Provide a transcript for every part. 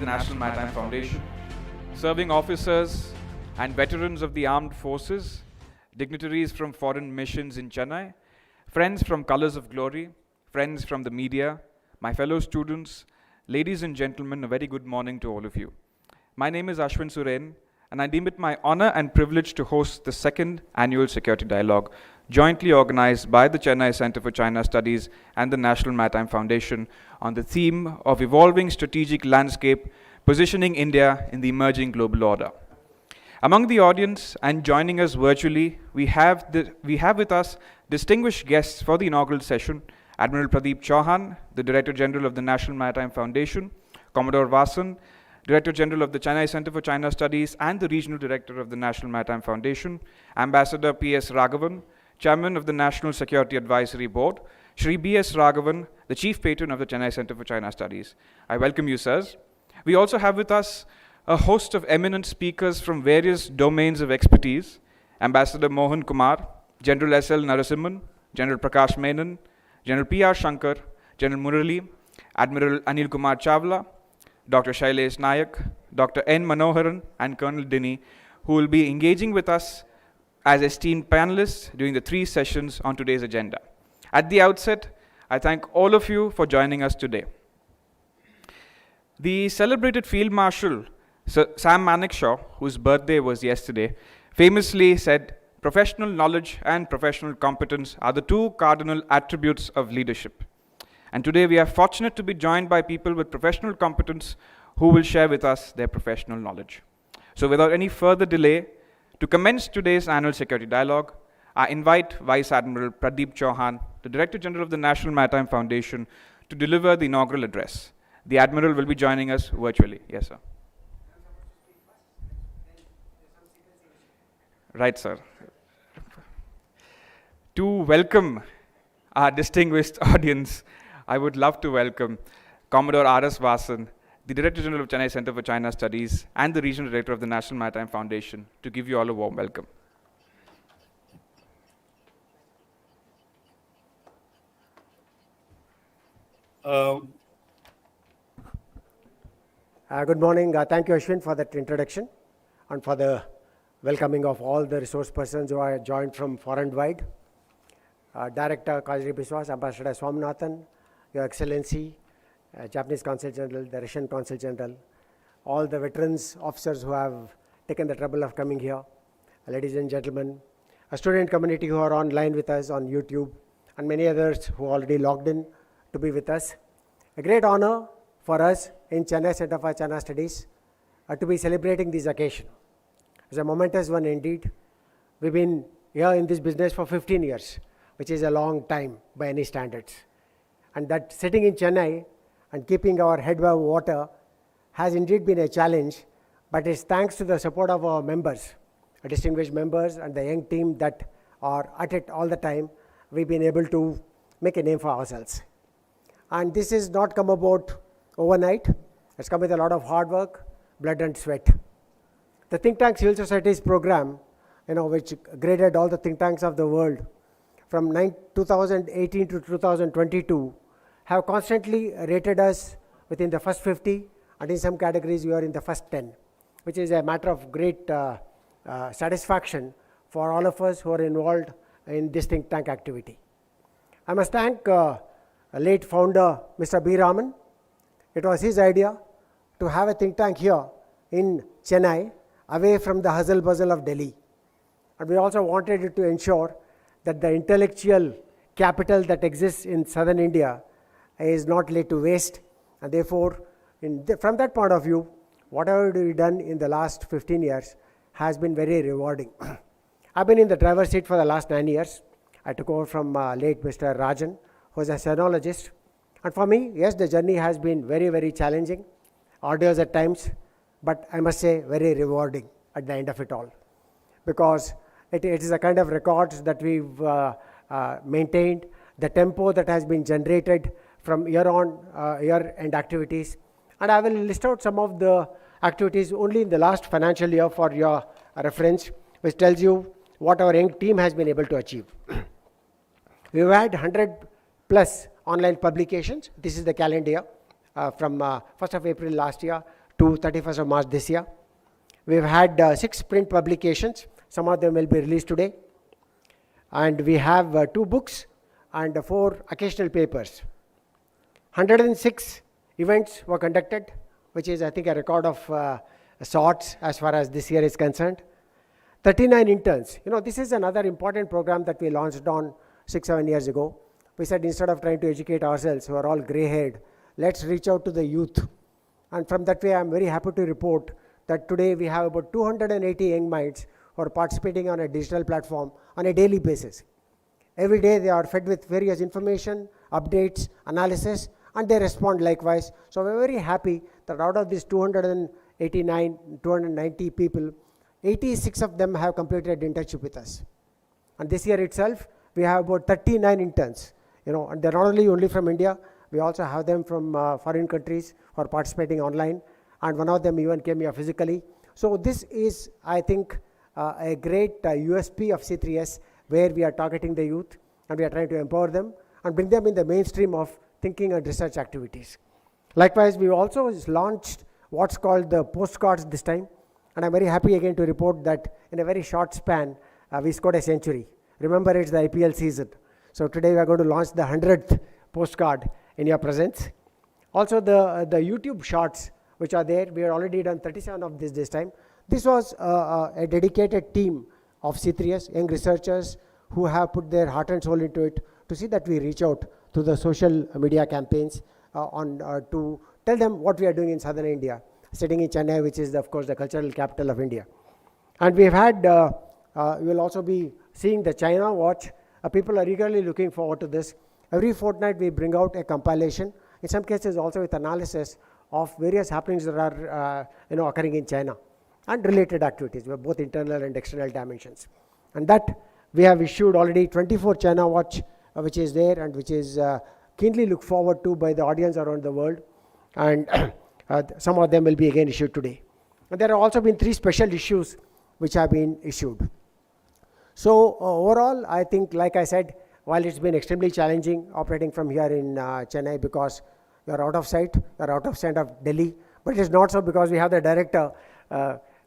National Maritime Foundation, serving officers and veterans of the armed forces, dignitaries from foreign missions in Chennai, friends from Colors of Glory, friends from the media, my fellow students, ladies and gentlemen, a very good morning to all of you. My name is Ashwin Suren, and I deem it my honor and privilege to host the second annual Security Dialogue, jointly organized by the Chennai Center for China Studies and the National Maritime Foundation on the theme of evolving strategic landscape, positioning India in the emerging global order. Among the audience and joining us virtually, we have with us distinguished guests for the inaugural session, Admiral Pradeep Chauhan, the Director General of the National Maritime Foundation, Commodore Vasan, Director General of the Chennai Center for China Studies and the Regional Director of the National Maritime Foundation, Ambassador P.S. Raghavan, Chairman of the National Security Advisory Board, Shri B.S. Raghavan, the Chief Patron of the Chennai Center for China Studies. I welcome you, sirs. We also have with us a host of eminent speakers from various domains of expertise, Ambassador Mohan Kumar, General S.L. Narasimhan, General Prakash Menon, General P.R. Shankar, General Murali, Admiral Anil Kumar Chawla, Dr. Shailesh Nayak, Dr. N. Manoharan, and Colonel Dini, who will be engaging with us as esteemed panelists during the 3 sessions on today's agenda. At the outset, I thank all of you for joining us today. The celebrated Field Marshal Sir Sam Manekshaw, whose birthday was yesterday, famously said, "Professional knowledge and professional competence are the 2 cardinal attributes of leadership." And today we are fortunate to be joined by people with professional competence who will share with us their professional knowledge. So without any further delay, to commence today's annual Security Dialogue, I invite Vice Admiral Pradeep Chauhan, the Director General of the National Maritime Foundation, to deliver the inaugural address. The Admiral will be joining us virtually. Yes, sir. Right, sir. To welcome our distinguished audience, I would love to welcome Commodore R.S. Vasan, the Director General of Chennai Center for China Studies and the Regional Director of the National Maritime Foundation, to give you all a warm welcome. Good morning. Thank you, Ashwin, for that introduction and for the welcoming of all the resource persons who are joined from far and wide. Director Kajri Biswas, Ambassador Swaminathan, Your Excellency, Japanese Consul General, the Russian Consul General, all the veterans, officers who have taken the trouble of coming here, ladies and gentlemen, a student community who are online with us on YouTube, and many others who already logged in to be with us. A great honor for us in Chennai Center for China Studies to be celebrating this occasion. It's a momentous one indeed. We've been here in this business for 15 years, which is a long time by any standards. And that sitting in Chennai and keeping our head above water has indeed been a challenge, but it's thanks to the support of our members, our distinguished members and the young team that are at it all the time, we've been able to make a name for ourselves. And this has not come about overnight. It's come with a lot of hard work, blood and sweat. The Think Tank Civil Societies program, which graded all the think tanks of the world from 2018 to 2022, have constantly rated us within the first 50, and in some categories we are in the first 10, which is a matter of great satisfaction for all of us who are involved in this think tank activity. I must thank late founder Mr. B. Raman. It was his idea to have a think tank here in Chennai, away from the hustle bustle of Delhi. And we also wanted it to ensure that the intellectual capital that exists in southern India is not laid to waste. And therefore, from that point of view, whatever we've done in the last 15 years has been very rewarding. I've been in the driver's seat for the last 9 years. I took over from late Mr. Rajan, who is a senologist. And for me, yes, the journey has been very, very challenging, arduous at times, but I must say very rewarding at the end of it all. Because it is a kind of records that we've maintained, the tempo that has been generated from year-end activities. And I will list out some of the activities only in the last financial year for your reference, which tells you what our young team has been able to achieve. We've had 100 plus online publications. This is the calendar year from 1st of April last year to 31st of March this year. We've had 6 print publications. Some of them will be released today. And we have 2 books and 4 occasional papers. 106 events were conducted, which is, I think, a record of sorts as far as this year is concerned. 39 interns. This is another important program that we launched on 6-7 years ago. We said instead of trying to educate ourselves, who are all gray-haired, let's reach out to the youth. And from that way, I'm very happy to report that today we have about 280 young minds who are participating on a digital platform on a daily basis. Every day they are fed with various information, updates, analysis, and they respond likewise. So we're very happy that out of these 290 people, 86 of them have completed internship with us. And this year itself, we have about 39 interns. And they're not only from India, we also have them from foreign countries who are participating online. And one of them even came here physically. So this is, I think, a great USP of C3S, where we are targeting the youth and we are trying to empower them and bring them in the mainstream of thinking and research activities. Likewise, we also launched what's called the postcards this time. And I'm very happy again to report that in a very short span, we scored a century. Remember, it's the IPL season. So today we are going to launch the 100th postcard in your presence. Also, the YouTube shorts, which are there, we have already done 37 of this time. This was a dedicated team of C3S, young researchers who have put their heart and soul into it to see that we reach out to the social media campaigns to tell them what we are doing in southern India, sitting in Chennai, which is, of course, the cultural capital of India. And we've had, you will also be seeing the China Watch. People are eagerly looking forward to this. Every fortnight we bring out a compilation, in some cases also with analysis of various happenings that are occurring in China and related activities, both internal and external dimensions. And that we have issued already 24 China Watch, which is there and which is keenly looked forward to by the audience around the world. And some of them will be again issued today. And there have also been 3 special issues which have been issued. So overall, I think, like I said, while it's been extremely challenging operating from here in Chennai because you're out of sight, you're out of sight of Delhi, but it's not so because we have the director,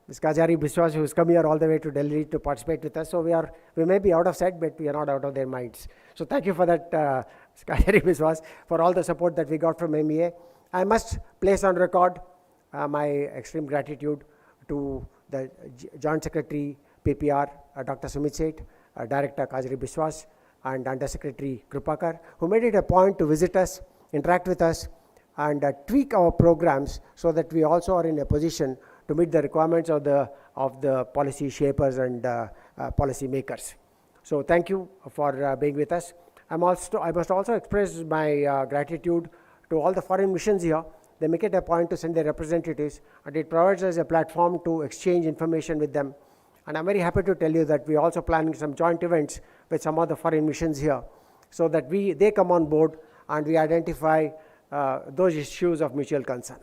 Ms. Kajari Biswas, who's come here all the way to Delhi to participate with us. So we may be out of sight, but we are not out of their minds. So thank you for that, Ms. Kajari Biswas, for all the support that we got from MEA. I must place on record my extreme gratitude to the Joint Secretary, PPR, Dr. Sumit Seth, Director Kajari Biswas, and Under Secretary Krupakar, who made it a point to visit us, interact with us, and tweak our programs so that we also are in a position to meet the requirements of the policy shapers and policy makers. So thank you for being with us. I must also express my gratitude to all the foreign missions here. They make it a point to send their representatives, and it provides us a platform to exchange information with them. And I'm very happy to tell you that we're also planning some joint events with some of the foreign missions here, so that they come on board and we identify those issues of mutual concern.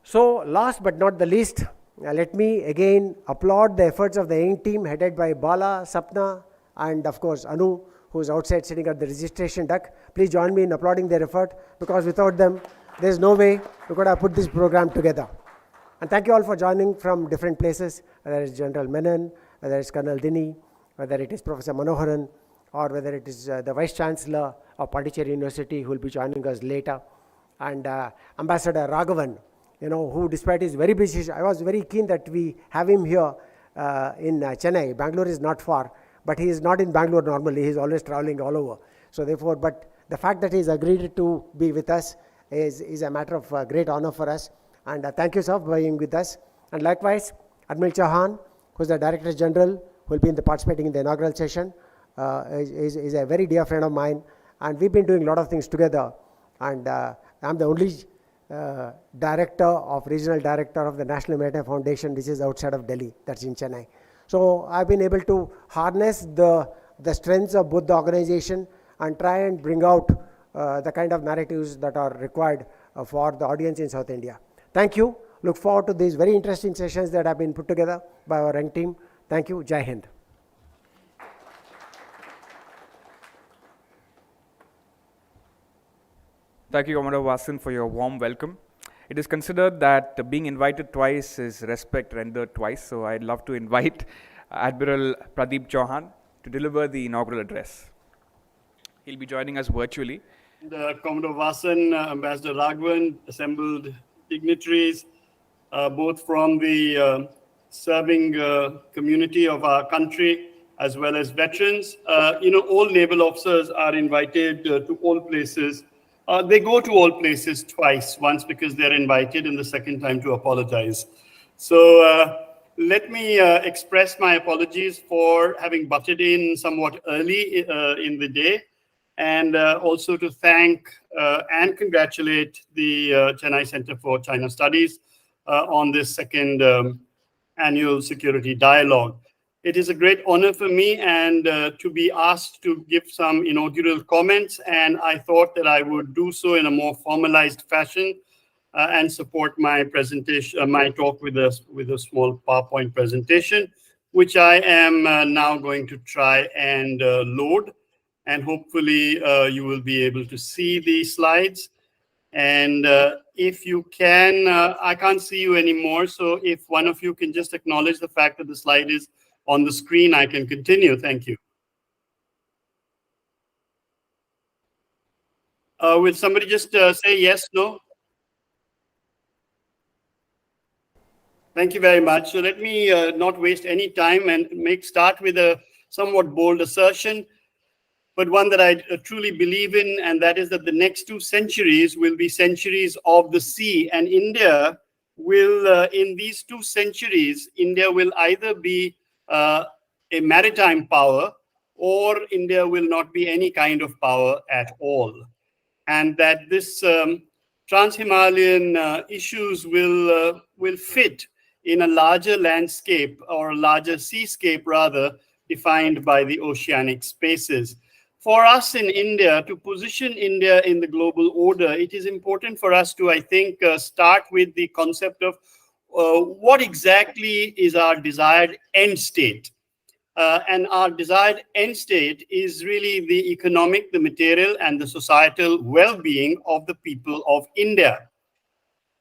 So last but not the least, let me again applaud the efforts of the young team headed by Bala, Sapna, and of course Anu, who's outside sitting at the registration deck. Please join me in applauding their effort, because without them, there's no way we could have put this program together. And thank you all for joining from different places, whether it's General Menon, whether it's Colonel Dini, whether it is Professor Manoharan, or whether it is the Vice Chancellor of Pondicherry University, who will be joining us later, and Ambassador Raghavan, who despite his very busy, I was very keen that we have him here in Chennai. Bangalore is not far, but he is not in Bangalore normally. He is always traveling all over. So therefore, but the fact that he has agreed to be with us is a matter of great honor for us. And thank you, sir, for being with us. And likewise, Admiral Chauhan, who is the Director General, who will be participating in the inaugural session, is a very dear friend of mine. And we've been doing a lot of things together. And I'm the only regional director of the National Maritime Foundation, which is outside of Delhi, that's in Chennai. So I've been able to harness the strengths of both the organization and try and bring out the kind of narratives that are required for the audience in South India. Thank you. Look forward to these very interesting sessions that have been put together by our young team. Thank you. Jai Hind. Thank you, Commander Vasan, for your warm welcome. It is considered that being invited twice is respect rendered twice, so I'd love to invite Admiral Pradeep Chauhan to deliver the inaugural address. He'll be joining us virtually. Commodore Vasan, Ambassador Raghavan, assembled dignitaries, both from the serving community of our country, as well as veterans. All naval officers are invited to all places. They go to all places twice, once because they're invited and the second time to apologize. So let me express my apologies for having butted in somewhat early in the day, and also to thank and congratulate the Chennai Center for China Studies on this second annual security dialogue. It is a great honor for me and to be asked to give some inaugural comments, and I thought that I would do so in a more formalized fashion and support my presentation, my talk with a small PowerPoint presentation, which I am now going to try and load. And hopefully you will be able to see the slides. And if you can, I can't see you anymore. So if one of you can just acknowledge the fact that the slide is on the screen, I can continue. Thank you. Will somebody just say yes, no? Thank you very much. So let me not waste any time and start with a somewhat bold assertion, but one that I truly believe in, and that is that the next 2 centuries will be centuries of the sea. And India will, in these 2 centuries, India will either be a maritime power, or India will not be any kind of power at all. And that this trans-Himalayan issues will fit in a larger landscape, or a larger seascape rather, defined by the oceanic spaces. For us in India, to position India in the global order, it is important for us to, I think, start with the concept of what exactly is our desired end state. And our desired end state is really the economic, the material, and the societal well-being of the people of India.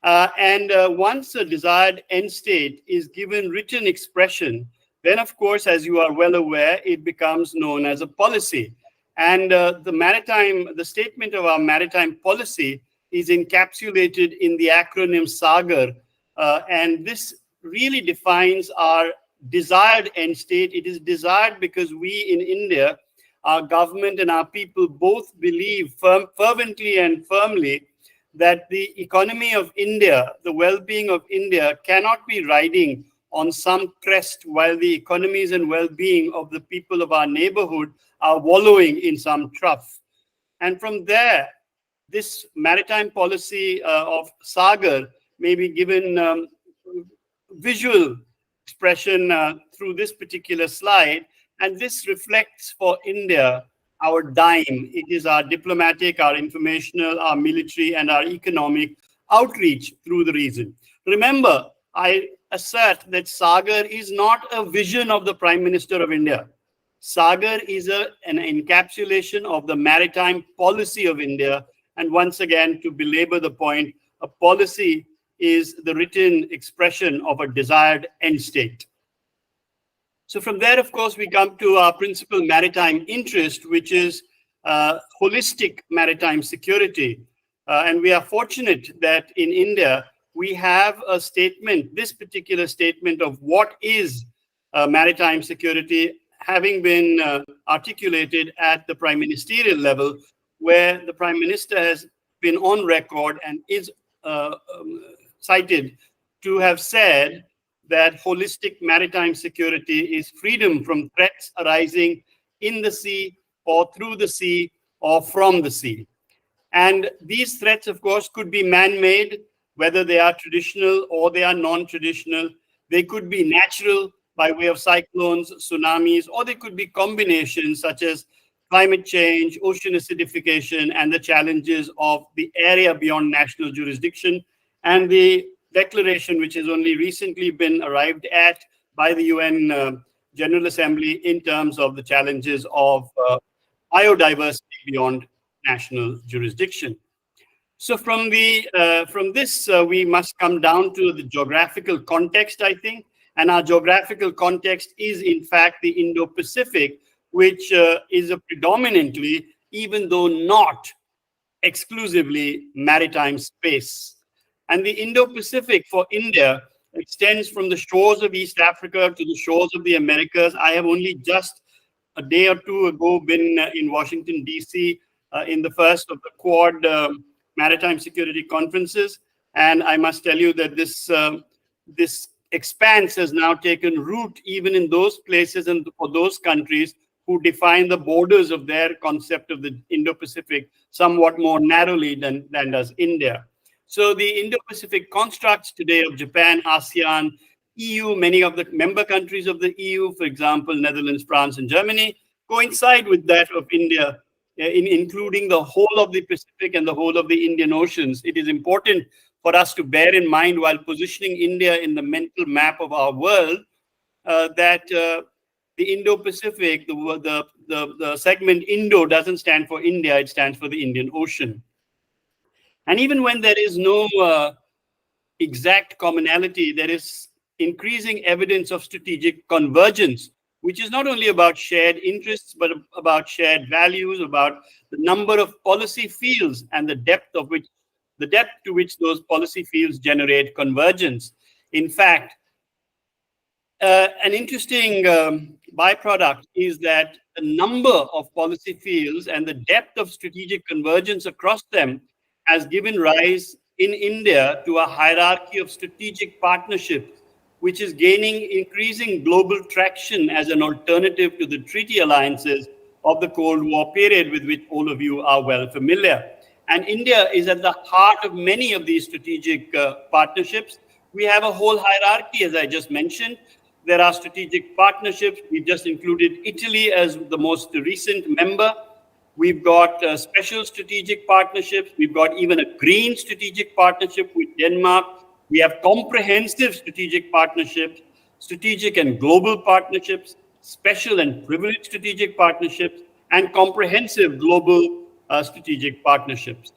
Once a desired end state is given written expression, then, of course, as you are well aware, it becomes known as a policy. And the statement of our maritime policy is encapsulated in the acronym SAGAR. And this really defines our desired end state. It is desired because we in India, our government and our people both believe fervently and firmly that the economy of India, the well-being of India, cannot be riding on some crest while the economies and well-being of the people of our neighborhood are wallowing in some trough. And from there, this maritime policy of SAGAR may be given visual expression through this particular slide. And this reflects for India our dime. It is our diplomatic, our informational, our military, and our economic outreach through the region. Remember, I assert that SAGAR is not a vision of the Prime Minister of India. SAGAR is an encapsulation of the maritime policy of India. And once again, to belabor the point, a policy is the written expression of a desired end state. So from there, of course, we come to our principal maritime interest, which is holistic maritime security. And we are fortunate that in India, we have a statement, this particular statement of what is maritime security, having been articulated at the prime ministerial level, where the Prime Minister has been on record and is cited to have said that holistic maritime security is freedom from threats arising in the sea or through the sea or from the sea. And these threats, of course, could be man-made, whether they are traditional or they are non-traditional. They could be natural by way of cyclones, tsunamis, or they could be combinations such as climate change, ocean acidification, and the challenges of the area beyond national jurisdiction, and the declaration which has only recently been arrived at by the UN General Assembly in terms of the challenges of biodiversity beyond national jurisdiction. So from this, we must come down to the geographical context, I think. And our geographical context is, in fact, the Indo-Pacific, which is a predominantly, even though not exclusively, maritime space. And the Indo-Pacific for India extends from the shores of East Africa to the shores of the Americas. I have only just a day or two ago been in Washington, D.C., in the first of the Quad Maritime Security Conferences. And I must tell you that this expanse has now taken root even in those places and for those countries who define the borders of their concept of the Indo-Pacific somewhat more narrowly than does India. So the Indo-Pacific constructs today of Japan, ASEAN, EU, many of the member countries of the EU, for example, Netherlands, France, and Germany, coincide with that of India, including the whole of the Pacific and the whole of the Indian Oceans. It is important for us to bear in mind while positioning India in the mental map of our world that the Indo-Pacific, the segment Indo doesn't stand for India, it stands for the Indian Ocean. And even when there is no exact commonality, there is increasing evidence of strategic convergence, which is not only about shared interests, but about shared values, about the number of policy fields and the depth to which those policy fields generate convergence. In fact, an interesting byproduct is that the number of policy fields and the depth of strategic convergence across them has given rise in India to a hierarchy of strategic partnerships, which is gaining increasing global traction as an alternative to the treaty alliances of the Cold War period with which all of you are well familiar. And India is at the heart of many of these strategic partnerships. We have a whole hierarchy, as I just mentioned. There are strategic partnerships. We've just included Italy as the most recent member. We've got special strategic partnerships. We've got even a green strategic partnership with Denmark. We have comprehensive strategic partnerships, strategic and global partnerships, special and privileged strategic partnerships, and comprehensive global strategic partnerships.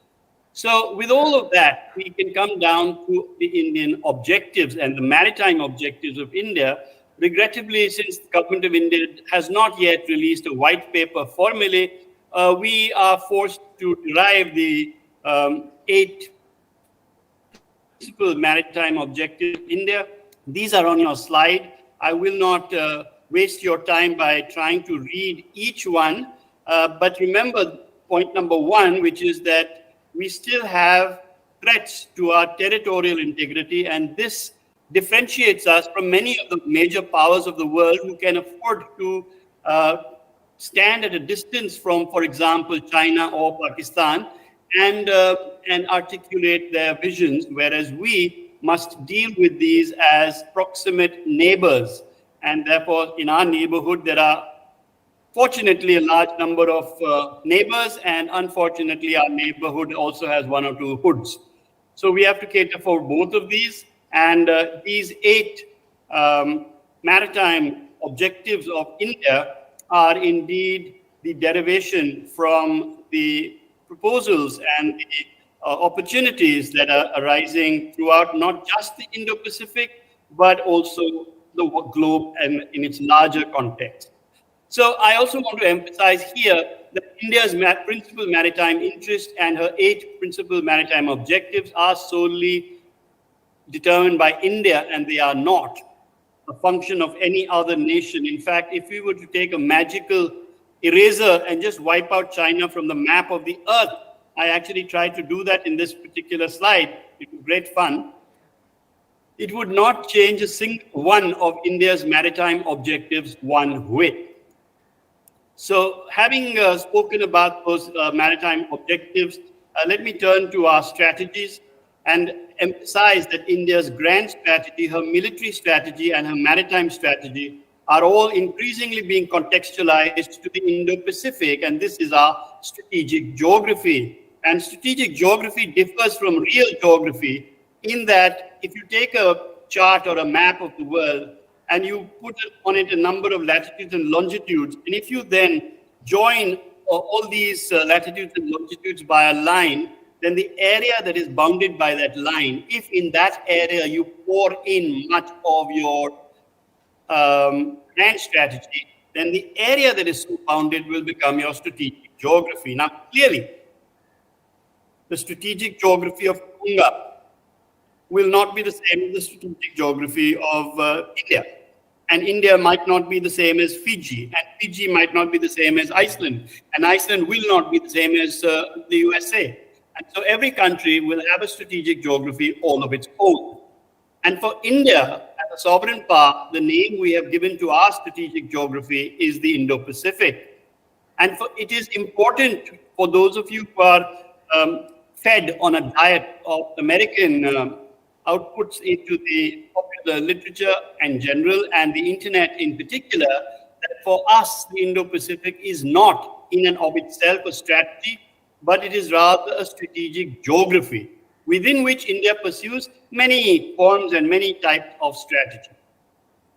So with all of that, we can come down to the Indian objectives and the maritime objectives of India. Regrettably, since the government of India has not yet released a white paper formally, we are forced to derive the 8 principal maritime objectives of India. These are on your slide. I will not waste your time by trying to read each one, but remember point number 1, which is that we still have threats to our territorial integrity, and this differentiates us from many of the major powers of the world who can afford to stand at a distance from, for example, China or Pakistan and articulate their visions, whereas we must deal with these as proximate neighbors. And therefore, in our neighborhood, there are fortunately a large number of neighbors, and unfortunately, our neighborhood also has 1 or 2 hoods. So we have to cater for both of these. And these 8 maritime objectives of India are indeed the derivation from the proposals and the opportunities that are arising throughout not just the Indo-Pacific, but also the globe and in its larger context. So I also want to emphasize here that India's principal maritime interest and her 8 principal maritime objectives are solely determined by India, and they are not a function of any other nation. In fact, if we were to take a magical eraser and just wipe out China from the map of the earth, I actually tried to do that in this particular slide. It was great fun. It would not change a single one of India's maritime objectives one whit. So having spoken about those maritime objectives, let me turn to our strategies and emphasize that India's grand strategy, her military strategy, and her maritime strategy are all increasingly being contextualized to the Indo-Pacific, and this is our strategic geography. And strategic geography differs from real geography in that if you take a chart or a map of the world and you put on it a number of latitudes and longitudes, and if you then join all these latitudes and longitudes by a line, then the area that is bounded by that line, if in that area you pour in much of your grand strategy, then the area that is so bounded will become your strategic geography. Now, clearly, the strategic geography of Tonga will not be the same as the strategic geography of India. And India might not be the same as Fiji, and Fiji might not be the same as Iceland, and Iceland will not be the same as the USA. And so every country will have a strategic geography all of its own. And for India, as a sovereign power, the name we have given to our strategic geography is the Indo-Pacific. And it is important for those of you who are fed on a diet of American outputs into the popular literature in general and the internet in particular, that for us, the Indo-Pacific is not in and of itself a strategy, but it is rather a strategic geography within which India pursues many forms and many types of strategy.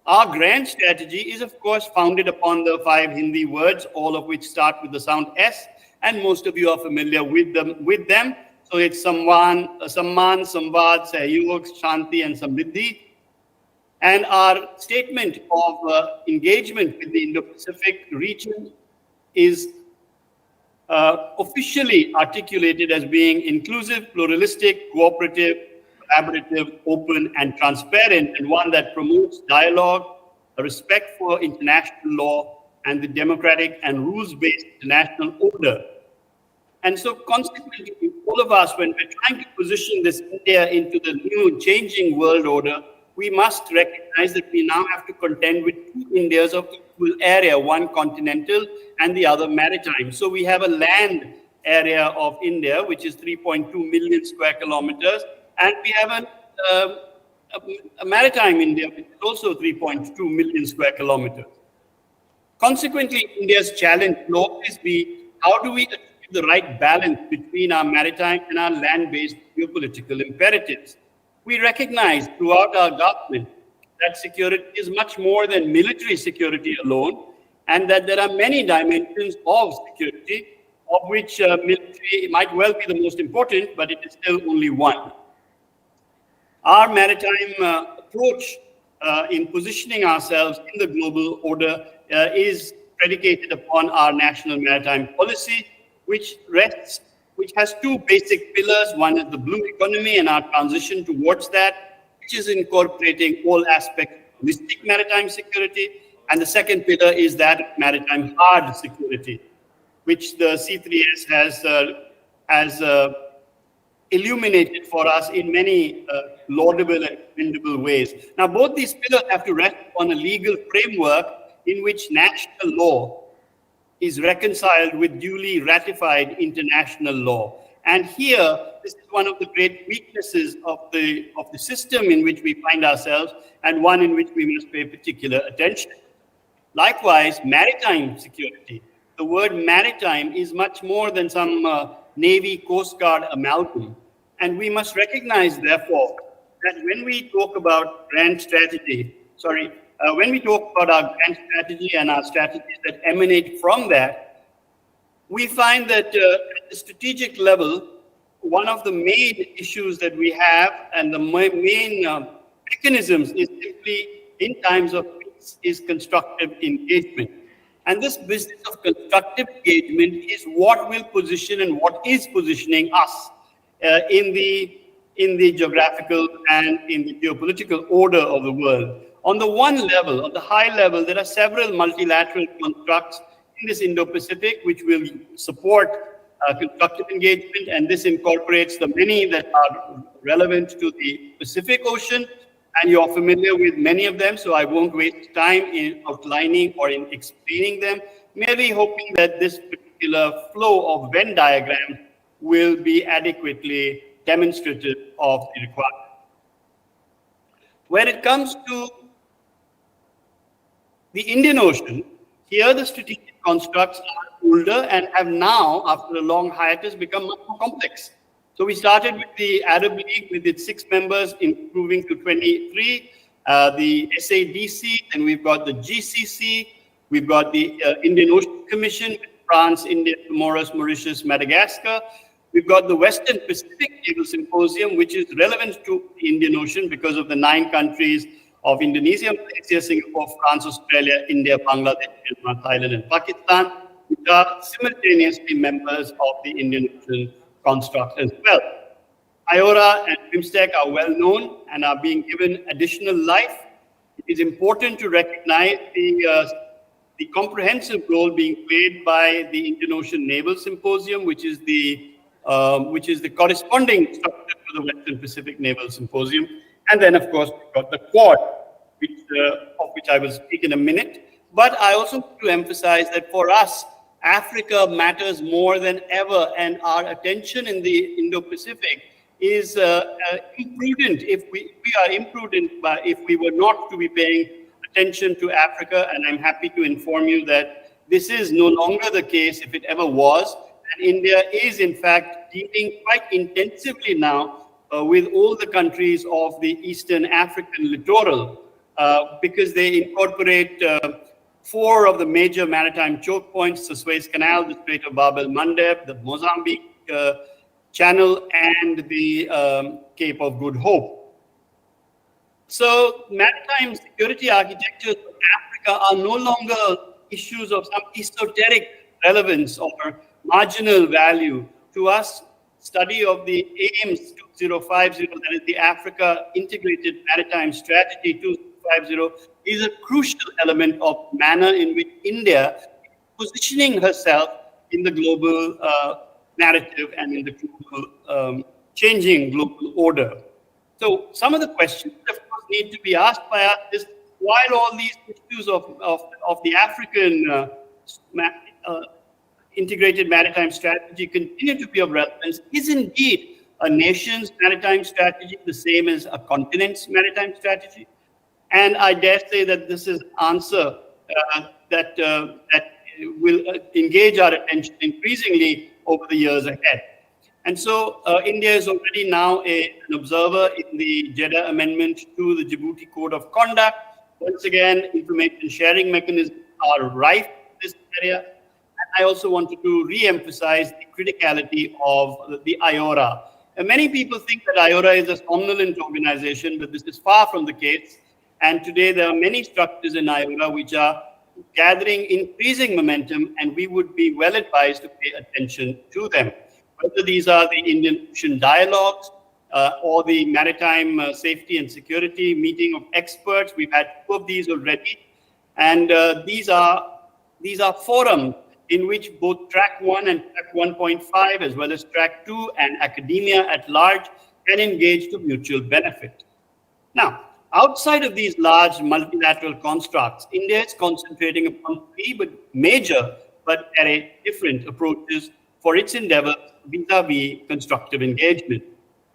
Our grand strategy is, of course, founded upon the 5 Hindi words, all of which start with the sound S, and most of you are familiar with them. So it's Samman, Samvad, Sahyog, Shanti, and Samriddhi. And our statement of engagement with the Indo-Pacific region is officially articulated as being inclusive, pluralistic, cooperative, collaborative, open, and transparent, and one that promotes dialogue, a respect for international law, and the democratic and rules-based international order. And so consequently, all of us, when we're trying to position this India into the new changing world order, we must recognize that we now have to contend with 2 Indias of equal area, one continental and the other maritime. So we have a land area of India, which is 3.2 million square kilometers, and we have a maritime India, which is also 3.2 million square kilometers. Consequently, India's challenge will always be, how do we achieve the right balance between our maritime and our land-based geopolitical imperatives? We recognize throughout our government that security is much more than military security alone, and that there are many dimensions of security, of which military might well be the most important, but it is still only one. Our maritime approach in positioning ourselves in the global order is predicated upon our national maritime policy, which has 2 basic pillars. One is the blue economy and our transition towards that, which is incorporating all aspects of holistic maritime security. And the second pillar is that of maritime hard security, which the C3S has illuminated for us in many laudable and commendable ways. Now, both these pillars have to rest on a legal framework in which national law is reconciled with duly ratified international law. And here, this is one of the great weaknesses of the system in which we find ourselves, and one in which we must pay particular attention. Likewise, maritime security. The word maritime is much more than some Navy Coast Guard amalgam. And we must recognize, therefore, that when we talk about grand strategy, when we talk about our grand strategy and our strategies that emanate from that, we find that at the strategic level, one of the main issues that we have and the main mechanisms is simply, in times of peace, is constructive engagement. And this business of constructive engagement is what will position and what is positioning us in the geographical and in the geopolitical order of the world. On the one level, on the high level, there are several multilateral constructs in this Indo-Pacific which will support constructive engagement, and this incorporates the many that are relevant to the Pacific Ocean, and you're familiar with many of them, so I won't waste time in outlining or in explaining them, merely hoping that this particular flow of Venn diagram will be adequately demonstrative of the requirement. When it comes to the Indian Ocean, here the strategic constructs are older and have now, after a long hiatus, become much more complex. So we started with the Arab League with its 6 members, improving to 23, the SADC, and we've got the GCC, we've got the Indian Ocean Commission with France, India, Comoros, Mauritius, Madagascar. We've got the Western Pacific Naval Symposium, which is relevant to the Indian Ocean because of the 9 countries of Indonesia, Malaysia, Singapore, France, Australia, India, Bangladesh, Myanmar, Thailand, and Pakistan, which are simultaneously members of the Indian Ocean construct as well. IORA and BIMSTEC are well known and are being given additional life. It is important to recognize the comprehensive role being played by the Indian Ocean Naval Symposium, which is the corresponding structure to the Western Pacific Naval Symposium. And then, of course, we've got the Quad, of which I will speak in a minute. But I also want to emphasize that for us, Africa matters more than ever, and our attention in the Indo-Pacific is imprudent if we were not to be paying attention to Africa. And I'm happy to inform you that this is no longer the case, if it ever was. And India is, in fact, dealing quite intensively now with all the countries of the Eastern African littoral, because they incorporate 4 of the major maritime choke points: the Suez Canal, the Strait of Bab el-Mandeb, the Mozambique Channel, and the Cape of Good Hope. So maritime security architectures of Africa are no longer issues of some esoteric relevance or marginal value. To us, study of the AIMS 2050, that is the Africa Integrated Maritime Strategy 2050, is a crucial element of manner in which India is positioning herself in the global narrative and in the global, changing global order. So some of the questions, of course, need to be asked by us is, while all these issues of the African integrated maritime strategy continue to be of relevance, is indeed a nation's maritime strategy the same as a continent's maritime strategy? And I dare say that this is an answer that will engage our attention increasingly over the years ahead. And so India is already now an observer in the Jeddah Amendment to the Djibouti Code of Conduct. Once again, information sharing mechanisms are rife in this area. And I also wanted to re-emphasize the criticality of the IORA. And many people think that IORA is a somnolent organization, but this is far from the case. And today there are many structures in IORA which are gathering increasing momentum, and we would be well advised to pay attention to them. Whether these are the Indian Ocean Dialogues or the Maritime Safety and Security Meeting of Experts. We've had 2 of these already. And these are forums in which both Track 1 and Track 1.5, as well as Track 2 and academia at large, can engage to mutual benefit. Now, outside of these large multilateral constructs, India is concentrating upon 3 major but very different approaches for its endeavor vis-a-vis constructive engagement.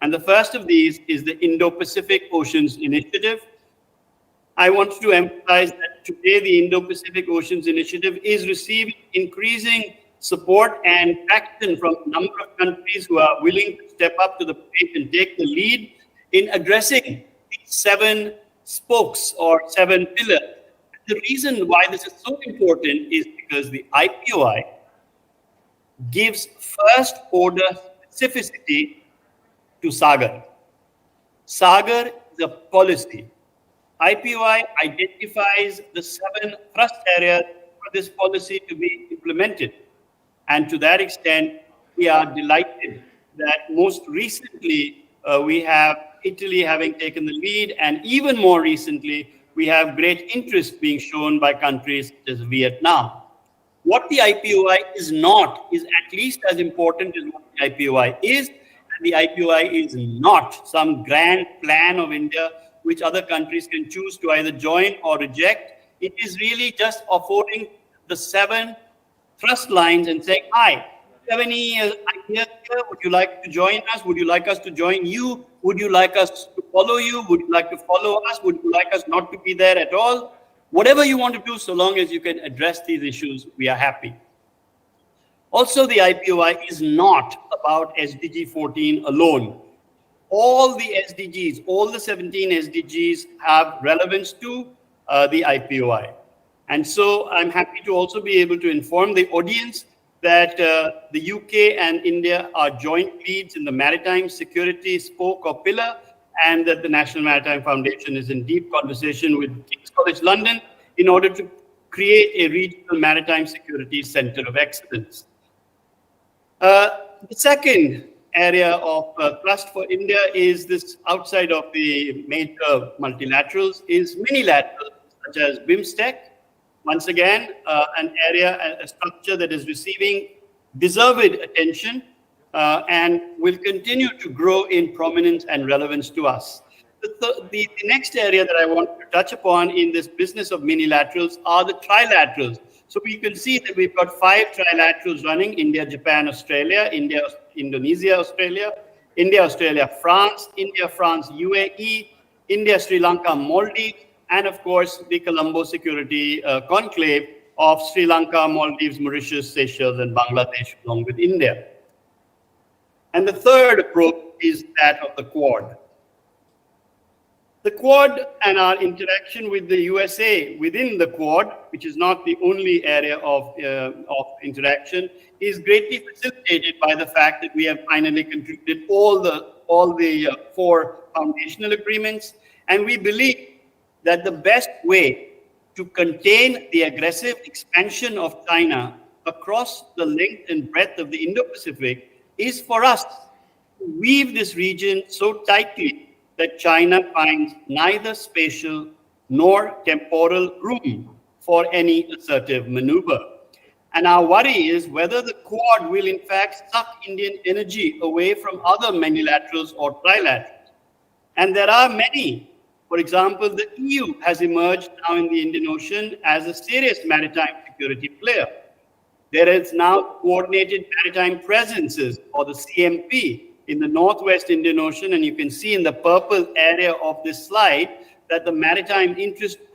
And the first of these is the Indo-Pacific Oceans Initiative. I want to emphasize that today the Indo-Pacific Oceans Initiative is receiving increasing support and traction from a number of countries who are willing to step up to the plate and take the lead in addressing these 7 spokes or 7 pillars. The reason why this is so important is because the IPOI gives first order specificity to Sagar. Sagar is a policy. IPOI identifies the 7 thrust areas for this policy to be implemented. And to that extent, we are delighted that most recently we have Italy having taken the lead, and even more recently, we have great interest being shown by countries such as Vietnam. What the IPOI is not is at least as important as what the IPOI is. And the IPOI is not some grand plan of India which other countries can choose to either join or reject. It is really just affording the 7 thrust lines and saying, hi, do you have any ideas here? Would you like to join us? Would you like us to join you? Would you like us to follow you? Would you like to follow us? Would you like us not to be there at all? Whatever you want to do, so long as you can address these issues, we are happy. Also, the IPOI is not about SDG 14 alone. All the SDGs, all the 17 SDGs have relevance to the IPOI. And so I'm happy to also be able to inform the audience that the UK and India are joint leads in the maritime security spoke or pillar, and that the National Maritime Foundation is in deep conversation with King's College London in order to create a regional maritime security center of excellence. The second area of thrust for India is this, outside of the major multilaterals, is minilaterals such as BIMSTEC. Once again, an area, a structure that is receiving deserved attention and will continue to grow in prominence and relevance to us. The next area that I want to touch upon in this business of minilaterals are the trilaterals. So we can see that we've got 5 trilaterals running: India, Japan, Australia, India, Indonesia, Australia, India, Australia, France, India, France, UAE, India, Sri Lanka, Maldives, and of course, the Colombo Security Conclave of Sri Lanka, Maldives, Mauritius, Seychelles, and Bangladesh, along with India. And the third approach is that of the Quad. The Quad and our interaction with the USA within the Quad, which is not the only area of interaction, is greatly facilitated by the fact that we have finally concluded all the 4 foundational agreements, and we believe that the best way to contain the aggressive expansion of China across the length and breadth of the Indo-Pacific is for us to weave this region so tightly that China finds neither spatial nor temporal room for any assertive maneuver. And our worry is whether the Quad will in fact suck Indian energy away from other minilaterals or trilaterals. And there are many. For example, the EU has emerged now in the Indian Ocean as a serious maritime security player. There is now coordinated maritime presences, or the CMP, in the Northwest Indian Ocean, and you can see in the purple area of this slide that the maritime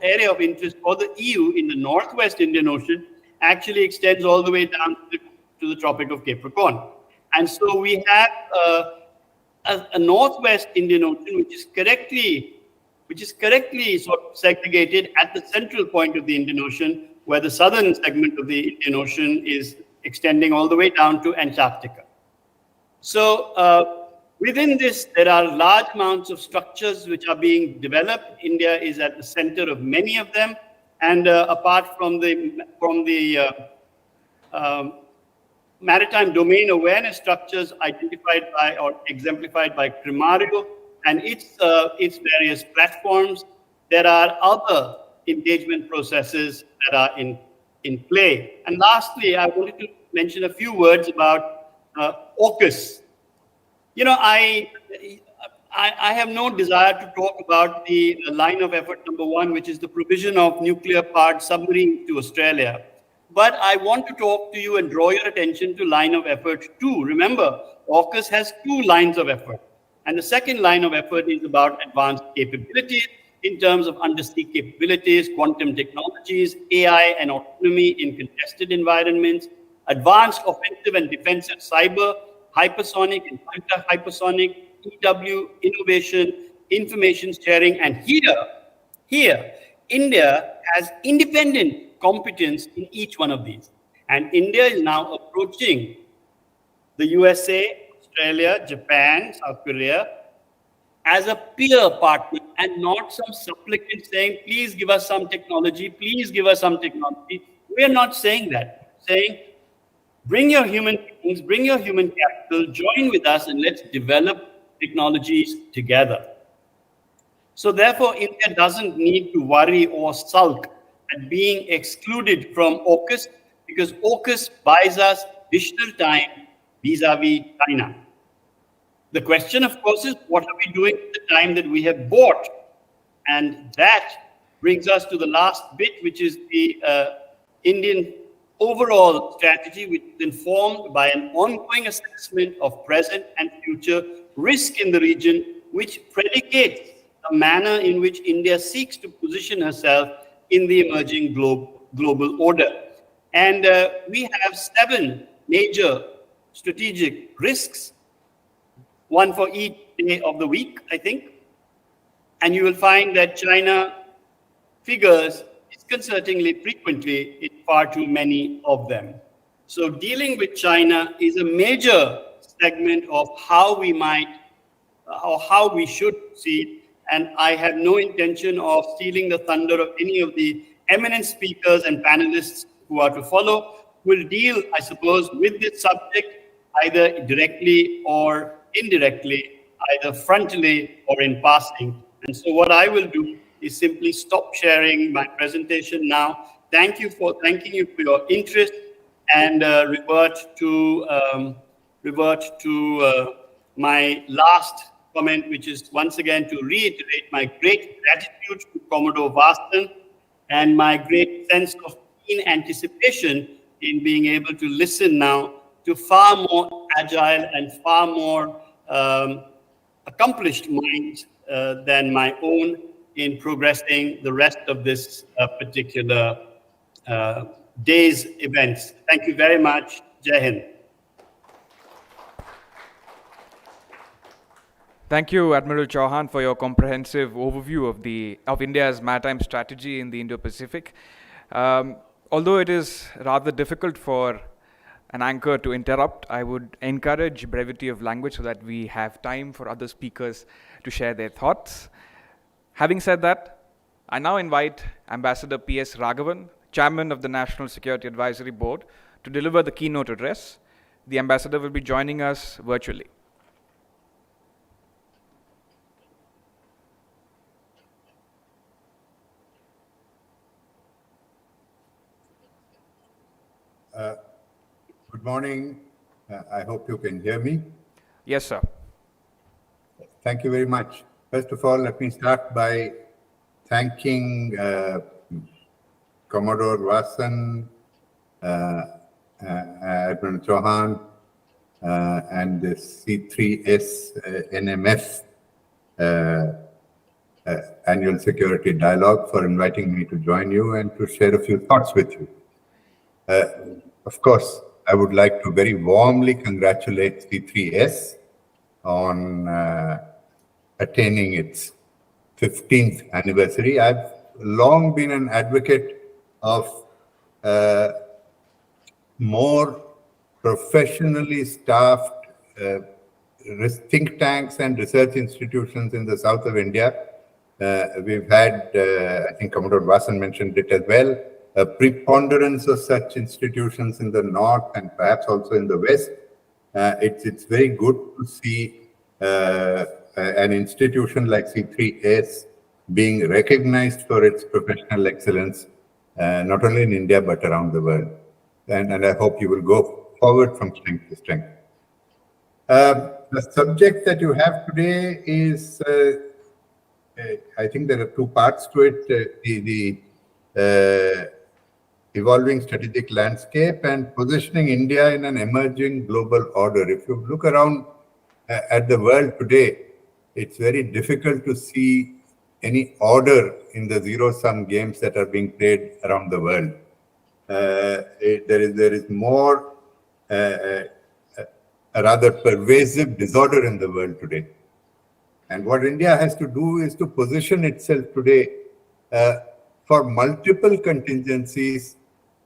area of interest for the EU in the Northwest Indian Ocean actually extends all the way down to the Tropic of Capricorn. And so we have a Northwest Indian Ocean, which is correctly sort of segregated at the central point of the Indian Ocean, where the southern segment of the Indian Ocean is extending all the way down to Antarctica. So within this, there are large amounts of structures which are being developed. India is at the center of many of them, and apart from the maritime domain awareness structures identified by or exemplified by Crimario and its various platforms, there are other engagement processes that are in play. And lastly, I wanted to mention a few words about AUKUS. You know, I have no desire to talk about the line of effort number 1, which is the provision of nuclear-powered submarines to Australia. But I want to talk to you and draw your attention to line of effort 2. Remember, AUKUS has 2 lines of effort. And the second line of effort is about advanced capabilities in terms of undersea capabilities, quantum technologies, AI and autonomy in contested environments, advanced offensive and defensive cyber, hypersonic and hypersonic, EW, innovation, information sharing. And here, India has independent competence in each one of these. And India is now approaching the USA, Australia, Japan, South Korea as a peer partner and not some supplicant saying, please give us some technology, please give us some technology. We are not saying that. We're saying, bring your human beings, bring your human capital, join with us, and let's develop technologies together. So therefore, India doesn't need to worry or sulk at being excluded from AUKUS, because AUKUS buys us additional time vis-a-vis China. The question, of course, is what are we doing with the time that we have bought? And that brings us to the last bit, which is the Indian overall strategy, which is informed by an ongoing assessment of present and future risk in the region, which predicates the manner in which India seeks to position herself in the emerging global order. And we have 7 major strategic risks, one for each day of the week, I think. And you will find that China figures disconcertingly frequently in far too many of them. So dealing with China is a major segment of how we might or how we should proceed. And I have no intention of stealing the thunder of any of the eminent speakers and panelists who are to follow. Will deal, I suppose, with this subject either directly or indirectly, either frontally or in passing. And so what I will do is simply stop sharing my presentation now. Thanking you for your interest, and revert to my last comment, which is once again to reiterate my great gratitude to Commodore Vasan and my great sense of keen anticipation in being able to listen now to far more agile and far more accomplished minds than my own in progressing the rest of this particular day's events. Thank you very much. Jai Hind. Thank you, Admiral Chauhan, for your comprehensive overview of India's maritime strategy in the Indo-Pacific. Although it is rather difficult for an anchor to interrupt, I would encourage brevity of language so that we have time for other speakers to share their thoughts. Having said that, I now invite Ambassador P.S. Raghavan, Chairman of the National Security Advisory Board, to deliver the keynote address. The Ambassador will be joining us virtually. Good morning. I hope you can hear me. Yes, sir. Thank you very much. First of all, let me start by thanking Commodore Vasan, Admiral Chauhan, and the C3S NMF Annual Security Dialogue for inviting me to join you and to share a few thoughts with you. Of course, I would like to very warmly congratulate C3S on attaining its 15th anniversary. I've long been an advocate of more professionally staffed think tanks and research institutions in the south of India. We've had, I think Commodore Vasan mentioned it as well, a preponderance of such institutions in the north and perhaps also in the west. It's very good to see an institution like C3S being recognized for its professional excellence, not only in India but around the world. And I hope you will go forward from strength to strength. The subject that you have today is, I think there are two parts to it, the evolving strategic landscape and positioning India in an emerging global order. If you look around at the world today, it's very difficult to see any order in the zero-sum games that are being played around the world. There is more a rather pervasive disorder in the world today. And what India has to do is to position itself today for multiple contingencies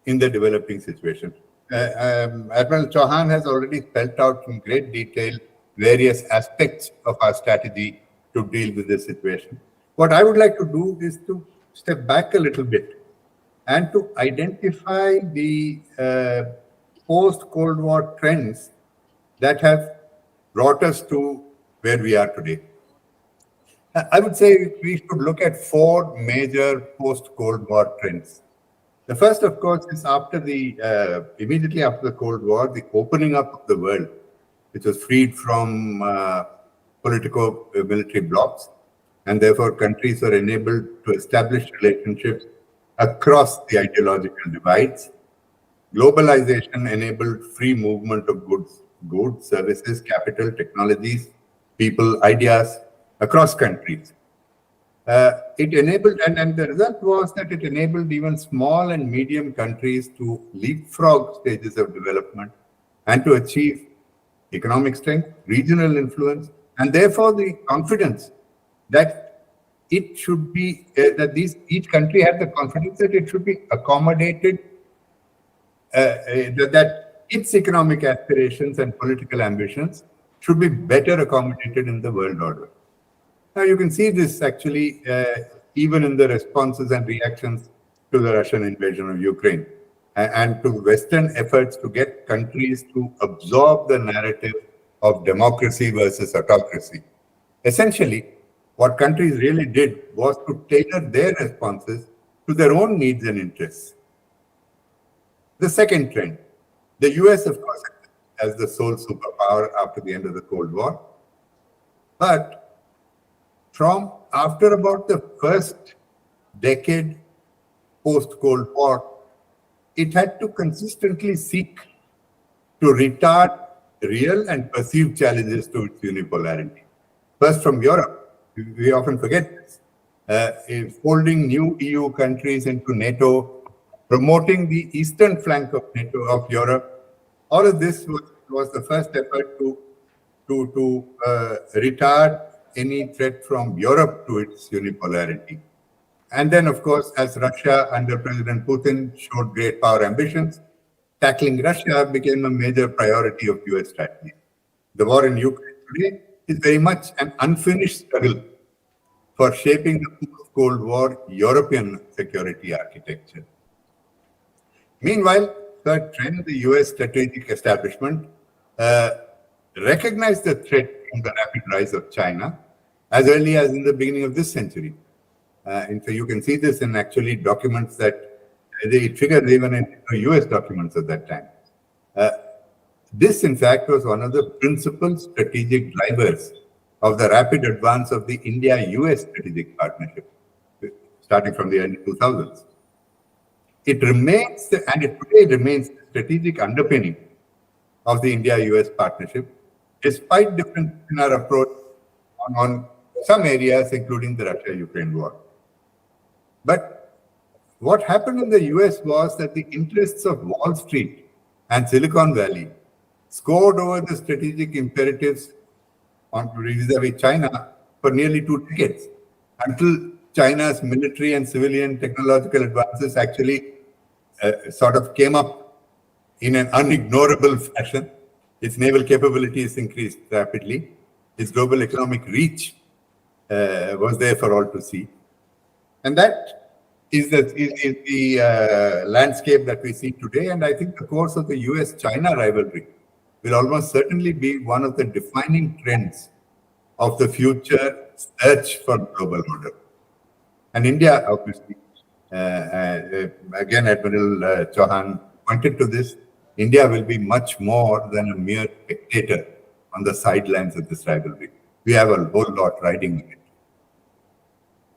in the developing situation. Admiral Chauhan has already spelled out in great detail various aspects of our strategy to deal with this situation. What I would like to do is to step back a little bit and to identify the post-Cold War trends that have brought us to where we are today. I would say we should look at four major post-Cold War trends. The first, of course, is immediately after the Cold War, the opening up of the world, which was freed from politico-military blocs, and therefore countries were enabled to establish relationships across the ideological divides. Globalization enabled free movement of goods, services, capital, technologies, people, ideas across countries. It enabled, and the result was that it enabled even small and medium countries to leapfrog stages of development and to achieve economic strength, regional influence, and therefore the confidence that it should be, each country had the confidence that it should be accommodated, that its economic aspirations and political ambitions should be better accommodated in the world order. Now, you can see this actually even in the responses and reactions to the Russian invasion of Ukraine and to Western efforts to get countries to absorb the narrative of democracy versus autocracy. Essentially, what countries really did was to tailor their responses to their own needs and interests. The second trend, the US, of course, as the sole superpower after the end of the Cold War. But from after about the first decade post-Cold War, it had to consistently seek to retard real and perceived challenges to its unipolarity. First from Europe, we often forget this, folding new EU countries into NATO, promoting the eastern flank of NATO, of Europe. All of this was the first effort to retard any threat from Europe to its unipolarity. And then, of course, as Russia under President Putin showed great power ambitions, tackling Russia became a major priority of US strategy. The war in Ukraine today is very much an unfinished struggle for shaping the post-Cold War European security architecture. Meanwhile, third trend, the US strategic establishment recognized the threat from the rapid rise of China as early as in the beginning of this century. And so you can see this in actually documents that they figured even in US documents at that time. This, in fact, was one of the principal strategic drivers of the rapid advance of the India-US strategic partnership, starting from the early 2000s. It remains, and it today remains, the strategic underpinning of the India-US partnership, despite difference in our approach on some areas, including the Russia-Ukraine war. But what happened in the US was that the interests of Wall Street and Silicon Valley scored over the strategic imperatives on vis-a-vis China for nearly 2 decades, until China's military and civilian technological advances actually sort of came up in an unignorable fashion. Its naval capabilities increased rapidly. Its global economic reach was there for all to see. And that is the landscape that we see today. And I think the course of the US-China rivalry will almost certainly be one of the defining trends of the future search for global order. And India, obviously, again, Admiral Chauhan pointed to this, India will be much more than a mere spectator on the sidelines of this rivalry. We have a whole lot riding on it.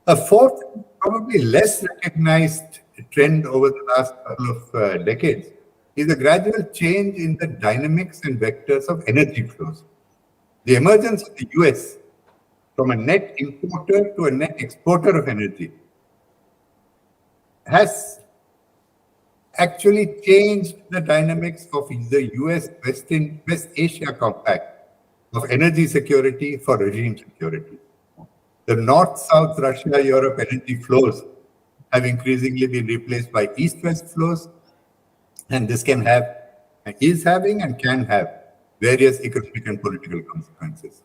A fourth, probably less recognized trend over the last couple of decades is a gradual change in the dynamics and vectors of energy flows. The emergence of the US from a net importer to a net exporter of energy has actually changed the dynamics of the US-West Asia compact of energy security for regime security. The North-South Russia-Europe energy flows have increasingly been replaced by East-West flows, and this can have, is having and can have various economic and political consequences.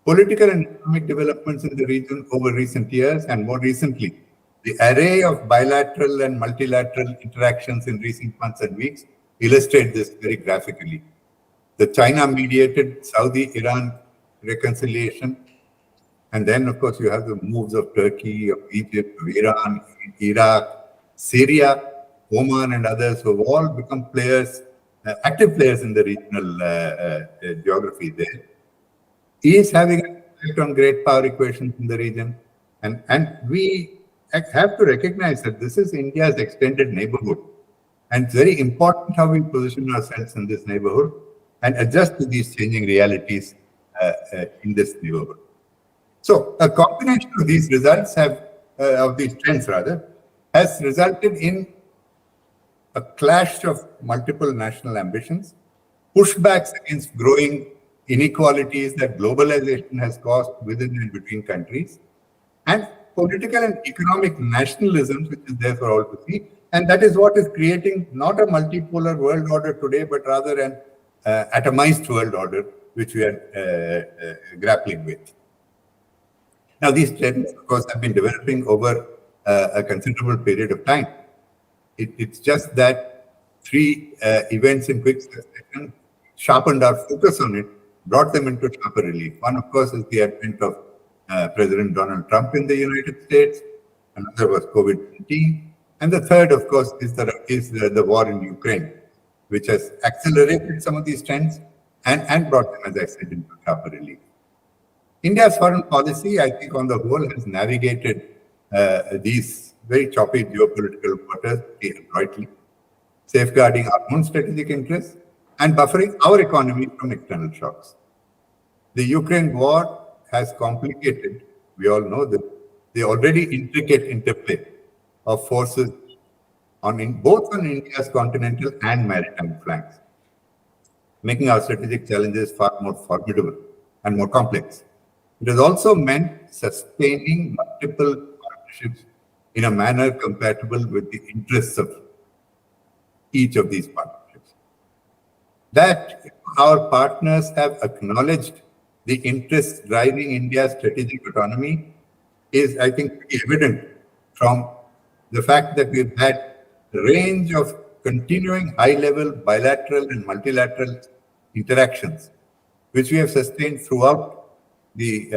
Political and economic developments in the region over recent years, and more recently, the array of bilateral and multilateral interactions in recent months and weeks illustrate this very graphically. The China-mediated Saudi-Iran reconciliation, and then, of course, you have the moves of Turkey, of Egypt, of Iran, Iraq, Syria, Oman, and others who have all become players, active players in the regional geography there. He is having an effect on great power equations in the region. And we have to recognize that this is India's extended neighborhood. And it's very important how we position ourselves in this neighborhood and adjust to these changing realities in this neighborhood. So a combination of these results of these trends rather, has resulted in a clash of multiple national ambitions, pushbacks against growing inequalities that globalization has caused within and between countries, and political and economic nationalism, which is there for all to see, And that is what is creating not a multipolar world order today, but rather an atomized world order, which we are grappling with. Now, these trends, of course, have been developing over a considerable period of time. It's just that three events in quick succession sharpened our focus on it, brought them into sharper relief. One, of course, is the advent of President Donald Trump in the United States. Another was COVID-19. And the third, of course, is the war in Ukraine, which has accelerated some of these trends and brought them, as I said, into sharper relief. India's foreign policy, I think, on the whole, has navigated these very choppy geopolitical waters adroitly, safeguarding our own strategic interests and buffering our economy from external shocks. The Ukraine war has complicated, we all know, the already intricate interplay of forces both on India's continental and maritime flanks, making our strategic challenges far more formidable and more complex. It has also meant sustaining multiple partnerships in a manner compatible with the interests of each of these partnerships. That our partners have acknowledged the interests driving India's strategic autonomy is, I think, evident from the fact that we've had a range of continuing high-level bilateral and multilateral interactions, which we have sustained throughout the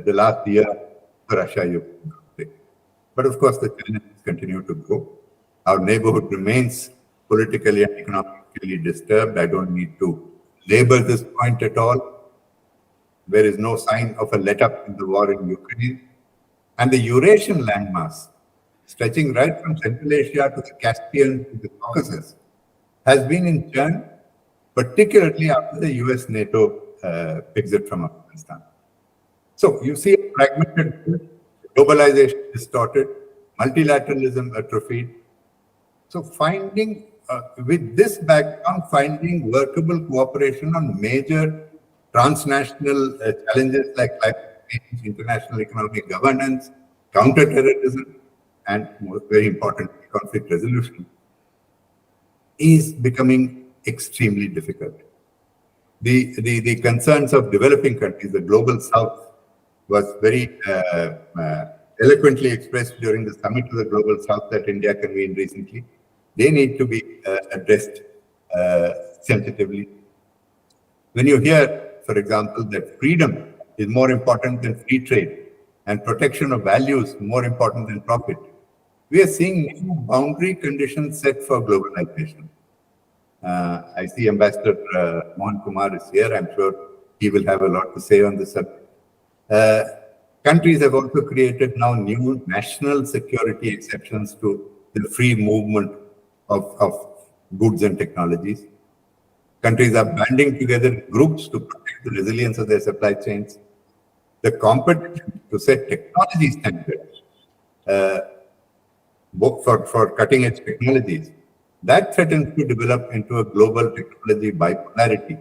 last year for Russia-Ukraine conflict. But of course, the challenges continue to grow. Our neighborhood remains politically and economically disturbed. I don't need to labor this point at all. There is no sign of a let-up in the war in Ukraine. And the Eurasian landmass, stretching right from Central Asia to the Caspian to the Caucasus, has been in churn, particularly after the US-NATO exit from Afghanistan. So you see a fragmented world, globalization distorted, multilateralism atrophied. So with this background, finding workable cooperation on major transnational challenges like climate change, international economic governance, counterterrorism, and very importantly, conflict resolution, is becoming extremely difficult. The concerns of developing countries, the global south, was very eloquently expressed during the summit of the global south that India convened recently. They need to be addressed sensitively. When you hear, for example, that freedom is more important than free trade and protection of values more important than profit, we are seeing new boundary conditions set for globalization. I see Ambassador Mohan Kumar is here. I'm sure he will have a lot to say on this subject. Countries have also created now new national security exceptions to the free movement of goods and technologies. Countries are banding together groups to protect the resilience of their supply chains. The competition to set technology standards for cutting-edge technologies, that threatens to develop into a global technology bipolarity,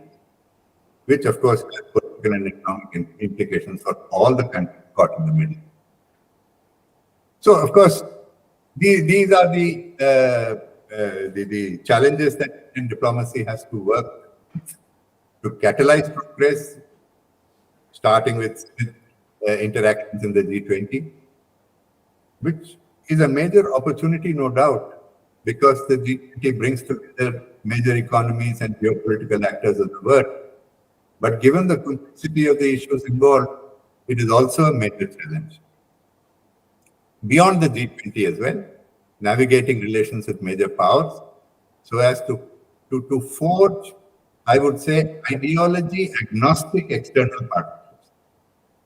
which of course has political and economic implications for all the countries caught in the middle. So of course, these are the challenges that diplomacy has to work to catalyze progress, starting with interactions in the G20, which is a major opportunity, no doubt, because the G20 brings together major economies and geopolitical actors of the world. But given the complexity of the issues involved, it is also a major challenge. Beyond the G20 as well, navigating relations with major powers so as to forge, I would say, ideology-agnostic external partnerships.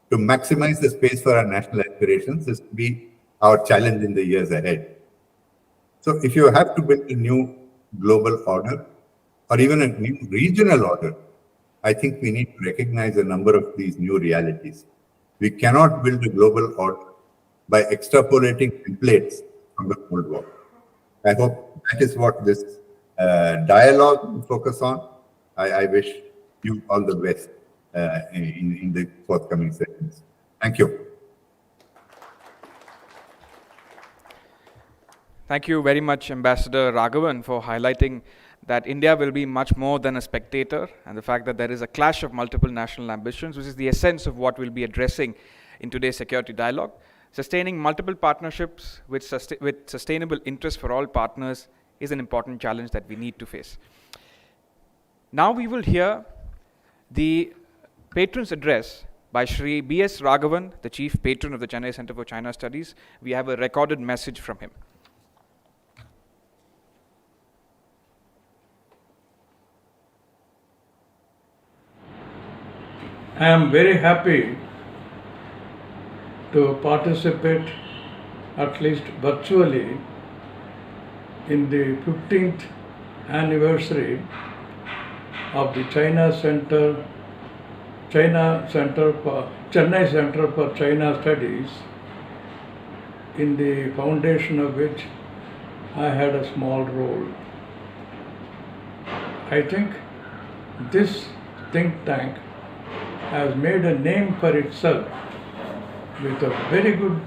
To maximize the space for our national aspirations, this will be our challenge in the years ahead. So if you have to build a new global order or even a new regional order, I think we need to recognize a number of these new realities. We cannot build a global order by extrapolating templates from the Cold War. I hope that is what this dialogue will focus on. I wish you all the best in the forthcoming sessions. Thank you. Thank you very much, Ambassador Raghavan, for highlighting that India will be much more than a spectator, and the fact that there is a clash of multiple national ambitions, which is the essence of what we'll be addressing in today's security dialogue. Sustaining multiple partnerships with sustainable interest for all partners is an important challenge that we need to face. Now we will hear the patron's address by Shri B.S. Raghavan, the Chief Patron of the Chennai Center for China Studies. We have a recorded message from him. I am very happy to participate, at least virtually, in the 15th anniversary of the Chennai Center for China Studies, in the foundation of which I had a small role. I think this think tank has made a name for itself with a very good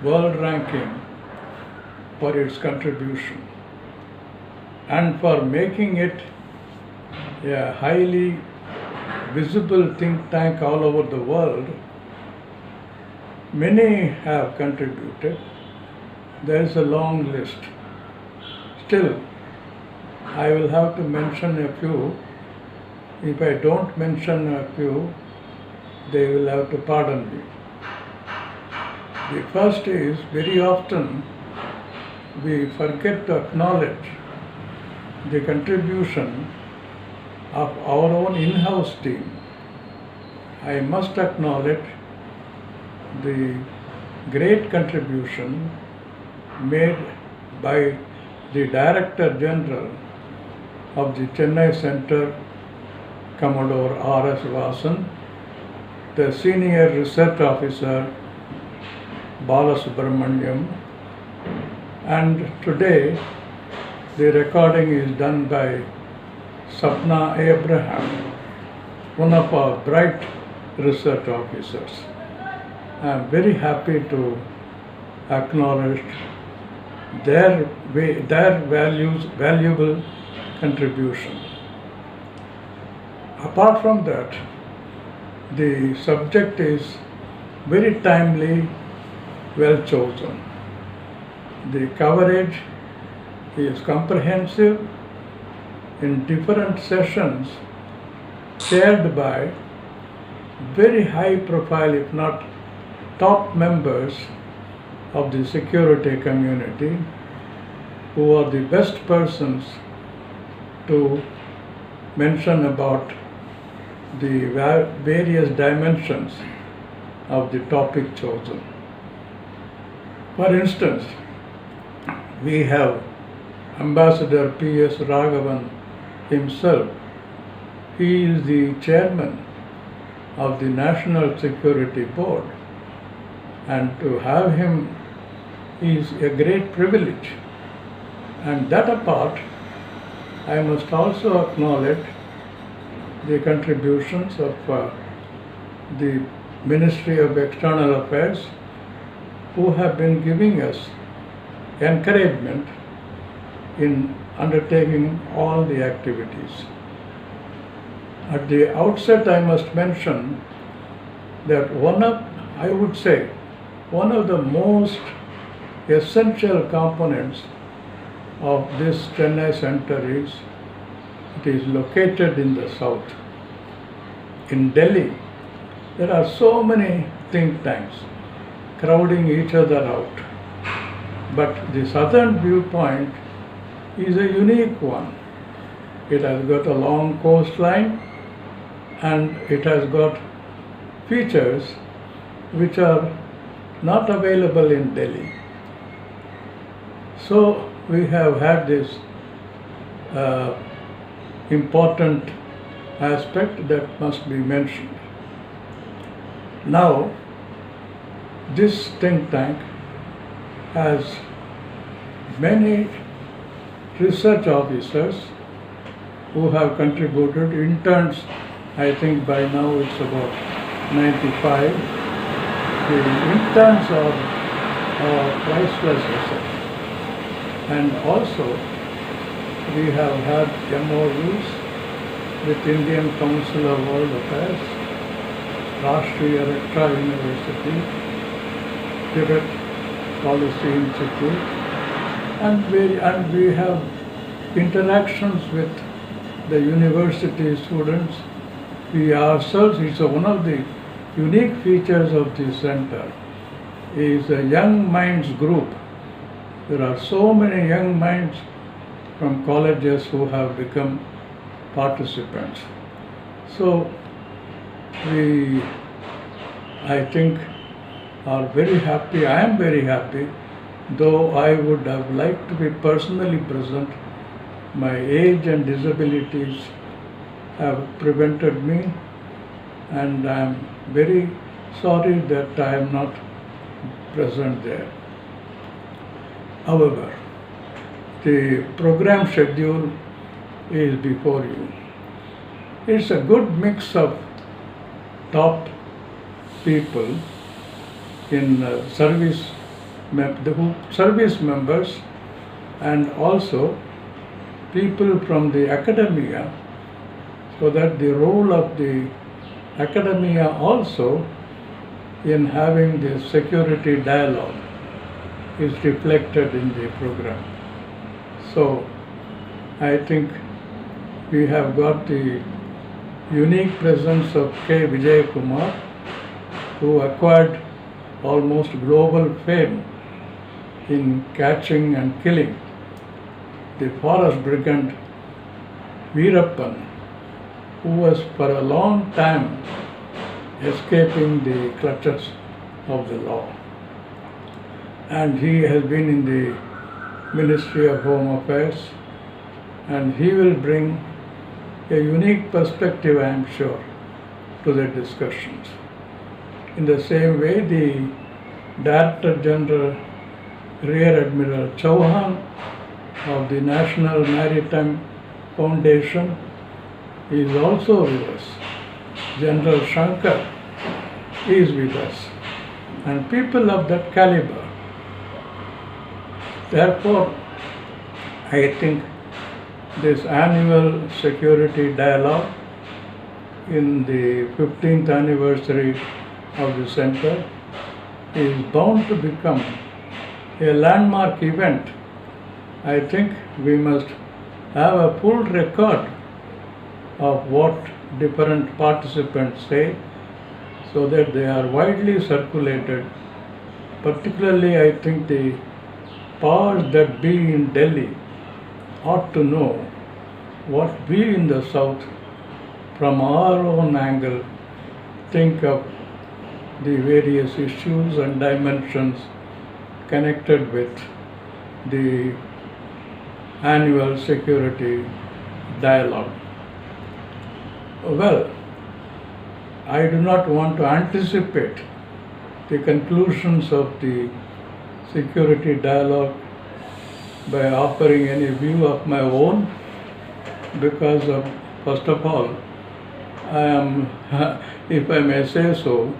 world ranking for its contribution and for making it a highly visible think tank all over the world. Many have contributed. There is a long list. Still, I will have to mention a few. If I don't mention a few, they will have to pardon me. The first is, very often we forget to acknowledge the contribution of our own in-house team. I must acknowledge the great contribution made by the Director General of the Chennai Center, Commodore R.S. Vasan, the Senior Research Officer, Balasubramaniam, and today the recording is done by Sapna Abraham, one of our bright research officers. I am very happy to acknowledge their valuable contribution. Apart from that, the subject is very timely, well chosen. The coverage is comprehensive in different sessions chaired by very high profile, if not top members of the security community, who are the best persons to mention about the various dimensions of the topic chosen. For instance, we have Ambassador P.S. Raghavan himself. He is the chairman of the National Security Board, and to have him is a great privilege. And that apart, I must also acknowledge the contributions of the Ministry of External Affairs, who have been giving us encouragement in undertaking all the activities. At the outset, I must mention that one of the most essential components of this Chennai Center is it is located in the south. In Delhi, there are so many think tanks crowding each other out. But the southern viewpoint is a unique one. It has got a long coastline and it has got features which are not available in Delhi. So we have had this important aspect that must be mentioned. Now, this think tank has many research officers who have contributed. Interns, I think by now it's about 95. The interns are priceless research. And also, we have had MOUs with Indian Council of World Affairs, Rashtriya Raksha University, Tibet Policy Institute, and we have interactions with the university students. We ourselves, it's one of the unique features of this center, is a young minds group. There are so many young minds from colleges who have become participants. So we, I think, are very happy. I am very happy, though I would have liked to be personally present. My age and disabilities have prevented me, and I am very sorry that I am not present there. However, the program schedule is before you. It's a good mix of top people in service members, and also people from the academia, so that the role of the academia also in having the security dialogue is reflected in the program. So I think we have got the unique presence of K. Vijay Kumar, who acquired almost global fame in catching and killing the forest brigand Veerappan, who was for a long time escaping the clutches of the law. And he has been in the Ministry of Home Affairs, and he will bring a unique perspective, I am sure, to the discussions. In the same way, the Director General Rear Admiral Chauhan of the National Maritime Foundation is also with us. General Shankar is with us, and people of that caliber. Therefore, I think this annual security dialogue in the 15th anniversary of the center is bound to become a landmark event. I think we must have a full record of what different participants say, so that they are widely circulated. Particularly, I think the powers that be in Delhi ought to know what we in the South, from our own angle, think of the various issues and dimensions connected with the annual security dialogue. Well, I do not want to anticipate the conclusions of the security dialogue by offering any view of my own, because of, first of all, I am, if I may say so,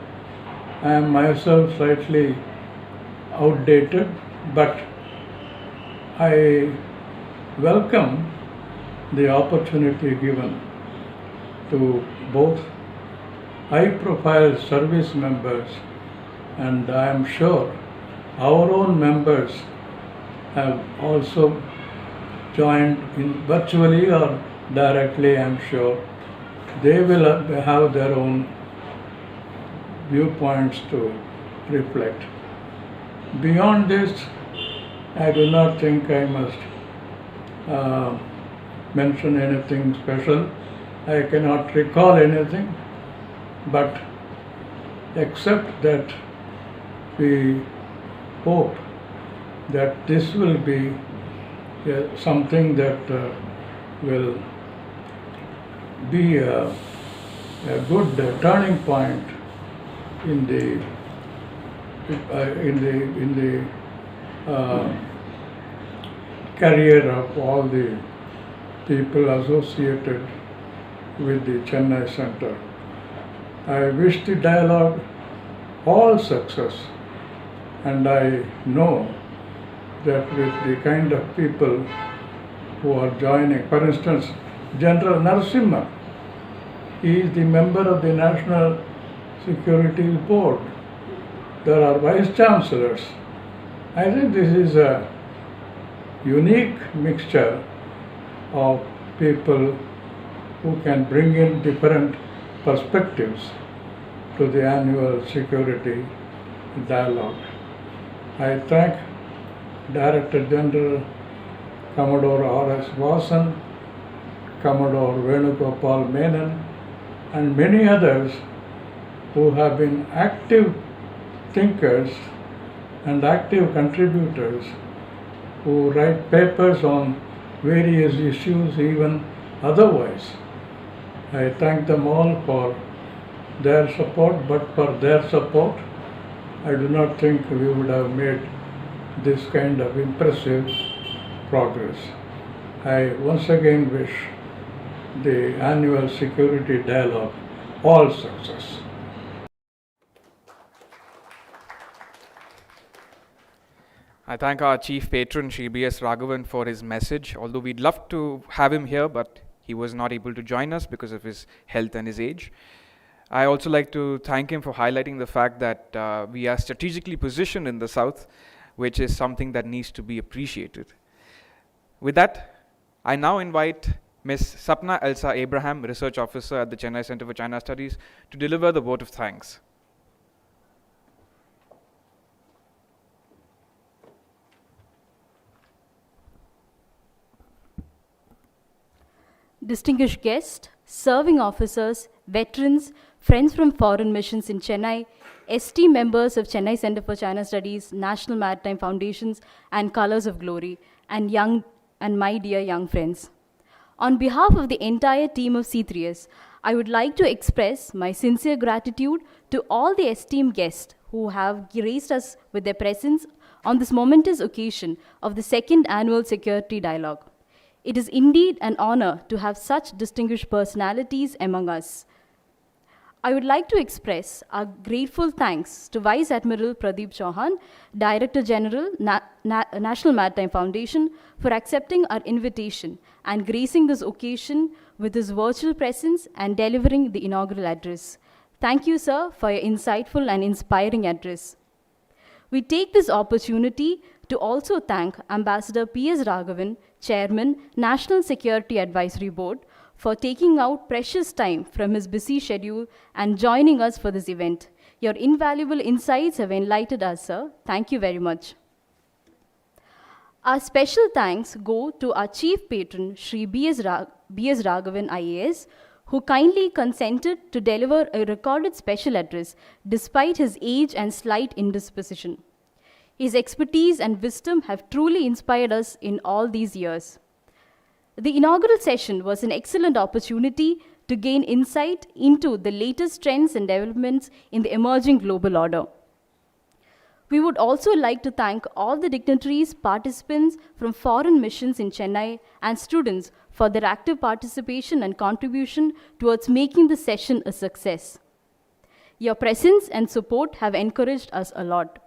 I am myself slightly outdated, but I welcome the opportunity given to both high-profile service members, and I am sure our own members have also joined in virtually or directly. I am sure they will have their own viewpoints to reflect. Beyond this, I do not think I must mention anything special. I cannot recall anything, but except that we hope that this will be something that will be a good turning point in the career of all the people associated with the Chennai Center. I wish the dialogue all success, and I know that with the kind of people who are joining, for instance, General Narasimha, he is the member of the National Security Board. There are vice chancellors. I think this is a unique mixture of people who can bring in different perspectives to the annual security dialogue. I thank Director General Commodore R.S. Vasan, Commodore Venugopal Menon, and many others who have been active thinkers and active contributors who write papers on various issues, even otherwise. I thank them all for their support, but for their support, I do not think we would have made this kind of impressive progress. I once again wish the annual security dialogue all success. I thank our chief patron, Shri B.S. Raghavan, for his message. Although we'd love to have him here, but he was not able to join us because of his health and his age. I also like to thank him for highlighting the fact that we are strategically positioned in the South, which is something that needs to be appreciated. With that, I now invite Ms. Sapna Elsa Abraham, Research Officer at the Chennai Center for China Studies, to deliver the vote of thanks. Distinguished guests, serving officers, veterans, friends from foreign missions in Chennai, ST members of Chennai Center for China Studies, National Maritime Foundations, and Colors of Glory, and my dear young friends. On behalf of the entire team of C3S, I would like to express my sincere gratitude to all the esteemed guests who have graced us with their presence on this momentous occasion of the second annual Security Dialogue. It is indeed an honor to have such distinguished personalities among us. I would like to express our grateful thanks to Vice Admiral Pradeep Chauhan, Director General, National Maritime Foundation, for accepting our invitation and gracing this occasion with his virtual presence and delivering the inaugural address. Thank you, sir, for your insightful and inspiring address. We take this opportunity to also thank Ambassador P.S. Raghavan, Chairman, National Security Advisory Board, for taking out precious time from his busy schedule and joining us for this event. Your invaluable insights have enlightened us, sir. Thank you very much. Our special thanks go to our Chief Patron, Shri B.S. Raghavan IAS, who kindly consented to deliver a recorded special address despite his age and slight indisposition. His expertise and wisdom have truly inspired us in all these years. The inaugural session was an excellent opportunity to gain insight into the latest trends and developments in the emerging global order. We would also like to thank all the dignitaries, participants from foreign missions in Chennai, and students for their active participation and contribution towards making the session a success. Your presence and support have encouraged us a lot.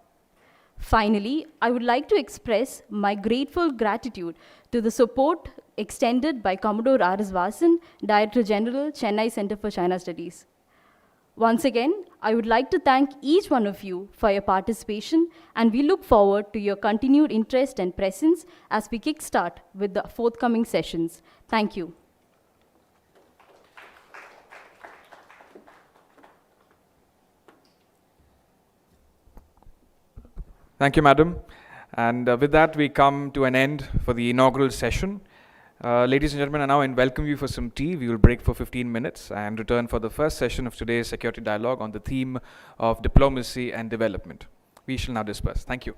Finally, I would like to express my grateful gratitude to the support extended by Commodore R.S. Vasan, Director General, Chennai Center for China Studies. Once again, I would like to thank each one of you for your participation, and we look forward to your continued interest and presence as we kickstart with the forthcoming sessions. Thank you. Thank you, Madam. And with that, we come to an end for the inaugural session. Ladies and gentlemen, I now welcome you for some tea. We will break for 15 minutes and return for the first session of today's Security Dialogue on the theme of diplomacy and development. We shall now disperse. Thank you.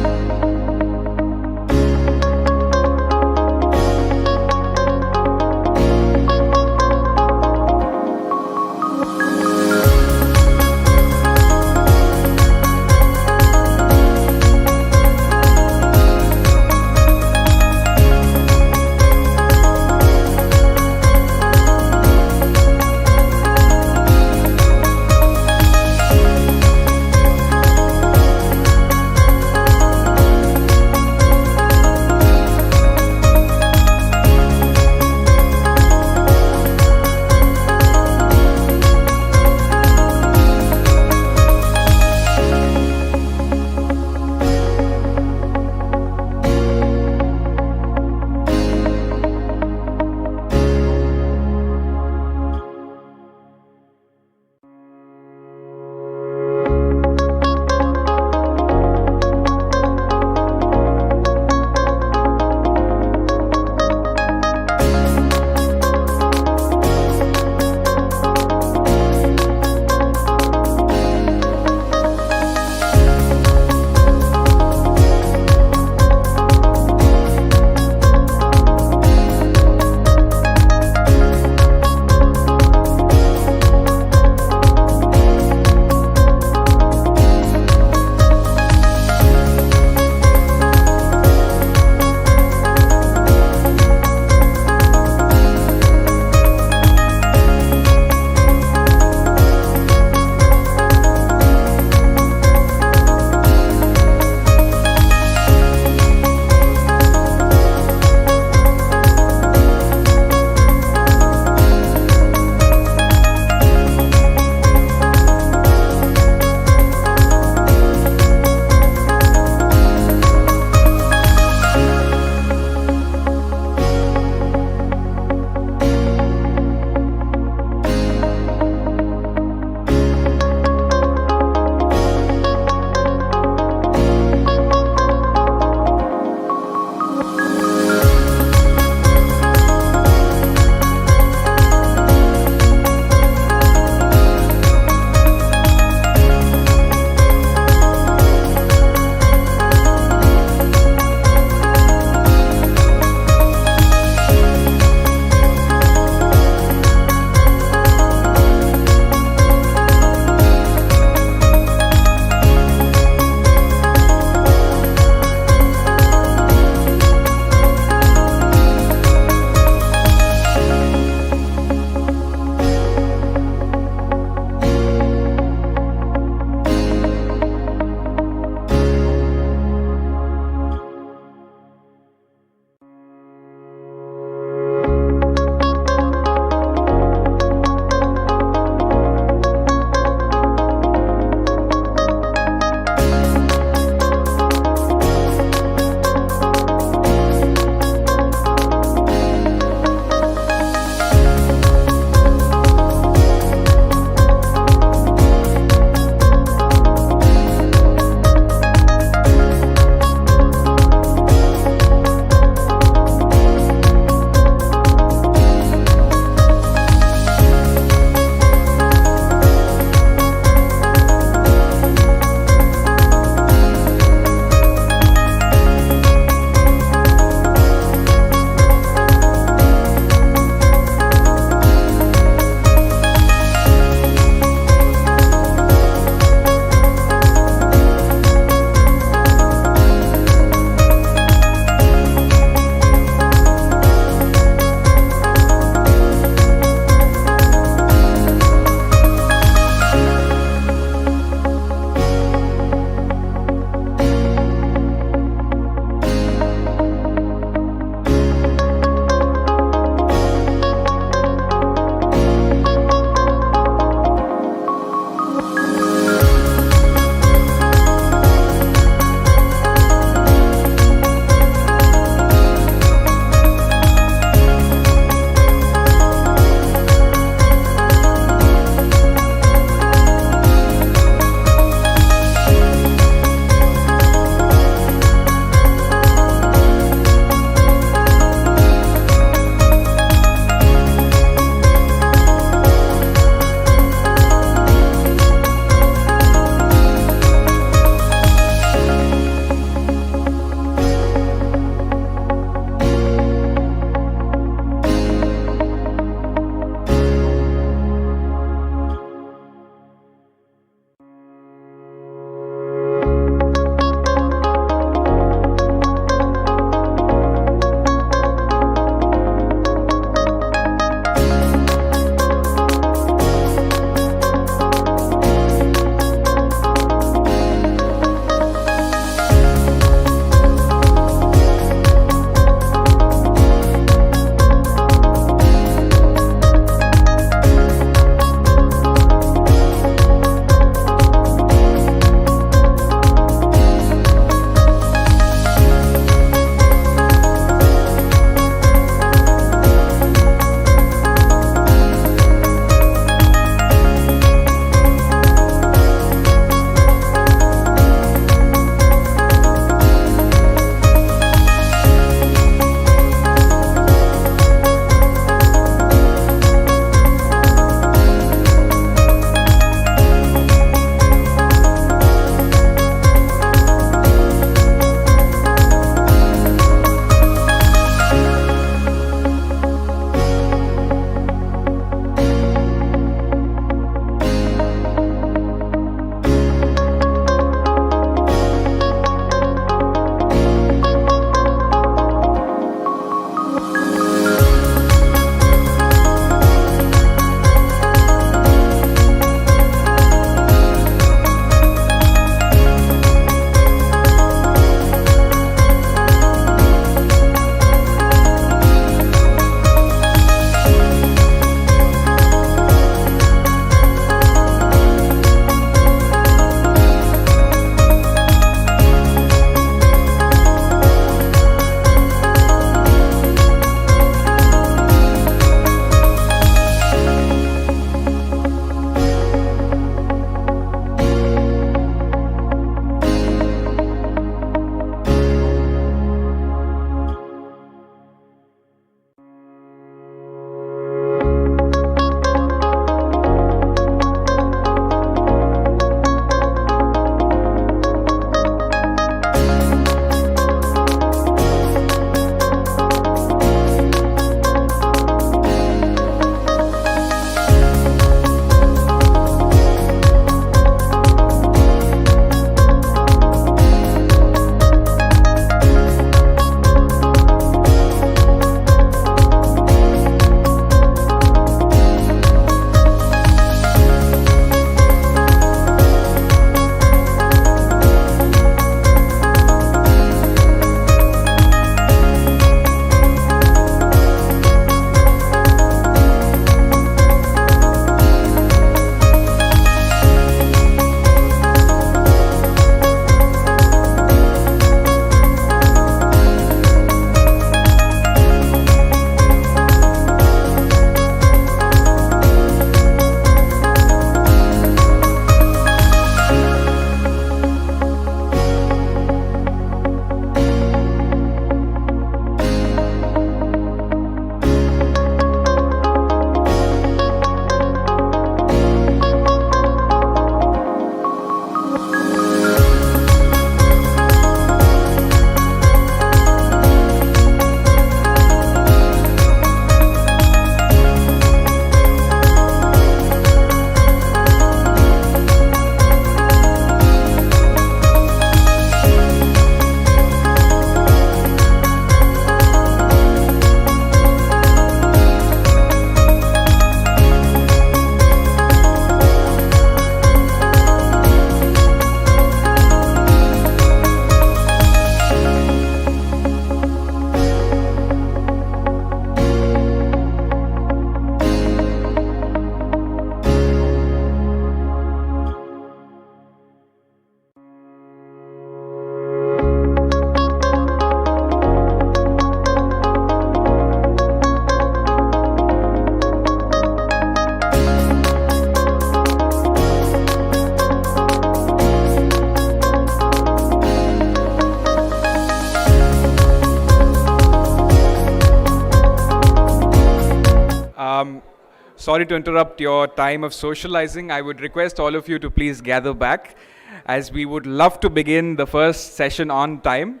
Sorry to interrupt your time of socializing. I would request all of you to please gather back, as we would love to begin the first session on time.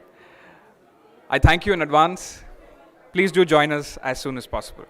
I thank you in advance. Please do join us as soon as possible.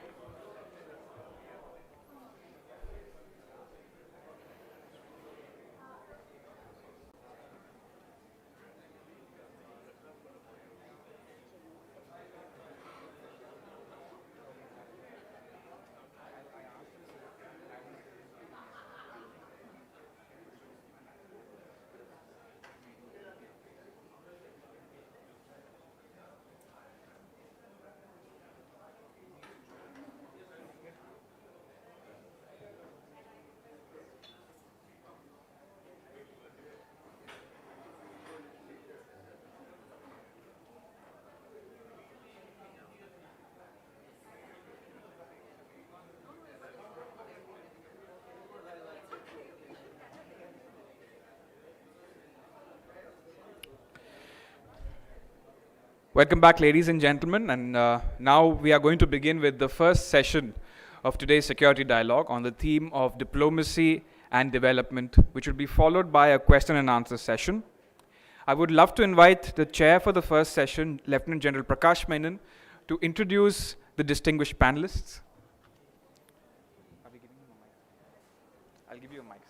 Welcome back, ladies and gentlemen, and now we are going to begin with the first session of today's security dialogue on the theme of diplomacy and development, which will be followed by a question and answer session. I would love to invite the chair for the first session, Lieutenant General Prakash Menon, to introduce the distinguished panelists. Are we giving him a mic? I'll give you a mic.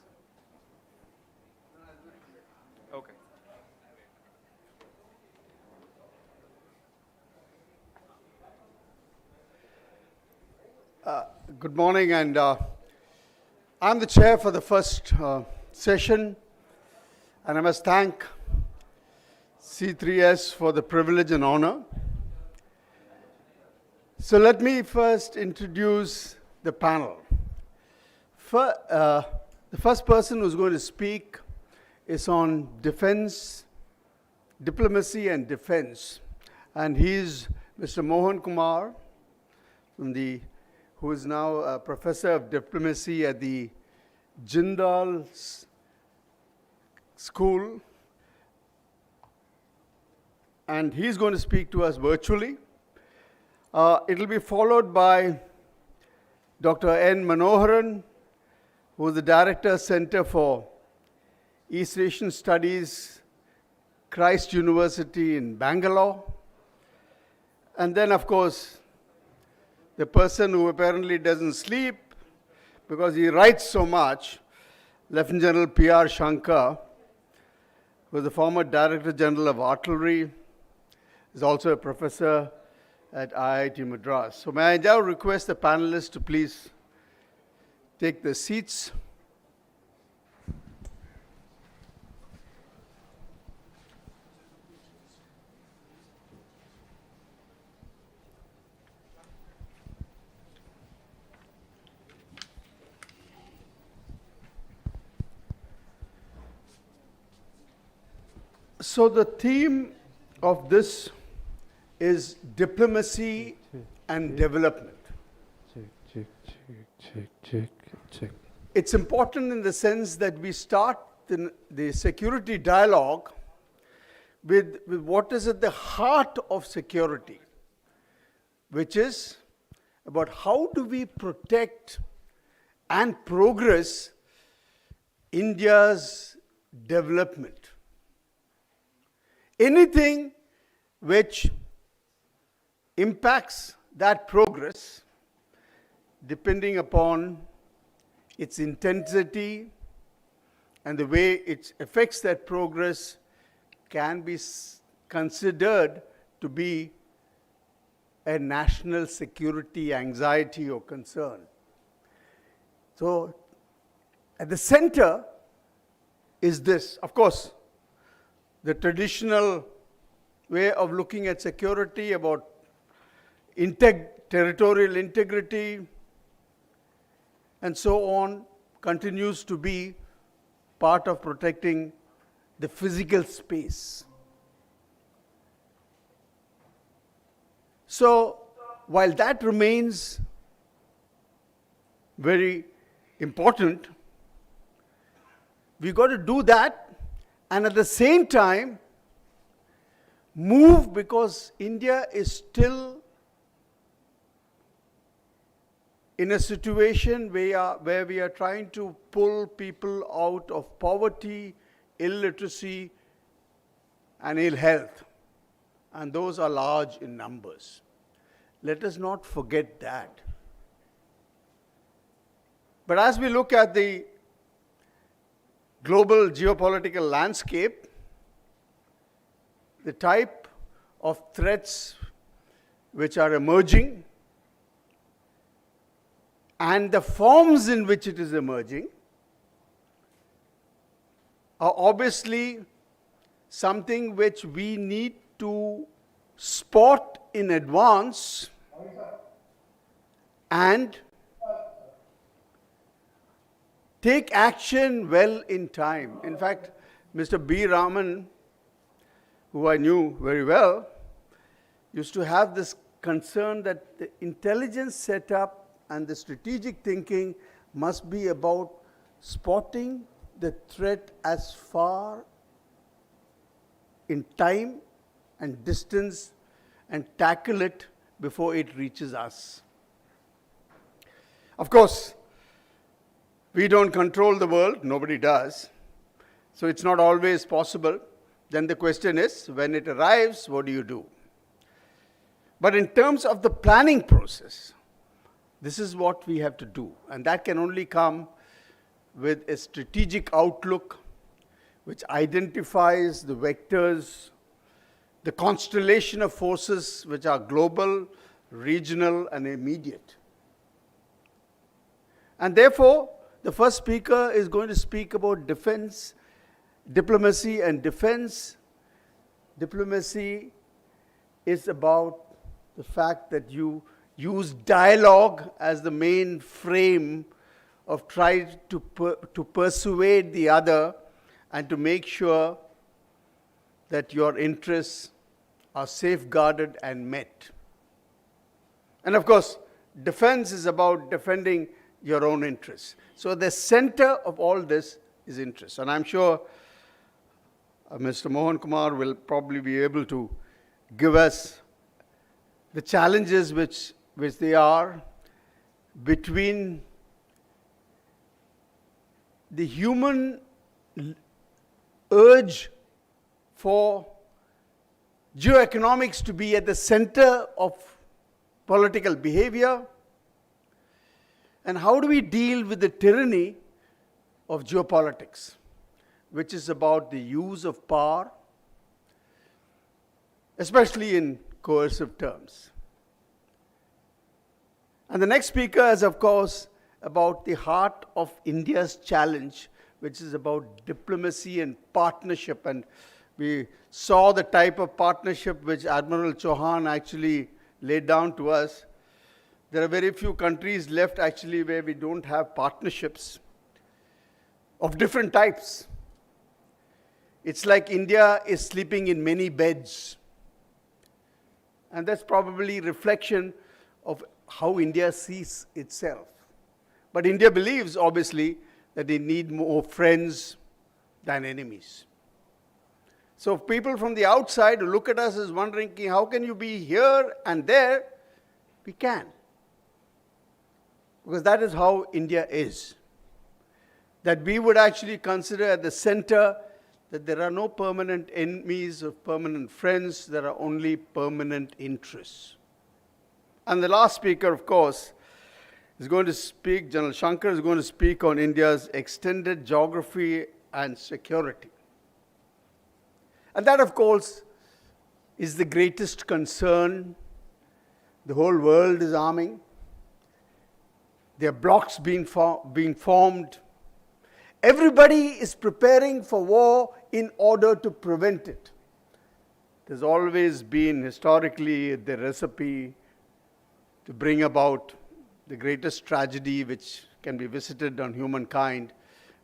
Okay. Good morning, and I'm the chair for the first session, and I must thank C3S for the privilege and honor. So let me first introduce the panel. The first person who's going to speak is on defense, diplomacy and defense, and he's Mr. Mohan Kumar, who is now a professor of diplomacy at the Jindal School, and he's going to speak to us virtually. It will be followed by Dr. N. Manoharan, who is the Director, Center for East Asian Studies, Christ University in Bangalore. And then, of course, the person who apparently doesn't sleep because he writes so much, Lieutenant General P.R. Shankar, who is the former Director General of Artillery, is also a professor at IIT Madras. So may I now request the panelists to please take their seats. So the theme of this is diplomacy and development. Check. It's important in the sense that we start the security dialogue with what is at the heart of security, which is about how do we protect and progress India's development. Anything which impacts that progress, depending upon its intensity and the way it affects that progress, can be considered to be a national security anxiety or concern. So, at the center is this. Of course, the traditional way of looking at security about territorial integrity and so on continues to be part of protecting the physical space. So, while that remains very important, we got to do that, and at the same time move, because India is still in a situation where we are trying to pull people out of poverty, illiteracy, and ill health. And those are large in numbers. Let us not forget that. But as we look at the global geopolitical landscape, the type of threats which are emerging and the forms in which it is emerging are obviously something which we need to spot in advance and take action well in time. In fact, Mr. B. Raman, who I knew very well, used to have this concern that the intelligence setup and the strategic thinking must be about spotting the threat as far in time and distance and tackle it before it reaches us. Of course, we don't control the world, nobody does, so it's not always possible. Then the question is, when it arrives, what do you do? But in terms of the planning process, this is what we have to do, and that can only come with a strategic outlook which identifies the vectors, the constellation of forces which are global, regional, and immediate. And therefore, the first speaker is going to speak about defense, diplomacy, and defense. Diplomacy is about the fact that you use dialogue as the main frame of trying to persuade the other and to make sure that your interests are safeguarded and met. And of course, defense is about defending your own interests. So the center of all this is interest. And I'm sure Mr. Mohan Kumar will probably be able to give us the challenges which they are between the human urge for geoeconomics to be at the center of political behavior, and how do we deal with the tyranny of geopolitics, which is about the use of power, especially in coercive terms. And the next speaker is, of course, about the heart of India's challenge, which is about diplomacy and partnership. And we saw the type of partnership which Admiral Chauhan actually laid down to us. There are very few countries left actually where we don't have partnerships of different types. It's like India is sleeping in many beds. And that's probably reflection of how India sees itself. But India believes, obviously, that they need more friends than enemies. So people from the outside who look at us as wondering, how can you be here and there? We can. Because that is how India is. That we would actually consider at the center that there are no permanent enemies or permanent friends, there are only permanent interests. And the last speaker, of course, is going to speak, General Shankar is going to speak on India's extended geography and security. And that, of course, is the greatest concern. The whole world is arming. There are blocks being formed. Everybody is preparing for war in order to prevent it. There's always been historically the recipe to bring about the greatest tragedy which can be visited on humankind,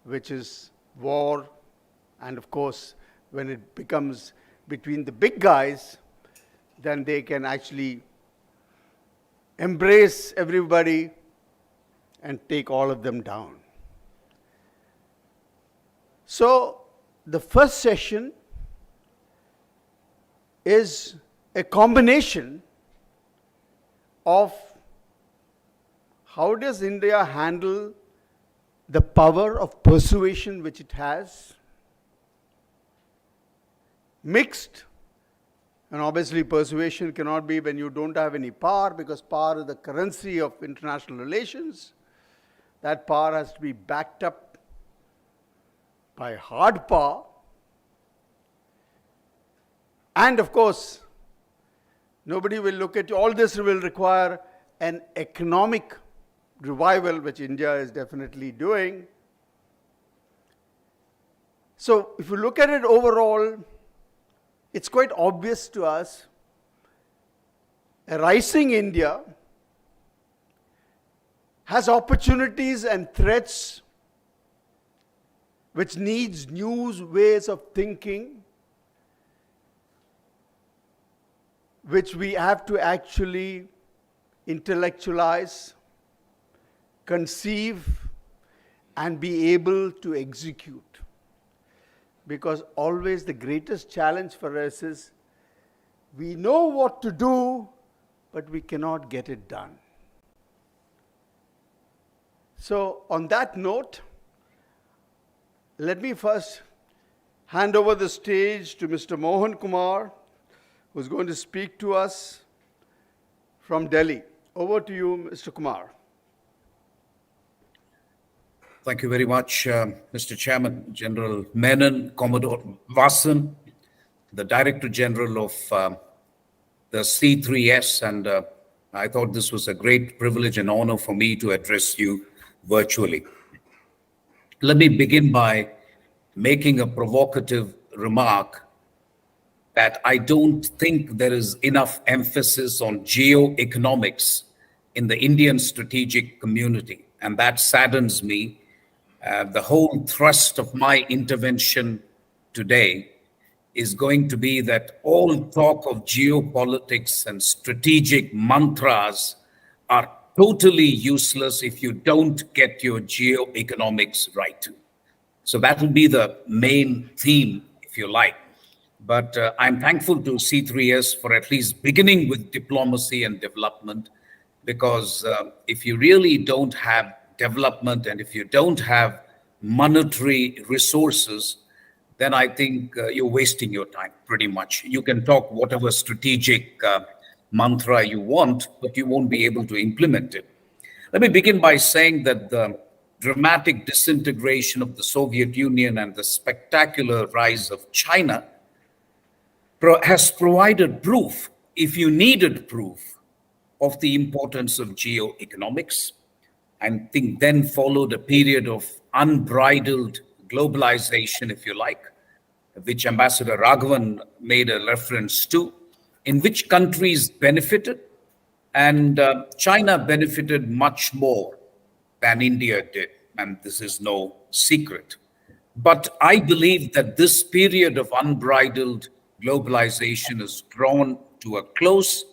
which is war. And of course, when it becomes between the big guys, then they can actually embrace everybody and take all of them down. So the first session is a combination of how does India handle the power of persuasion which it has? Mixed, and obviously persuasion cannot be when you don't have any power, because power is the currency of international relations. That power has to be backed up by hard power. And of course, nobody will look at all this will require an economic revival, which India is definitely doing. So if you look at it overall, it's quite obvious to us, a rising India has opportunities and threats which needs new ways of thinking, which we have to actually intellectualize, conceive, and be able to execute. Because always the greatest challenge for us is we know what to do, but we cannot get it done. So on that note, let me first hand over the stage to Mr. Mohan Kumar, who's going to speak to us from Delhi. Over to you, Mr. Kumar. Thank you very much, Mr. Chairman, General Menon, Commodore Vasan, the Director General of the C3S, and I thought this was a great privilege and honor for me to address you virtually. Let me begin by making a provocative remark that I don't think there is enough emphasis on geoeconomics in the Indian strategic community, and that saddens me. The whole thrust of my intervention today is going to be that all talk of geopolitics and strategic mantras are totally useless if you don't get your geoeconomics right. So that will be the main theme, if you like. But I'm thankful to C3S for at least beginning with diplomacy and development, because if you really don't have development and if you don't have monetary resources, then I think you're wasting your time pretty much. You can talk whatever strategic mantra you want, but you won't be able to implement it. Let me begin by saying that the dramatic disintegration of the Soviet Union and the spectacular rise of China has provided proof, if you needed proof, of the importance of geoeconomics. I think then followed a period of unbridled globalization, if you like, which Ambassador Raghavan made a reference to, in which countries benefited, and China benefited much more than India did, and this is no secret. But I believe that this period of unbridled globalization is drawn to a close,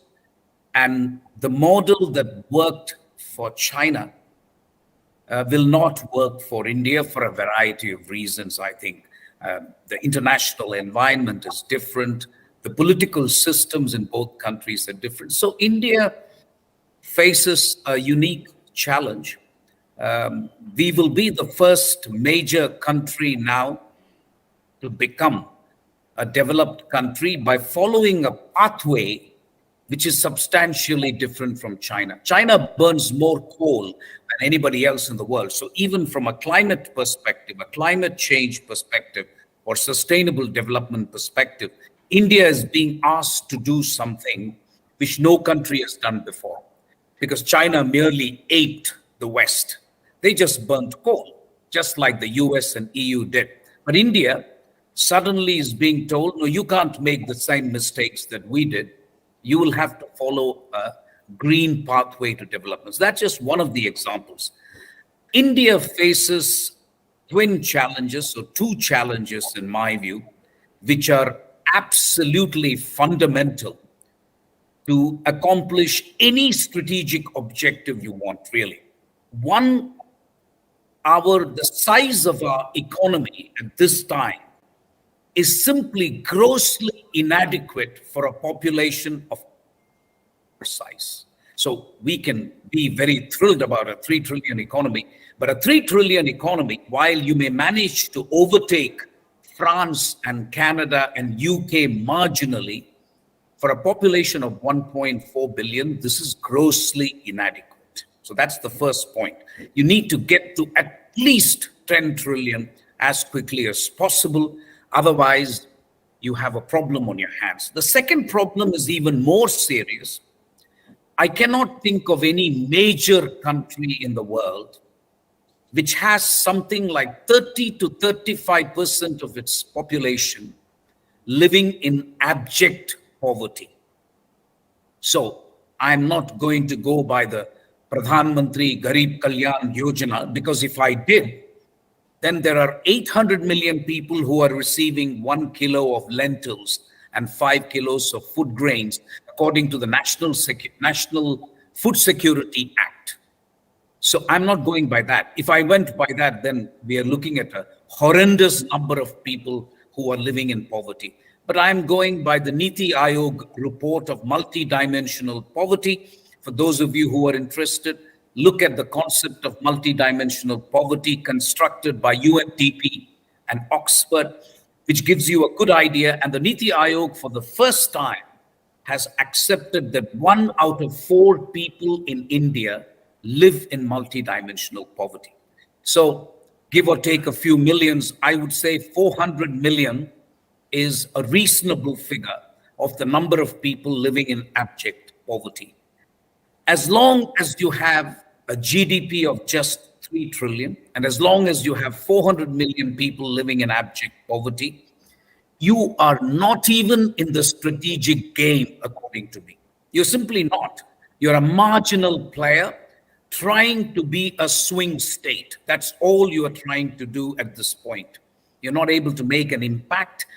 and the model that worked for China will not work for India for a variety of reasons, I think. The international environment is different. The political systems in both countries are different. So India faces a unique challenge. We will be the first major country now to become a developed country by following a pathway which is substantially different from China. China burns more coal than anybody else in the world. So even from a climate perspective, a climate change perspective, or sustainable development perspective, India is being asked to do something which no country has done before, because China merely aped the West. They just burnt coal, just like the US and EU did. But India suddenly is being told, no, you can't make the same mistakes that we did. You will have to follow a green pathway to development. So that's just one of the examples. India faces twin challenges, or two challenges in my view, which are absolutely fundamental to accomplish any strategic objective you want, really. One, the size of our economy at this time is simply grossly inadequate for a population of our size. So we can be very thrilled about a 3 trillion economy, but a 3 trillion economy, while you may manage to overtake France and Canada and UK marginally, for a population of 1.4 billion, this is grossly inadequate. So that's the first point. You need to get to at least 10 trillion as quickly as possible. Otherwise, you have a problem on your hands. The second problem is even more serious. I cannot think of any major country in the world which has something like 30 to 35% of its population living in abject poverty. So I'm not going to go by the Pradhan Mantri Garib Kalyan Yojana, because if I did, then there are 800 million people who are receiving 1 kilo of lentils and 5 kilos of food grains, according to the National Food Security Act. So I'm not going by that. If I went by that, then we are looking at a horrendous number of people who are living in poverty. But I'm going by the Niti Aayog report of multidimensional poverty. For those of you who are interested, look at the concept of multidimensional poverty constructed by UNDP and Oxford, which gives you a good idea. And the Niti Aayog, for the first time, has accepted that 1 out of 4 people in India live in multidimensional poverty. So give or take a few millions, I would say 400 million is a reasonable figure of the number of people living in abject poverty. As long as you have a GDP of just 3 trillion, and as long as you have 400 million people living in abject poverty, you are not even in the strategic game, according to me. You're simply not. You're a marginal player trying to be a swing state. That's all you are trying to do at this point. You're not able to make an impact.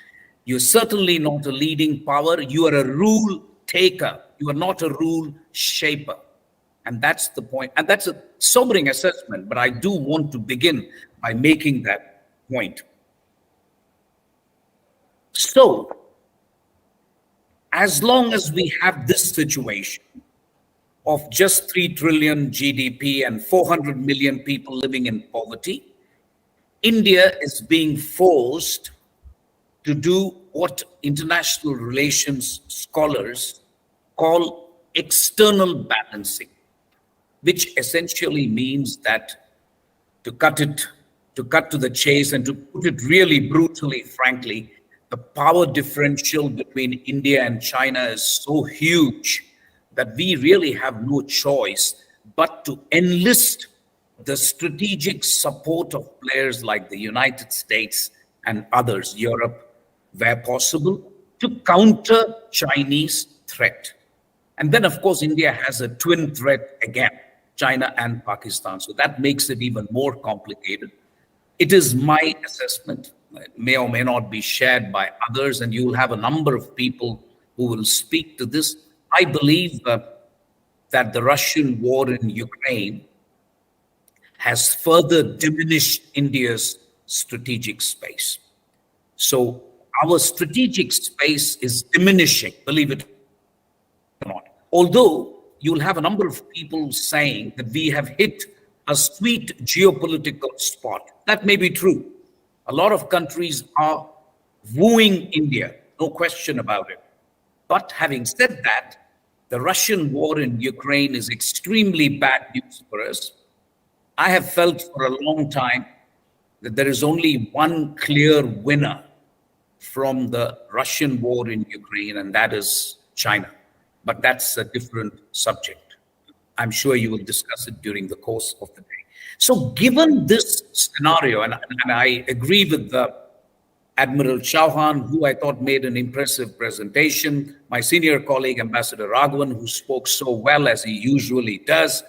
You're certainly not a leading power. You are a rule taker. You are not a rule shaper. And that's the point. And that's a sobering assessment, but I do want to begin by making that point. So, as long as we have this situation of just 3 trillion GDP and 400 million people living in poverty, India is being forced to do what international relations scholars call external balancing, which essentially means that, to cut to the chase and to put it really brutally, frankly, the power differential between India and China is so huge that we really have no choice but to enlist the strategic support of players like the United States and others, Europe, where possible, to counter Chinese threat. And then, of course, India has a twin threat again, China and Pakistan. So that makes it even more complicated. It is my assessment. It may or may not be shared by others, and you will have a number of people who will speak to this. I believe that the Russian war in Ukraine has further diminished India's strategic space. So our strategic space is diminishing, believe it or not. Although you'll have a number of people saying that we have hit a sweet geopolitical spot. That may be true. A lot of countries are wooing India, no question about it. But having said that, the Russian war in Ukraine is extremely bad news for us. I have felt for a long time that there is only one clear winner from the Russian war in Ukraine, and that is China. But that's a different subject. I'm sure you will discuss it during the course of the day. So given this scenario, and I agree with Admiral Chauhan, who I thought made an impressive presentation, my senior colleague, Ambassador Raghavan, who spoke so well as he usually does,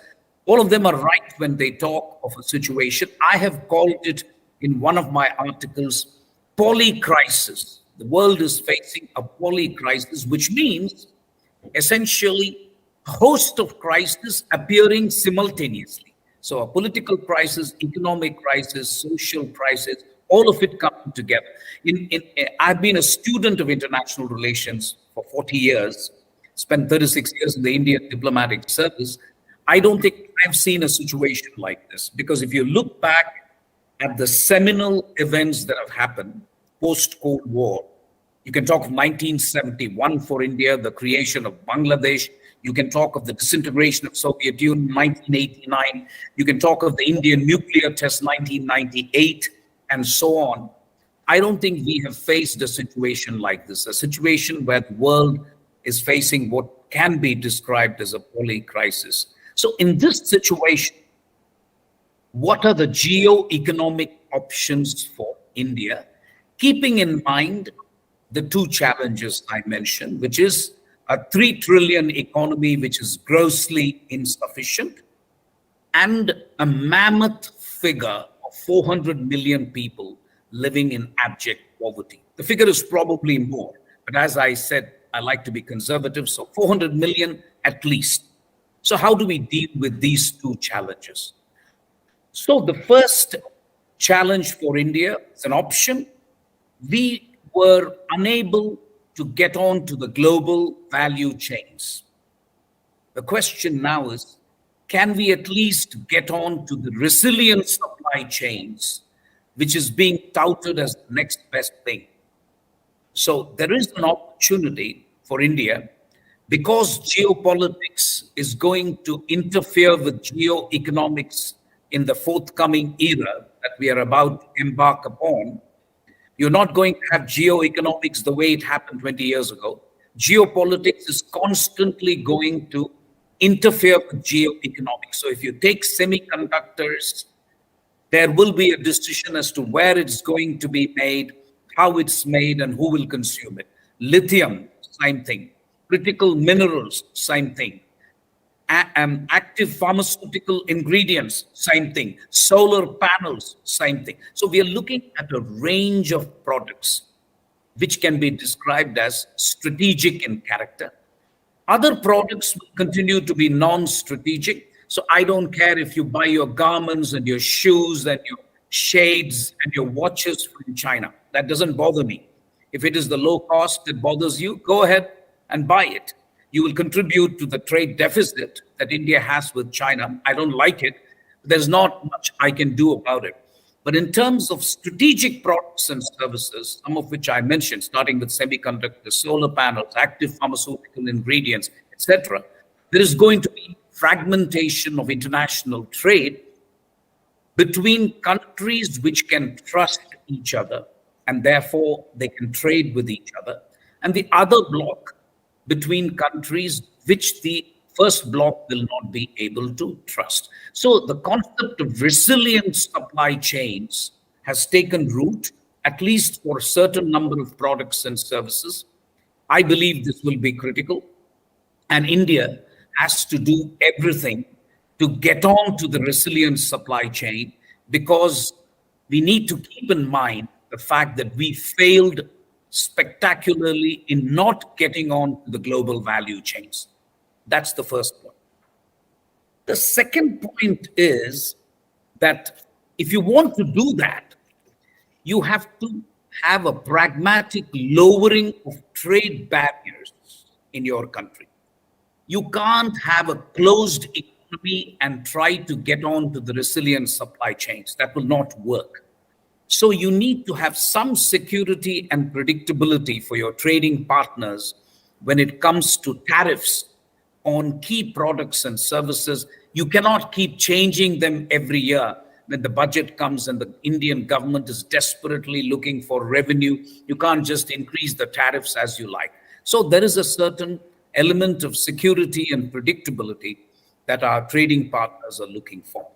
all of them are right when they talk of a situation. I have called it in one of my articles, polycrisis. The world is facing a polycrisis, which means essentially a host of crises appearing simultaneously. So a political crisis, economic crisis, social crisis, all of it coming together. I've been a student of international relations for 40 years. spent 36 years in the Indian diplomatic service. I don't think I've seen a situation like this, because if you look back at the seminal events that have happened post-Cold War, you can talk of 1971 for India, the creation of Bangladesh. You can talk of the disintegration of Soviet Union, 1989. You can talk of the Indian nuclear test, 1998, and so on. I don't think we have faced a situation like this, a situation where the world is facing what can be described as a poly-crisis. So in this situation, what are the geo-economic options for India, keeping in mind the two challenges I mentioned, which is a 3 trillion economy, which is grossly insufficient, and a mammoth figure of 400 million people living in abject poverty. The figure is probably more, but as I said, I like to be conservative, so 400 million at least. So how do we deal with these two challenges? So the first challenge for India is an option. We were unable to get on to the global value chains. The question now is, can we at least get on to the resilient supply chains, which is being touted as the next best thing? So there is an opportunity for India, because geopolitics is going to interfere with geoeconomics in the forthcoming era that we are about to embark upon. You're not going to have geoeconomics the way it happened 20 years ago. Geopolitics is constantly going to interfere with geoeconomics. So if you take semiconductors, there will be a decision as to where it's going to be made, how it's made, and who will consume it. Lithium, same thing. Critical minerals, same thing. Active pharmaceutical ingredients, same thing. Solar panels, same thing. So we are looking at a range of products which can be described as strategic in character. Other products will continue to be non-strategic. So I don't care if you buy your garments and your shoes and your shades and your watches from China. That doesn't bother me. If it is the low cost that bothers you, go ahead and buy it. You will contribute to the trade deficit that India has with China. I don't like it. There's not much I can do about it. But in terms of strategic products and services, some of which I mentioned, starting with semiconductors, solar panels, active pharmaceutical ingredients, etc., there is going to be fragmentation of international trade between countries which can trust each other, and therefore they can trade with each other, and the other block between countries which the first block will not be able to trust. So the concept of resilient supply chains has taken root, at least for a certain number of products and services. I believe this will be critical, and India has to do everything to get on to the resilient supply chain, because we need to keep in mind the fact that we failed spectacularly in not getting on to the global value chains. That's the first point. The second point is that if you want to do that, you have to have a pragmatic lowering of trade barriers in your country. You can't have a closed economy and try to get on to the resilient supply chains. That will not work. So you need to have some security and predictability for your trading partners when it comes to tariffs on key products and services. You cannot keep changing them every year. When the budget comes and the Indian government is desperately looking for revenue, you can't just increase the tariffs as you like. So there is a certain element of security and predictability that our trading partners are looking for.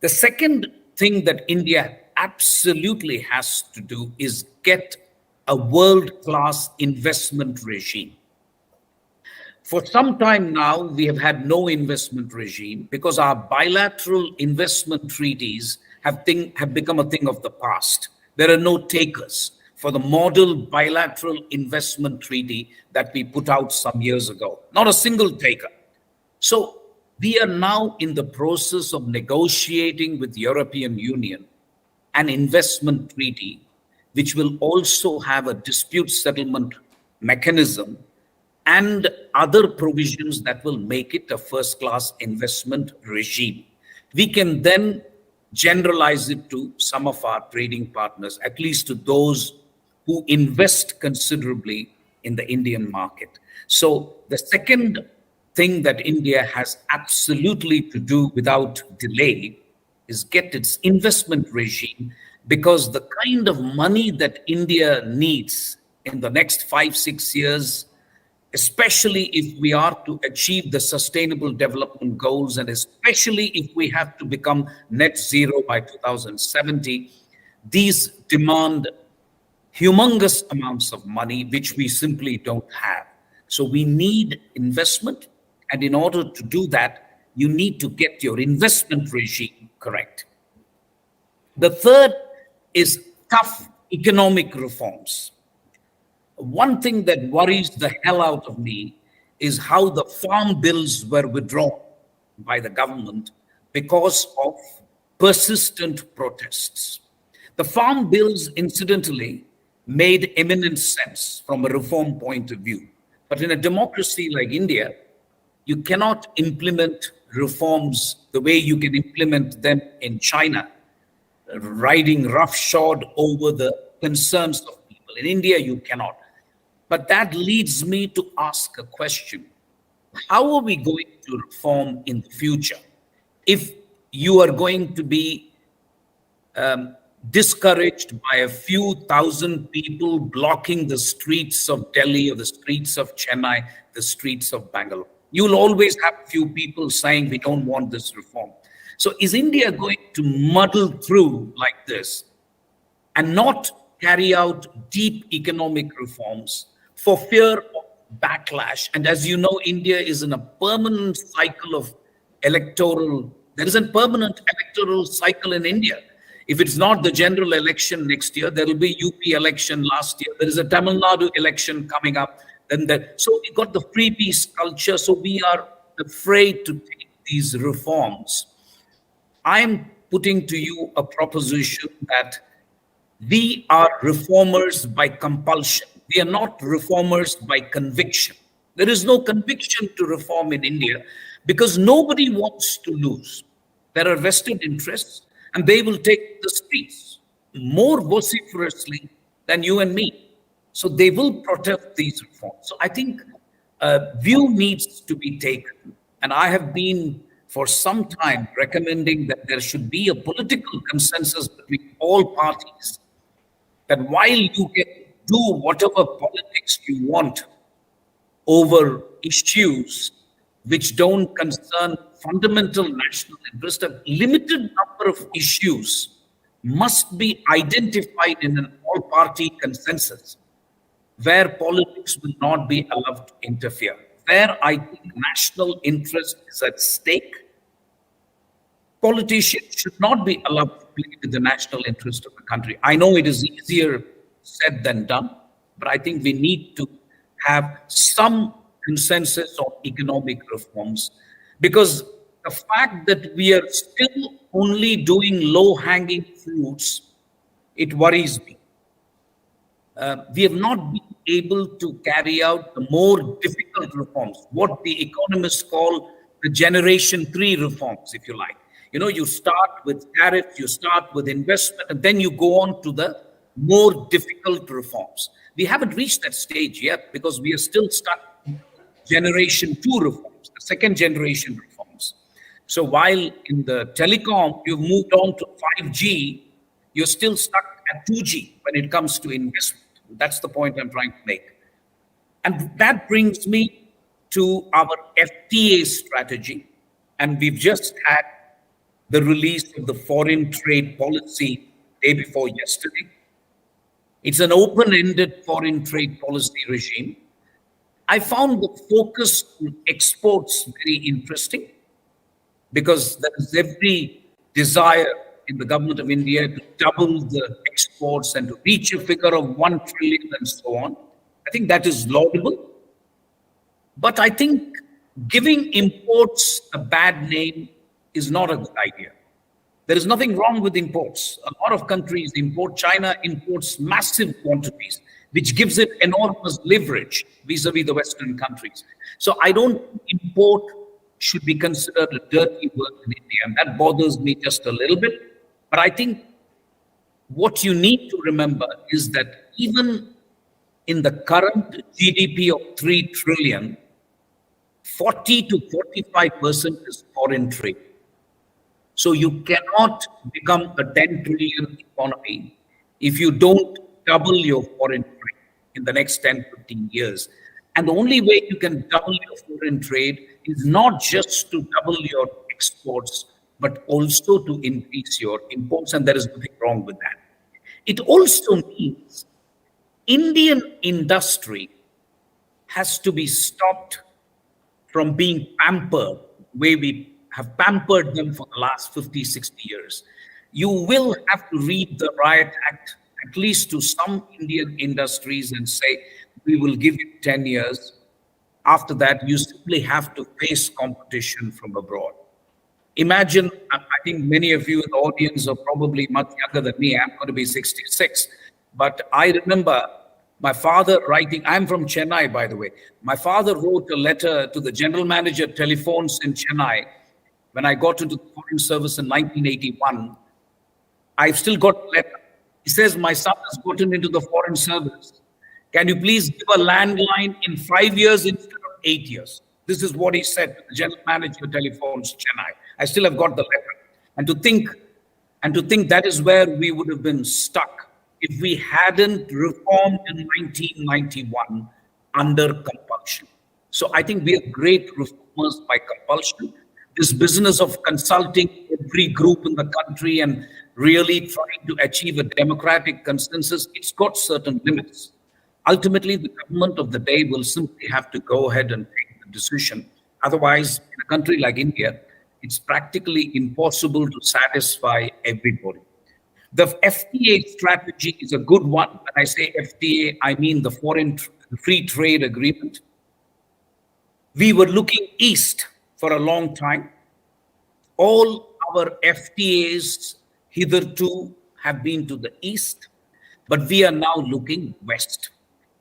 The second thing that India absolutely has to do is get a world-class investment regime. For some time now, we have had no investment regime because our bilateral investment treaties have become a thing of the past. There are no takers for the model bilateral investment treaty that we put out some years ago. Not a single taker. So we are now in the process of negotiating with the European Union an investment treaty, which will also have a dispute settlement mechanism and other provisions that will make it a first-class investment regime. We can then generalize it to some of our trading partners, at least to those who invest considerably in the Indian market. So the second thing that India has absolutely to do without delay is get its investment regime, because the kind of money that India needs in the next 5-6 years, especially if we are to achieve the sustainable development goals, and especially if we have to become net zero by 2070, these demand humongous amounts of money, which we simply don't have. So we need investment. And in order to do that, you need to get your investment regime correct. The third is tough economic reforms. One thing that worries the hell out of me is how the farm bills were withdrawn by the government because of persistent protests. The farm bills, incidentally, made eminent sense from a reform point of view. But in a democracy like India, you cannot implement reforms the way you can implement them in China, riding roughshod over the concerns of people. In India, you cannot. But that leads me to ask a question. How are we going to reform in the future if you are going to be discouraged by a few thousand people blocking the streets of Delhi or the streets of Chennai, the streets of Bangalore? You'll always have a few people saying we don't want this reform. So is India going to muddle through like this and not carry out deep economic reforms for fear of backlash? And as you know, India is in a permanent cycle of there is a permanent electoral cycle in India. If it's not the general election next year, there will be UP election last year. There is a Tamil Nadu election coming up. So we got the free peace culture. So we are afraid to take these reforms. I'm putting to you a proposition that we are reformers by compulsion. We are not reformers by conviction. There is no conviction to reform in India because nobody wants to lose. There are vested interests, and they will take the streets more vociferously than you and me. So they will protest these reforms. So I think a view needs to be taken. And I have been for some time recommending that there should be a political consensus between all parties that while you can do whatever politics you want over issues which don't concern fundamental national interest, a limited number of issues must be identified in an all-party consensus where politics will not be allowed to interfere. Where I think national interest is at stake, politicians should not be allowed to play with the national interest of the country. I know it is easier said than done, but I think we need to have some consensus on economic reforms, because the fact that we are still only doing low-hanging fruits, it worries me. We have not been able to carry out the more difficult reforms, what the economists call the Generation 3 reforms, if you like. You know, you start with tariffs, you start with investment, and then you go on to the more difficult reforms. We haven't reached that stage yet because we are still stuck in Generation 2 reforms, the second generation reforms. So while in the telecom, you've moved on to 5G, you're still stuck at 2G when it comes to investment. That's the point I'm trying to make. And that brings me to our FTA strategy. And we've just had the release of the foreign trade policy day before yesterday. It's an open-ended foreign trade policy regime. I found the focus on exports very interesting because there is every desire in the government of India to double the exports and to reach a figure of 1 trillion and so on. I think that is laudable. But I think giving imports a bad name is not a good idea. There is nothing wrong with imports. A lot of countries import. China imports massive quantities. which gives it enormous leverage vis-a-vis the Western countries. So I don't think import should be considered a dirty word in India, and that bothers me just a little bit. But I think what you need to remember is that even in the current GDP of 3 trillion, 40 to 45% is foreign trade. So you cannot become a 10 trillion economy if you don't double your foreign trade in the next 10, 15 years. And the only way you can double your foreign trade is not just to double your exports, but also to increase your imports. And there is nothing wrong with that. It also means Indian industry has to be stopped from being pampered, the way we have pampered them for the last 50, 60 years. You will have to read the Riot Act, at least to some Indian industries, and say, we will give you 10 years. After that, you simply have to face competition from abroad. Imagine, I think many of you in the audience are probably much younger than me. I'm going to be 66. But I remember my father writing, I'm from Chennai, by the way. My father wrote a letter to the general manager telephones in Chennai when I got into the Foreign Service in 1981. I've still got a letter. He says, my son has gotten into the Foreign Service. Can you please give a landline in 5 years instead of 8 years? This is what he said to the general manager telephones Chennai. I still have got the letter. And to think that is where we would have been stuck if we hadn't reformed in 1991 under compulsion. So I think we are great reformers by compulsion. This business of consulting every group in the country and really trying to achieve a democratic consensus, it's got certain limits. Ultimately, the government of the day will simply have to go ahead and take the decision. Otherwise, in a country like India, it's practically impossible to satisfy everybody. The FTA strategy is a good one. When I say FTA, I mean the Foreign Free Trade Agreement. We were looking east for a long time. All our FTAs hitherto have been to the east, but we are now looking west,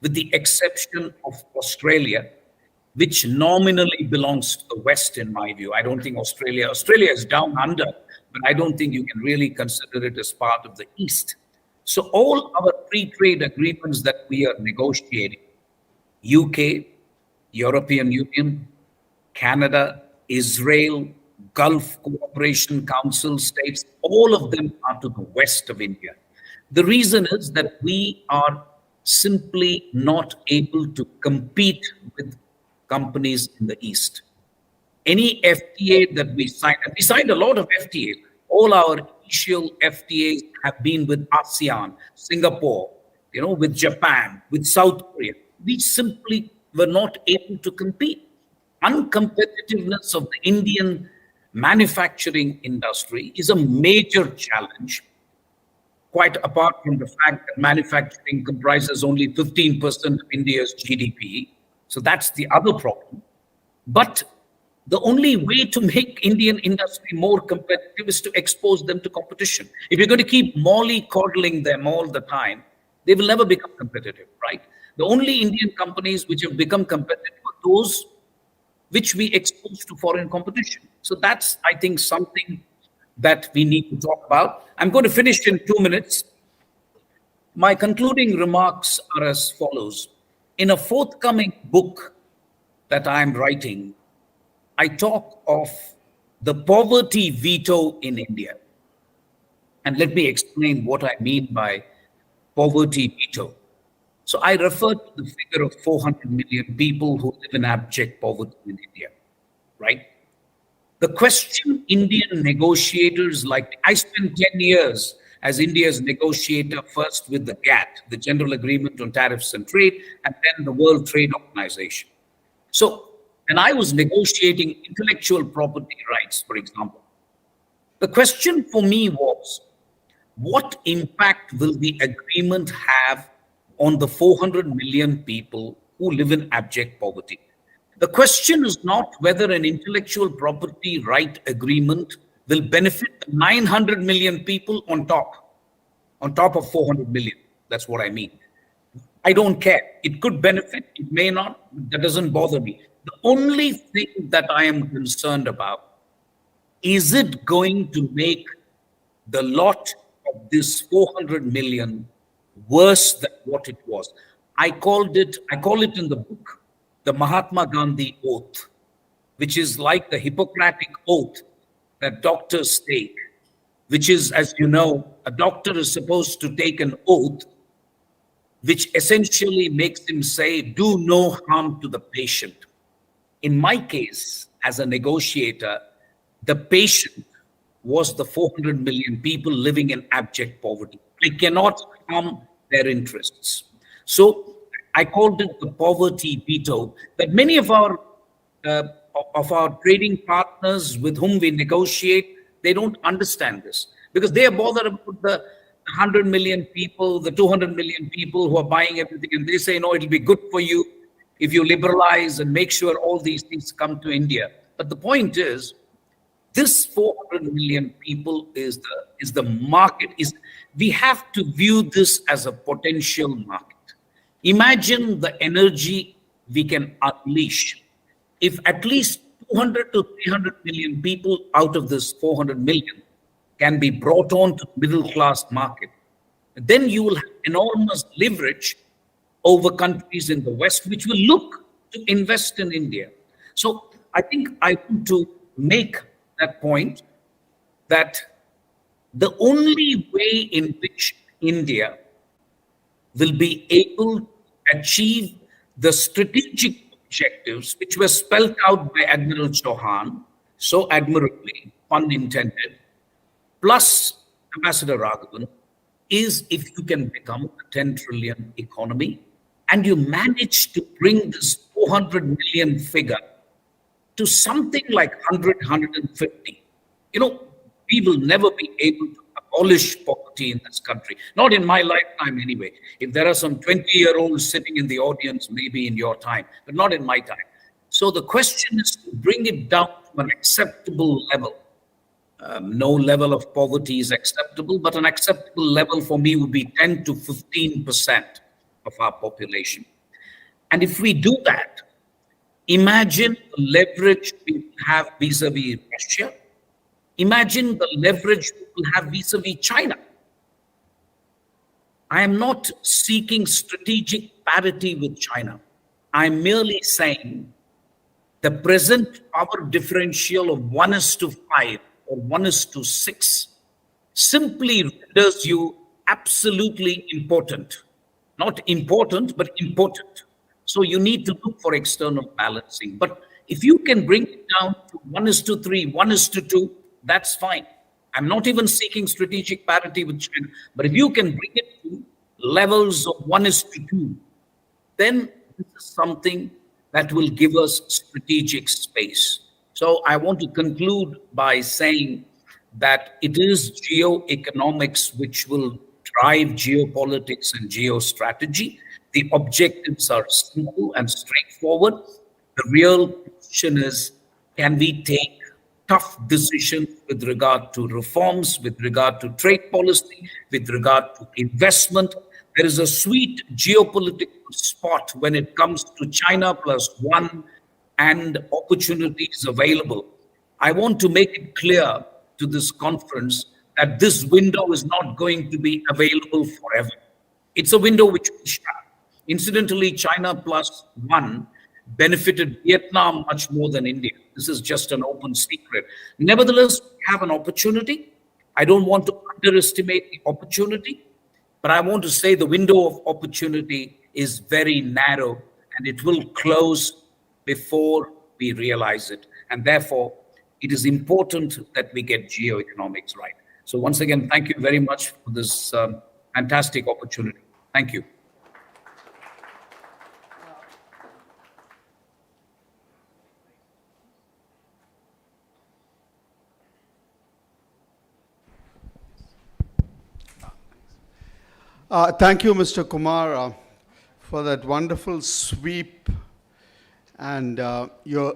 with the exception of Australia, which nominally belongs to the West, in my view. I don't think Australia is down under, but I don't think you can really consider it as part of the East. So all our free trade agreements that we are negotiating, UK, European Union, Canada, Israel, Gulf Cooperation Council states, all of them are to the west of India. The reason is that we are simply not able to compete with companies in the East. Any FTA that we signed, and we signed a lot of FTAs, all our initial FTAs have been with ASEAN, Singapore, with Japan, with South Korea. We simply were not able to compete. Uncompetitiveness of the Indian manufacturing industry is a major challenge, quite apart from the fact that manufacturing comprises only 15% of India's GDP. So that's the other problem. But the only way to make Indian industry more competitive is to expose them to competition. If you're going to keep mollycoddling them all the time, they will never become competitive, right? The only Indian companies which have become competitive are those which we expose to foreign competition. So that's, I think, something that we need to talk about. I'm going to finish in 2 minutes. My concluding remarks are as follows. In a forthcoming book that I'm writing, I talk of the poverty veto in India. And let me explain what I mean by poverty veto. So I refer to the figure of 400 million people who live in abject poverty in India, right? The question Indian negotiators I spent 10 years as India's negotiator, first with the GATT, the General Agreement on Tariffs and Trade, and then the World Trade Organization. So, and I was negotiating intellectual property rights, for example. The question for me was, what impact will the agreement have on the 400 million people who live in abject poverty? The question is not whether an intellectual property right agreement will benefit 900 million people on top of 400 million. That's what I mean. I don't care. It could benefit, it may not. That doesn't bother me. The only thing that I am concerned about, is it going to make the lot of this 400 million worse than what it was? I call it in the book, the Mahatma Gandhi oath, which is like the Hippocratic oath that doctors take, which is, as you know, a doctor is supposed to take an oath which essentially makes him say, do no harm to the patient. In my case, as a negotiator, the patient was the 400 million people living in abject poverty. I cannot harm their interests. So I called it the poverty veto, that many of our trading partners with whom we negotiate, they don't understand this, because they are bothered about the 100 million people, the 200 million people who are buying everything, and they say, no, it'll be good for you if you liberalize and make sure all these things come to India. But the point is, this 400 million people is the market. We have to view this as a potential market. Imagine the energy we can unleash if at least 200 to 300 million people out of this 400 million can be brought on to the middle class market. Then you will have enormous leverage over countries in the West, which will look to invest in India. So I think I want to make that point, that the only way in which India will be able to achieve the strategic objectives which were spelled out by Admiral Chauhan so admirably, pun intended, plus Ambassador Raghavan, is if you can become a 10 trillion economy and you manage to bring this 400 million figure to something like 100, 150. We will never be able to abolish poverty in this country. Not in my lifetime anyway. If there are some 20-year-olds sitting in the audience, maybe in your time, but not in my time. So the question is to bring it down to an acceptable level. No level of poverty is acceptable, but an acceptable level for me would be 10 to 15% of our population. And if we do that, imagine the leverage we will have vis-a-vis Russia. Imagine the leverage we will have vis-a-vis China. I am not seeking strategic parity with China. I'm merely saying the present power differential of 1:5 or 1:6 simply renders you absolutely important. Not important, but important. So you need to look for external balancing. But if you can bring it down to 1:3, 1:2, that's fine. I'm not even seeking strategic parity with China. But if you can bring it to levels of 1:2, then this is something that will give us strategic space. So I want to conclude by saying that it is geoeconomics which will drive geopolitics and geostrategy. The objectives are simple and straightforward. The real question is, can we take tough decisions with regard to reforms, with regard to trade policy, with regard to investment? There is a sweet geopolitical spot when it comes to China +1 and opportunities available. I want to make it clear to this conference that this window is not going to be available forever. It's a window which will shut. Incidentally, China +1 benefited Vietnam much more than India. This is just an open secret. Nevertheless, we have an opportunity. I don't want to underestimate the opportunity, but I want to say the window of opportunity is very narrow and it will close before we realize it. And therefore, it is important that we get geoeconomics right. So once again, thank you very much for this fantastic opportunity. Thank you. Thank you, Mr. Kumar, for that wonderful sweep and your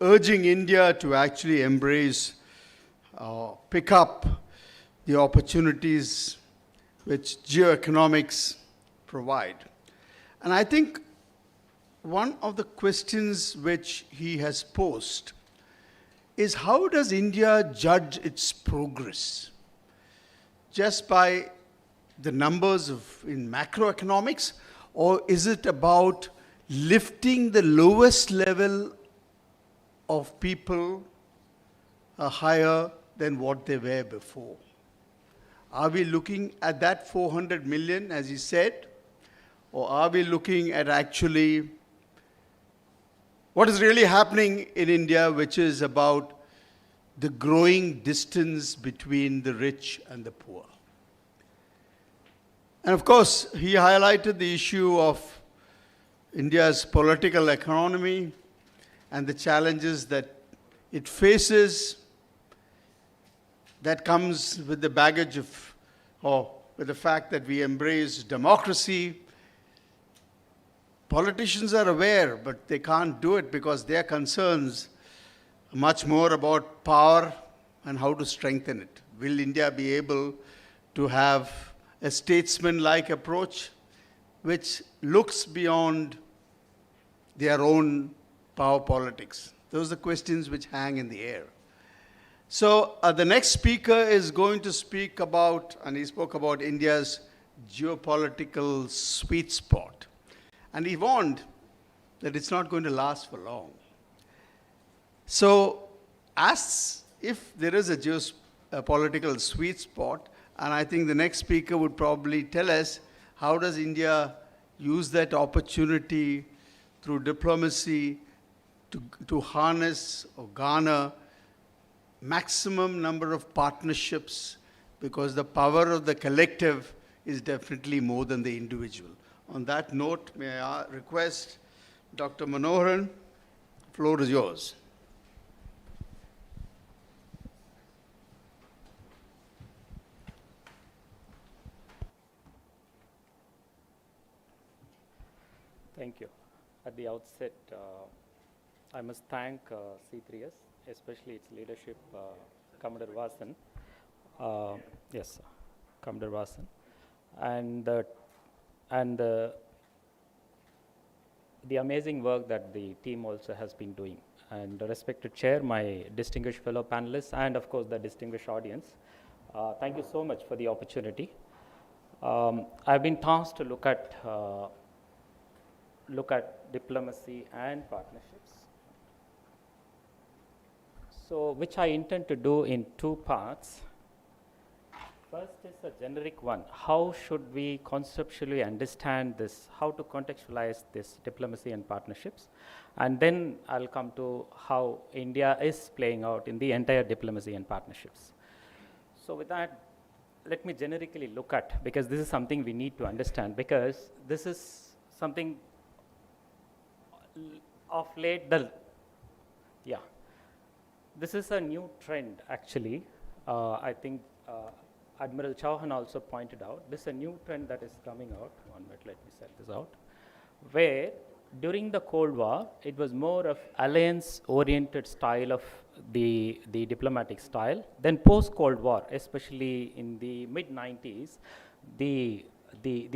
urging India to actually embrace, pick up the opportunities which geoeconomics provide. And I think one of the questions which he has posed is, how does India judge its progress? Just by the numbers in macroeconomics, or is it about lifting the lowest level of people higher than what they were before? Are we looking at that 400 million, as he said, or are we looking at actually what is really happening in India, which is about the growing distance between the rich and the poor? And of course, he highlighted the issue of India's political economy and the challenges that it faces, that comes with the baggage of, or with the fact that we embrace democracy. Politicians are aware, but they can't do it because their concerns are much more about power and how to strengthen it. Will India be able to have a statesman-like approach which looks beyond their own power politics? Those are questions which hang in the air. So the next speaker is going to speak about, and he spoke about India's geopolitical sweet spot. And he warned that it's not going to last for long. So as if there is a geopolitical sweet spot, and I think the next speaker would probably tell us, how does India use that opportunity through diplomacy to harness or garner maximum number of partnerships, because the power of the collective is definitely more than the individual. On that note, may I request Dr. Manoharan, the floor is yours. Thank you. At the outset, I must thank C3S, especially its leadership, Commodore Vasan. Yes, Commodore Vasan. And the amazing work that the team also has been doing. And the respected chair, my distinguished fellow panelists, and of course the distinguished audience, thank you so much for the opportunity. I've been tasked to look at diplomacy and partnerships. So, which I intend to do in two parts. First is a generic one. How should we conceptually understand this? How to contextualize this diplomacy and partnerships? And then I'll come to how India is playing out in the entire diplomacy and partnerships. So with that, let me generically look at, because this is something we need to understand, because this is something of late, this is a new trend actually. I think Admiral Chauhan also pointed out, this is a new trend that is coming out. 1 minute, let me set this out. Where during the Cold War, it was more of alliance-oriented style of the diplomatic style. Then post-Cold War, especially in the mid-90s, the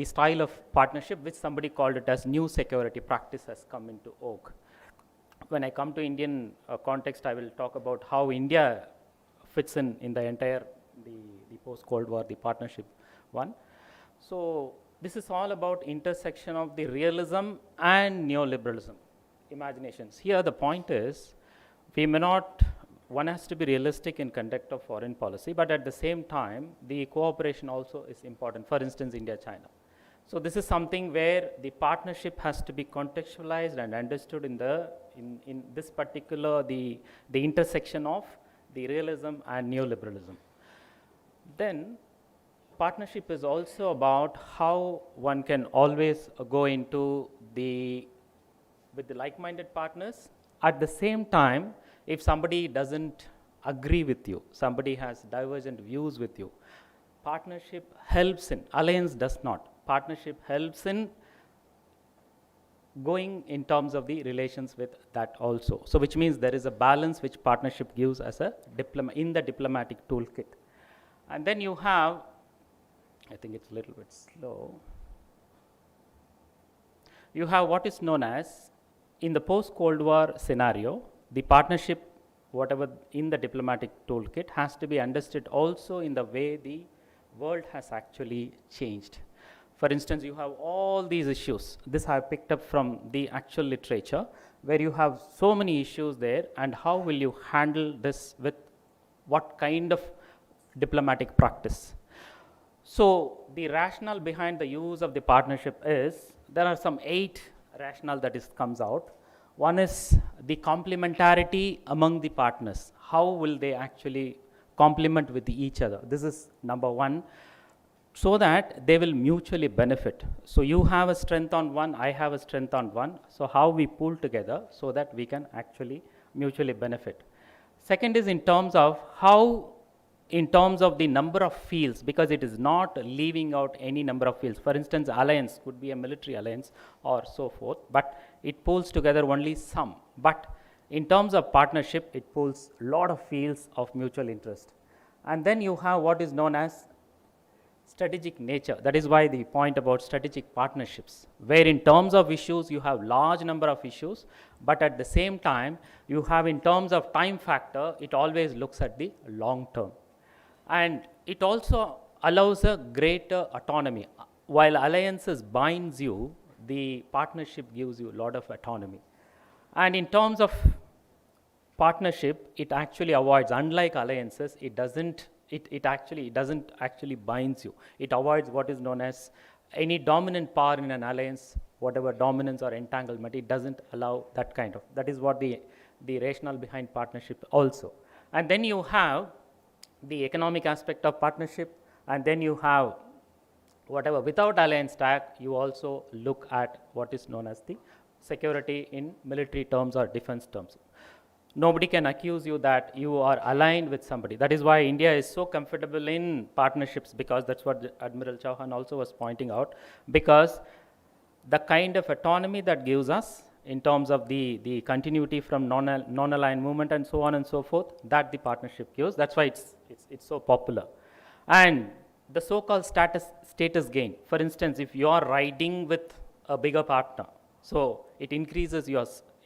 style of partnership, which somebody called it as new security practice, has come into vogue. When I come to Indian context, I will talk about how India fits in the entire, the post-Cold War, the partnership one. So this is all about intersection of the realism and neoliberalism imaginations. Here the point is, we may not, one has to be realistic in conduct of foreign policy, but at the same time, the cooperation also is important. For instance, India-China. So this is something where the partnership has to be contextualized and understood in this particular, the intersection of the realism and neoliberalism. Then partnership is also about how one can always go into with the like-minded partners. At the same time, if somebody doesn't agree with you, somebody has divergent views with you, partnership helps in, alliance does not. Partnership helps in going in terms of the relations with that also. So which means there is a balance which partnership gives as a in the diplomatic toolkit. And then you have, I think it's a little bit slow. you have what is known as, in the post-Cold War scenario, the partnership, whatever in the diplomatic toolkit, has to be understood also in the way the world has actually changed. For instance, you have all these issues. This I have picked up from the actual literature, where you have so many issues there, and how will you handle this with what kind of diplomatic practice? So the rationale behind the use of the partnership is, there are some 8 rationale that comes out. One is the complementarity among the partners. How will they actually complement with each other? This is number one, so that they will mutually benefit. So you have a strength on one, I have a strength on one. So how we pull together so that we can actually mutually benefit. Second is in terms of how, in terms of the number of fields, because it is not leaving out any number of fields. For instance, alliance could be a military alliance or so forth, but it pulls together only some. But in terms of partnership, it pulls a lot of fields of mutual interest. And then you have what is known as strategic nature. That is why the point about strategic partnerships, where in terms of issues you have large number of issues, but at the same time you have, in terms of time factor, it always looks at the long term. And it also allows a greater autonomy. While alliances binds you, the partnership gives you a lot of autonomy. And in terms of partnership, it actually avoids, unlike alliances, it doesn't actually binds you. It avoids what is known as any dominant power in an alliance, whatever dominance or entanglement, it doesn't allow that kind of. That is what the rationale behind partnership also. And then you have the economic aspect of partnership, and then you have whatever, without alliance tag, you also look at what is known as the security in military terms or defense terms. Nobody can accuse you that you are aligned with somebody. That is why India is so comfortable in partnerships, because that's what Admiral Chauhan also was pointing out, because the kind of autonomy that gives us in terms of the continuity from non-aligned movement and so on and so forth, that the partnership gives. That's why it's so popular. And the so-called status gain. For instance, if you are riding with a bigger partner, so it increases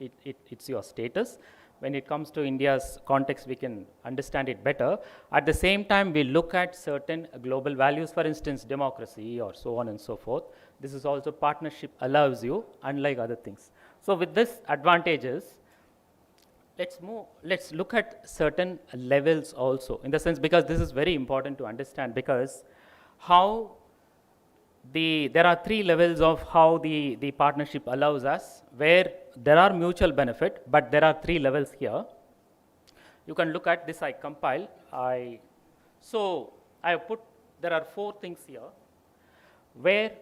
it's your status. When it comes to India's context, we can understand it better. At the same time, we look at certain global values, for instance, democracy or so on and so forth. This is also partnership allows you, unlike other things. So with this advantages, let's look at certain levels also, in the sense, because this is very important to understand, because how there are 3 levels of how the partnership allows us, where there are mutual benefit, but there are 3 levels here. You can look at this, I compile. So I have put, there are 4 things here, where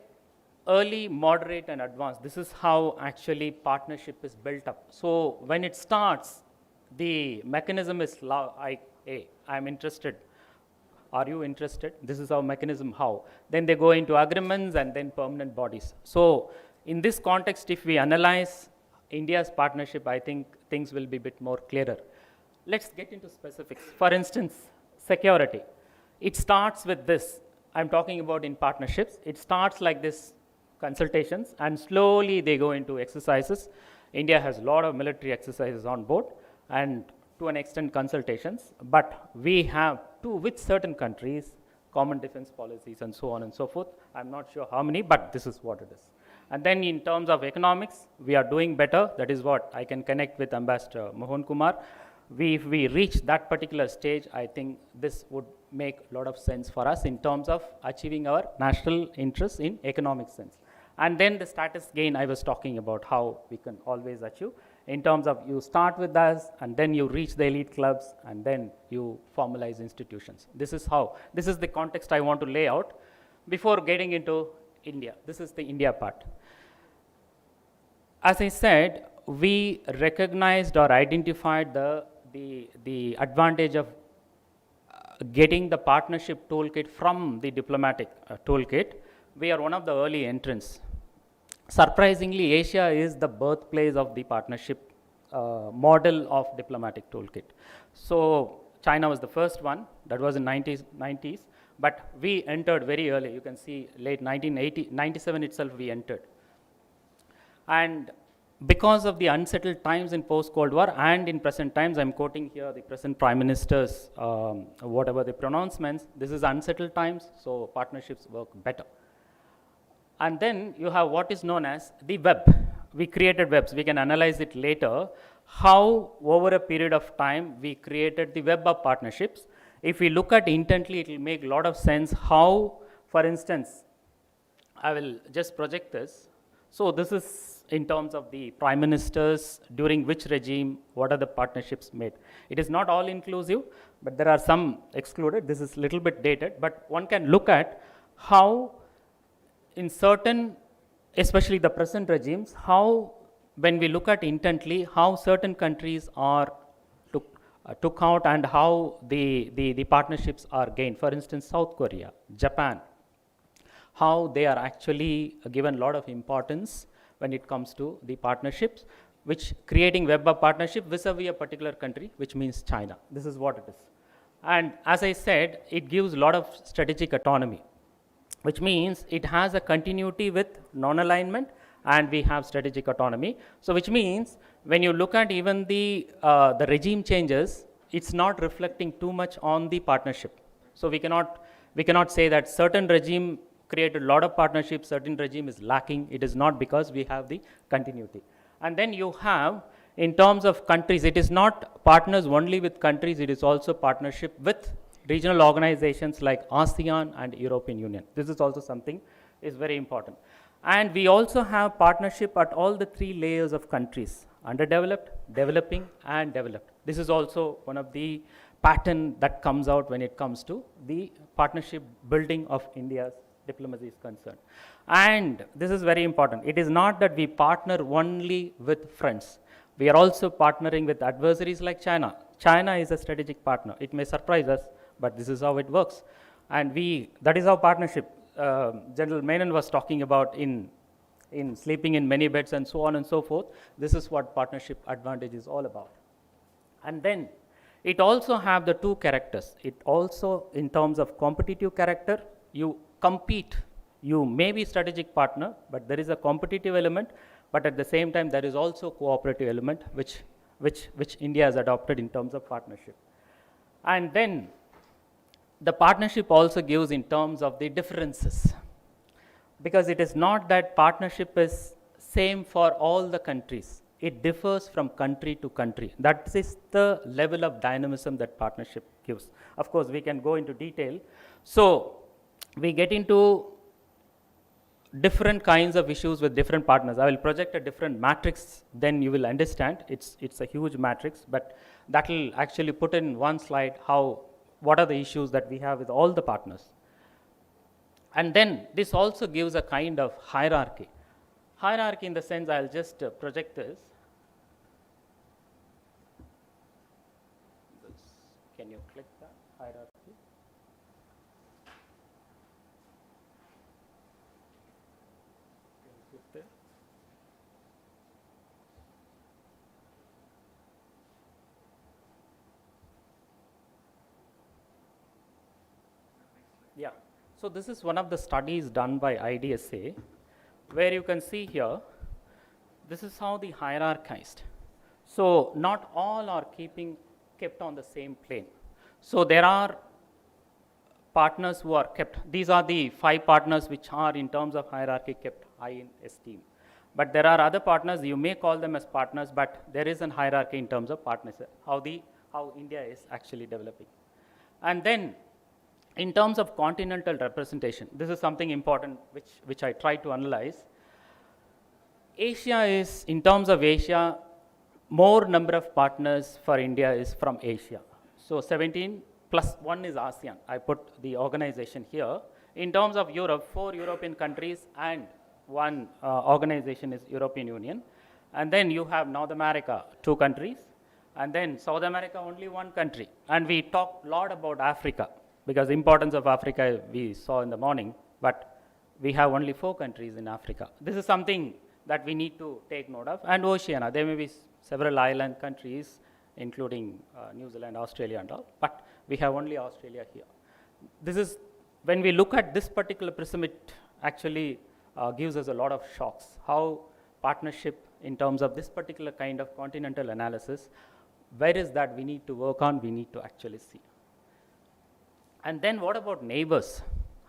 early, moderate, and advanced. This is how actually partnership is built up. So when it starts, the mechanism is, I'm interested. Are you interested? This is our mechanism, how. Then they go into agreements and then permanent bodies. So in this context, if we analyze India's partnership, I think things will be a bit more clearer. Let's get into specifics. For instance, security. It starts with this. I'm talking about in partnerships. It starts like this, consultations, and slowly they go into exercises. India has a lot of military exercises on board, and to an extent consultations, but we have with certain countries, common defense policies and so on and so forth. I'm not sure how many, but this is what it is. And then in terms of economics, we are doing better. That is what I can connect with Ambassador Mohan Kumar. If we reach that particular stage, I think this would make a lot of sense for us in terms of achieving our national interests in economic sense. And then the status gain, I was talking about how we can always achieve, in terms of you start with us, and then you reach the elite clubs, and then you formalize institutions. This is how, this is the context I want to lay out before getting into India. This is the India part. As I said, we recognized or identified the advantage of getting the partnership toolkit from the diplomatic toolkit. We are one of the early entrants. Surprisingly, Asia is the birthplace of the partnership model of diplomatic toolkit. So China was the first one, that was in 90s, but we entered very early. You can see late 1997 itself we entered. And because of the unsettled times in post-Cold War and in present times, I'm quoting here the present Prime Minister's, whatever the pronouncements, this is unsettled times, so partnerships work better. And then you have what is known as the web. We created webs. We can analyze it later, how over a period of time we created the web of partnerships. If we look at intently, it will make a lot of sense how, for instance, I will just project this. So this is in terms of the prime ministers, during which regime, what are the partnerships made. It is not all inclusive, but there are some excluded. This is a little bit dated, but one can look at how in certain, especially the present regimes, how when we look at intently, how certain countries are took out and how the partnerships are gained. For instance, South Korea, Japan, how they are actually given a lot of importance when it comes to the partnerships, which creating web of partnership vis-a-vis a particular country, which means China. This is what it is. And as I said, it gives a lot of strategic autonomy, which means it has a continuity with non-alignment, and we have strategic autonomy. So which means when you look at even the regime changes, it's not reflecting too much on the partnership. So we cannot say that certain regime created a lot of partnerships, certain regime is lacking. It is not, because we have the continuity. And then you have, in terms of countries, it is not partners only with countries, it is also partnership with regional organizations like ASEAN and European Union. This is also something is very important. And we also have partnership at all the three layers of countries: underdeveloped, developing, and developed. This is also one of the pattern that comes out when it comes to the partnership building of India's diplomacy is concerned. And this is very important. It is not that we partner only with friends. We are also partnering with adversaries like China. China is a strategic partner. It may surprise us, but this is how it works. And that is our partnership. General Menon was talking about in sleeping in many beds and so on and so forth. This is what partnership advantage is all about. And then it also have the two characters. It also, in terms of competitive character, you compete. You may be strategic partner, but there is a competitive element, but at the same time there is also cooperative element which India has adopted in terms of partnership. And then the partnership also gives in terms of the differences, because it is not that partnership is same for all the countries. It differs from country to country. That is the level of dynamism that partnership gives. Of course, we can go into detail. So we get into different kinds of issues with different partners. I will project a different matrix, then you will understand. It's a huge matrix, but that will actually put in one slide what are the issues that we have with all the partners. And then this also gives a kind of hierarchy. Hierarchy in the sense, I'll just project this. Can you click that hierarchy? Yeah, so this is one of the studies done by IDSA, where you can see here, this is how the hierarchized. So not all are kept on the same plane. So there are partners who are kept. These are the 5 partners which are in terms of hierarchy kept high in esteem. But there are other partners, you may call them as partners, but there is a hierarchy in terms of partnership, how India is actually developing. And then in terms of continental representation, this is something important which I try to analyze. Asia is, in terms of Asia, more number of partners for India is from Asia. So 17 plus 1 is ASEAN. I put the organization here. In terms of Europe, 4 European countries and 1 organization is European Union. And then you have North America, 2 countries. And then South America, only 1 country. And we talk a lot about Africa, because the importance of Africa we saw in the morning, but we have only 4 countries in Africa. This is something that we need to take note of. And Oceania, there may be several island countries, including New Zealand, Australia and all, but we have only Australia here. This is, when we look at this particular prism, it actually gives us a lot of shocks, how partnership in terms of this particular kind of continental analysis, where is that we need to work on, we need to actually see. And then what about neighbors?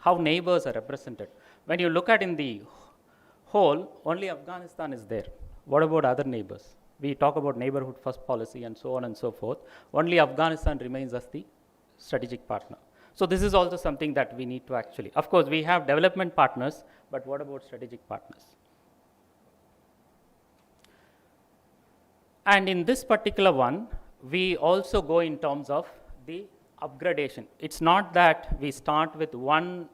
How neighbors are represented? When you look at in the whole, only Afghanistan is there. What about other neighbors? We talk about neighborhood first policy and so on and so forth. Only Afghanistan remains as the strategic partner. So this is also something that we need to actually, of course, we have development partners, but what about strategic partners? And in this particular one, we also go in terms of the upgradation. It's not that we start with one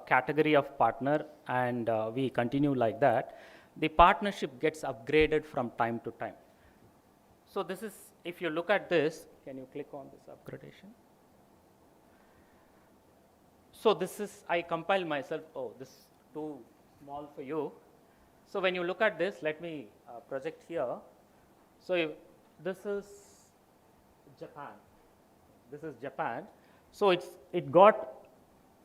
category of partner and we continue like that. The partnership gets upgraded from time to time. So this is, if you look at this, can you click on this upgradation? So this is, I compile myself, oh, this is too small for you. So when you look at this, let me project here. So this is Japan. This is Japan. So it got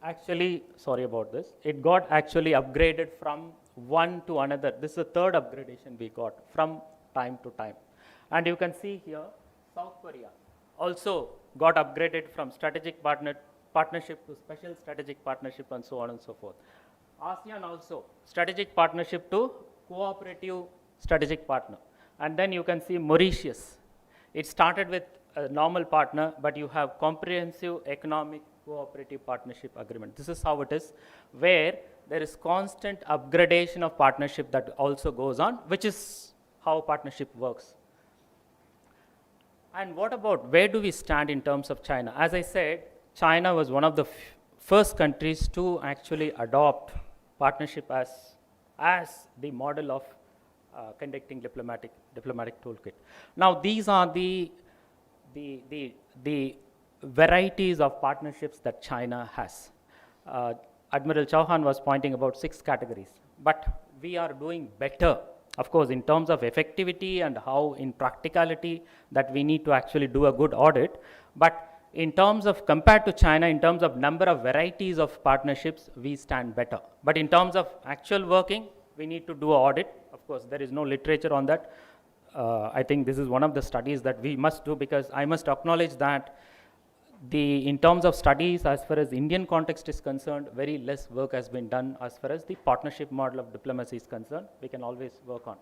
actually, sorry about this, it got actually upgraded from one to another. This is the third upgradation we got from time to time. And you can see here, South Korea also got upgraded from strategic partnership to special strategic partnership and so on and so forth. ASEAN also, strategic partnership to cooperative strategic partner. And then you can see Mauritius. It started with a normal partner, but you have comprehensive economic cooperative partnership agreement. This is how it is, where there is constant upgradation of partnership that also goes on, which is how partnership works. And what about, where do we stand in terms of China? As I said, China was one of the first countries to actually adopt partnership as the model of conducting diplomatic toolkit. Now these are the varieties of partnerships that China has. Admiral Chauhan was pointing about 6 categories, but we are doing better, of course, in terms of effectivity and how in practicality that we need to actually do a good audit. But in terms of, compared to China, in terms of number of varieties of partnerships, we stand better. But in terms of actual working, we need to do an audit. Of course, there is no literature on that. I think this is one of the studies that we must do, because I must acknowledge that in terms of studies, as far as Indian context is concerned, very less work has been done as far as the partnership model of diplomacy is concerned. We can always work on.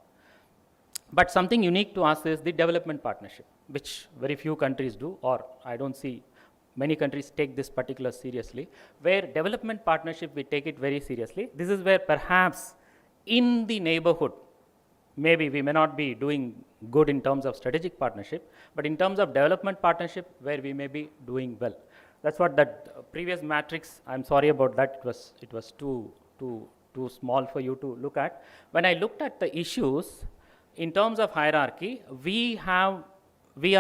But something unique to us is the development partnership, which very few countries do, or I don't see many countries take this particular seriously, where development partnership, we take it very seriously. This is where perhaps in the neighborhood, maybe we may not be doing good in terms of strategic partnership, but in terms of development partnership, where we may be doing well. That's what that previous matrix, I'm sorry about that, it was too small for you to look at. When I looked at the issues, in terms of hierarchy, we are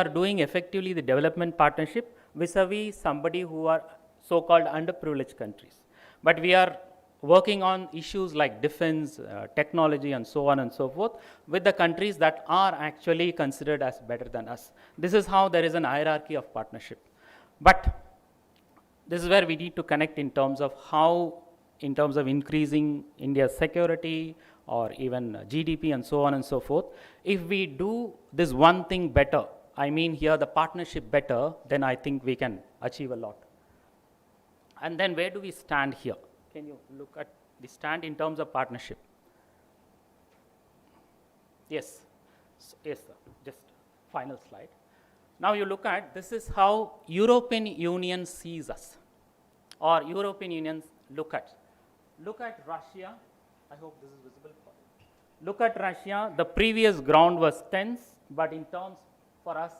doing effectively the development partnership vis-a-vis somebody who are so-called underprivileged countries. But we are working on issues like defense, technology, and so on and so forth with the countries that are actually considered as better than us. This is how there is an hierarchy of partnership. But this is where we need to connect in terms of how, in terms of increasing India's security or even GDP and so on and so forth. If we do this one thing better, I mean here the partnership better, then I think we can achieve a lot. And then where do we stand here? Can you look at the stand in terms of partnership? Yes, yes, sir. Just final slide. Now you look at, this is how European Union sees us, or European Union look at Russia. I hope this is visible for you. Look at Russia, the previous ground was tense, but in terms for us,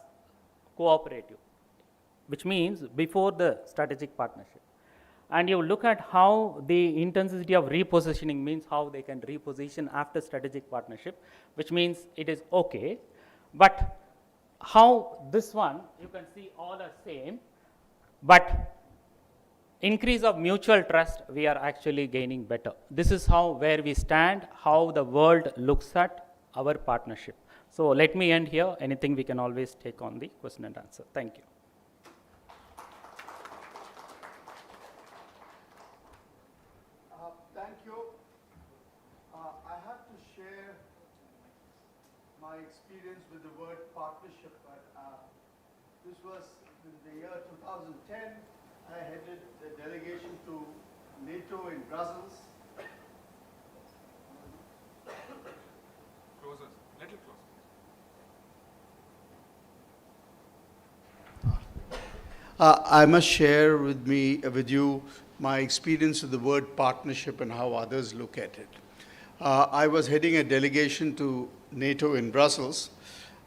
cooperative, which means before the strategic partnership. And you look at how the intensity of repositioning means how they can reposition after strategic partnership, which means it is okay. But how this one, you can see all are same, but increase of mutual trust, we are actually gaining better. This is how, where we stand, how the world looks at our partnership. So let me end here. Anything we can always take on the question and answer. Thank you. Thank you. I have to share my experience with the word partnership. This was in the year 2010. I headed the delegation to NATO in Brussels. Closer, little closer. I must share with you my experience with the word partnership and how others look at it. I was heading a delegation to NATO in Brussels,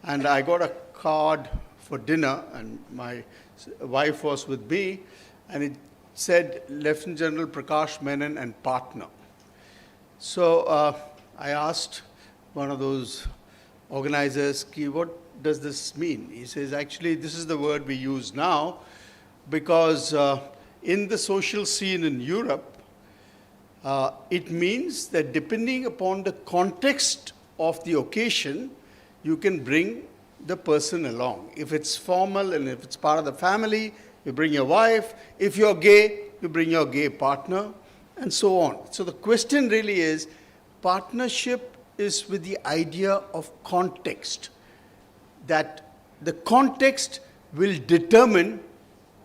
and I got a card for dinner, and my wife was with me, and it said Lieutenant General Prakash Menon and partner. So I asked one of those organizers, what does this mean? He says, actually, this is the word we use now because in the social scene in Europe, it means that depending upon the context of the occasion, you can bring the person along. If it's formal and if it's part of the family, you bring your wife. If you're gay, you bring your gay partner, and so on. So the question really is, partnership is with the idea of context, that the context will determine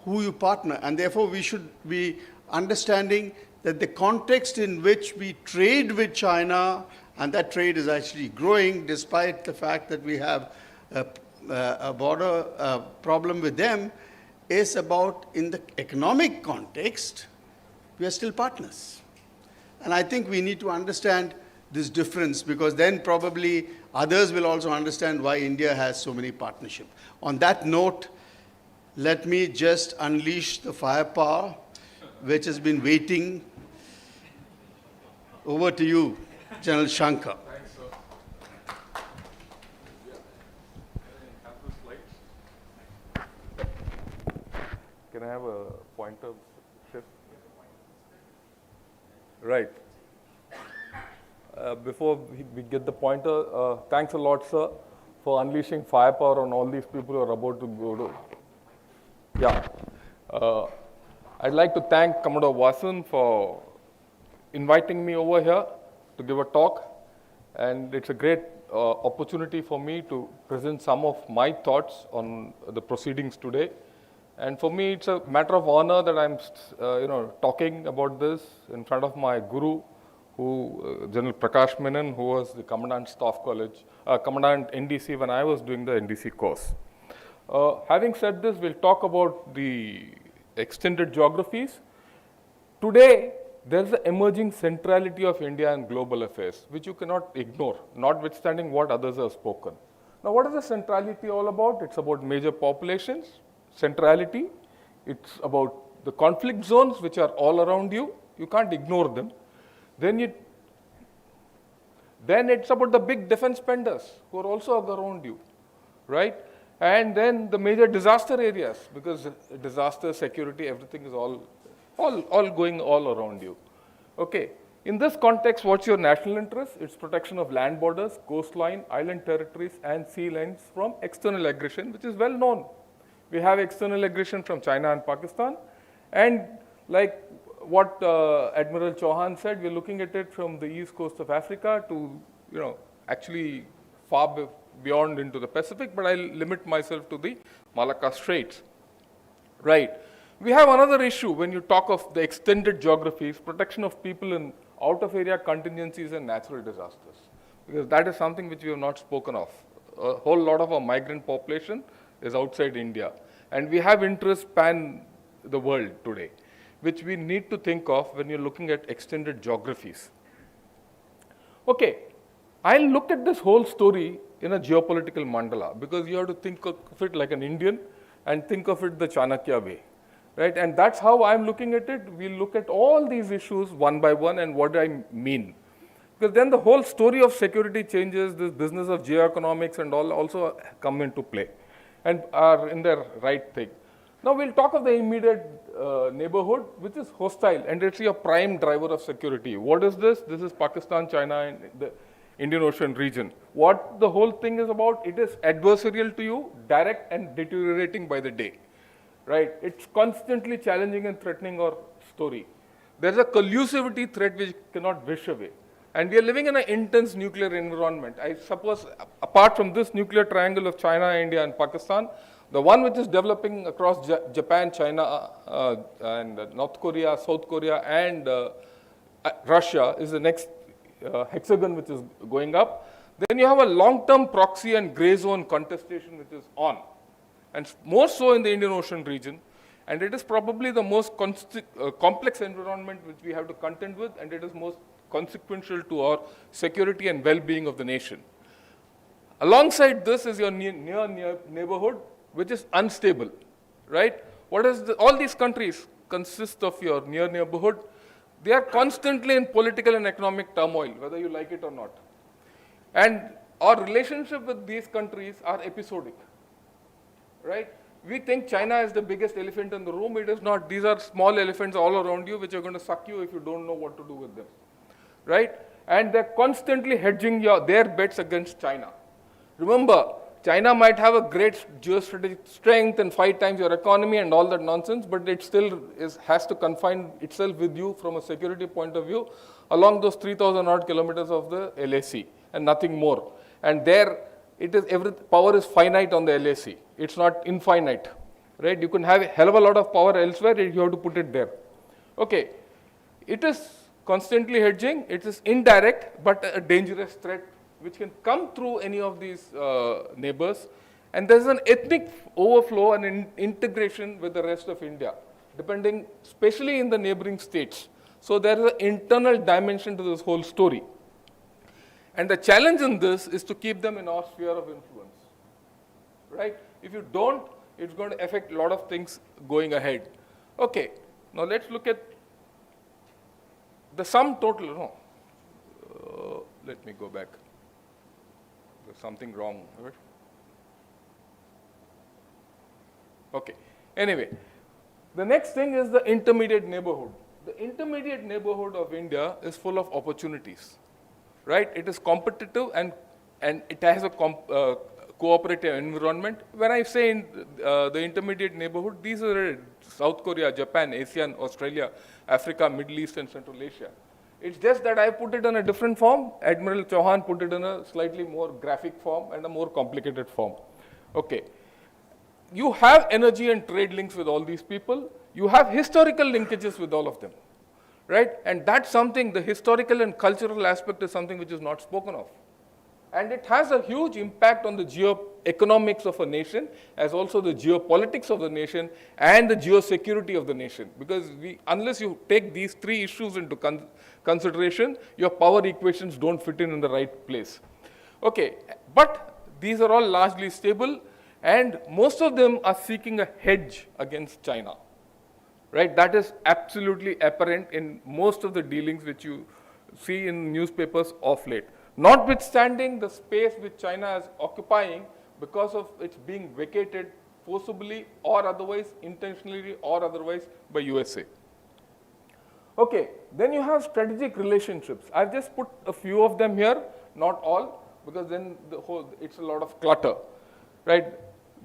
who you partner, and therefore we should be understanding that the context in which we trade with China, and that trade is actually growing despite the fact that we have a border problem with them, is about in the economic context, we are still partners. And I think we need to understand this difference, because then probably others will also understand why India has so many partnerships. On that note, let me just unleash the firepower which has been waiting. Over to you, General Shankar. Thanks, sir. Have the slides. Can I have a pointer shift? Right. Before we get the pointer, thanks a lot, sir, for unleashing firepower on all these people who are about to go to. Yeah. I'd like to thank Commodore Vasan for inviting me over here to give a talk. And it's a great opportunity for me to present some of my thoughts on the proceedings today. And for me, it's a matter of honor that I'm talking about this in front of my guru, General Prakash Menon, who was the Commandant Staff College, Commandant NDC when I was doing the NDC course. Having said this, we'll talk about the extended geographies. Today, there's the emerging centrality of India in global affairs, which you cannot ignore, notwithstanding what others have spoken. Now, what is the centrality all about? It's about major populations, centrality. It's about the conflict zones, which are all around you. You can't ignore them. Then it's about the big defense spenders who are also around you, right? And then the major disaster areas, because disaster, security, everything is all going all around you. Okay, in this context, what's your national interest? It's protection of land borders, coastline, island territories, and sea lines from external aggression, which is well known. We have external aggression from China and Pakistan, and like what Admiral Chauhan said, we're looking at it from the east coast of Africa to, actually far beyond into the Pacific, but I'll limit myself to the Malacca Straits. Right. We have another issue when you talk of the extended geographies, protection of people in out-of-area contingencies and natural disasters, because that is something which we have not spoken of. A whole lot of our migrant population is outside India, and we have interests span the world today, which we need to think of when you're looking at extended geographies. Okay, I'll look at this whole story in a geopolitical mandala, because you have to think of it like an Indian and think of it the Chanakya way, right? And that's how I'm looking at it. We'll look at all these issues one by one and what I mean. Because then the whole story of security changes, this business of geoeconomics and all also come into play and are in their right thing. Now we'll talk of the immediate neighborhood, which is hostile, and it's a prime driver of security. What is this? This is Pakistan, China, and the Indian Ocean region. What the whole thing is about, it is adversarial to you, direct and deteriorating by the day, right? It's constantly challenging and threatening our story. There's a collusivity threat which cannot wish away. And we are living in an intense nuclear environment. I suppose, apart from this nuclear triangle of China, India, and Pakistan, the one which is developing across Japan, China, and North Korea, South Korea, and Russia is the next hexagon which is going up. Then you have a long-term proxy and gray zone contestation which is on, and more so in the Indian Ocean region. And it is probably the most complex environment which we have to contend with, and it is most consequential to our security and well-being of the nation. Alongside this is your near neighborhood, which is unstable, right? All these countries consist of your near neighborhood. They are constantly in political and economic turmoil, whether you like it or not. And our relationship with these countries are episodic, right? We think China is the biggest elephant in the room. It is not. These are small elephants all around you, which are going to suck you if you don't know what to do with them, right? And they're constantly hedging their bets against China. Remember, China might have a great geostrategic strength and 5 times your economy and all that nonsense, but it still has to confine itself with you from a security point of view along those 3,000 odd kilometers of the LAC and nothing more. And there, power is finite on the LAC. It's not infinite, right? You can have a hell of a lot of power elsewhere, you have to put it there. Okay, it is constantly hedging, it is indirect, but a dangerous threat which can come through any of these neighbors. And there's an ethnic overflow and integration with the rest of India, depending, especially in the neighboring states. So there is an internal dimension to this whole story. And the challenge in this is to keep them in our sphere of influence, right? If you don't, it's going to affect a lot of things going ahead. Okay, now let's look at the sum total. Let me go back. There's something wrong. Right? Okay, anyway, the next thing is the intermediate neighborhood. The intermediate neighborhood of India is full of opportunities, right? It is competitive and it has a cooperative environment. When I say in the intermediate neighborhood, these are South Korea, Japan, ASEAN, Australia, Africa, Middle East, and Central Asia. It's just that I put it in a different form. Admiral Chauhan put it in a slightly more graphic form and a more complicated form. Okay. You have energy and trade links with all these people. You have historical linkages with all of them, right? And that's something, the historical and cultural aspect is something which is not spoken of. And it has a huge impact on the geoeconomics of a nation, as also the geopolitics of the nation and the geosecurity of the nation. Because unless you take these 3 issues into consideration, your power equations don't fit in the right place. Okay, but these are all largely stable, and most of them are seeking a hedge against China, right? That is absolutely apparent in most of the dealings which you see in newspapers of late. Notwithstanding the space which China is occupying because of its being vacated forcibly or otherwise, intentionally or otherwise by USA. Okay, then you have strategic relationships. I've just put a few of them here, not all, because then it's a lot of clutter, right?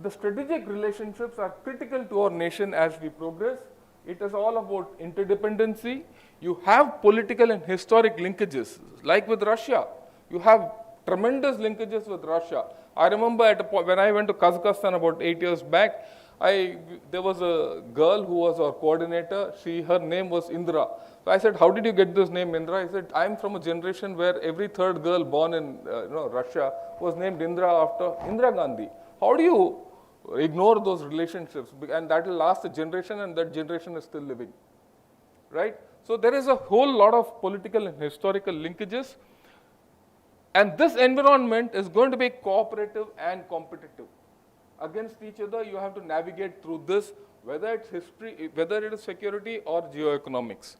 The strategic relationships are critical to our nation as we progress. It is all about interdependency. You have political and historic linkages, like with Russia. You have tremendous linkages with Russia. I remember at a point when I went to Kazakhstan about 8 years back, there was a girl who was our coordinator. Her name was Indra. So I said, "How did you get this name, Indra?" He said, "I'm from a generation where every 3rd girl born in Russia was named Indra after Indira Gandhi." How do you ignore those relationships? And that will last a generation, and that generation is still living, right? So there is a whole lot of political and historical linkages. And this environment is going to be cooperative and competitive. Against each other, you have to navigate through this, whether it's history, whether it is security or geoeconomics.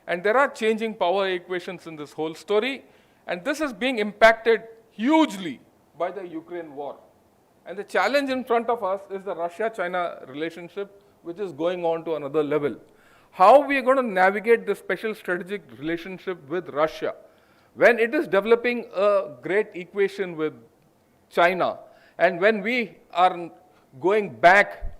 And there are changing power equations in this whole story, and this is being impacted hugely by the Ukraine war. And the challenge in front of us is the Russia-China relationship, which is going on to another level. How we are going to navigate this special strategic relationship with Russia when it is developing a great equation with China, and when we are going back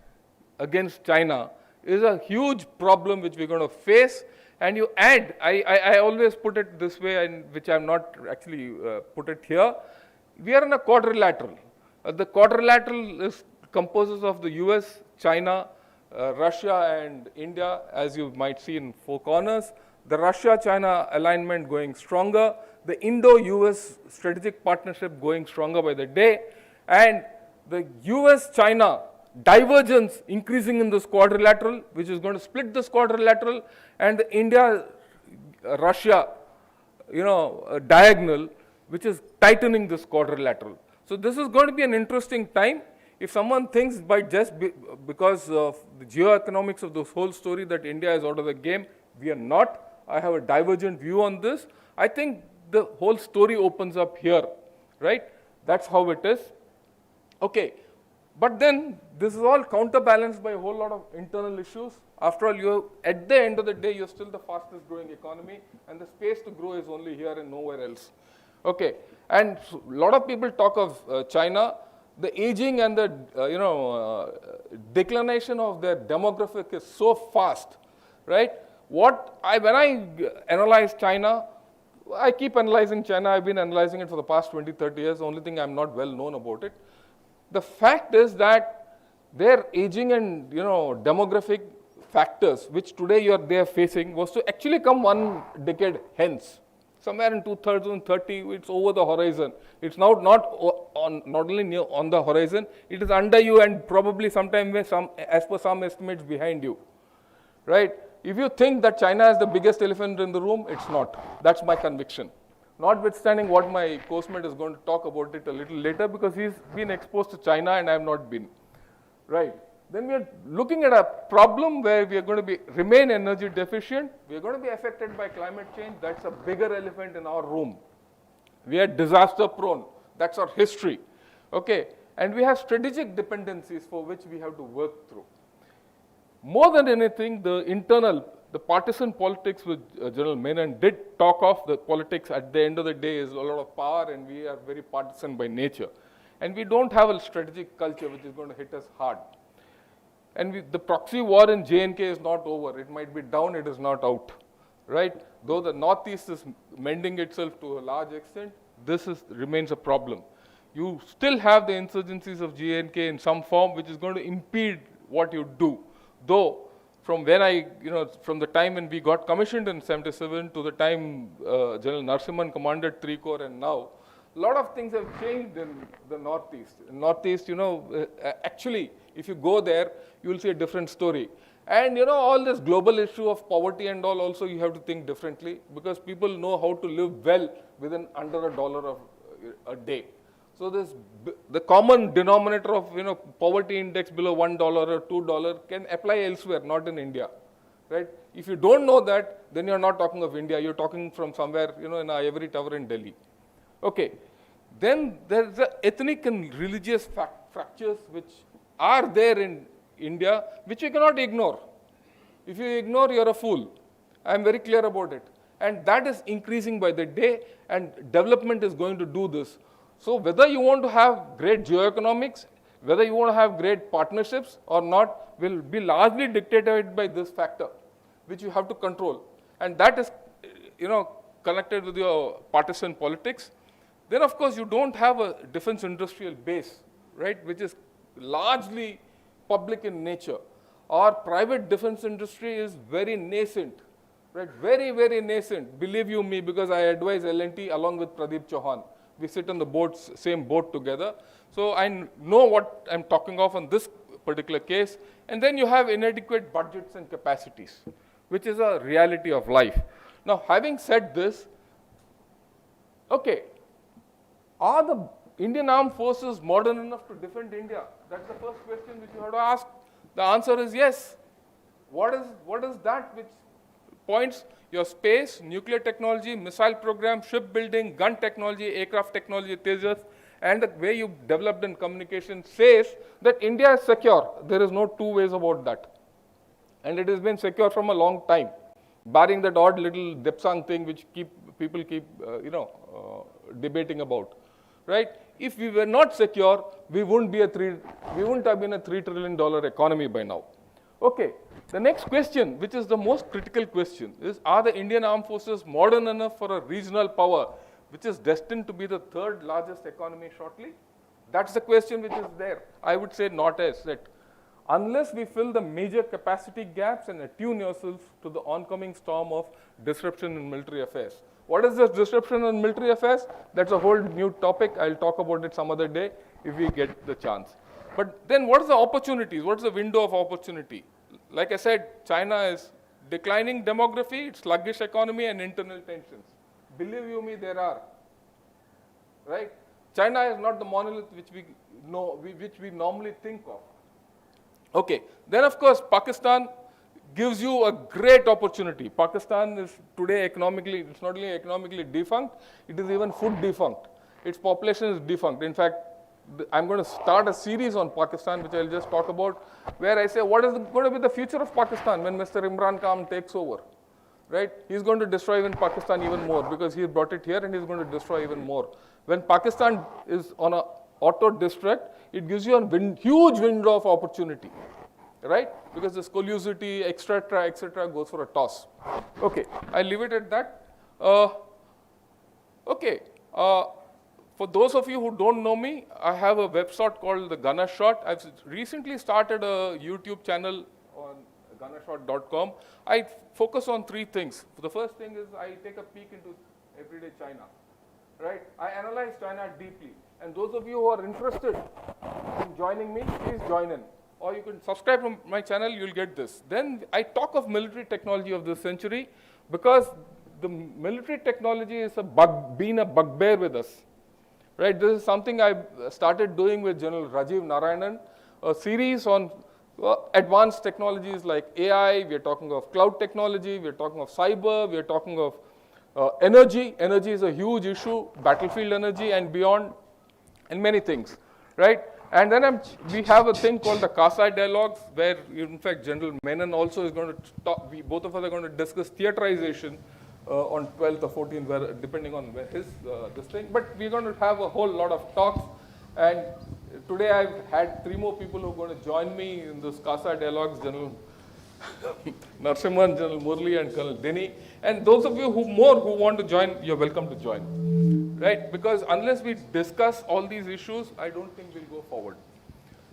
against China, is a huge problem which we're going to face, and you add, I always put it this way, and which I'm not actually put it here, we are in a quadrilateral. The quadrilateral composes of the US, China, Russia and India, as you might see in four corners. The Russia-China alignment going stronger, the Indo-US strategic partnership going stronger by the day, and the US-China divergence increasing in this quadrilateral, which is going to split this quadrilateral, and the India-Russia, diagonal, which is tightening this quadrilateral. So this is going to be an interesting time. If someone thinks by because of the geoeconomics of this whole story that India is out of the game, we are not. I have a divergent view on this. I think the whole story opens up here, right? That's how it is. Okay, but then this is all counterbalanced by a whole lot of internal issues. After all, at the end of the day, you're still the fastest growing economy, and the space to grow is only here and nowhere else. Okay, and a lot of people talk of China. The aging and the declination of their demographic is so fast, right? When I analyze China, I keep analyzing China. I've been analyzing it for the past 20, 30 years. The only thing I'm not well known about it. The fact is that their aging and demographic factors, which today they are facing, was to actually come 1 decade hence. Somewhere in 2030, it's over the horizon. It's now not only near on the horizon, it is under you and probably sometime as per some estimates behind you, right? If you think that China is the biggest elephant in the room, it's not. That's my conviction. Notwithstanding what my coursemate is going to talk about it a little later, because he's been exposed to China and I have not been, right? Then we are looking at a problem where we are going to remain energy deficient. We are going to be affected by climate change. That's a bigger elephant in our room. We are disaster prone. That's our history. Okay, and we have strategic dependencies for which we have to work through. More than anything, the partisan politics which General Menon did talk of, the politics at the end of the day is a lot of power, and we are very partisan by nature. And we don't have a strategic culture which is going to hit us hard. And the proxy war in J&K is not over. It might be down, it is not out, right? Though the Northeast is mending itself to a large extent, this remains a problem. You still have the insurgencies of J&K in some form, which is going to impede what you do. Though, from the time when we got commissioned in 77 to the time General Narasimhan commanded 3 Corps and now, a lot of things have changed in the Northeast. In Northeast, actually, if you go there, you will see a different story. And all this global issue of poverty and all, also you have to think differently, because people know how to live well within under $1 a day. So the common denominator of poverty index below $1 or $2 can apply elsewhere, not in India, right? If you don't know that, then you're not talking of India. You're talking from somewhere in an ivory tower in Delhi. Okay, then there's the ethnic and religious fractures which are there in India, which you cannot ignore. If you ignore, you're a fool. I'm very clear about it. And that is increasing by the day, and development is going to do this. So whether you want to have great geoeconomics, whether you want to have great partnerships or not, will be largely dictated by this factor, which you have to control. And that is, connected with your partisan politics. Then, of course, you don't have a defense industrial base, right, which is largely public in nature. Our private defense industry is very nascent, right, very, very nascent. Believe you me, because I advise L&T along with Pradeep Chauhan. We sit on the same boat together. So I know what I'm talking of on this particular case. And then you have inadequate budgets and capacities, which is a reality of life. Now, having said this, okay, are the Indian armed forces modern enough to defend India? That's the first question which you have to ask. The answer is yes. What is that which points your space, nuclear technology, missile program, shipbuilding, gun technology, aircraft technology, Tejas, and the way you developed in communication says that India is secure. There is no two ways about that. And it has been secure from a long time, barring that odd little Depsang thing which people keep debating about, right? If we were not secure, we wouldn't have been a $3 trillion economy by now. Okay, the next question, which is the most critical question, is are the Indian Armed Forces modern enough for a regional power, which is destined to be the third largest economy shortly? That's the question which is there. I would say not as that. Unless we fill the major capacity gaps and attune yourselves to the oncoming storm of disruption in military affairs. What is this disruption in military affairs? That's a whole new topic. I'll talk about it some other day if we get the chance. But then what is the opportunities? What's the window of opportunity? Like I said, China is declining demography, its sluggish economy and internal tensions. Believe you me, there are. Right? China is not the monolith which we know, which we normally think of. Okay, then of course Pakistan gives you a great opportunity. Pakistan is today economically, it's not only economically defunct, it is even food defunct. Its population is defunct. In fact, I'm going to start a series on Pakistan, which I'll just talk about, where I say what is going to be the future of Pakistan when Mr. Imran Khan takes over. Right? He's going to destroy even Pakistan even more because he brought it here and he's going to destroy even more. When Pakistan is on a auto destruct, it gives you a huge window of opportunity, right? Because this collusivity, etc., goes for a toss. Okay, I'll leave it at that. Okay, for those of you who don't know me, I have a website called The Gunner Shot. I've recently started a YouTube channel on gunnershot.com. I focus on three things. The first thing is I take a peek into everyday China, right? I analyze China deeply. And those of you who are interested in joining me, please join in. Or you can subscribe to my channel, you'll get this. Then I talk of military technology of this century because the military technology is been a bugbear with us. Right? This is something I started doing with General Rajiv Narayanan, a series on advanced technologies like AI, we are talking of cloud technology, we are talking of cyber, we are talking of energy. Energy is a huge issue, battlefield energy and beyond, and many things, right? And then we have a thing called the CASA dialogues, where in fact General Menon also is going to talk, both of us are going to discuss theaterization on 12th or 14th, where, depending on where his this thing. But we're going to have a whole lot of talks, and today I've had 3 more people who are going to join me in this CASA dialogues, General Narasimhan, General Murli and Colonel Denny. And those of you who want to join, you're welcome to join, right? Because unless we discuss all these issues, I don't think we'll go forward,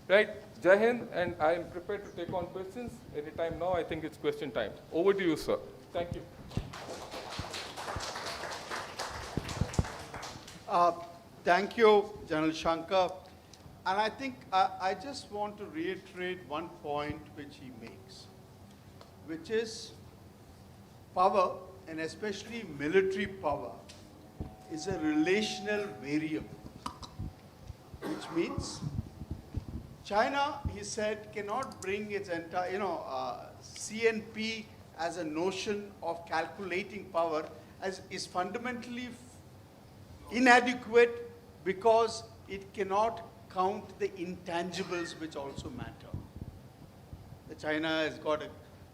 right? Jai Hind, and I am prepared to take on questions anytime now. I think it's question time. Over to you, sir. Thank you. Thank you, General Shankar. And I think I just want to reiterate one point which he makes, which is power, and especially military power, is a relational variable, which means China, he said, cannot bring its entire, CNP as a notion of calculating power is fundamentally inadequate because it cannot count the intangibles which also matter. China has got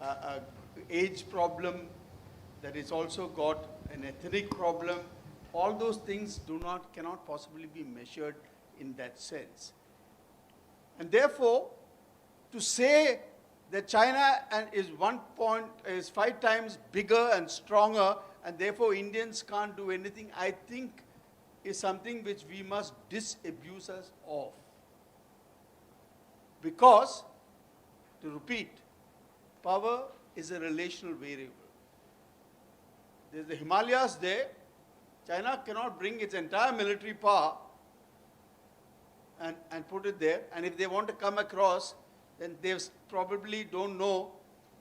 a age problem, that it's also got an ethnic problem. All those things cannot possibly be measured in that sense. And therefore, to say that China is 5 times bigger and stronger, and therefore Indians can't do anything, I think is something which we must disabuse us of. Because, to repeat, power is a relational variable. There's the Himalayas there. China cannot bring its entire military power and put it there. And if they want to come across, then they probably don't know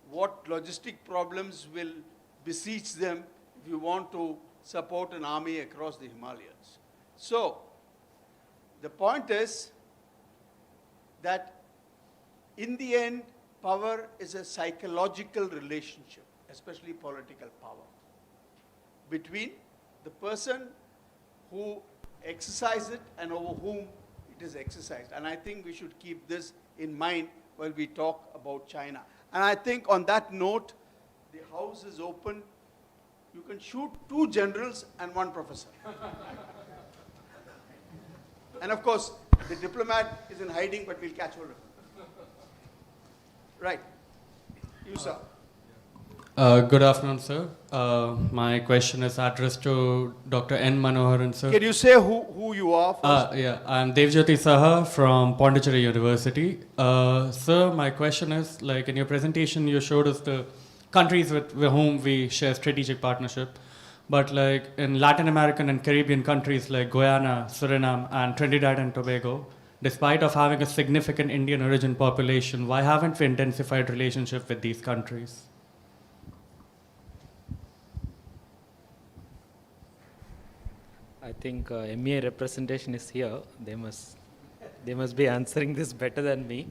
what logistic problems will beseech them if you want to support an army across the Himalayas. So, the point is that in the end, power is a psychological relationship, especially political power, between the person who exercises it and over whom it is exercised. And I think we should keep this in mind while we talk about China. And I think on that note, the house is open. You can shoot 2 generals and 1 professor. And of course, the diplomat is in hiding, but we'll catch hold of him. Right. You, sir. Good afternoon, sir. My question is addressed to Dr. N. Manoharan, sir. Can you say who you are first? Yeah, I'm Devjyoti Saha from Pondicherry University. Sir, my question is, like in your presentation, you showed us the countries with whom we share strategic partnership. But like in Latin American and Caribbean countries like Guyana, Suriname, and Trinidad and Tobago, despite of having a significant Indian origin population, why haven't we intensified relationship with these countries? I think MEA representation is here. They must be answering this better than me.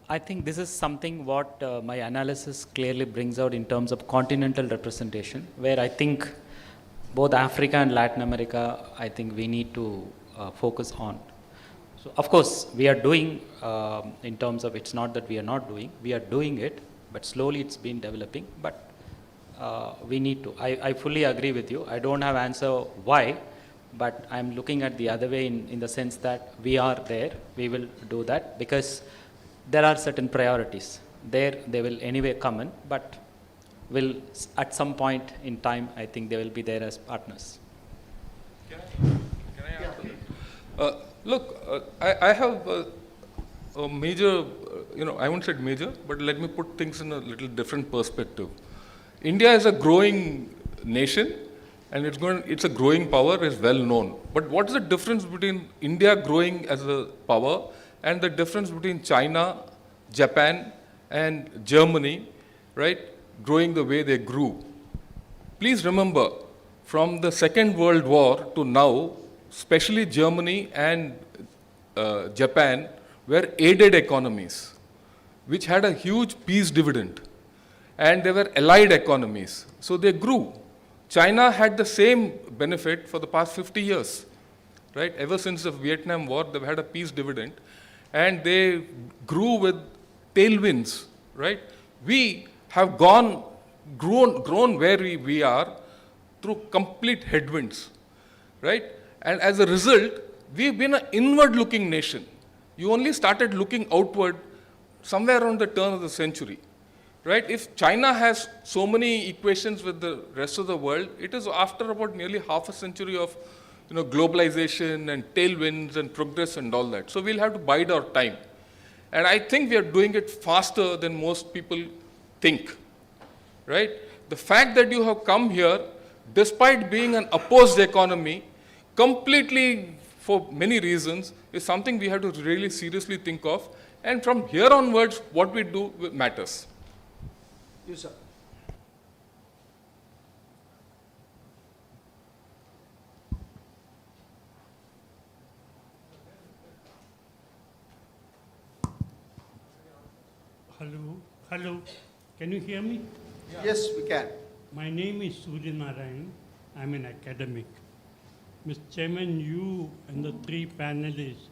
I think this is something what my analysis clearly brings out in terms of continental representation, where I think both Africa and Latin America, I think we need to focus on. So of course, we are doing in terms of, it's not that we are not doing, we are doing it, but slowly it's been developing, but we need to. I fully agree with you. I don't have answer why, but I'm looking at the other way in the sense that we are there, we will do that, because there are certain priorities. They will anyway come in, but will at some point in time, I think they will be there as partners. Can I answer that? Look, I have a major, I won't say major, but let me put things in a little different perspective. India is a growing nation, and it's a growing power, is well known. But what is the difference between India growing as a power and the difference between China, Japan, and Germany, right, growing the way they grew? Please remember, from the Second World War to now, especially Germany and Japan were aided economies, which had a huge peace dividend. And they were allied economies, so they grew. China had the same benefit for the past 50 years, right? Ever since the Vietnam War, they've had a peace dividend, and they grew with tailwinds, right? We have grown where we are through complete headwinds, right? And as a result, we've been an inward-looking nation. You only started looking outward somewhere around the turn of the century. Right? If China has so many equations with the rest of the world, it is after about nearly half a century of globalization and tailwinds and progress and all that. So we'll have to bide our time. And I think we are doing it faster than most people think. Right? The fact that you have come here, despite being an opposed economy, completely for many reasons, is something we have to really seriously think of. And from here onwards, what we do matters. You, sir. Hello. Can you hear me? Yes, we can. My name is Surya Narayan. I'm an academic. Mr. Chairman, you and the three panelists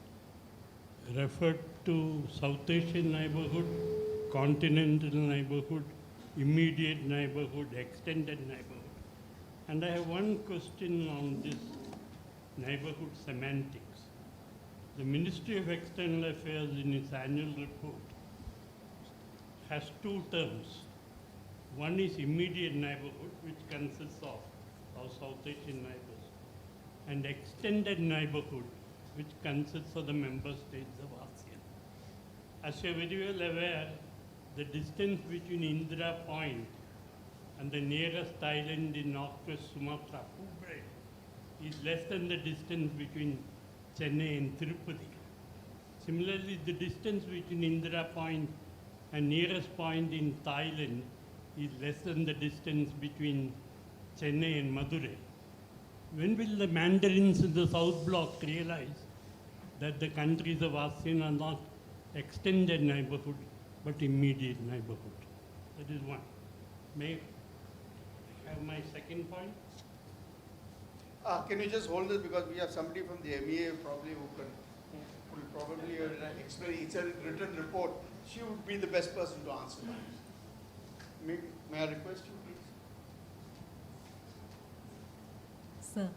referred to South Asian neighborhood, continental neighborhood, immediate neighborhood, extended neighborhood. And I have one question on this neighborhood semantics. The Ministry of External Affairs in its annual report has two terms. One is immediate neighborhood, which consists of our South Asian neighbors, and extended neighborhood, which consists of the member states of ASEAN. As you're very well aware, the distance between Indira Point and the nearest island in northwest Sumatra, Pubre, is less than the distance between Chennai and Tirupati. Similarly, the distance between Indira Point and nearest point in Thailand is less than the distance between Chennai and Madurai. When will the mandarins in the South Bloc realize that the countries of ASEAN are not extended neighborhood, but immediate neighborhood? That is one. May I have my second point? Can you just hold this, because we have somebody from the MEA probably who will probably explain. It's a written report. She would be the best person to answer that. May I request you, please? Sir,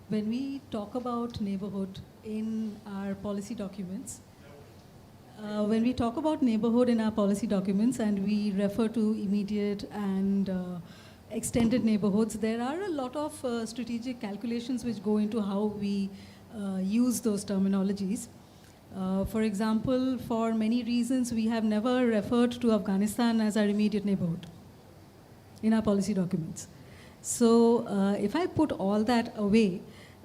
when we talk about neighborhood in our policy documents, When we talk about neighborhood in our policy documents and we refer to immediate and extended neighborhoods, there are a lot of strategic calculations which go into how we use those terminologies. For example, for many reasons, we have never referred to Afghanistan as our immediate neighborhood in our policy documents. So if I put all that away,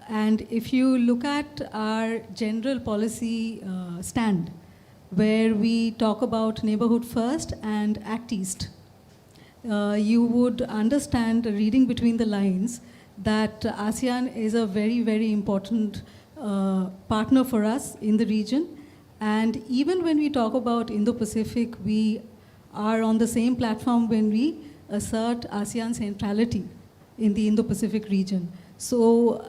and if you look at our general policy stand, where we talk about neighborhood first and act east, you would understand, reading between the lines, that ASEAN is a very, very important partner for us in the region. And even when we talk about Indo-Pacific, we are on the same platform when we assert ASEAN centrality in the Indo-Pacific region. So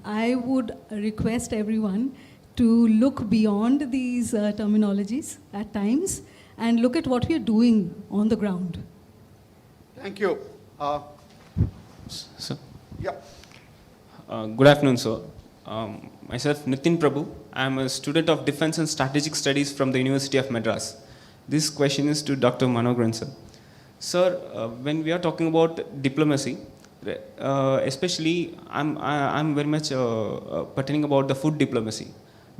I would request everyone to look beyond these terminologies at times and look at what we are doing on the ground. Thank you. Sir. Yeah. Good afternoon, sir. Myself, Nitin Prabhu. I am a student of Defense and Strategic Studies from the University of Madras. This question is to Dr. Manoharan, sir. Sir, when we are talking about diplomacy, especially I'm very much pertaining about the food diplomacy.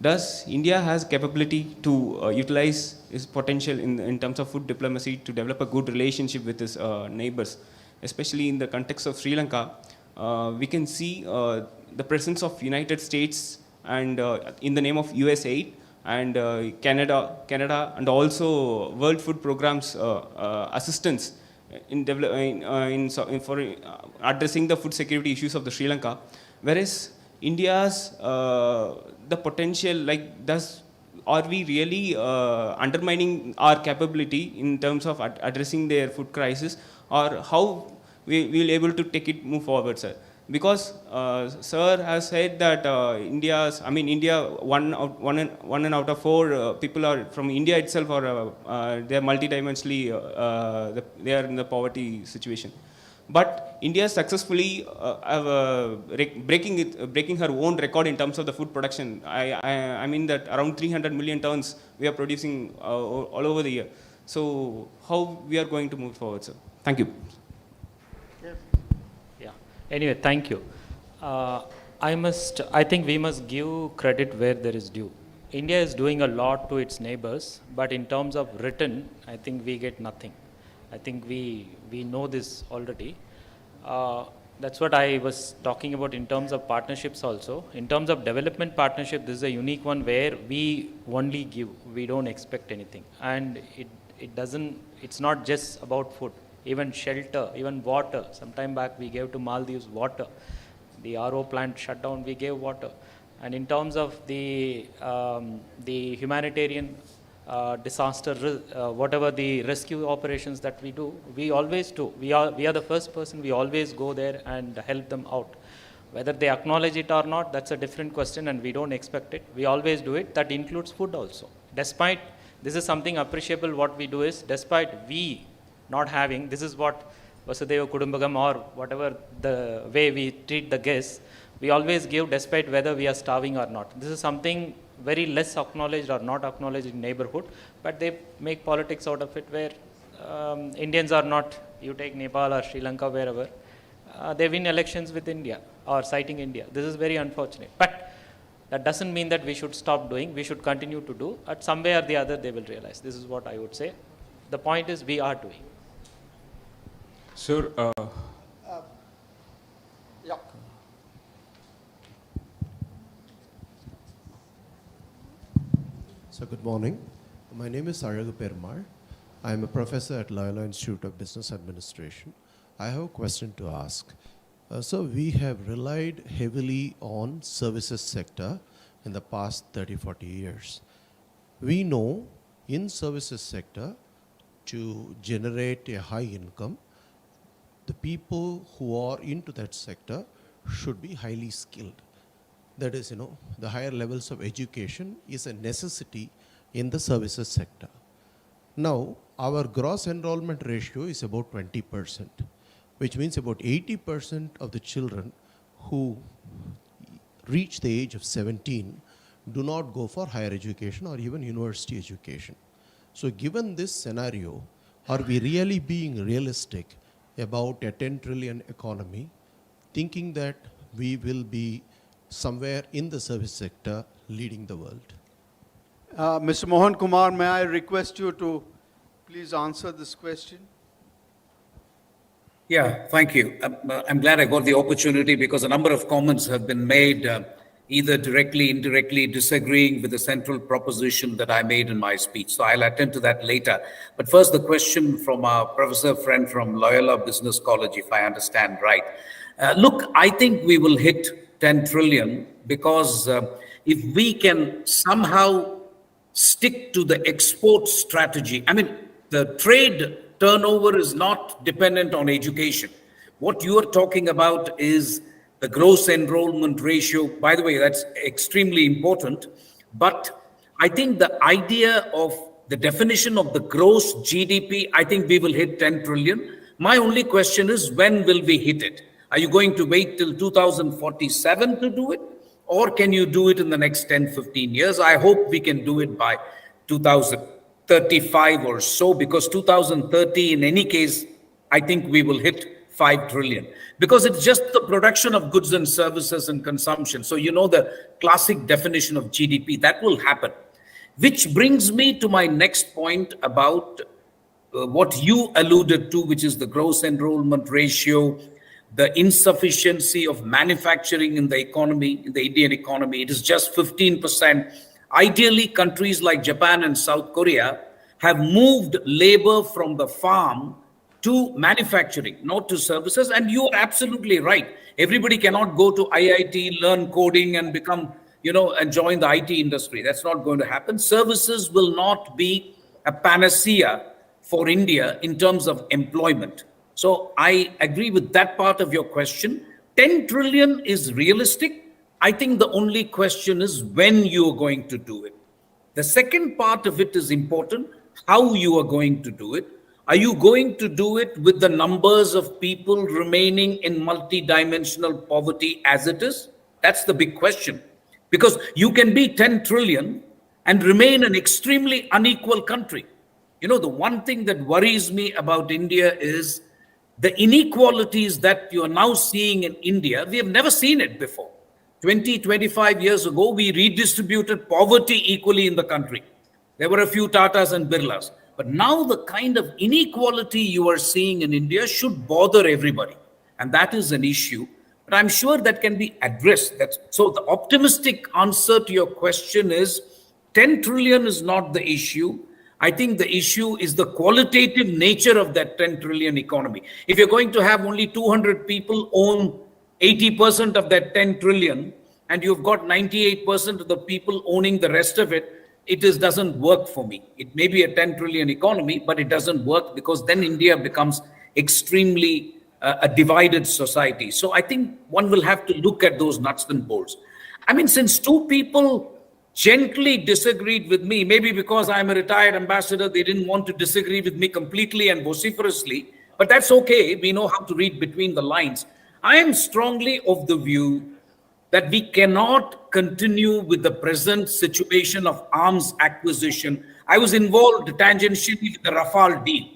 Does India has capability to utilize its potential in terms of food diplomacy to develop a good relationship with its neighbors, especially in the context of Sri Lanka? We can see the presence of United States and in the name of USAID and Canada, and also World Food Program's assistance in for addressing the food security issues of the Sri Lanka, whereas India's the potential, like, are we really undermining our capability in terms of addressing their food crisis, or how we will able to move forward, sir? Because sir has said that India, one out of four people are from India itself, or they are multidimensionally they are in the poverty situation. But India successfully breaking her own record in terms of the food production. I mean that around 300 million tons we are producing all over the year. So how we are going to move forward, sir? Thank you. Yeah. Anyway, thank you. I think we must give credit where there is due. India is doing a lot to its neighbors, but in terms of return, I think we get nothing. I think we know this already. That's what I was talking about in terms of partnerships also. In terms of development partnership, this is a unique one where we only give, we don't expect anything. And it's not just about food, even shelter, even water. Some time back we gave to Maldives water. The RO plant shut down, we gave water. And in terms of the humanitarian disaster, whatever the rescue operations that we do, we always do. We are the first person, we always go there and help them out. Whether they acknowledge it or not, that's a different question, and we don't expect it. We always do it. That includes food also. Despite, this is something appreciable, what we do is, despite we not having, this is what Vasudhaiva Kudumbakam or whatever the way we treat the guests, we always give despite whether we are starving or not. This is something very less acknowledged or not acknowledged in neighborhood, but they make politics out of it where Indians are not, you take Nepal or Sri Lanka, wherever, they win elections with India or citing India. This is very unfortunate. But that doesn't mean that we should stop doing, we should continue to do. At some way or the other, they will realize. This is what I would say. The point is, we are doing. Sir, yeah. So good morning. My name is Aragu Permar. I am a professor at Loyola Institute of Business Administration. I have a question to ask. So we have relied heavily on services sector in the past 30-40 years. We know in services sector, to generate a high income, the people who are into that sector should be highly skilled. That is, the higher levels of education is a necessity in the services sector. Now, our gross enrollment ratio is about 20%, which means about 80% of the children who reach the age of 17 do not go for higher education or even university education. So given this scenario, are we really being realistic about a 10 trillion economy, thinking that we will be somewhere in the service sector leading the world? Mr. Mohan Kumar, may I request you to please answer this question? Yeah, thank you. I'm glad I got the opportunity because a number of comments have been made, either directly, indirectly, disagreeing with the central proposition that I made in my speech. So I'll attend to that later. But first, the question from our professor friend from Loyola Business College, if I understand right. Look, I think we will hit 10 trillion because if we can somehow stick to the export strategy, I mean, the trade turnover is not dependent on education. What you are talking about is the gross enrollment ratio. By the way, that's extremely important. But I think the idea of the definition of the gross GDP, I think we will hit 10 trillion. My only question is, when will we hit it? Are you going to wait till 2047 to do it? Or can you do it in the next 10, 15 years? I hope we can do it by 2035 or so, because 2030, in any case, I think we will hit 5 trillion. Because it's just the production of goods and services and consumption. So you know the classic definition of GDP, that will happen. Which brings me to my next point about what you alluded to, which is the gross enrollment ratio, the insufficiency of manufacturing in the economy, in the Indian economy. It is just 15%. Ideally, countries like Japan and South Korea have moved labor from the farm to manufacturing, not to services. And you are absolutely right. Everybody cannot go to IIT, learn coding and become, and join the IT industry. That's not going to happen. Services will not be a panacea for India in terms of employment. So I agree with that part of your question. 10 trillion is realistic. I think the only question is when you are going to do it. The second part of it is important, how you are going to do it. Are you going to do it with the numbers of people remaining in multidimensional poverty as it is? That's the big question. Because you can be 10 trillion and remain an extremely unequal country. The one thing that worries me about India is the inequalities that you are now seeing in India. We have never seen it before. 20, 25 years ago, we redistributed poverty equally in the country. There were a few Tatas and Birlas. But now the kind of inequality you are seeing in India should bother everybody. And that is an issue. But I'm sure that can be addressed. So the optimistic answer to your question is 10 trillion is not the issue. I think the issue is the qualitative nature of that 10 trillion economy. If you're going to have only 200 people own 80% of that 10 trillion, and you've got 98% of the people owning the rest of it, it doesn't work for me. It may be a 10 trillion economy, but it doesn't work because then India becomes extremely a divided society. So I think one will have to look at those nuts and bolts. I mean, since two people gently disagreed with me, maybe because I'm a retired ambassador, they didn't want to disagree with me completely and vociferously, but that's okay. We know how to read between the lines. I am strongly of the view that we cannot continue with the present situation of arms acquisition. I was involved tangentially with the Rafale deal.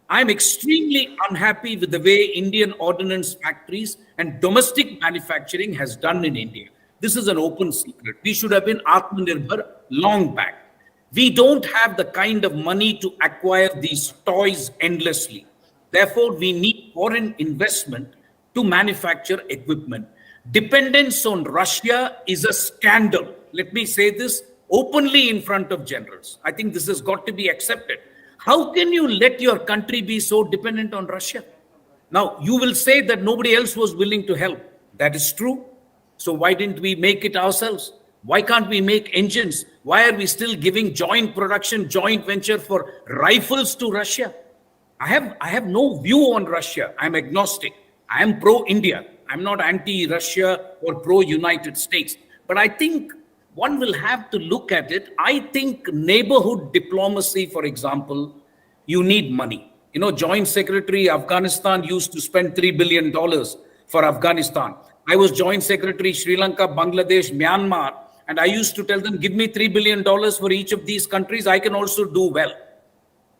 I'm extremely unhappy with the way Indian ordnance factories and domestic manufacturing has done in India. This is an open secret. We should have been Atmanirbhar long back. We don't have the kind of money to acquire these toys endlessly. Therefore, we need foreign investment to manufacture equipment. Dependence on Russia is a scandal. Let me say this openly in front of generals. I think this has got to be accepted. How can you let your country be so dependent on Russia? Now, you will say that nobody else was willing to help. That is true. So why didn't we make it ourselves? Why can't we make engines? Why are we still giving joint production, joint venture for rifles to Russia? I have no view on Russia. I'm agnostic. I am pro-India. I'm not anti-Russia or pro-United States. But I think one will have to look at it. I think neighborhood diplomacy, for example, you need money. Joint Secretary Afghanistan used to spend $3 billion for Afghanistan. I was Joint Secretary Sri Lanka, Bangladesh, Myanmar, And I used to tell them, give me $3 billion for each of these countries, I can also do well.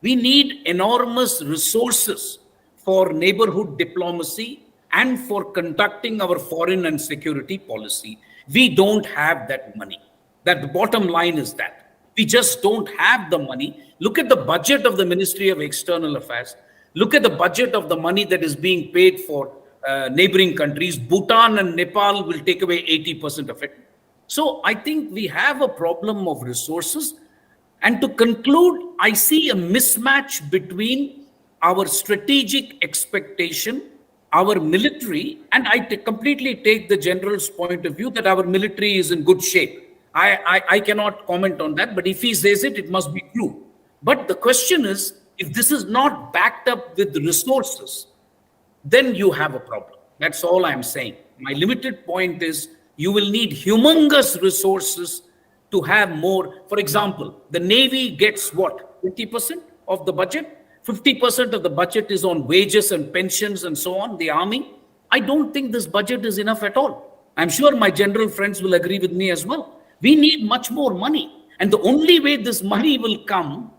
We need enormous resources for neighborhood diplomacy and for conducting our foreign and security policy. We don't have that money. That the bottom line is that. We just don't have the money. Look at the budget of the Ministry of External Affairs. Look at the budget of the money that is being paid for neighboring countries. Bhutan and Nepal will take away 80% of it. So I think we have a problem of resources. And to conclude, I see a mismatch between our strategic expectation, our military, and I completely take the general's point of view that our military is in good shape. I cannot comment on that, but if he says it, it must be true. But the question is, if this is not backed up with resources, then you have a problem. That's all I'm saying. My limited point is you will need humongous resources to have more. For example, the Navy gets what? 50% of the budget? 50% of the budget is on wages and pensions and so on, the army. I don't think this budget is enough at all. I'm sure my general friends will agree with me as well. We need much more money. And the only way this money will come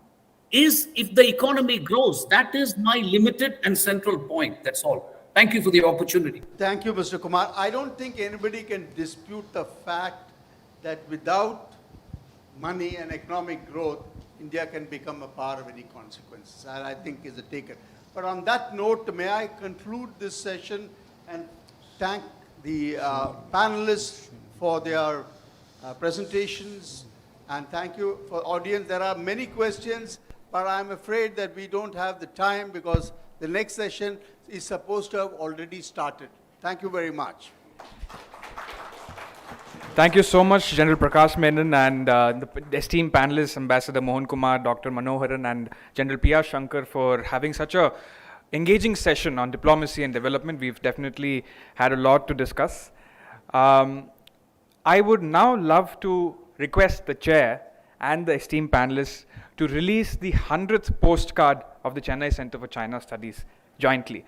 is if the economy grows. That is my limited and central point. That's all. Thank you for the opportunity. Thank you, Mr. Kumar. I don't think anybody can dispute the fact that without money and economic growth, India can become a power of any consequence. That I think is a taken. But on that note, may I conclude this session and thank the panelists for their presentations, and thank you for audience. There are many questions, but I'm afraid that we don't have the time because the next session is supposed to have already started. Thank you very much. Thank you so much, General Prakash Menon, and the esteemed panelists, Ambassador Mohan Kumar, Dr. Manoharan, and General P.R. Shankar for having such a engaging session on diplomacy and development. We've definitely had a lot to discuss. I would now love to request the chair and the esteemed panelists to release the 100th postcard of the Chennai Center for China Studies jointly.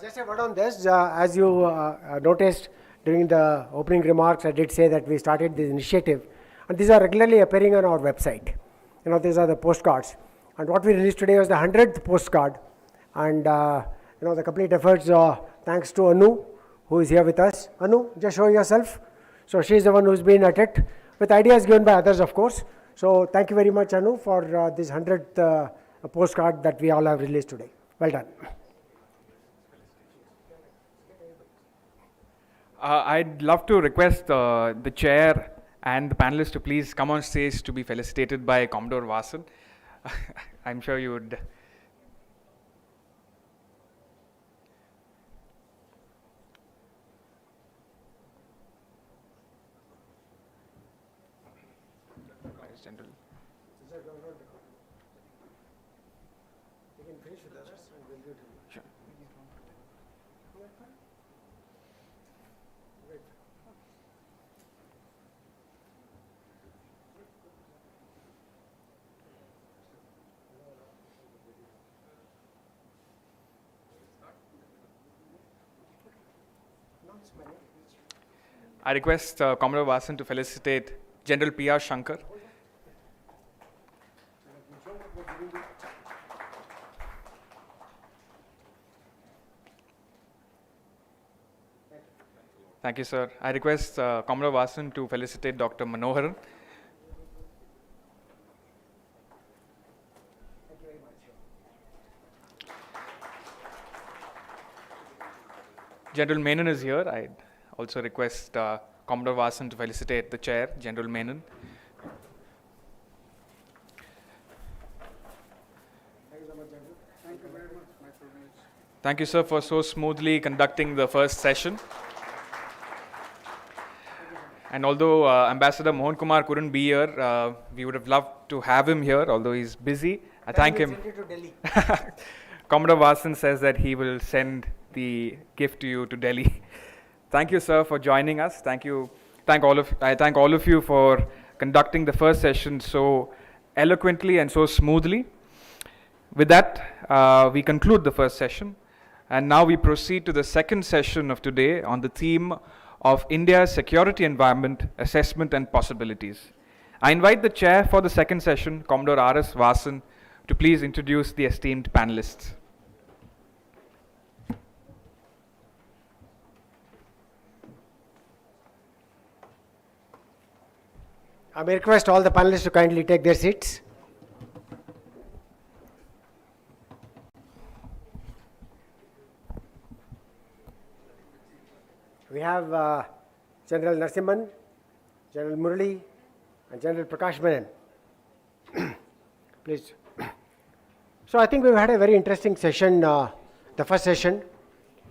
Just a word on this. As you noticed during the opening remarks, I did say that we started this initiative, and these are regularly appearing on our website. You know, these are the postcards. And what we released today was the 100th postcard. And, you know, the complete efforts, thanks to Anu, who is here with us. Anu, just show yourself. So she's the one who's been at it, with ideas given by others, of course. So thank you very much, Anu, for this 100th postcard that we all have released today. Well done. I'd love to request the chair and the panelists to please come on stage to be felicitated by Commodore Vasan. I'm sure you would. General. Sure. I request Commodore Vasan to felicitate General P.R. Shankar. Thank you, sir. I request Commodore Vasan to felicitate Dr. Manoharan. General Menon is here. I also request Commodore Vasan to felicitate the chair, General Menon. Thank you so much, General. Thank you very much. Thank you, sir, for so smoothly conducting the first session. And although Ambassador Mohan Kumar couldn't be here, we would have loved to have him here, although he's busy. I thank him. Commodore Vasan says that he will send the gift to you to Delhi. Thank you, sir, for joining us. Thank you. I thank all of you for conducting the first session so eloquently and so smoothly. With that, we conclude the first session. And now we proceed to the second session of today on the theme of India's security environment, assessment and possibilities. I invite the chair for the second session, Commodore R.S. Vasan, to please introduce the esteemed panelists. I may request all the panelists to kindly take their seats. We have General Narasimhan, General Murali, and General Prakash Menon. Please. So I think we've had a very interesting session, the first session,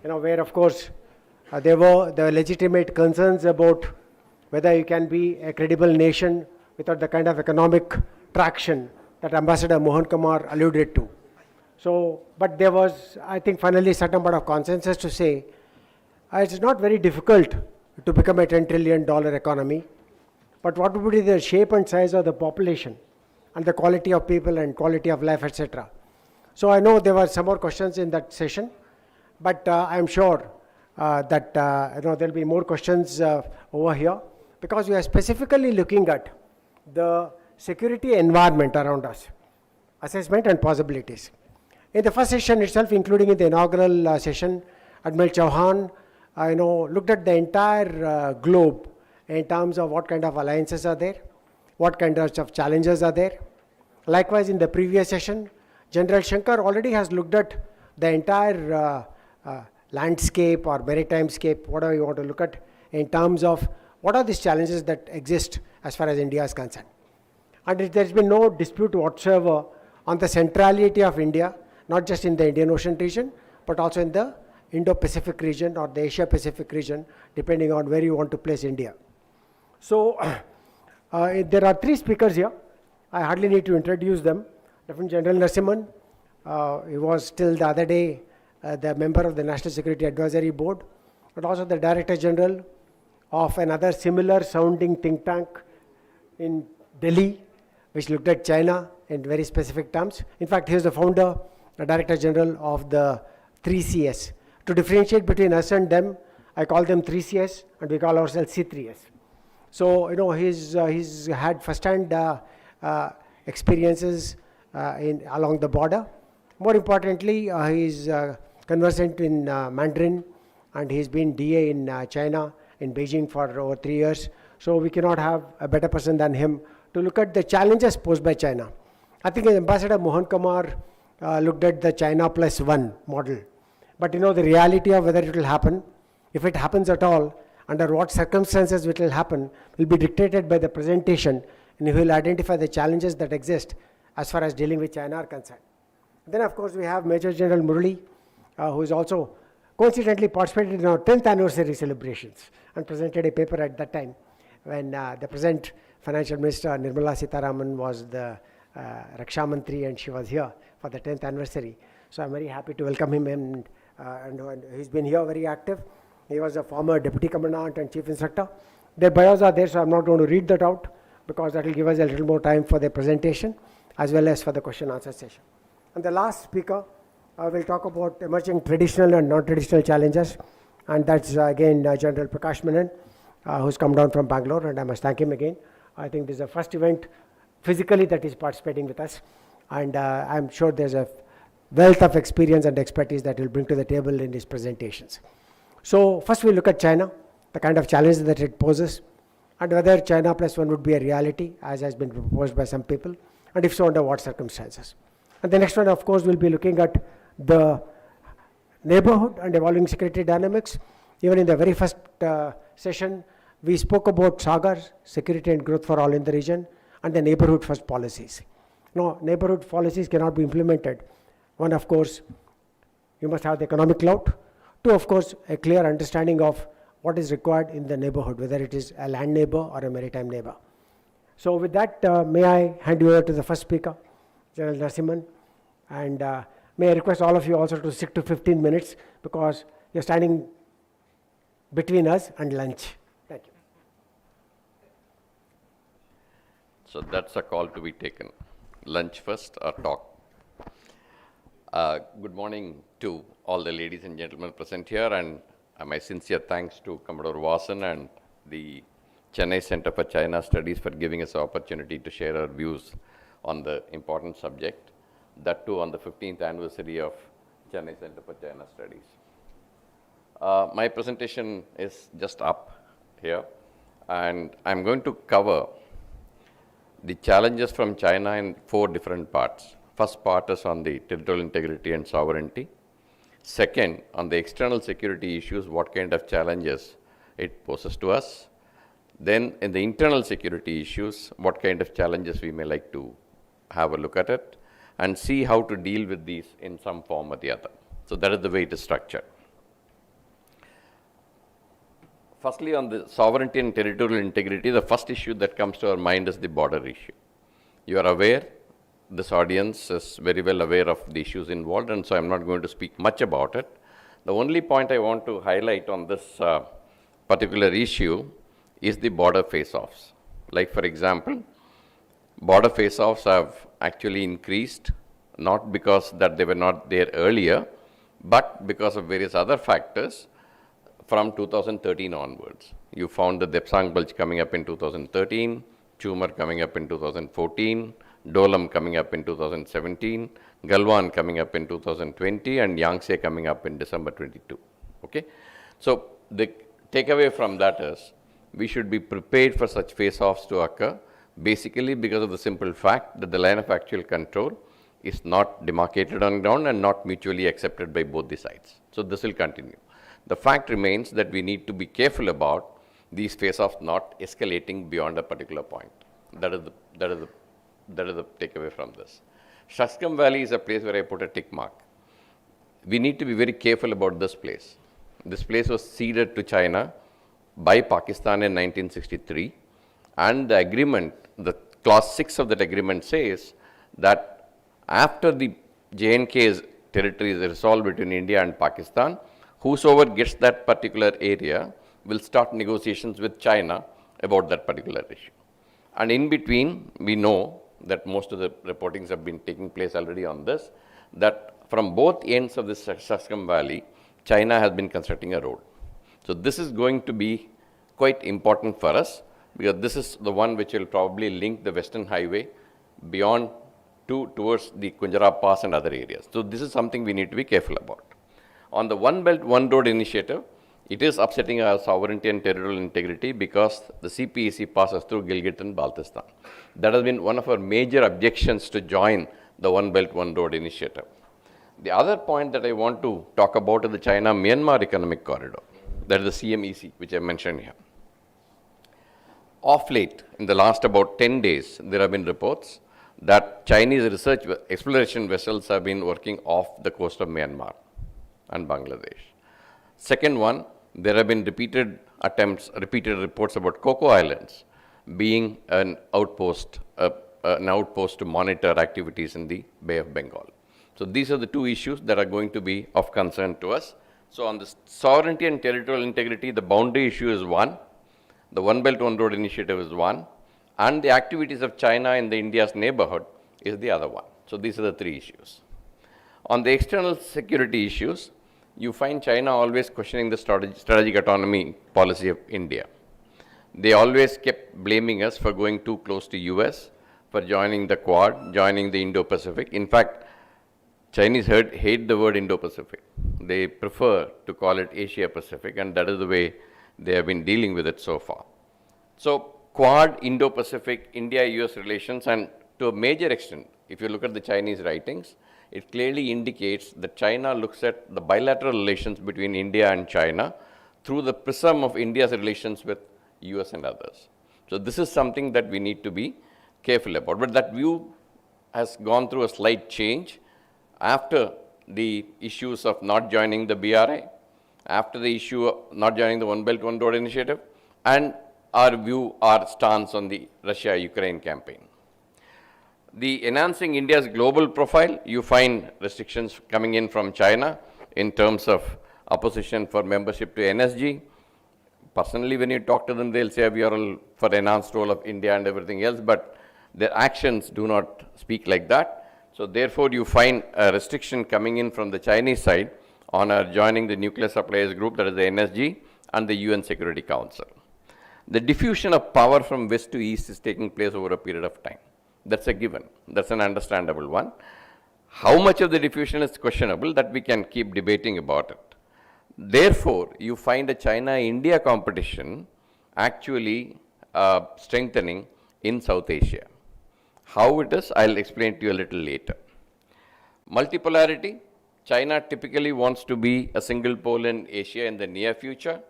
where of course there were the legitimate concerns about whether you can be a credible nation without the kind of economic traction that Ambassador Mohan Kumar alluded to. So, but there was, I think, finally a certain amount of consensus to say it's not very difficult to become a $10 trillion economy, but what would be the shape and size of the population and the quality of people and quality of life, etc. So I know there were some more questions in that session, but I'm sure that there will be more questions over here, because we are specifically looking at the security environment around us, assessment and possibilities. In the first session itself, including in the inaugural session, Admiral Chauhan looked at the entire globe in terms of what kind of alliances are there, what kind of challenges are there. Likewise, in the previous session, General Shankar already has looked at the entire landscape or maritime scape, whatever you want to look at, in terms of what are these challenges that exist as far as India is concerned. And there's been no dispute whatsoever on the centrality of India, not just in the Indian Ocean region, but also in the Indo-Pacific region or the Asia-Pacific region, depending on where you want to place India. So there are three speakers here. I hardly need to introduce them. Lieutenant General Narasimhan, he was till the other day the member of the National Security Advisory Board, but also the Director General of another similar sounding think tank in Delhi, which looked at China in very specific terms. In fact, he is the founder, the Director General of the 3CS. To differentiate between us and them, I call them 3CS and we call ourselves C3S. So, he's had first-hand experiences along the border. More importantly, he's conversant in Mandarin, and he's been DA in China, in Beijing for over 3 years. So we cannot have a better person than him to look at the challenges posed by China. I think Ambassador Mohan Kumar looked at the China plus one model. But the reality of whether it will happen, if it happens at all, under what circumstances it will happen, will be dictated by the presentation, and he will identify the challenges that exist as far as dealing with China are concerned. Then, of course, we have Major General Murali, who is also coincidentally participated in our 10th anniversary celebrations and presented a paper at that time when the present Financial Minister Nirmala Sitharaman was the Raksha Mantri, and she was here for the 10th anniversary. So I'm very happy to welcome him, and he's been here very active. He was a former Deputy Commandant and Chief Instructor. Their bios are there, so I'm not going to read that out, because that will give us a little more time for the presentation as well as for the question answer session. And the last speaker will talk about emerging traditional and non-traditional challenges, and that's again General Prakash Menon, who's come down from Bangalore, and I must thank him again. I think this is the first event physically that he's participating with us, and I'm sure there's a wealth of experience and expertise that he'll bring to the table in his presentations. So first we look at China, the kind of challenges that it poses, and whether China plus one would be a reality, as has been proposed by some people, and if so, under what circumstances. And the next one, of course, will be looking at the neighborhood and evolving security dynamics. Even in the very first session, we spoke about SAGAR, security and growth for all in the region, and the neighborhood first policies. No, neighborhood policies cannot be implemented. One, of course, you must have the economic clout. Two, of course, a clear understanding of what is required in the neighborhood, whether it is a land neighbor or a maritime neighbor. So with that, may I hand you over to the first speaker, General Narasimhan, and may I request all of you also to stick to 15 minutes because you're standing between us and lunch. Thank you. So that's a call to be taken. Lunch first or talk? Good morning to all the ladies and gentlemen present here, and my sincere thanks to Commodore Vasan and the Chennai Center for China Studies for giving us the opportunity to share our views on the important subject, that too on the 15th anniversary of Chennai Center for China Studies. My presentation is just up here, and I'm going to cover the challenges from China in 4 different parts. First part is on the territorial integrity and sovereignty. Second, on the external security issues, what kind of challenges it poses to us. Then in the internal security issues, what kind of challenges we may like to have a look at it and see how to deal with these in some form or the other. So that is the way it is structured. Firstly, on the sovereignty and territorial integrity, the first issue that comes to our mind is the border issue. You are aware, this audience is very well aware of the issues involved, and so I'm not going to speak much about it. The only point I want to highlight on this particular issue is the border face-offs. Like for example, border face-offs have actually increased, not because that they were not there earlier, but because of various other factors from 2013 onwards. You found the Depsang Bulge coming up in 2013, Chumar coming up in 2014, Dolam coming up in 2017, Galwan coming up in 2020, and Yangtze coming up in December 22. Okay? So the takeaway from that is we should be prepared for such face-offs to occur, basically because of the simple fact that the line of actual control is not demarcated on ground and not mutually accepted by both the sides. So this will continue. The fact remains that we need to be careful about these face-offs not escalating beyond a particular point. That is the takeaway from this. Shaksgam Valley is a place where I put a tick mark. We need to be very careful about this place. This place was ceded to China by Pakistan in 1963, and the agreement, the clause 6 of that agreement says that after the J&K's territory is resolved between India and Pakistan, whosoever gets that particular area will start negotiations with China about that particular issue. And in between, we know that most of the reportings have been taking place already on this, that from both ends of the Shaksgam Valley, China has been constructing a road. So this is going to be quite important for us, because this is the one which will probably link the Western Highway beyond towards the Kunjara Pass and other areas. So this is something we need to be careful about. On the One Belt, One Road initiative, it is upsetting our sovereignty and territorial integrity because the CPEC passes through Gilgit and Baltistan. That has been one of our major objections to join the One Belt, One Road initiative. The other point that I want to talk about is the China-Myanmar Economic Corridor, that is the CMEC, which I mentioned here. Of late, in the last about 10 days, there have been reports that Chinese research exploration vessels have been working off the coast of Myanmar and Bangladesh. Second one, there have been repeated reports about Coco Islands being an outpost to monitor activities in the Bay of Bengal. So these are the two issues that are going to be of concern to us. So on the sovereignty and territorial integrity, the boundary issue is one, the One Belt, One Road initiative is one, and the activities of China in the India's neighborhood is the other one. So these are the three issues. On the external security issues, you find China always questioning the strategic autonomy policy of India. They always kept blaming us for going too close to US, for joining the Quad, joining the Indo-Pacific. In fact, Chinese hate the word Indo-Pacific. They prefer to call it Asia-Pacific, and that is the way they have been dealing with it so far. So Quad, Indo-Pacific, India-US relations, and to a major extent, if you look at the Chinese writings, it clearly indicates that China looks at the bilateral relations between India and China through the prism of India's relations with US and others. So this is something that we need to be careful about. But that view has gone through a slight change after the issues of not joining the BRI, after the issue of not joining the One Belt, One Road initiative, and our stance on the Russia-Ukraine campaign. The enhancing India's global profile, you find restrictions coming in from China in terms of opposition for membership to NSG. Personally, when you talk to them, they'll say we are all for enhanced role of India and everything else, but their actions do not speak like that. So therefore, you find a restriction coming in from the Chinese side on our joining the nuclear suppliers group, that is the NSG, and the UN Security Council. The diffusion of power from west to east is taking place over a period of time. That's a given. That's an understandable one. How much of the diffusion is questionable, that we can keep debating about it. Therefore, you find a China-India competition actually strengthening in South Asia. How it is, I'll explain to you a little later. Multipolarity, China typically wants to be a single pole in Asia in the near future,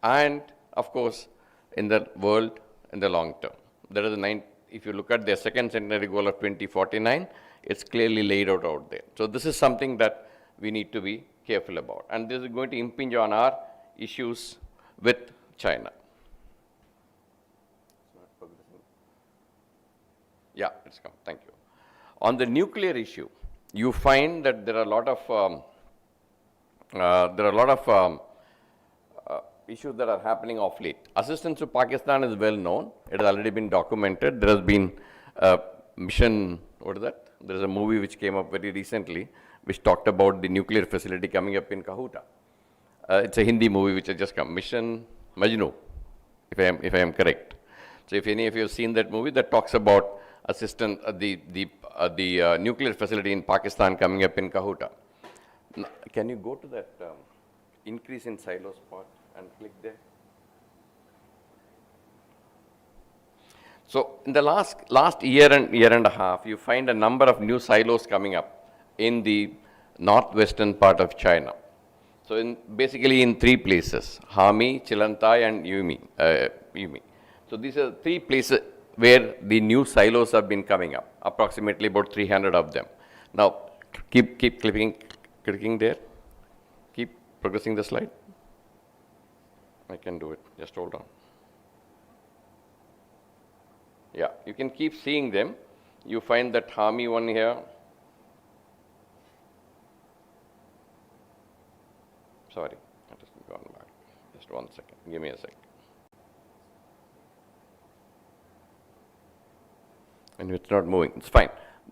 and of course, in the world in the long term. There is if you look at their second centenary goal of 2049, it's clearly laid out there. So this is something that we need to be careful about. And this is going to impinge on our issues with China. Yeah, it's come. Thank you. On the nuclear issue, you find that there are a lot of issues that are happening of late. Assistance to Pakistan is well known. It has already been documented. There has been a mission, what is that? There is a movie which came up very recently, which talked about the nuclear facility coming up in Kahuta. It's a Hindi movie which has just come, Mission Majnu, if I am correct. So if any of you have seen that movie, that talks about assistance, the nuclear facility in Pakistan coming up in Kahuta. Now, can you go to that increase in silos part and click there? So in the last year and a half, you find a number of new silos coming up in the northwestern part of China. So basically in three places, Hami, Chilantai and Yumi. So these are three places where the new silos have been coming up, approximately about 300 of them. Now keep clicking there, keep progressing the slide. I can do it, just hold on. Yeah, you can keep seeing them. You find that Hami one here. Sorry, I just gone back. Just 1 second. Give me a sec. And it's not moving. It's fine.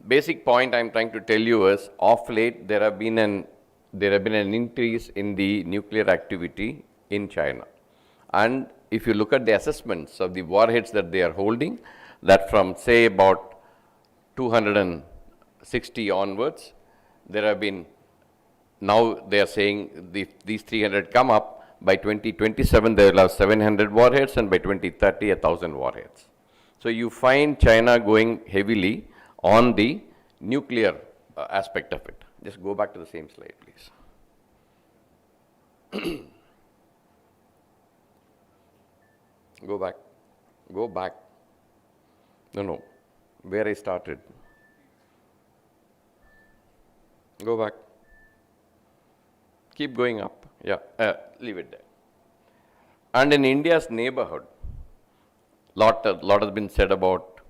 Basic point I'm trying to tell you is, of late there have been an increase in the nuclear activity in China. And if you look at the assessments of the warheads that they are holding, that from say about 260 onwards, there have been, now they are saying these 300 come up, by 2027 they will have 700 warheads, and by 2030 1,000 warheads. So you find China going heavily on the nuclear aspect of it. Just go back to the same slide, please. Go back. No, where I started. Go back. Keep going up. Yeah, leave it there. And in India's neighborhood, lot has been said about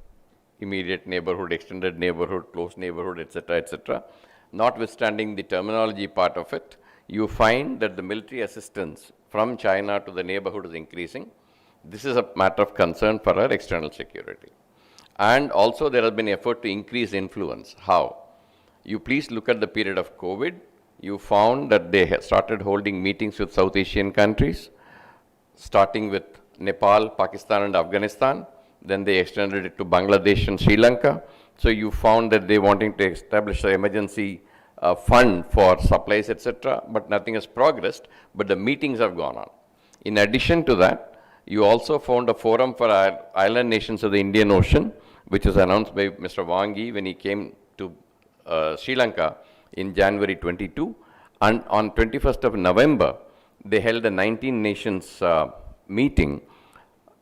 immediate neighborhood, extended neighborhood, close neighborhood, etc., etc. Notwithstanding the terminology part of it, you find that the military assistance from China to the neighborhood is increasing. This is a matter of concern for our external security. And also there has been effort to increase influence. How? You please look at the period of COVID. You found that they have started holding meetings with South Asian countries, starting with Nepal, Pakistan and Afghanistan. Then they extended it to Bangladesh and Sri Lanka. So you found that they wanting to establish an emergency fund for supplies, etc. But nothing has progressed, but the meetings have gone on. In addition to that, you also found a forum for island nations of the Indian Ocean, which was announced by Mr. Wang Yi when he came to Sri Lanka in January 22. And on 21st of November, they held a 19 nations meeting,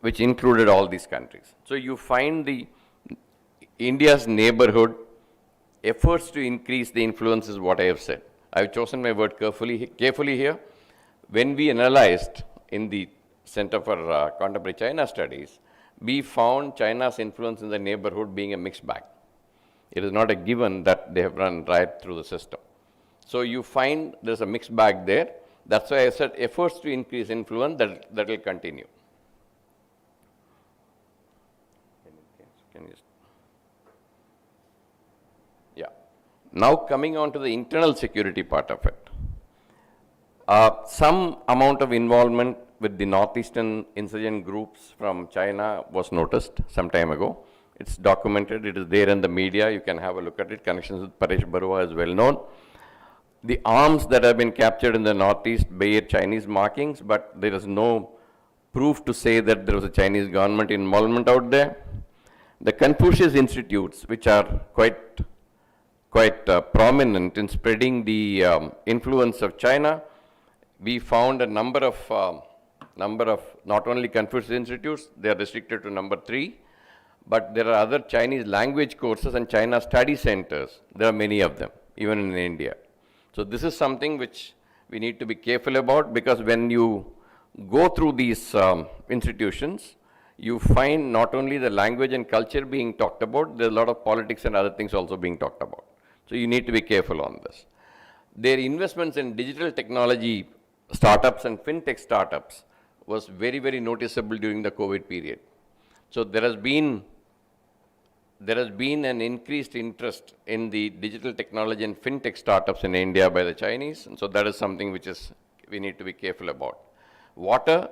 which included all these countries. So you find India's neighborhood efforts to increase the influence is what I have said. I've chosen my word carefully here. When we analyzed in the Center for Contemporary China Studies, we found China's influence in the neighborhood being a mixed bag. It is not a given that they have run right through the system. So you find there's a mixed bag there. That's why I said efforts to increase influence, that will continue. Yeah. Now coming on to the internal security part of it. Some amount of involvement with the northeastern insurgent groups from China was noticed some time ago. It's documented, it is there in the media, you can have a look at it. Connections with Paresh Barua is well known. The arms that have been captured in the northeast bear Chinese markings, but there is no proof to say that there was a Chinese government involvement out there. The Confucius Institutes, which are quite prominent in spreading the influence of China, we found a number of not only Confucius Institutes, they are restricted to number 3, but there are other Chinese language courses and China study centers. There are many of them, even in India. So this is something which we need to be careful about, because when you go through these institutions, you find not only the language and culture being talked about, there's a lot of politics and other things also being talked about. So you need to be careful on this. Their investments in digital technology startups and fintech startups was very, very noticeable during the COVID period. So there has been an increased interest in the digital technology and fintech startups in India by the Chinese, and so that is something which we need to be careful about. Water,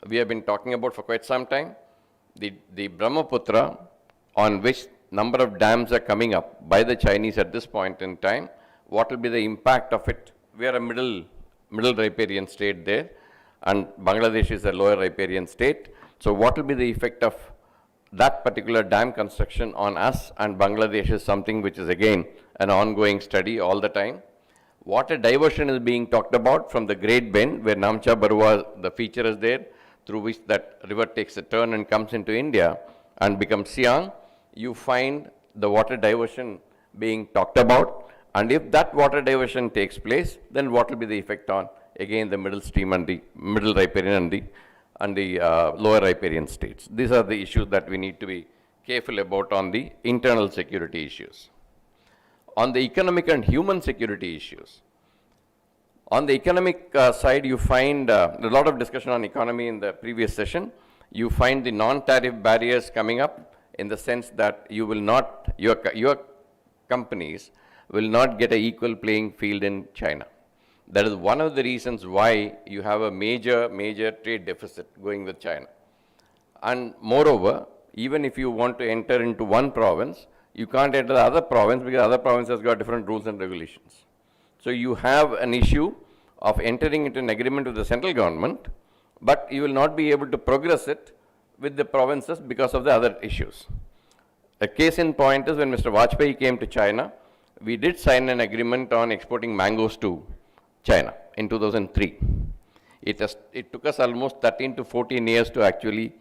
we have been talking about for quite some time. The Brahmaputra, on which number of dams are coming up by the Chinese at this point in time, what will be the impact of it? We are a middle riparian state there, and Bangladesh is a lower riparian state. So what will be the effect of that particular dam construction on us and Bangladesh is something which is again an ongoing study all the time. Water diversion is being talked about from the Great Bend, where Namcha Barua, the feature is there, through which that river takes a turn and comes into India and becomes Siang. You find the water diversion being talked about, and if that water diversion takes place, then what will be the effect on, again, the middle stream and the middle riparian and the lower riparian states. These are the issues that we need to be careful about on the internal security issues. On the economic and human security issues, on the economic side, you find a lot of discussion on economy in the previous session. You find the non-tariff barriers coming up in the sense that you will not, your companies will not get an equal playing field in China. That is one of the reasons why you have a major trade deficit going with China. And moreover, even if you want to enter into one province, you can't enter the other province because other province has got different rules and regulations. So you have an issue of entering into an agreement with the central government, but you will not be able to progress it with the provinces because of the other issues. A case in point is when Mr. Vajpayee came to China, we did sign an agreement on exporting mangoes to China in 2003. It took us almost 13 to 14 years to actually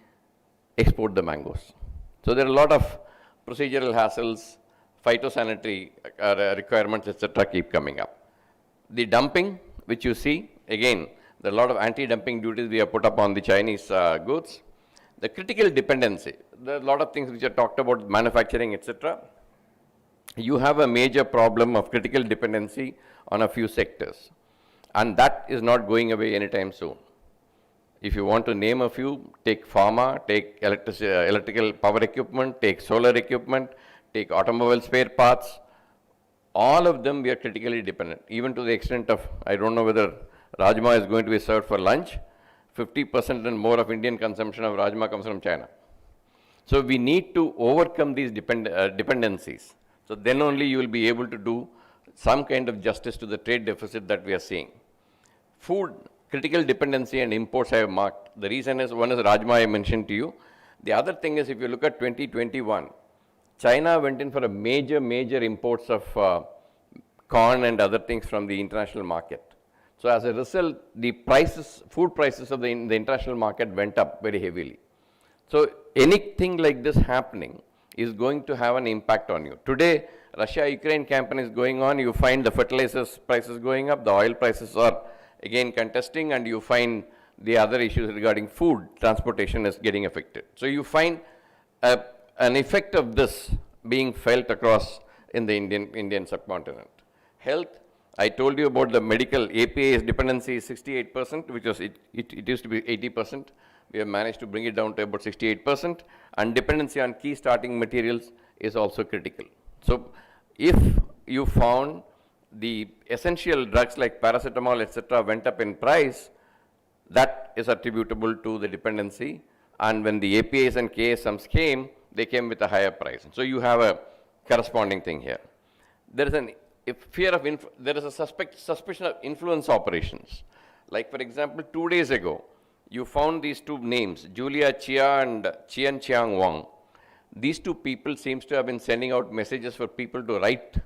export the mangoes. So there are a lot of procedural hassles, phytosanitary requirements, etc. keep coming up. The dumping, which you see, again, there are a lot of anti-dumping duties we have put up on the Chinese goods. The critical dependency, there are a lot of things which are talked about, manufacturing, etc. You have a major problem of critical dependency on a few sectors, and that is not going away anytime soon. If you want to name a few, take pharma, take electrical power equipment, take solar equipment, take automobile spare parts. All of them we are critically dependent, even to the extent of, I don't know whether Rajma is going to be served for lunch. 50% and more of Indian consumption of Rajma comes from China. So we need to overcome these dependencies. So then only you will be able to do some kind of justice to the trade deficit that we are seeing. Food, critical dependency and imports I have marked. The reason is, one is Rajma I mentioned to you. The other thing is, if you look at 2021, China went in for a major imports of corn and other things from the international market. So as a result, the prices, food prices of the international market went up very heavily. So anything like this happening, is going to have an impact on you. Today, Russia-Ukraine campaign is going on. You find the fertilizers prices going up, the oil prices are again contesting, and you find the other issues regarding food, transportation is getting affected. So you find an effect of this being felt across in the Indian subcontinent. Health, I told you about the medical API's dependency is 68%, which was it used to be 80%. We have managed to bring it down to about 68%, and dependency on key starting materials is also critical. So if you found the essential drugs like paracetamol, etc., went up in price, that is attributable to the dependency. And when the APIs and KSMs came, they came with a higher price. So you have a corresponding thing here. There is there is a suspicion of influence operations. Like for example, 2 days ago, you found these two names, Julia Chia and Qian Chiang Wang. These two people seems to have been sending out messages for people to write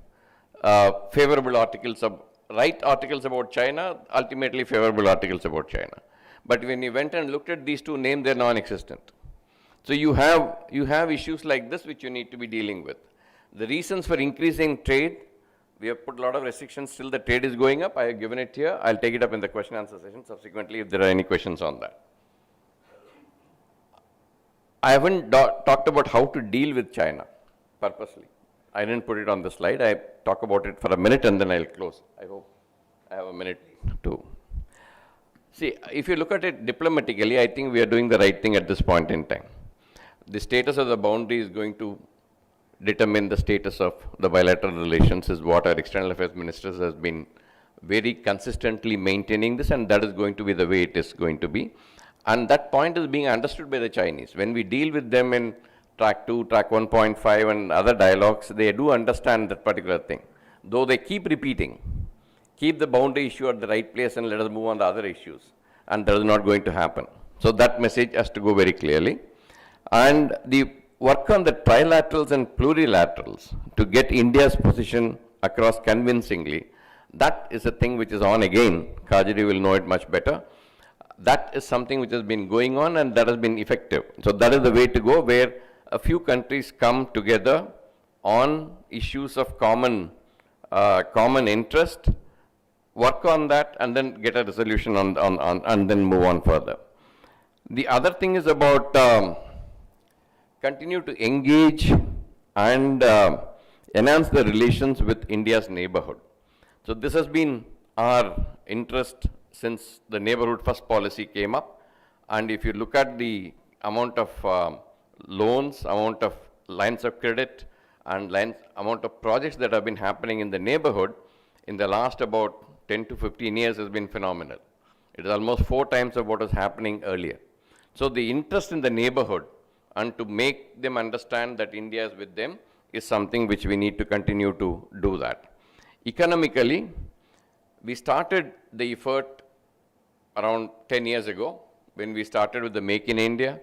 favorable articles, write articles about China, ultimately favorable articles about China. But when you went and looked at these two names, they're non-existent. So you have issues like this which you need to be dealing with. The reasons for increasing trade, we have put a lot of restrictions, still the trade is going up. I have given it here. I'll take it up in the question answer session subsequently if there are any questions on that. I haven't talked about how to deal with China purposely. I didn't put it on the slide. I talk about it for a minute and then I'll close. I hope I have a minute to. See, if you look at it diplomatically, I think we are doing the right thing at this point in time. The status of the boundary is going to determine the status of the bilateral relations, is what our external affairs ministers has been very consistently maintaining this, and that is going to be the way it is going to be. And that point is being understood by the Chinese. When we deal with them in track 2, track 1.5 and other dialogues, they do understand that particular thing. Though they keep repeating, keep the boundary issue at the right place and let us move on to other issues. And that is not going to happen. So that message has to go very clearly. And the work on the trilaterals and plurilaterals to get India's position across convincingly, that is a thing which is on again. Kajri will know it much better. That is something which has been going on and that has been effective. So that is the way to go, where a few countries come together on issues of common interest, work on that and then get a resolution and then move on further. The other thing is about continue to engage and enhance the relations with India's neighborhood. So this has been our interest since the neighborhood first policy came up. And if you look at the amount of loans, amount of lines of credit and amount of projects that have been happening in the neighborhood in the last about 10 to 15 years has been phenomenal. It is almost 4 times of what was happening earlier. So the interest in the neighborhood and to make them understand that India is with them is something which we need to continue to do that. Economically, we started the effort around 10 years ago when we started with the Make in India.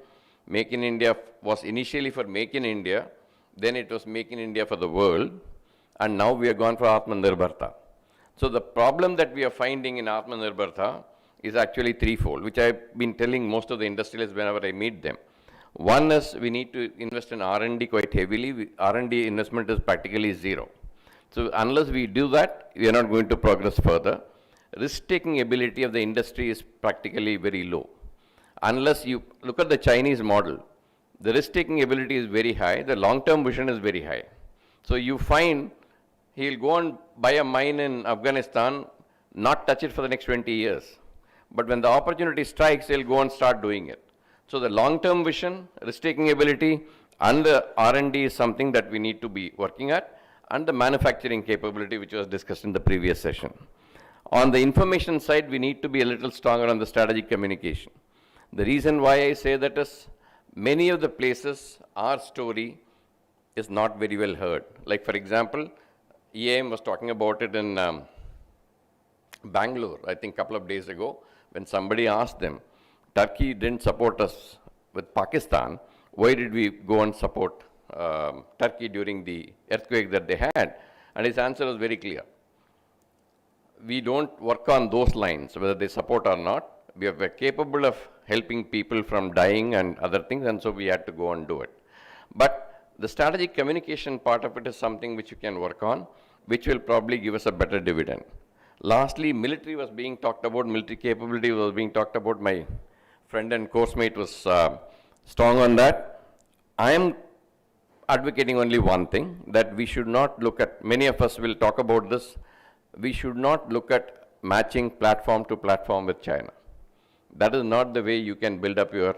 Make in India was initially for Make in India, then it was Make in India for the world, and now we have gone for Atmanirbharta. So the problem that we are finding in Atmanirbharta is actually threefold, which I've been telling most of the industrialists whenever I meet them. One is we need to invest in R&D quite heavily. R&D investment is practically zero. So unless we do that, we are not going to progress further. Risk-taking ability of the industry is practically very low. Unless you look at the Chinese model, the risk-taking ability is very high, the long-term vision is very high. So you find he'll go and buy a mine in Afghanistan, not touch it for the next 20 years. But when the opportunity strikes, he'll go and start doing it. So the long-term vision, risk-taking ability, and the R&D is something that we need to be working at, and the manufacturing capability, which was discussed in the previous session. On the information side, we need to be a little stronger on the strategic communication. The reason why I say that is, many of the places, our story is not very well heard. Like for example, EAM was talking about it in Bangalore, I think a couple of days ago, when somebody asked them, Turkey didn't support us with Pakistan, why did we go and support Turkey during the earthquake that they had? And his answer was very clear. We don't work on those lines, whether they support or not. We are capable of helping people from dying and other things, and so we had to go and do it. But The strategic communication part of it is something which you can work on, which will probably give us a better dividend. Lastly, military was being talked about, military capability was being talked about. My friend and course mate was strong on that. I am advocating only one thing, that we should not look at, many of us will talk about this, we should not look at matching platform to platform with China. That is not the way you can build up your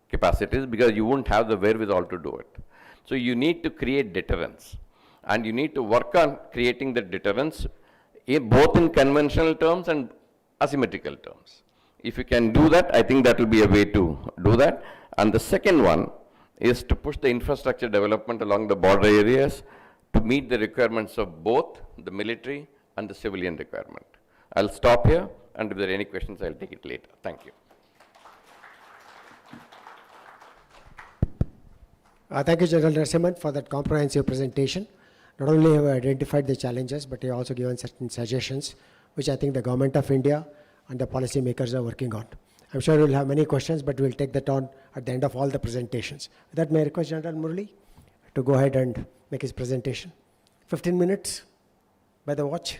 capacities, because you won't have the wherewithal to do it. So you need to create deterrence, and you need to work on creating the deterrence both in conventional terms and asymmetrical terms. If you can do that, I think that will be a way to do that. And the second one is to push the infrastructure development along the border areas to meet the requirements of both the military and the civilian requirement. I'll stop here, and if there are any questions, I'll take it later. Thank you. Thank you, General Narasimhan, for that comprehensive presentation. Not only have you identified the challenges, but you have also given certain suggestions, which I think the Government of India and the policy makers are working on. I'm sure we'll have many questions, but we'll take that on at the end of all the presentations. With that, may I request General Murali to go ahead and make his presentation. 15 minutes by the watch.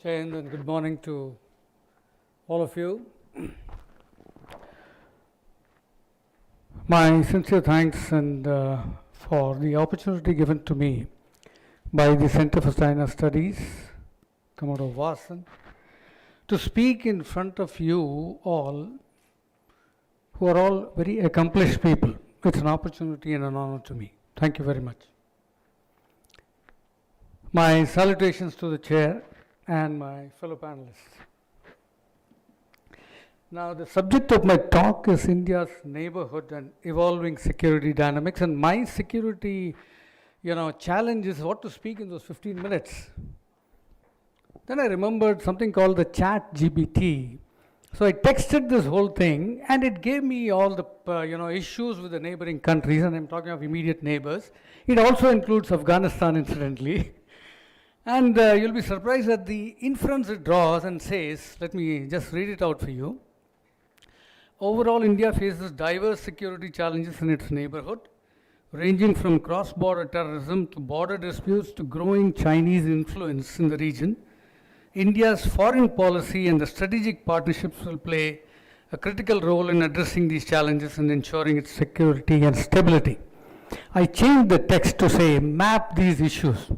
Jai Hind, and good morning to all of you. My sincere thanks and for the opportunity given to me by the Center for China Studies, Commodore Vasan, to speak in front of you all, who are all very accomplished people. It's an opportunity and an honor to me. Thank you very much. My salutations to the chair and my fellow panelists. Now, the subject of my talk is India's neighborhood and evolving security dynamics, and my security, challenge is what to speak in those 15 minutes. Then I remembered something called the ChatGPT. So I texted this whole thing, and it gave me all the issues with the neighboring countries, and I'm talking of immediate neighbors. It also includes Afghanistan, incidentally. And you'll be surprised at the inference it draws and says, let me just read it out for you. Overall, India faces diverse security challenges in its neighborhood, ranging from cross-border terrorism to border disputes to growing Chinese influence in the region. India's foreign policy and the strategic partnerships will play a critical role in addressing these challenges and ensuring its security and stability. I changed the text to say, map these issues.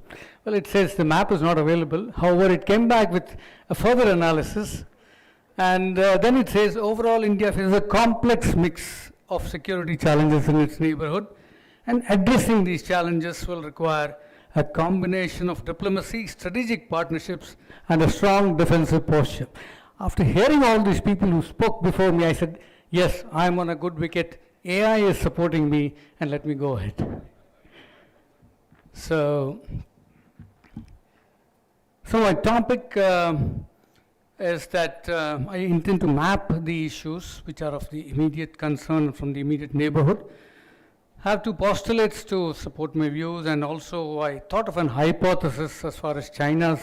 Well, it says the map is not available. However, it came back with a further analysis, and then it says overall India faces a complex mix of security challenges in its neighborhood, and addressing these challenges will require a combination of diplomacy, strategic partnerships, and a strong defensive posture. After hearing all these people who spoke before me, I said, yes, I'm on a good wicket. AI is supporting me, and let me go ahead. So my topic is that I intend to map the issues which are of the immediate concern from the immediate neighborhood. I have two postulates to support my views, and also I thought of an hypothesis as far as China's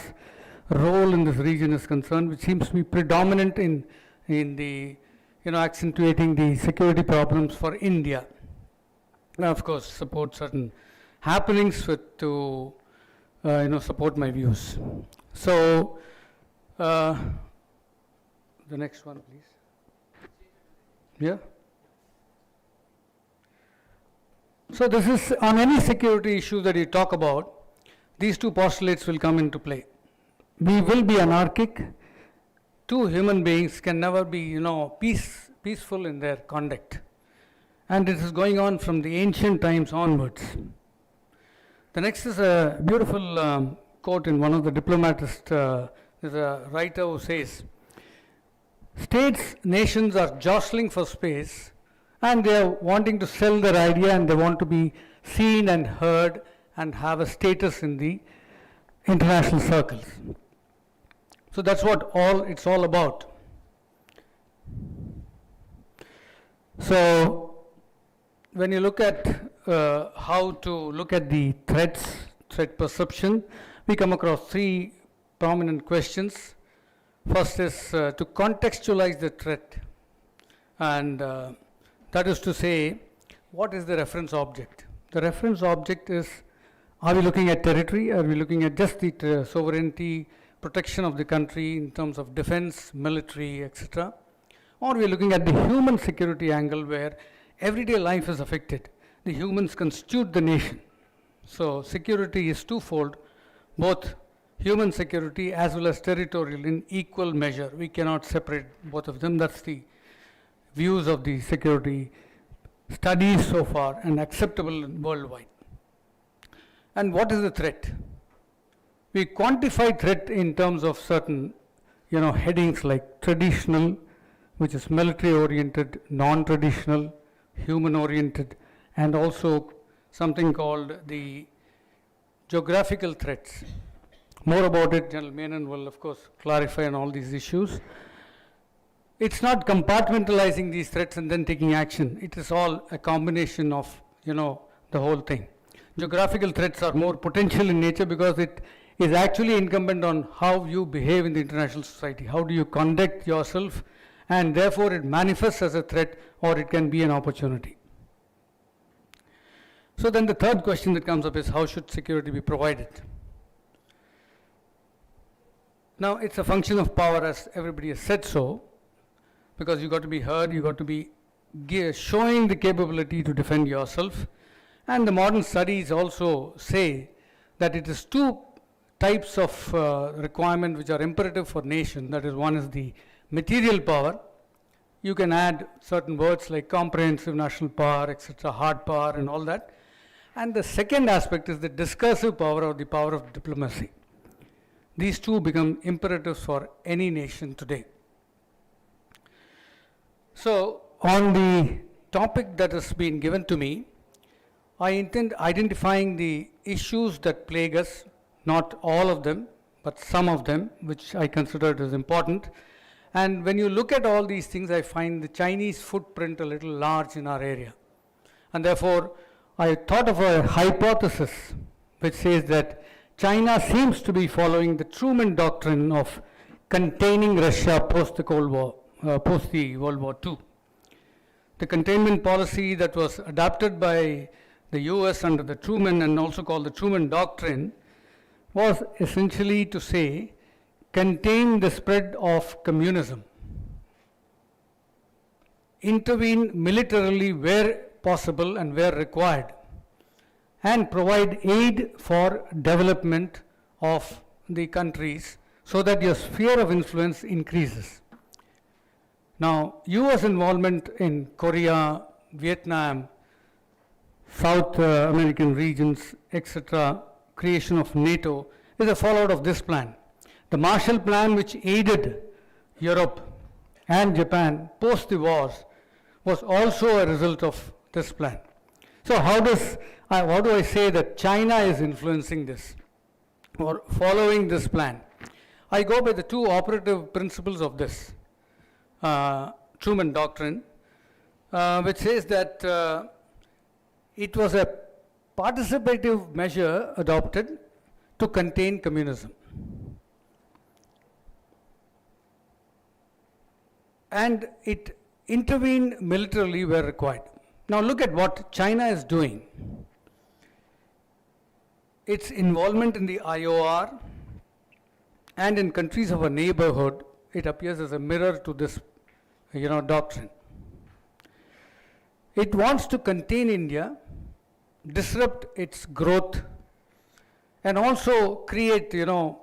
role in this region is concerned, which seems to be predominant in the accentuating the security problems for India. Now, of course, support certain happenings to support my views. So, the next one, please. Yeah. So this is on any security issue that you talk about, these two postulates will come into play. We will be anarchic. Two human beings can never be, peaceful in their conduct. And it is going on from the ancient times onwards. The next is a beautiful quote in one of the diplomatists. There's a writer who says, states, nations are jostling for space, and they are wanting to sell their idea, and they want to be seen and heard and have a status in the international circles. So that's what it's all about. So when you look at how to look at the threats threat perception, we come across three prominent questions. First is to contextualize the threat, and that is to say, what is the reference object? The reference object is, are we looking at territory? Are we looking at just the sovereignty, protection of the country in terms of defense, military, etc.? Or we are looking at the human security angle where everyday life is affected. The humans constitute the nation. So security is twofold, both human security as well as territorial in equal measure. We cannot separate both of them. That's the views of the security studies so far and acceptable worldwide. And what is the threat? We quantify threat in terms of certain, headings like traditional, which is military oriented, non-traditional, human oriented, and also something called the geographical threats. More about it, General Menon will of course clarify on all these issues. It's not compartmentalizing these threats and then taking action. It is all a combination of, the whole thing. Geographical threats are more potential in nature because it is actually incumbent on how you behave in the international society. How do you conduct yourself? And therefore it manifests as a threat or it can be an opportunity. So then the third question that comes up is, how should security be provided? Now it's a function of power, as everybody has said so, because you got to be heard, you got to be showing the capability to defend yourself. And the modern studies also say that it is two types of requirement which are imperative for nation. That is, one is the material power. You can add certain words like comprehensive national power, etc., hard power and all that. And the second aspect is the discursive power or the power of diplomacy. These two become imperatives for any nation today. So on the topic that has been given to me, I intend identifying the issues that plague us, not all of them, but some of them, which I consider as important. And when you look at all these things, I find the Chinese footprint a little large in our area. And therefore, I thought of a hypothesis which says that China seems to be following the Truman doctrine of containing Russia post the Cold War, post the World War II. The containment policy that was adopted by the US under the Truman and also called the Truman Doctrine was essentially to say, contain the spread of communism, intervene militarily where possible and where required, and provide aid for development of the countries so that your sphere of influence increases. Now, US involvement in Korea, Vietnam, South American regions, etc., creation of NATO is a fallout of this plan. The Marshall Plan, which aided Europe and Japan post the wars, was also a result of this plan. So how do I say that China is influencing this or following this plan? I go by the two operative principles of this Truman Doctrine, which says that it was a participative measure adopted to contain communism. And it intervened militarily where required. Now look at what China is doing. Its involvement in the IOR and in countries of our neighborhood, it appears as a mirror to this, doctrine. It wants to contain India, disrupt its growth, and also create,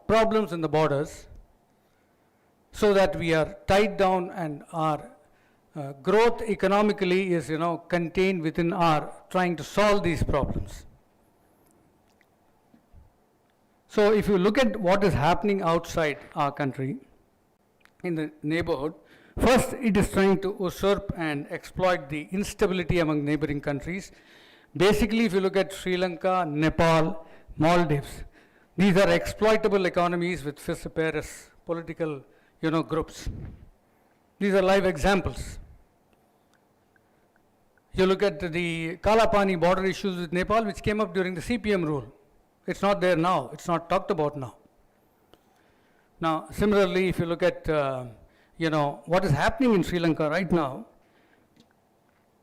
problems in the borders so that we are tied down and our growth economically is, contained within our trying to solve these problems. So if you look at what is happening outside our country, in the neighborhood, first it is trying to usurp and exploit the instability among neighboring countries. Basically, if you look at Sri Lanka, Nepal, Maldives, these are exploitable economies with vociferous political, groups. These are live examples. You look at the Kalapani border issues with Nepal, which came up during the CPM rule. It's not there now. It's not talked about now. Now, similarly, if you look at, what is happening in Sri Lanka right now,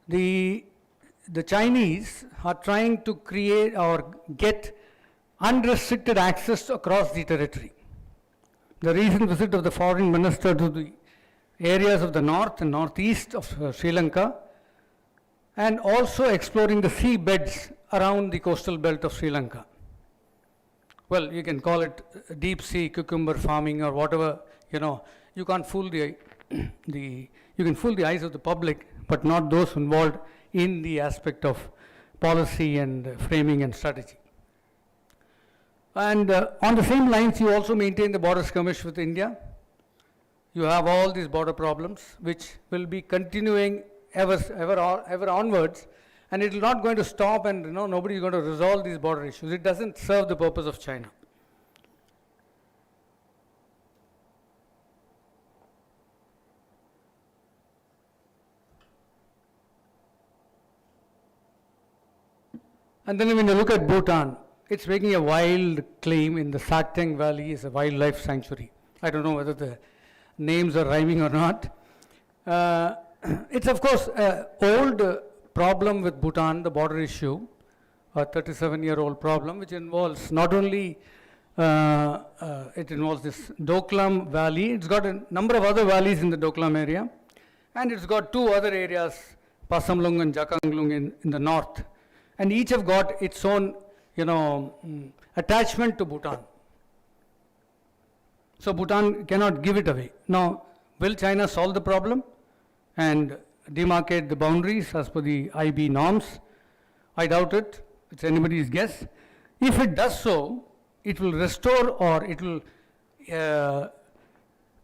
the Chinese are trying to create or get unrestricted access across the territory. The recent visit of the foreign minister to the areas of the north and northeast of Sri Lanka, and also exploring the sea beds around the coastal belt of Sri Lanka. Well, you can call it deep sea cucumber farming or whatever, you can't fool you can fool the eyes of the public, but not those involved in the aspect of policy and framing and strategy. And on the same lines, you also maintain the border skirmish with India. You have all these border problems, which will be continuing ever onwards, and it is not going to stop, and nobody is going to resolve these border issues. It doesn't serve the purpose of China. And then when you look at Bhutan, it's making a wild claim in the Sakteng Valley is a wildlife sanctuary. I don't know whether the names are rhyming or not. It's of course an old problem with Bhutan, the border issue, a 37-year-old problem, which involves not only, it involves this Doklam Valley, it's got a number of other valleys in the Doklam area, and it's got two other areas, Pasamlung and Jakanglung in the north. And each have got its own, attachment to Bhutan. So Bhutan cannot give it away. Now, will China solve the problem and demarcate the boundaries as per the IB norms? I doubt it. It's anybody's guess. If it does so, it will restore or it will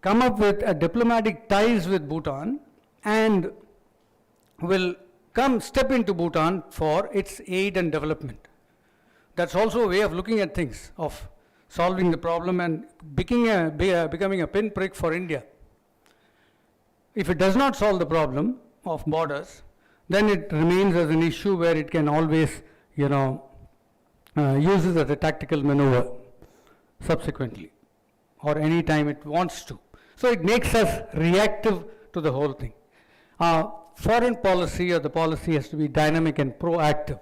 come up with a diplomatic ties with Bhutan and will step into Bhutan for its aid and development. That's also a way of looking at things, of solving the problem and becoming a pinprick for India. If it does not solve the problem of borders, then it remains as an issue where it can always, use it as a tactical maneuver subsequently, or any time it wants to. So it makes us reactive to the whole thing. Foreign policy or the policy has to be dynamic and proactive.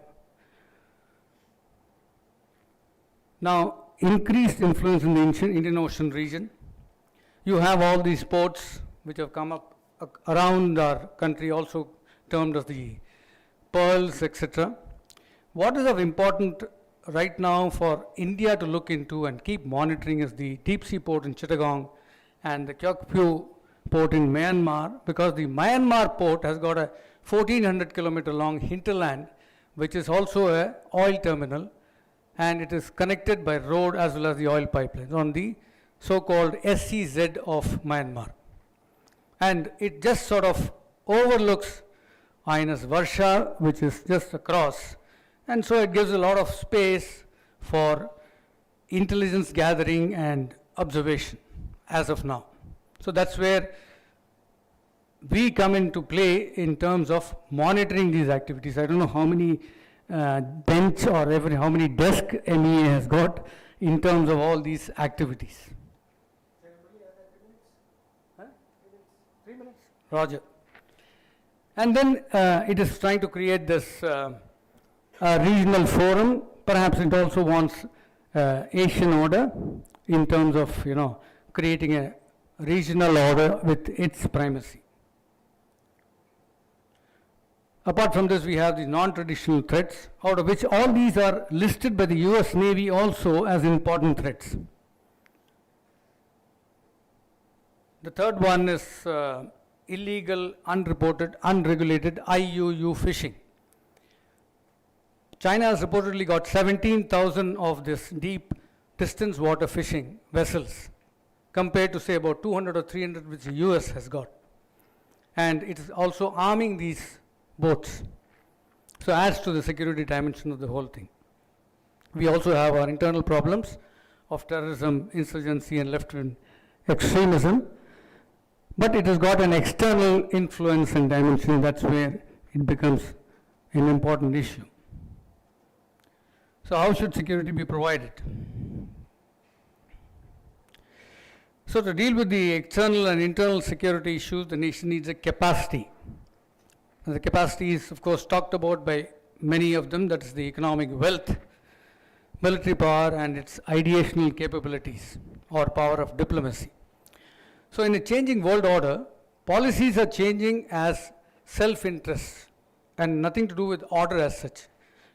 Now, increased influence in the Indian Ocean region. You have all these ports which have come up around our country, also termed as the pearls, etc. What is of important right now for India to look into and keep monitoring is the deep sea port in Chittagong and the Kyokpyu port in Myanmar, because the Myanmar port has got a 1400 kilometer long hinterland, which is also a oil terminal, and it is connected by road as well as the oil pipelines on the so-called SEZ of Myanmar. And it just sort of overlooks INS Varsha, which is just across, and so it gives a lot of space for intelligence gathering and observation as of now. So that's where we come into play in terms of monitoring these activities. I don't know how many bench or how many desk MEA has got in terms of all these activities. 3 minutes. Roger. And then it is trying to create this regional forum. Perhaps it also wants Asian order in terms of, creating a regional order with its primacy. Apart from this, we have the non-traditional threats, out of which all these are listed by the US Navy also as important threats. The third one is illegal, unreported, unregulated IUU fishing. China has reportedly got 17,000 of this deep distance water fishing vessels, compared to say about 200 or 300 which the US has got. And it is also arming these boats. So adds to the security dimension of the whole thing. We also have our internal problems of terrorism, insurgency and left-wing extremism, but it has got an external influence and dimension. That's where it becomes an important issue. So how should security be provided? So to deal with the external and internal security issues, the nation needs a capacity. And the capacity is, of course, talked about by many of them. That is the economic wealth, military power, and its ideational capabilities or power of diplomacy. So in a changing world order, policies are changing as self-interest and nothing to do with order as such.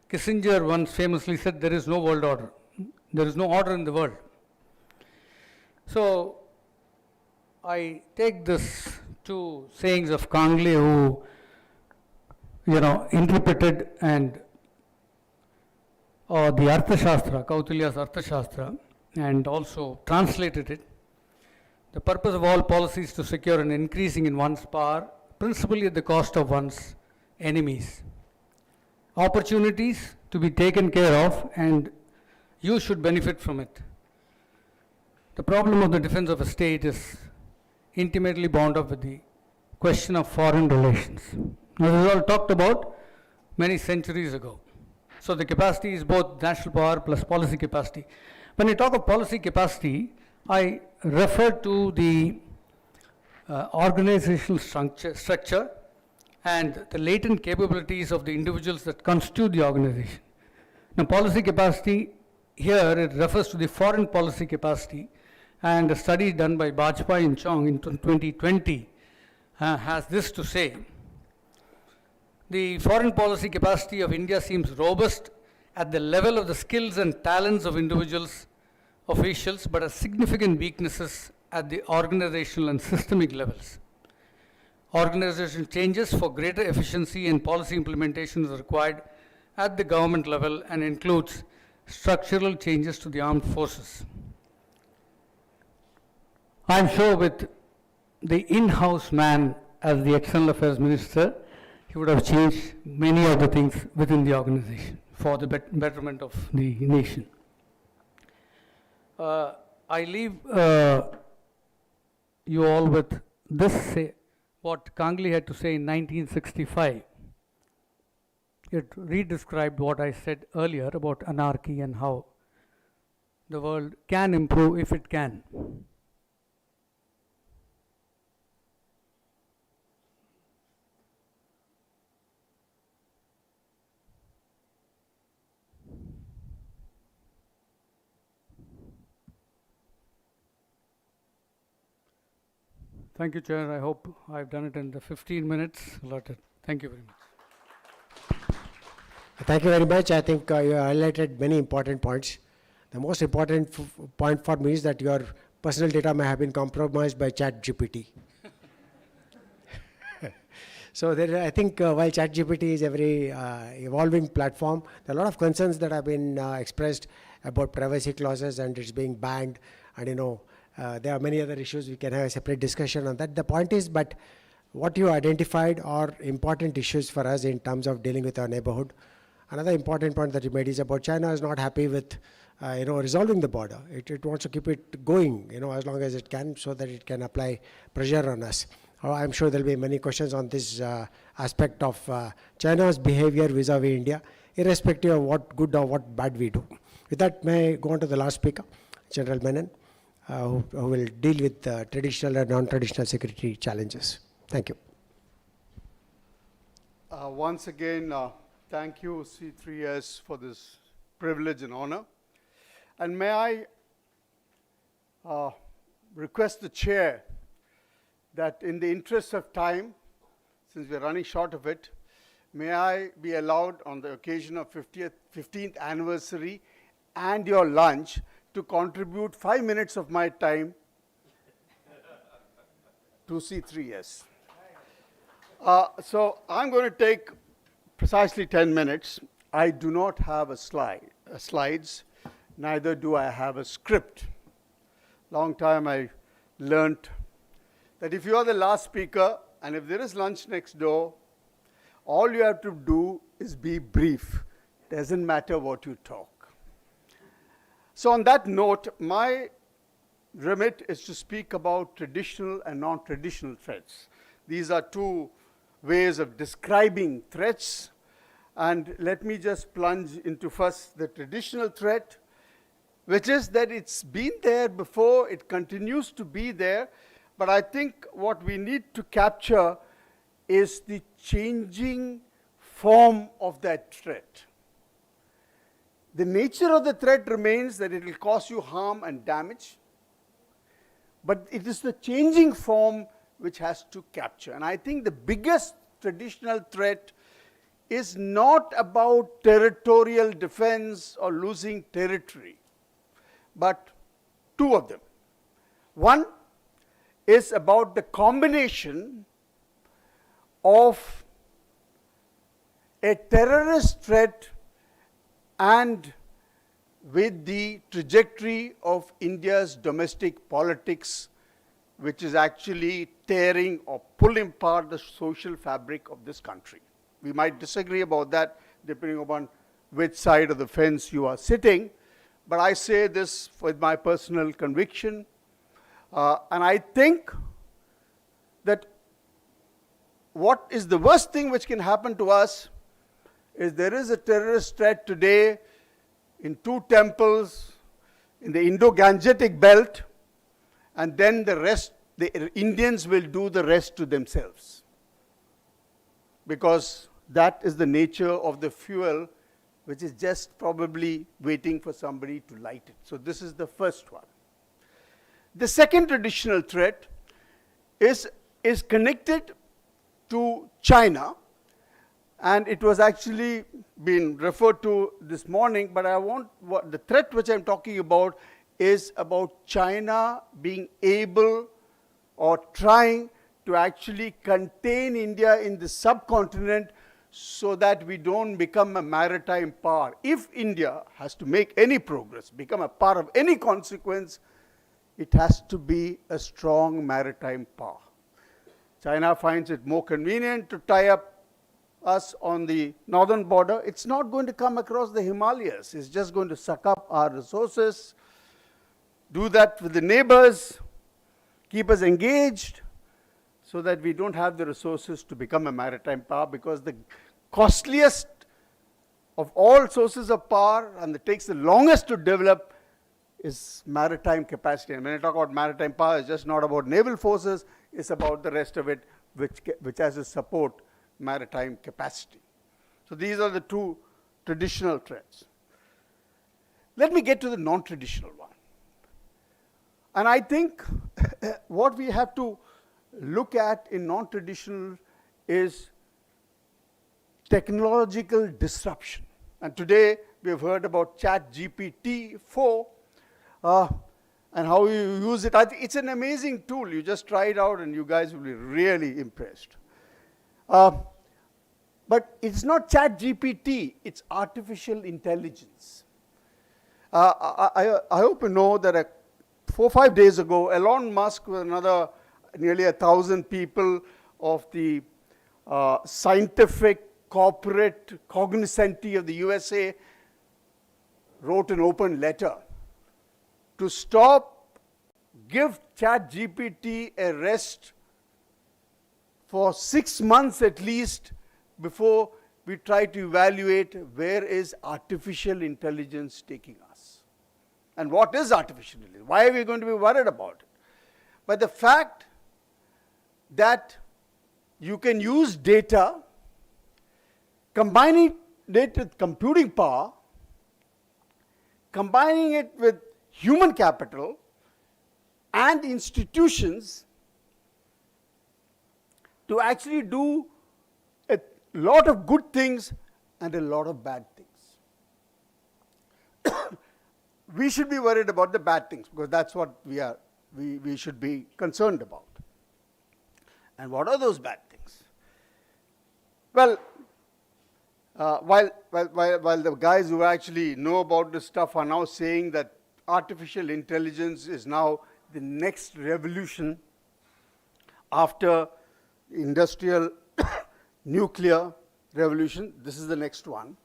Kissinger once famously said, there is no world order. There is no order in the world. So I take this two sayings of Kangle, who, interpreted and the Arthashastra, Kautilya's Arthashastra, and also translated it. The purpose of all policies to secure an increasing in one's power, principally at the cost of one's enemies. Opportunities to be taken care of, and you should benefit from it. The problem of the defense of a state is intimately bound up with the question of foreign relations. Now, this was all talked about many centuries ago. So the capacity is both national power plus policy capacity. When I talk of policy capacity, I refer to the organizational structure and the latent capabilities of the individuals that constitute the organization. Now, policy capacity here, it refers to the foreign policy capacity, and a study done by Bajpai and Chong in 2020 has this to say. The foreign policy capacity of India seems robust at the level of the skills and talents of individuals, officials, but has significant weaknesses at the organizational and systemic levels. Organizational changes for greater efficiency and policy implementation is required at the government level and includes structural changes to the armed forces. I am sure with the in-house man as the External Affairs Minister, he would have changed many of the things within the organization for the betterment of the nation. I leave you all with this, what Kangle had to say in 1965. It re-described what I said earlier about anarchy and how the world can improve if it can. Thank you, Chair. I hope I've done it in the 15 minutes allotted. Thank you very much. Thank you very much. I think you highlighted many important points. The most important point for me is that your personal data may have been compromised by ChatGPT. So I think while ChatGPT is a very evolving platform, there are a lot of concerns that have been expressed about privacy clauses and it's being banned, and there are many other issues. We can have a separate discussion on that. The point is, but what you identified are important issues for us in terms of dealing with our neighborhood. Another important point that you made is about China is not happy with resolving the border. It wants to keep it going, as long as it can, so that it can apply pressure on us. I'm sure there'll be many questions on this aspect of China's behavior vis-a-vis India, irrespective of what good or what bad we do. With that, may I go on to the last speaker, General Menon, who will deal with traditional and non-traditional security challenges. Thank you. Once again, thank you, C3S, for this privilege and honor. And may I request the chair that in the interest of time, since we're running short of it, may I be allowed on the occasion of 15th anniversary and your lunch to contribute 5 minutes of my time to C3S. So I'm going to take precisely 10 minutes. I do not have slides, neither do I have a script. Long time I learnt that if you are the last speaker and if there is lunch next door, all you have to do is be brief. Doesn't matter what you talk. So on that note, my remit is to speak about traditional and non-traditional threats. These are two ways of describing threats. And let me just plunge into first the traditional threat, which is that it's been there before, it continues to be there, but I think what we need to capture is the changing form of that threat. The nature of the threat remains that it will cause you harm and damage, but it is the changing form which has to capture. And I think the biggest traditional threat is not about territorial defense or losing territory, but two of them. One is about the combination of a terrorist threat and with the trajectory of India's domestic politics, which is actually tearing or pulling apart the social fabric of this country. We might disagree about that depending upon which side of the fence you are sitting, but I say this with my personal conviction, and I think that what is the worst thing which can happen to us is there is a terrorist threat today in 2 temples in the Indo-Gangetic belt, and then the rest, the Indians will do the rest to themselves, because that is the nature of the fuel which is just probably waiting for somebody to light it. So this is the first one. The second traditional threat is connected to China, and it was actually been referred to this morning, but the threat which I'm talking about is about China being able or trying to actually contain India in the subcontinent so that we don't become a maritime power. If India has to make any progress, become a part of any consequence, it has to be a strong maritime power. China finds it more convenient to tie up us on the northern border. It's not going to come across the Himalayas. It's just going to suck up our resources, do that with the neighbors, keep us engaged so that we don't have the resources to become a maritime power, because the costliest of all sources of power and that takes the longest to develop is maritime capacity. And when I talk about maritime power, it's just not about naval forces, it's about the rest of it which has to support maritime capacity. So these are the two traditional threats. Let me get to the non-traditional one. And I think what we have to look at in non-traditional is technological disruption. And today we have heard about ChatGPT-4 and how you use it. I think it's an amazing tool. You just try it out and you guys will be really impressed. But it's not ChatGPT, it's artificial intelligence. I hope you know that 4 or 5 days ago, Elon Musk with another nearly 1,000 people of the scientific corporate cognoscenti of the USA wrote an open letter to give ChatGPT a rest for 6 months at least before we try to evaluate where is artificial intelligence taking us. And what is artificial intelligence? Why are we going to be worried about it? But the fact that you can use data, combining it with computing power, combining it with human capital and institutions to actually do a lot of good things and a lot of bad things. We should be worried about the bad things because that's what we should be concerned about. And what are those bad things? Well, while the guys who actually know about this stuff are now saying that artificial intelligence is now the next revolution after the industrial nuclear revolution, this is the next one.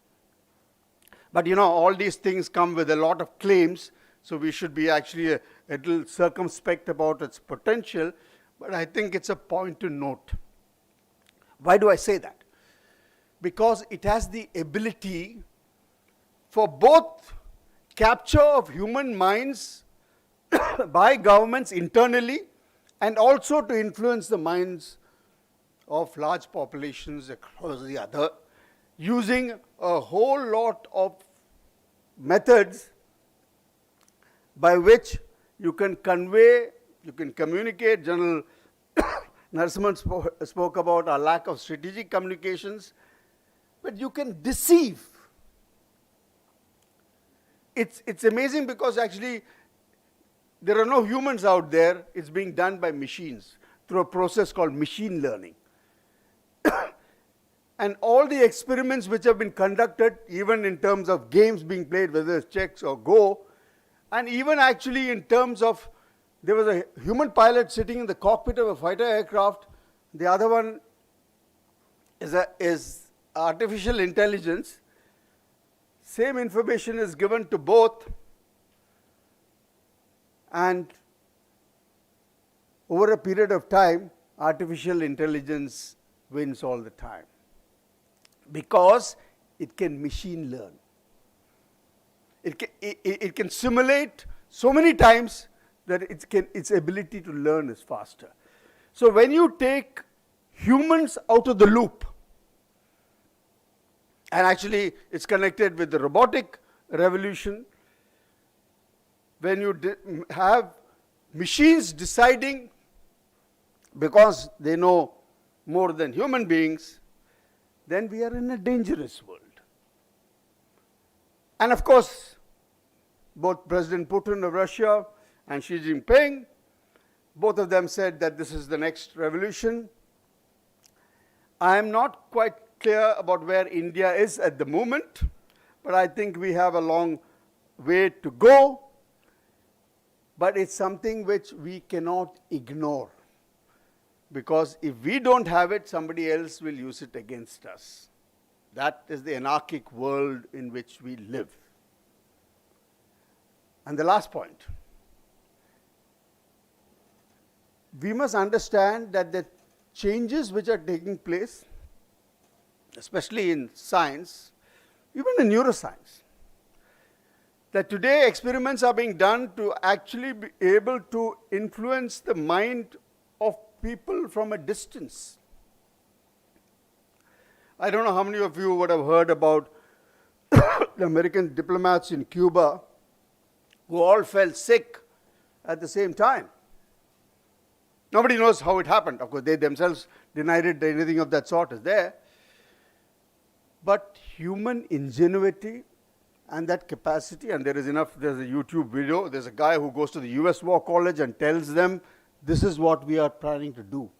But you know, all these things come with a lot of claims, so we should be actually a little circumspect about its potential, but I think it's a point to note. Why do I say that? because it has the ability for both capture of human minds by governments internally and also to influence the minds of large populations across the other, using a whole lot of methods by which you can convey, you can communicate. General Narasimhan spoke about our lack of strategic communications, but you can deceive. It's amazing because actually there are no humans out there. It's being done by machines through a process called machine learning. And all the experiments which have been conducted, even in terms of games being played, whether it's chess or Go, and even actually in terms of, there was a human pilot sitting in the cockpit of a fighter aircraft, the other one is artificial intelligence. Same information is given to both, and over a period of time, artificial intelligence wins all the time because it can machine learn. It can simulate so many times that its ability to learn is faster. So when you take humans out of the loop, and actually it's connected with the robotic revolution, when you have machines deciding because they know more than human beings, then we are in a dangerous world. And of course, both President Putin of Russia and Xi Jinping, both of them said that this is the next revolution. I am not quite clear about where India is at the moment, but I think we have a long way to go. But it's something which we cannot ignore, because if we don't have it, somebody else will use it against us. That is the anarchic world in which we live. And the last point, we must understand that the changes which are taking place, especially in science, even in neuroscience, that today experiments are being done to actually be able to influence the mind of people from a distance. I don't know how many of you would have heard about the American diplomats in Cuba who all fell sick at the same time. Nobody knows how it happened. Of course, they themselves denied it, anything of that sort is there. But human ingenuity and that capacity, and there's a YouTube video, there's a guy who goes to the US War College and tells them, this is what we are planning to do.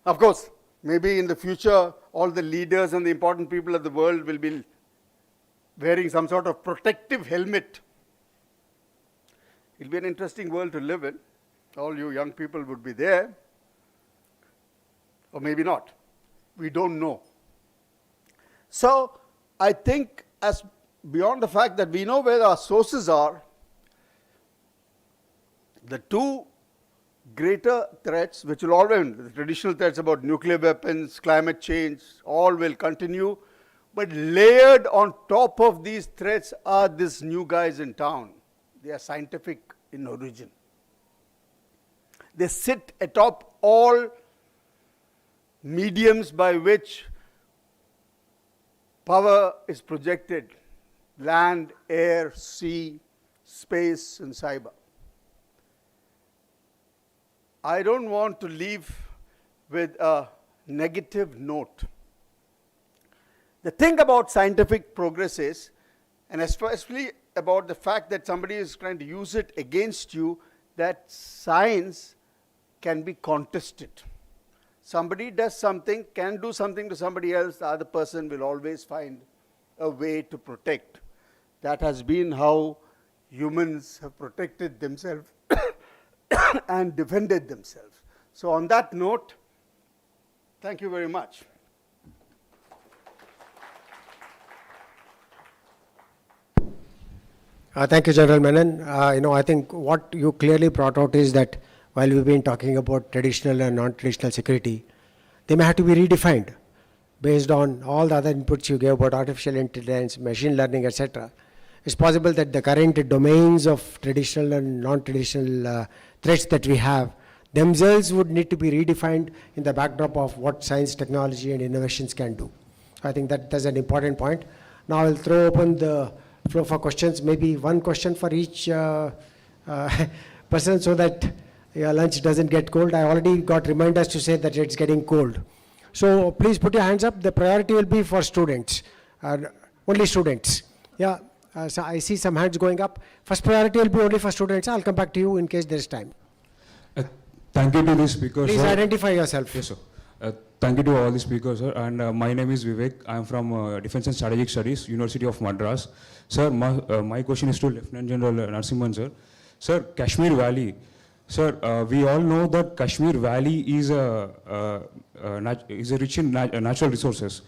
Of course, maybe in the future, all the leaders and the important people of the world will be wearing some sort of protective helmet. It'll be an interesting world to live in. All you young people would be there, or maybe not. We don't know. So I think, as beyond the fact that we know where our sources are, the two greater threats, which will always, the traditional threats about nuclear weapons, climate change, all will continue. But layered on top of these threats are these new guys in town. They are scientific in origin. They sit atop all mediums by which power is projected: land, air, sea, space, and cyber. I don't want to leave with a negative note. The thing about scientific progress is, and especially about the fact that somebody is trying to use it against you, that science can be contested. Somebody does something, can do something to somebody else, the other person will always find a way to protect. That has been how humans have protected themselves and defended themselves. So on that note, thank you very much. Thank you, General Menon. I think what you clearly brought out is that while we've been talking about traditional and non-traditional security, they may have to be redefined. based on all the other inputs you gave about artificial intelligence, machine learning, etc., it's possible that the current domains of traditional and non-traditional threats that we have themselves would need to be redefined in the backdrop of what science, technology, and innovations can do. I think that's an important point. Now I'll throw open the floor for questions, maybe one question for each person so that your lunch doesn't get cold. I already got reminders to say that it's getting cold. So please put your hands up. The priority will be for students, only students. Yeah, so I see some hands going up. First priority will be only for students. I'll come back to you in case there is time. Thank you to the speakers. Please identify yourself. Yes, sir. Thank you to all the speakers, sir. And my name is Vivek. I am from Defense and Strategic Studies, University of Madras. Sir, my question is to Lieutenant General Narasimhan, sir. Sir, Kashmir Valley. Sir, we all know that Kashmir Valley is rich in natural resources.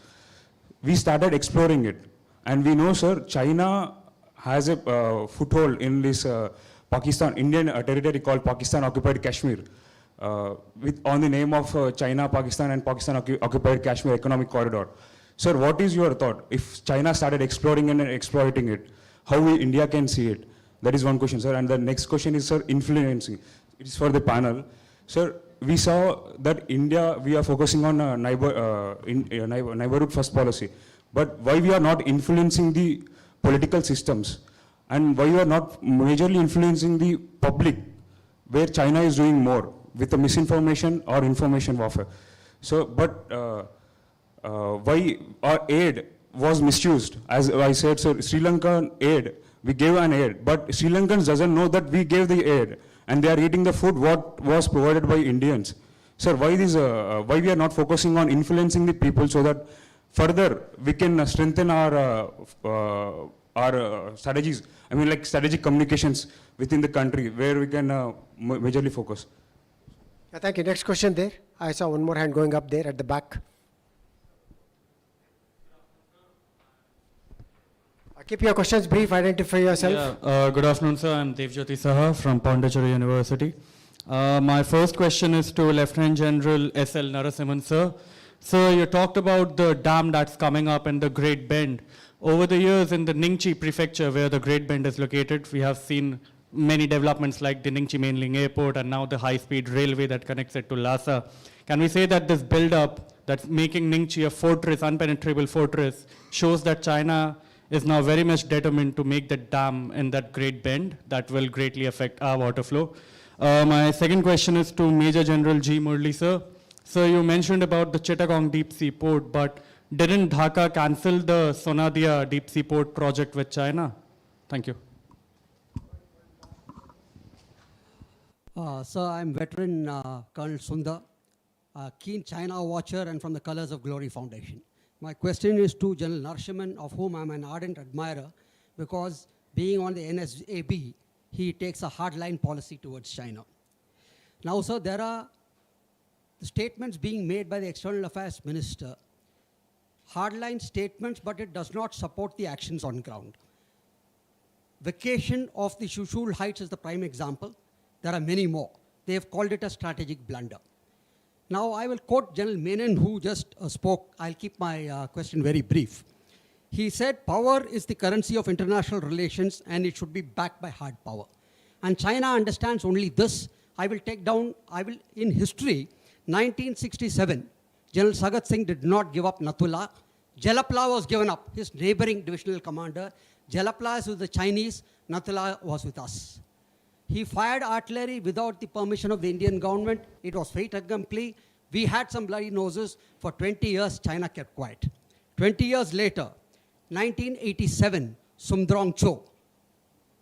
We started exploring it. And we know, sir, China has a foothold in this Indian territory called Pakistan occupied Kashmir. On the name of China, Pakistan, and Pakistan occupied Kashmir Economic Corridor. Sir, what is your thought? If China started exploring and exploiting it, how India can see it? That is one question, sir. And the next question is, sir, influencing. It is for the panel. Sir, we saw that India, we are focusing on neighborhood first policy. But why we are not influencing the political systems? And why we are not majorly influencing the public, where China is doing more with the misinformation or information warfare. So, but why our aid was misused? As I said, sir, Sri Lankan aid, we gave an aid, but Sri Lankans doesn't know that we gave the aid, and they are eating the food what was provided by Indians. Sir, why we are not focusing on influencing the people so that further we can strengthen our strategies, I mean like strategic communications within the country where we can majorly focus. Thank you. Next question there. I saw one more hand going up there at the back. Keep your questions brief, identify yourself. Yeah, good afternoon, sir. I'm Devjyoti Saha from Pondicherry University. My first question is to Lieutenant General S.L. Narasimhan, sir. Sir, you talked about the dam that's coming up in the Great Bend. Over the years in the Ningchi prefecture where the Great Bend is located, we have seen many developments like the Ningchi Mainling Airport and now the high-speed railway that connects it to Lhasa. Can we say that this build-up that's making Ningchi a fortress, unpenetrable fortress, shows that China is now very much determined to make the dam in that Great Bend that will greatly affect our water flow? My second question is to Major General G. Murli, sir. Sir, you mentioned about the Chittagong Deep Sea Port, but didn't Dhaka cancel the Sonadia Deep Sea Port project with China? Thank you. Sir, I'm veteran Colonel Sundar, keen China watcher and from the Colors of Glory Foundation. My question is to General Narasimhan, of whom I'm an ardent admirer, because being on the NSAB, he takes a hardline policy towards China. Now, sir, there are statements being made by the External Affairs Minister, hardline statements, but it does not support the actions on ground. Vacation of the Shushul Heights is the prime example. There are many more. They have called it a strategic blunder. Now, I will quote General Menon, who just spoke. I'll keep my question very brief. He said, power is the currency of international relations and it should be backed by hard power. And China understands only this. In history, 1967, General Sagat Singh did not give up Natula. Jalapla was given up, his neighboring divisional commander. Jalapla is with the Chinese, Natula was with us. He fired artillery without the permission of the Indian government. It was fait accompli. We had some bloody noses. For 20 years, China kept quiet. 20 years later, 1987, Sumdrong Cho.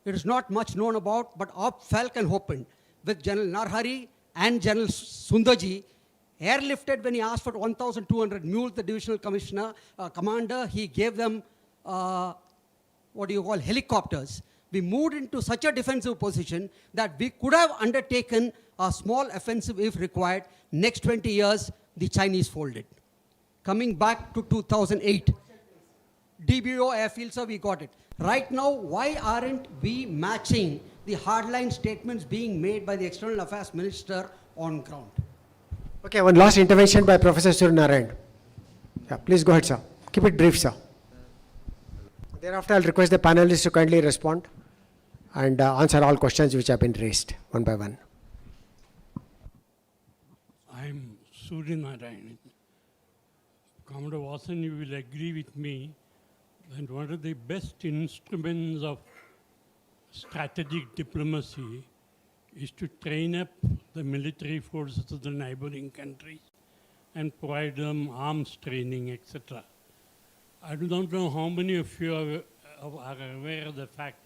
It is not much known about, but Op Falkenhofen with General Narhari and General Sundarji airlifted when he asked for 1,200 mules, the divisional commander, he gave them, helicopters. We moved into such a defensive position that we could have undertaken a small offensive if required. Next 20 years, the Chinese folded. Coming back to 2008, DBO airfield, sir, we got it. Right now, why aren't we matching the hardline statements being made by the External Affairs Minister on ground? Okay, one last intervention by Professor Suryanarayan. Yeah, please go ahead, sir. Keep it brief, sir. Thereafter, I'll request the panelists to kindly respond and answer all questions which have been raised one by one. I'm Surya Narayan. Commodore Vasan, you will agree with me that one of the best instruments of strategic diplomacy is to train up the military forces of the neighboring countries and provide them arms training, etc. I do not know how many of you are aware of the fact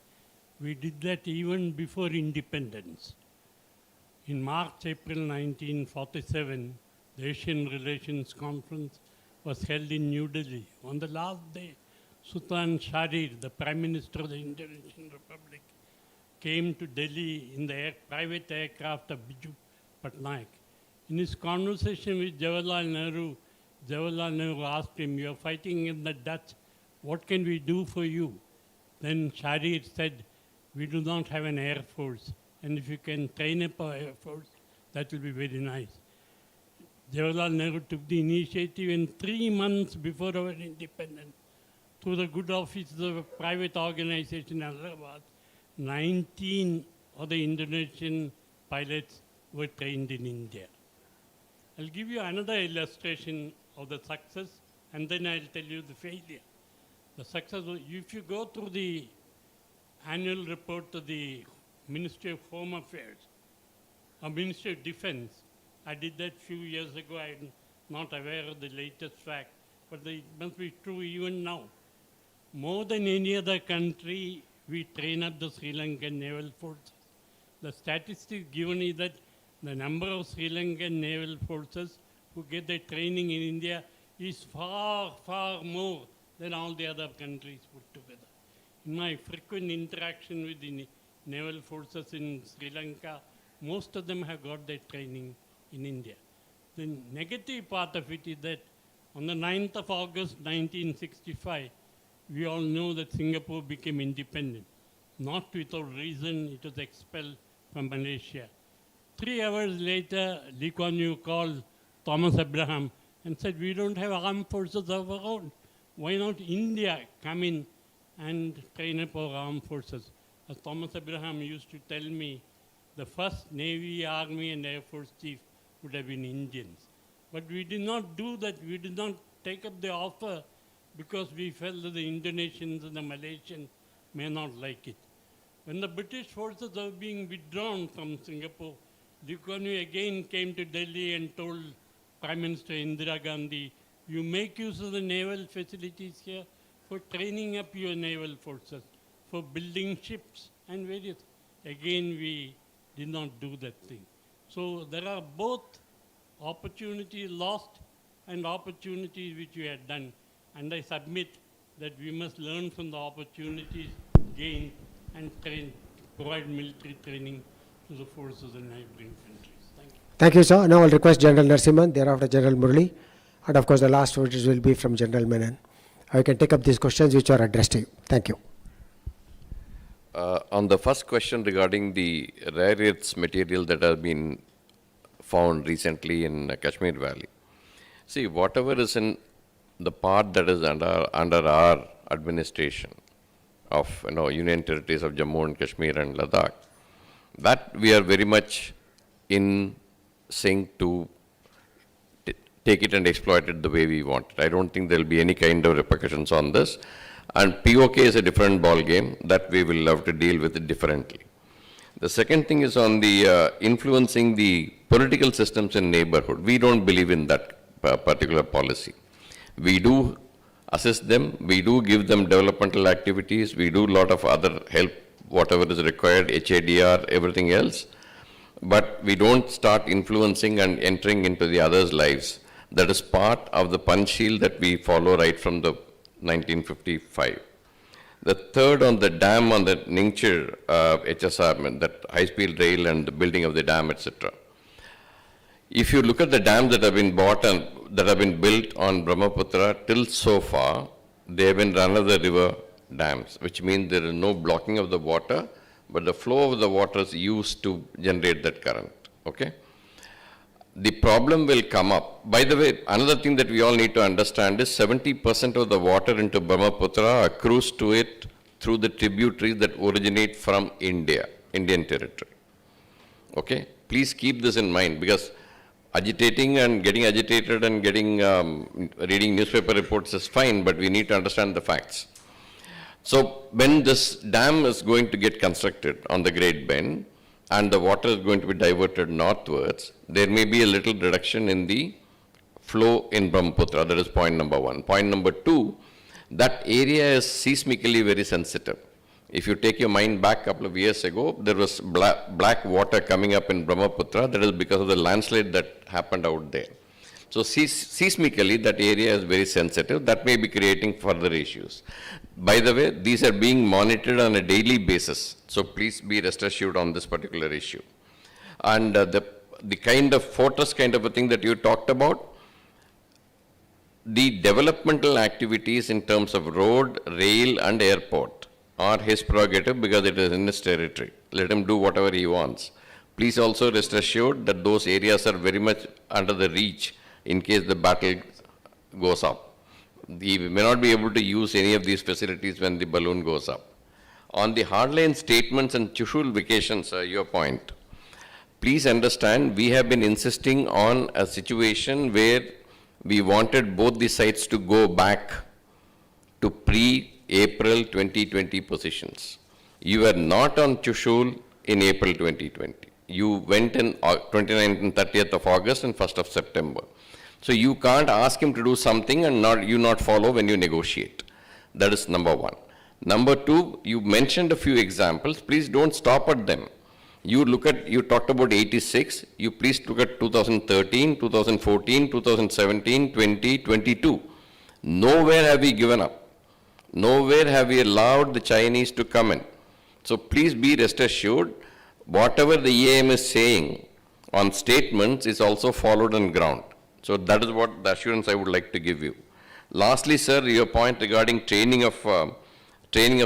we did that even before independence. In March, April 1947, the Asian Relations Conference was held in New Delhi. On the last day, Sultan Shahrir, the Prime Minister of the Indonesian Republic, came to Delhi in the private aircraft of Biju Patnaik. In his conversation with Jawaharlal Nehru asked him, "You are fighting in the Dutch, what can we do for you?" Then Shahrir said, "We do not have an air force, and if you can train up our air force, that will be very nice." Jawaharlal Nehru took the initiative, and 3 months before our independence, through the good offices of a private organization in Allahabad, 19 of the Indonesian pilots were trained in India. I'll give you another illustration of the success, and then I'll tell you the failure. The success, if you go through the annual report of the Ministry of Home Affairs, or Ministry of Defense, I did that few years ago. I'm not aware of the latest fact, but it must be true even now. More than any other country, we train up the Sri Lankan naval forces. The statistics given is that the number of Sri Lankan naval forces who get their training in India is far, far more than all the other countries put together. In my frequent interaction with the naval forces in Sri Lanka, most of them have got their training in India. The negative part of it is that on the 9th of August 1965, we all know that Singapore became independent. Not without reason, it was expelled from Malaysia. 3 hours later, Lee Kuan Yew called Thomas Abraham and said, "We don't have armed forces of our own. Why not India come in and train up our armed forces?" As Thomas Abraham used to tell me, the first Navy, Army and Air Force chief would have been Indians. But we did not do that. We did not take up the offer because we felt that the Indonesians and the Malaysians may not like it. When the British forces were being withdrawn from Singapore, Lee Kuan Yew again came to Delhi and told Prime Minister Indira Gandhi, "You make use of the naval facilities here for training up your naval forces, for building ships and various." Again, we did not do that thing. So there are both opportunities lost and opportunities which we had done. And I submit that we must learn from the opportunities gained and provide military training to the forces in neighboring countries. Thank you. Thank you, sir. Now I'll request General Narasimhan, thereafter General Murali, and of course the last words will be from General Menon. I can take up these questions which are addressed to you. Thank you. On the first question regarding the rare earths material that have been found recently in Kashmir Valley. See, whatever is in the part that is under our administration of Union Territories of Jammu and Kashmir and Ladakh, that we are very much in sync to take it and exploit it the way we want it. I don't think there will be any kind of repercussions on this. And POK is a different ball game that we will have to deal with it differently. The second thing is on the influencing the political systems in neighborhood. We don't believe in that particular policy. We do assist them, we do give them developmental activities, we do a lot of other help, whatever is required, HADR, everything else, but we don't start influencing and entering into the others' lives. That is part of the Panchsheel that we follow right from the 1955. The third on the dam on the Ningchir HSR, that high-speed rail and the building of the dam, etc. If you look at the dams that have been bought and that have been built on Brahmaputra till so far, they have been run-of-the-river dams, which means there is no blocking of the water, but the flow of the water is used to generate that current. Okay. the problem will come up. By the way, another thing that we all need to understand is 70% of the water into Brahmaputra accrues to it through the tributaries that originate from India, Indian territory. Okay? Please keep this in mind, because agitating and getting agitated and getting reading newspaper reports is fine, but we need to understand the facts. So when this dam is going to get constructed on the Great Bend and the water is going to be diverted northwards, there may be a little reduction in the flow in Brahmaputra. That is point number one. Point number two, that area is seismically very sensitive. If you take your mind back a couple of years ago, there was black water coming up in Brahmaputra. That is because of the landslide that happened out there. So seismically, that area is very sensitive. That may be creating further issues. By the way, these are being monitored on a daily basis. So please be rest assured on this particular issue. And the kind of fortress kind of a thing that you talked about, the developmental activities in terms of road, rail, and airport are his prerogative because it is in his territory. Let him do whatever he wants. Please also rest assured that those areas are very much under the reach in case the battle goes up. We may not be able to use any of these facilities when the balloon goes up. On the hardline statements and Chushul vacations, your point, please understand we have been insisting on a situation where we wanted both the sites to go back to pre-April 2020 positions. You were not on Chushul in April 2020. You went in 29th and 30th of August and 1st of September. So you can't ask him to do something and not follow when you negotiate. That is number one. Number two, you mentioned a few examples. Please don't stop at them. You talked about 86. You please look at 2013, 2014, 2017, 20, 22. Nowhere have we given up. Nowhere have we allowed the Chinese to come in. So please be rest assured, whatever the EAM is saying on statements is also followed on ground. So that is what the assurance I would like to give you. Lastly, sir, your point regarding training of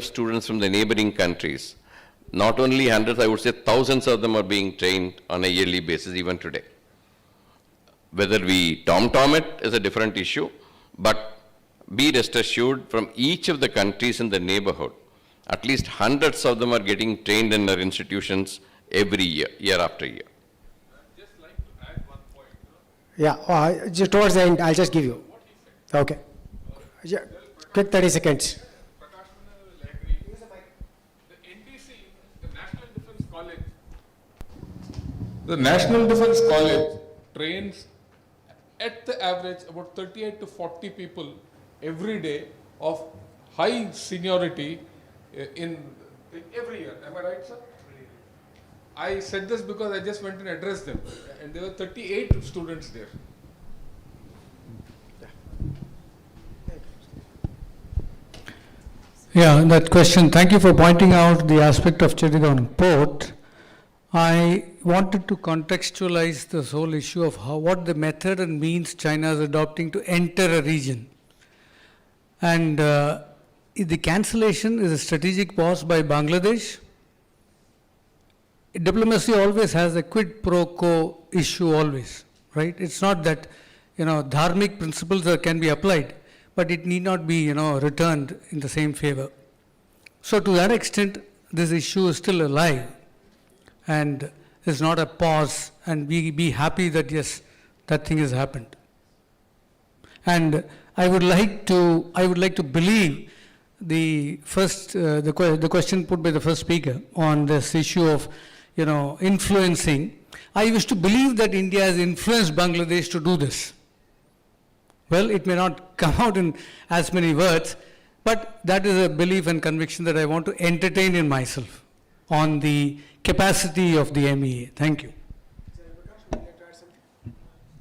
students from the neighboring countries. Not only hundreds, I would say thousands of them are being trained on a yearly basis even today. Whether we tom-tom it is a different issue, but be rest assured from each of the countries in the neighborhood, at least hundreds of them are getting trained in our institutions every year, year after year. Yeah, just towards the end, I'll just give you. Okay. Yeah, quick 30 seconds. The National Defense College trains at the average about 38 to 40 people every day of high seniority in every year. Am I right, sir? I said this because I just went and addressed them, and there were 38 students there. Yeah, that question. Thank you for pointing out the aspect of Chittagong Port. I wanted to contextualize this whole issue of what the method and means China is adopting to enter a region. And the cancellation is a strategic pause by Bangladesh. Diplomacy always has a quid pro quo issue always, right? It's not that, dharmic principles can be applied, but it need not be, returned in the same favor. So to that extent, this issue is still alive and is not a pause, and we be happy that yes, that thing has happened. And I would like to believe the first, the question put by the first speaker on this issue of, influencing. I used to believe that India has influenced Bangladesh to do this. Well, it may not come out in as many words, but that is a belief and conviction that I want to entertain in myself on the capacity of the MEA. Thank you.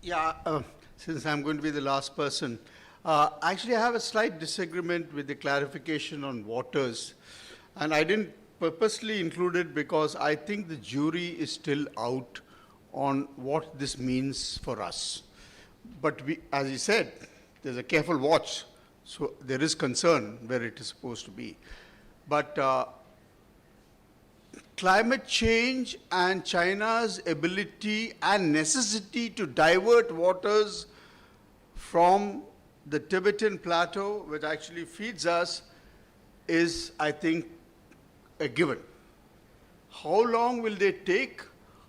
Yeah, since I'm going to be the last person, actually I have a slight disagreement with the clarification on waters, and I didn't purposely include it because I think the jury is still out on what this means for us. But we, as you said, there's a careful watch, so there is concern where it is supposed to be. But climate change and China's ability and necessity to divert waters from the Tibetan plateau, which actually feeds us, is, I think, a given. How long will they take?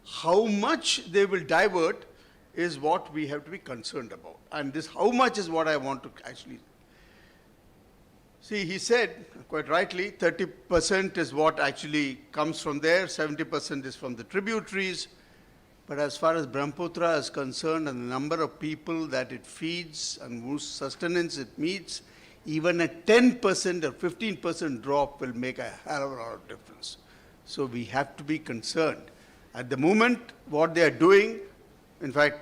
How much they will divert is what we have to be concerned about. And this how much is what I want to actually see. He said, quite rightly, 30% is what actually comes from there, 70% is from the tributaries. But as far as Brahmaputra is concerned and the number of people that it feeds and whose sustenance it meets, even a 10% or 15% drop will make a hell of a lot of difference. So we have to be concerned. At the moment, what they are doing, in fact,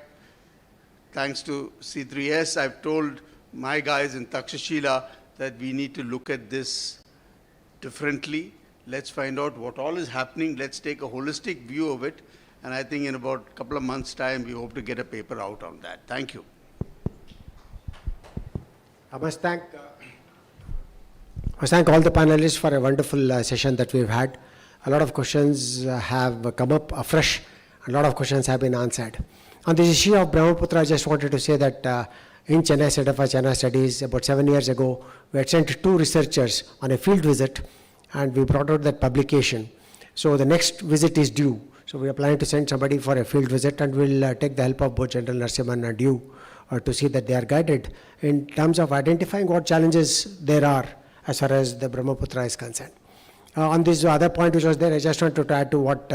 thanks to C3S, I've told my guys in Takshashila that we need to look at this differently. Let's find out what all is happening. Let's take a holistic view of it. And I think in about a couple of months' time, we hope to get a paper out on that. Thank you. I must thank all the panelists for a wonderful session that we've had. A lot of questions have come up afresh. A lot of questions have been answered. On this issue of Brahmaputra, I just wanted to say that in Chennai Center for China Studies, about 7 years ago, we had sent 2 researchers on a field visit, and we brought out that publication. So the next visit is due. So we are planning to send somebody for a field visit, and we'll take the help of both General Narasimhan and you to see that they are guided in terms of identifying what challenges there are as far as the Brahmaputra is concerned. On this other point which was there, I just want to add to what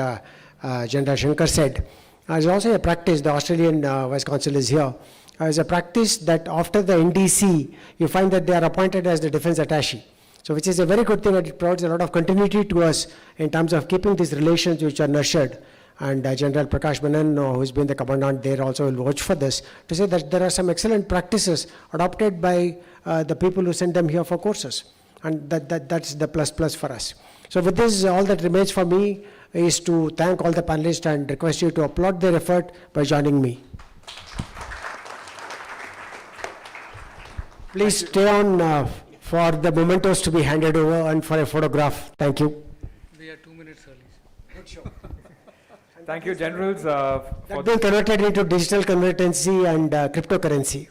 General Shankar said. There's also a practice, the Australian Vice Consul is here, is a practice that after the NDC, you find that they are appointed as the defense attaché. So which is a very good thing, and it provides a lot of continuity to us in terms of keeping these relations which are nurtured. And General Prakash Menon, who's been the commandant there, also will watch for this, to say that there are some excellent practices adopted by the people who send them here for courses. And that's the plus for us. So with this, all that remains for me is to thank all the panelists and request you to applaud their effort by joining me. Please stay on for the mementos to be handed over and for a photograph. Thank you. We are 2 minutes early. Good show. Thank you, Generals. That's been converted into digital convertency and cryptocurrency.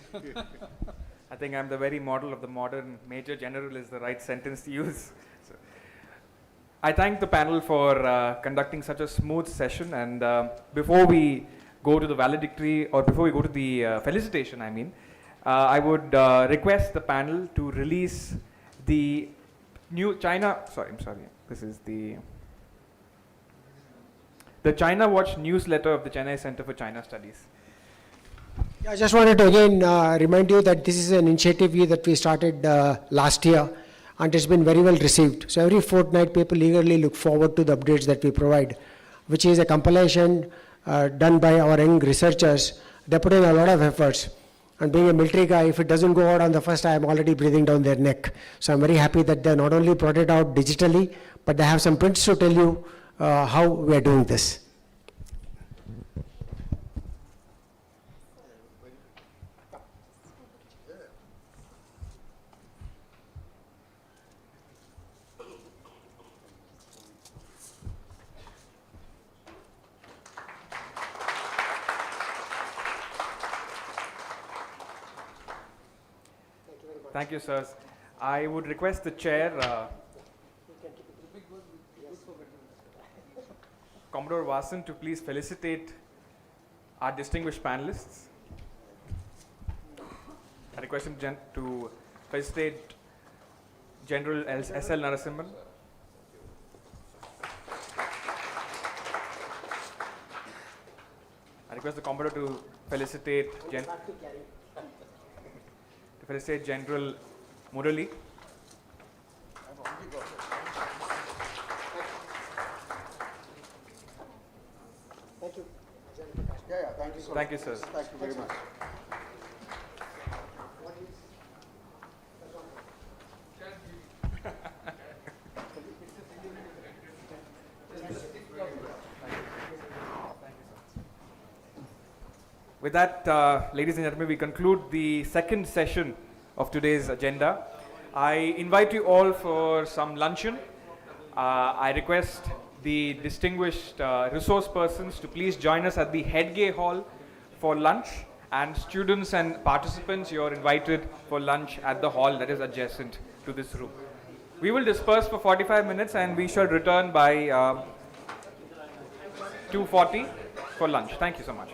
I think I'm the very model of the modern. Major General is the right sentence to use. So, I thank the panel for conducting such a smooth session. And before we go to the valedictory, or before we go to the felicitation, I would request the panel to release the new China, this is the China Watch newsletter of the Chennai Center for China Studies. I just wanted to again remind you that this is an initiative that we started last year, and it's been very well received. So every fortnight people eagerly look forward to the updates that we provide, which is a compilation done by our young researchers. They put in a lot of efforts. And being a military guy, if it doesn't go out on the first, I am already breathing down their neck. So I'm very happy that they not only brought it out digitally, but they have some prints to tell you how we are doing this. Thank you, sirs. I would request the chair, Commodore Vasan, to please felicitate our distinguished panelists. I request him to felicitate General S.L. Narasimhan. I request the Commodore to felicitate General Murali. Thank you. Thank you so Thank you, sir. Thank you very much. With that, ladies and gentlemen, we conclude the second session of today's agenda. I invite you all for some luncheon. I request the distinguished resource persons to please join us at the Headgay Hall for lunch, and students and participants, you are invited for lunch at the hall that is adjacent to this room. We will disperse for 45 minutes and we shall return by 2:40 for lunch. Thank you so much.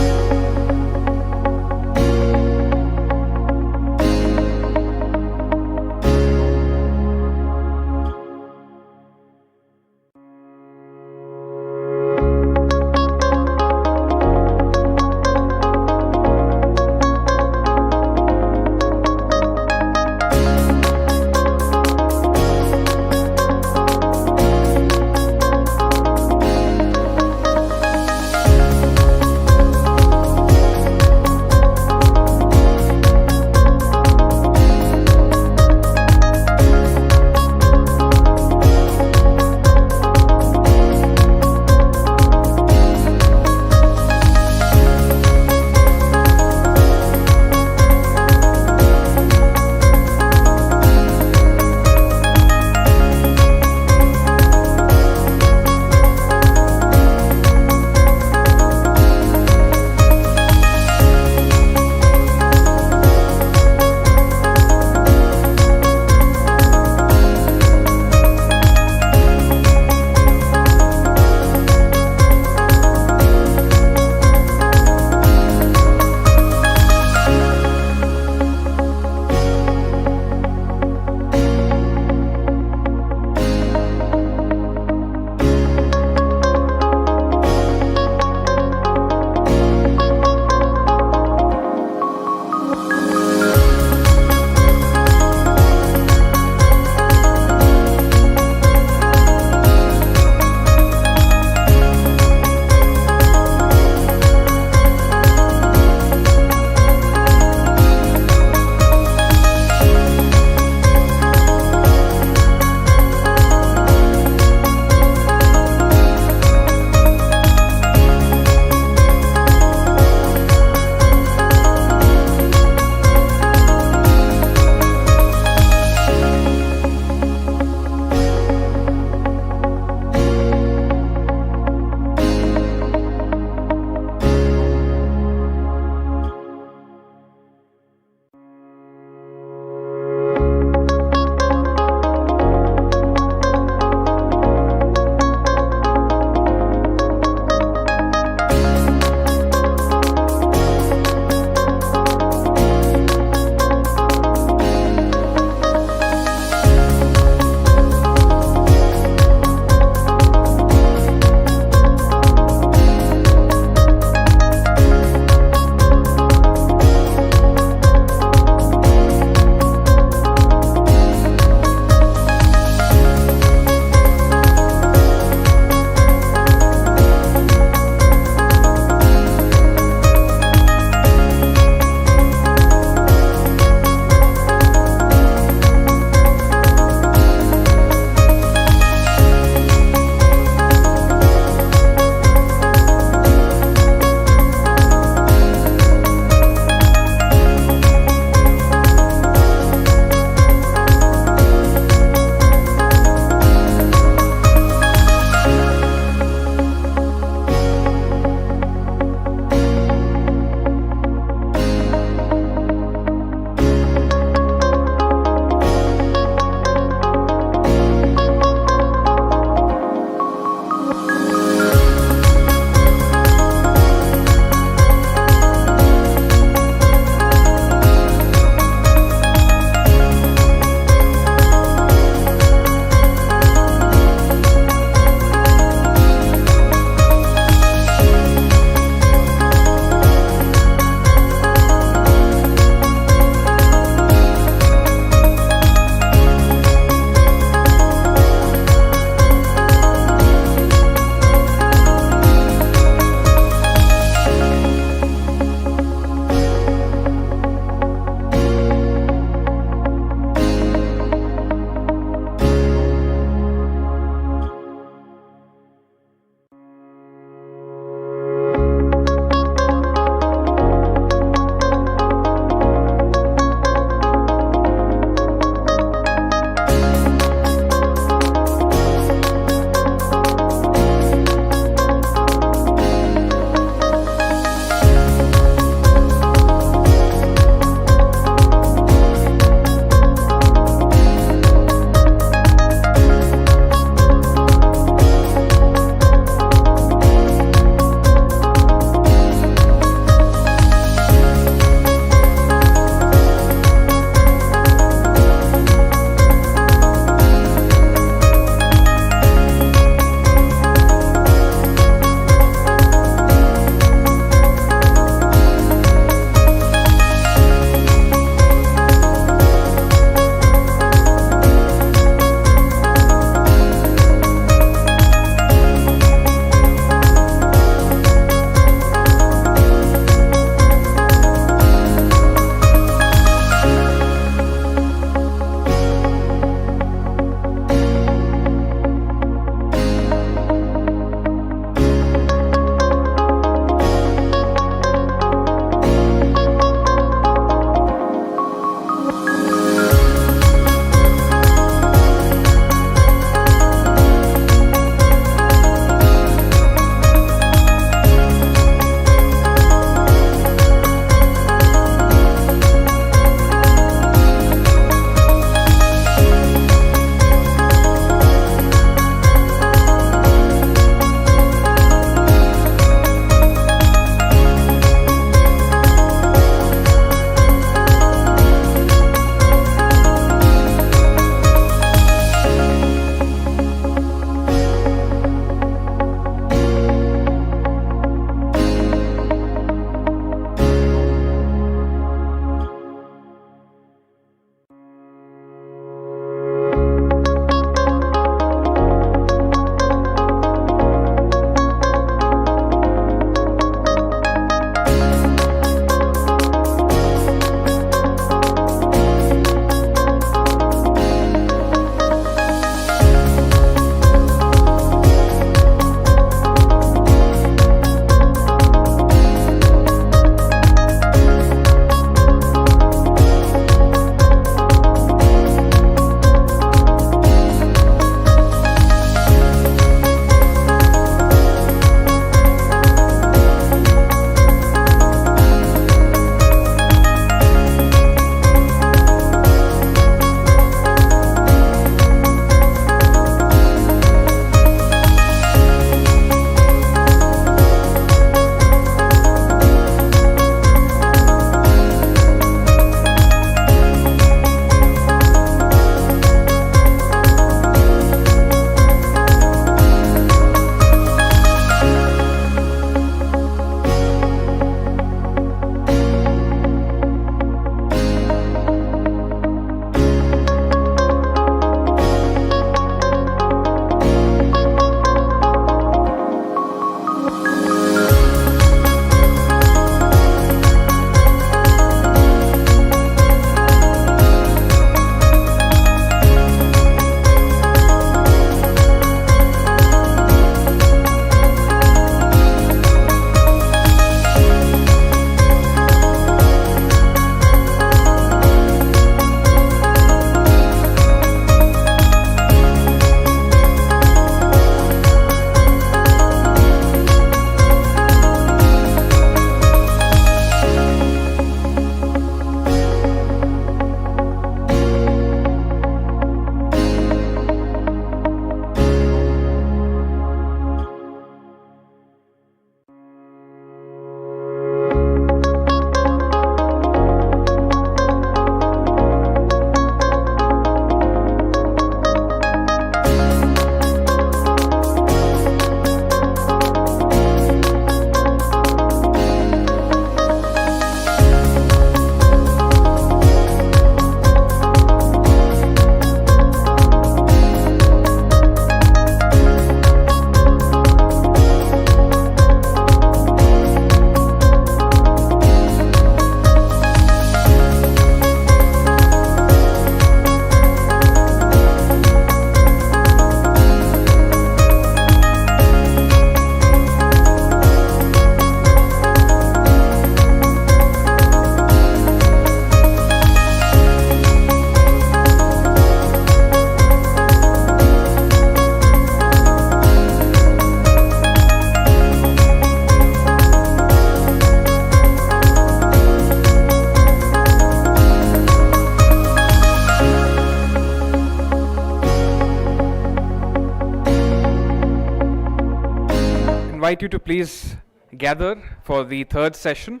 invite you to please gather for the third session.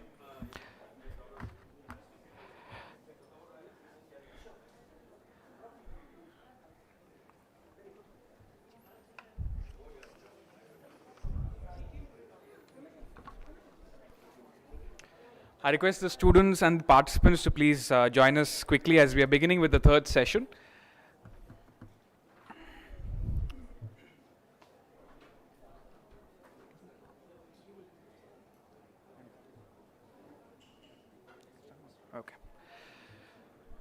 I request the students and the participants to please join us quickly as we are beginning with the third session. Okay.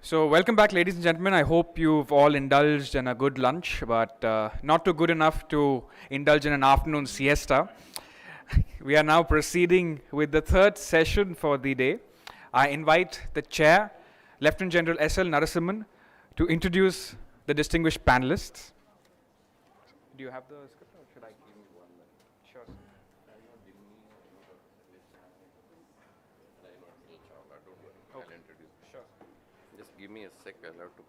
So welcome back, ladies and gentlemen. I hope you've all indulged in a good lunch, but not too good enough to indulge in an afternoon siesta. We are now proceeding with the third session for the day. I invite the chair, Lieutenant General S.L. Narasimhan, to introduce the distinguished panelists. Do you have the script or should I give you one? Sure. I'll introduce. Sure. Just give me a sec. I'll have to.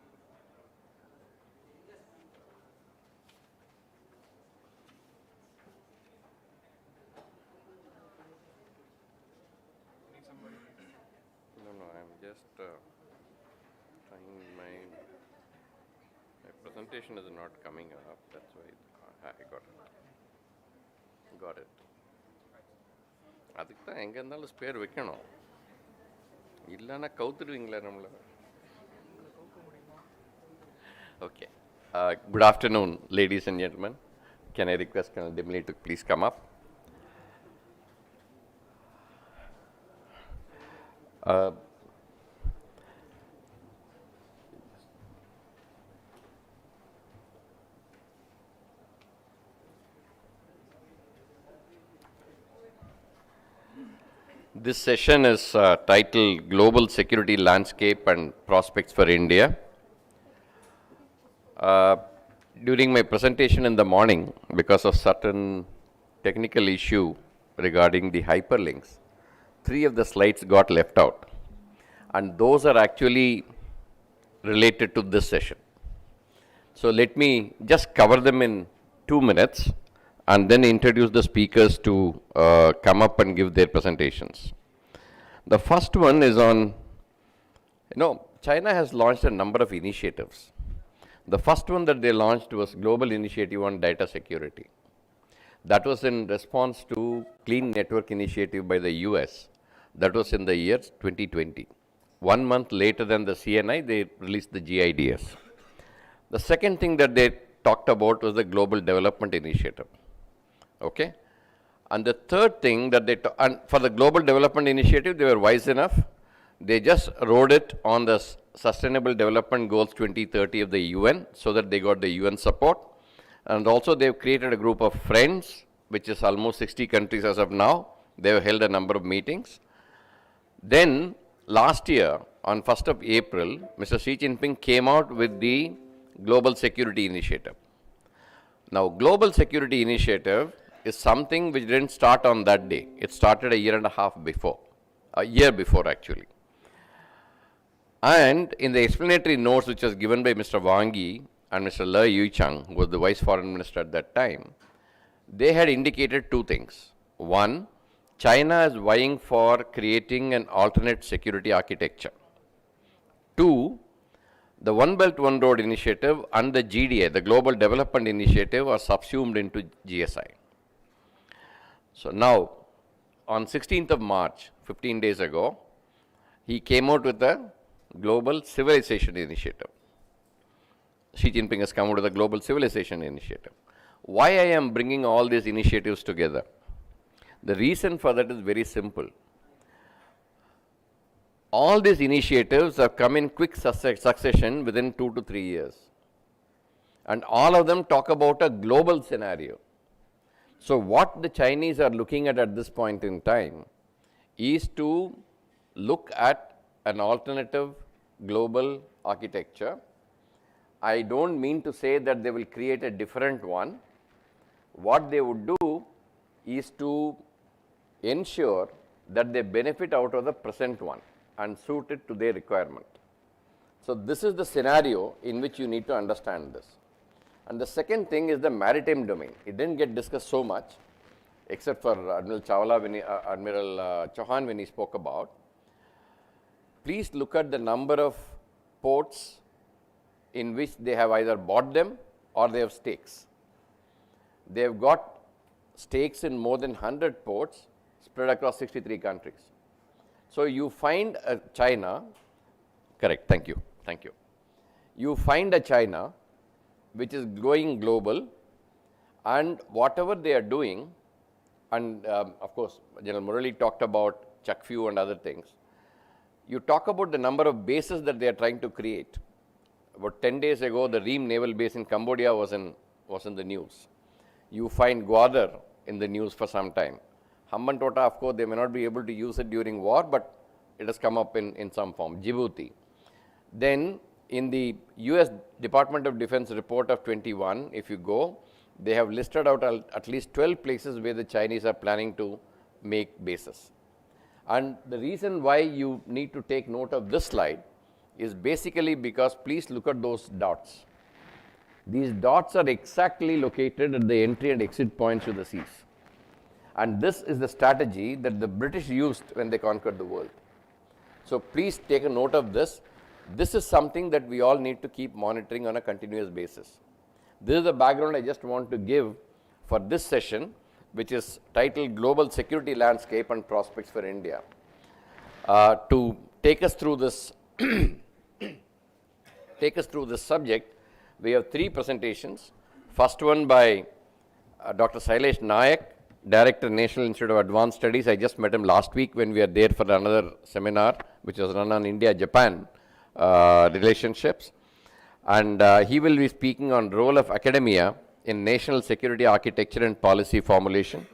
No, I'm just trying my presentation is not coming up. That's why I got it. Got it. அதுக்கு தான் எங்கே இருந்தாலும் spare வைக்கணும் இல்லைன்னா கவுத்துடுவீங்களே நம்மளை. Okay. Good afternoon, ladies and gentlemen. Can I request Colonel Dimli to please come up? This session is titled Global Security Landscape and Prospects for India. During my presentation in the morning, because of certain technical issue regarding the hyperlinks, 3 of the slides got left out, and those are actually related to this session. So let me just cover them in 2 minutes and then introduce the speakers to come up and give their presentations. The first one is on, China has launched a number of initiatives. The first one that they launched was Global Initiative on Data Security. That was in response to Clean Network Initiative by the US. That was in the year 2020. 1 month later than the CNI, they released the GIDS. The second thing that they talked about was the Global Development Initiative. Okay? And the third thing that and for the Global Development Initiative, they were wise enough. They just wrote it on the Sustainable Development Goals 2030 of the UN so that they got the UN support. And also they've created a group of friends, which is almost 60 countries as of now. They've held a number of meetings. Then last year, on 1st of April, Mr. Xi Jinping came out with the Global Security Initiative. Now, Global Security Initiative is something which didn't start on that day. It started a year and a half before, a year before actually. And in the explanatory notes which was given by Mr. Wang Yi and Mr. Le Yucheng, who was the Vice Foreign Minister at that time, they had indicated 2 things. One, China is vying for creating an alternate security architecture. 2, the One Belt One Road initiative and the GDA, the Global Development Initiative, are subsumed into GSI. So now, on 16th of March, 15 days ago, he came out with the Global Civilization Initiative. Xi Jinping has come out with the Global Civilization Initiative. Why I am bringing all these initiatives together? The reason for that is very simple. All these initiatives have come in quick succession within 2 to 3 years. And all of them talk about a global scenario. So what the Chinese are looking at this point in time is to look at an alternative global architecture. I don't mean to say that they will create a different one. What they would do is to ensure that they benefit out of the present one and suit it to their requirement. So this is the scenario in which you need to understand this. And the second thing is the maritime domain. It didn't get discussed so much. except for Admiral Chauhan when he spoke about. Please look at the number of ports in which they have either bought them or they have stakes. They have got stakes in more than 100 ports spread across 63 countries. So you find a China, correct, thank you. You find a China which is going global, and whatever they are doing, and of course, General Murali talked about Chakfu and other things. You talk about the number of bases that they are trying to create. About 10 days ago, the Ream Naval Base in Cambodia was in the news. You find Gwadar in the news for some time. Hambantota, of course, they may not be able to use it during war, but it has come up in some form. Djibouti. Then, in the US Department of Defense report of 21, if you go, they have listed out at least 12 places where the Chinese are planning to make bases. And the reason why you need to take note of this slide is basically because please look at those dots. These dots are exactly located at the entry and exit points to the seas. And this is the strategy that the British used when they conquered the world. So please take a note of this. This is something that we all need to keep monitoring on a continuous basis. This is the background I just want to give for this session, which is titled Global Security Landscape and Prospects for India. To take us through this subject, we have 3 presentations. First one by Dr. Sailesh Nayak, Director, National Institute of Advanced Studies. I just met him last week when we were there for another seminar, which was run on India-Japan relationships. And he will be speaking on role of academia in national security architecture and policy formulation.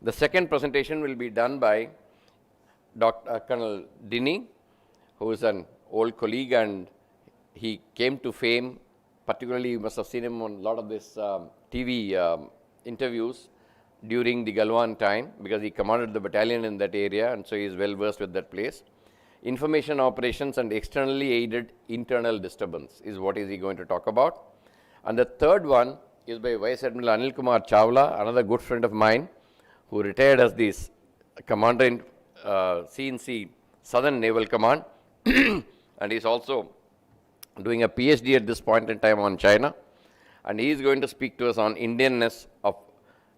The second presentation will be done by Dr. Colonel Dini, who is an old colleague, and he came to fame, particularly you must have seen him on a lot of this TV interviews during the Galwan time, because he commanded the battalion in that area, and so he is well versed with that place. Information operations and externally aided internal disturbance is what is he going to talk about. And the third one is by Vice Admiral Anil Kumar Chawla, another good friend of mine, who retired as the commander in CNC, Southern Naval Command, and he is also doing a PhD at this point in time on China. And he is going to speak to us on Indianness of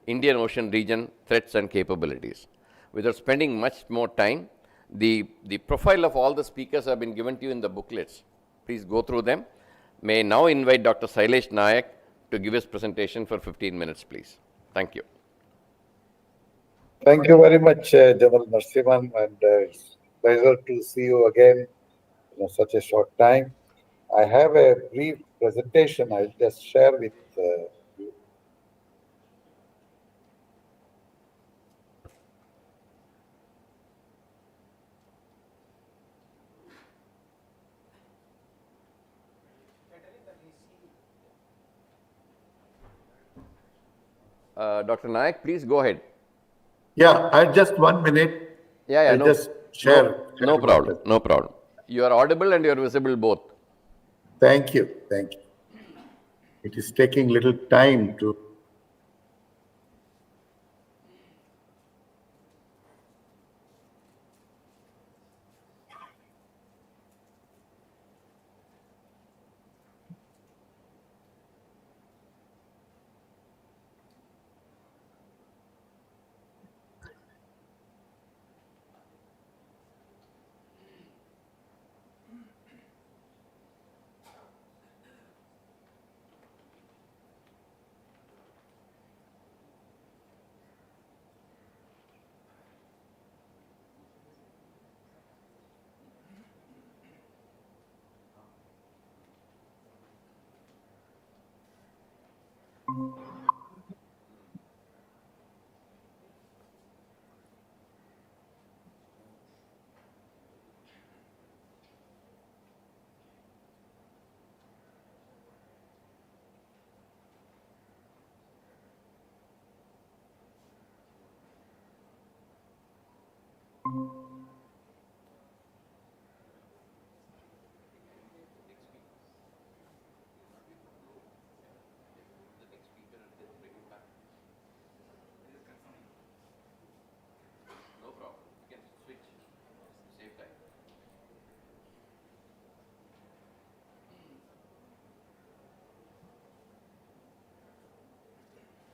Indian Ocean region threats and capabilities. Without spending much more time, the profile of all the speakers have been given to you in the booklets. Please go through them. May I now invite Dr. Sailesh Nayak to give his presentation for 15 minutes, please. Thank you. Thank you very much, General Narasimhan, and it's a pleasure to see you again in such a short time. I have a brief presentation I'll just share with you. Dr. Nayak, please go ahead. Yeah, I just 1 minute. Yeah, I'll just share. No problem, no problem. You are audible and you are visible both. Thank you, thank you. It is taking little time to.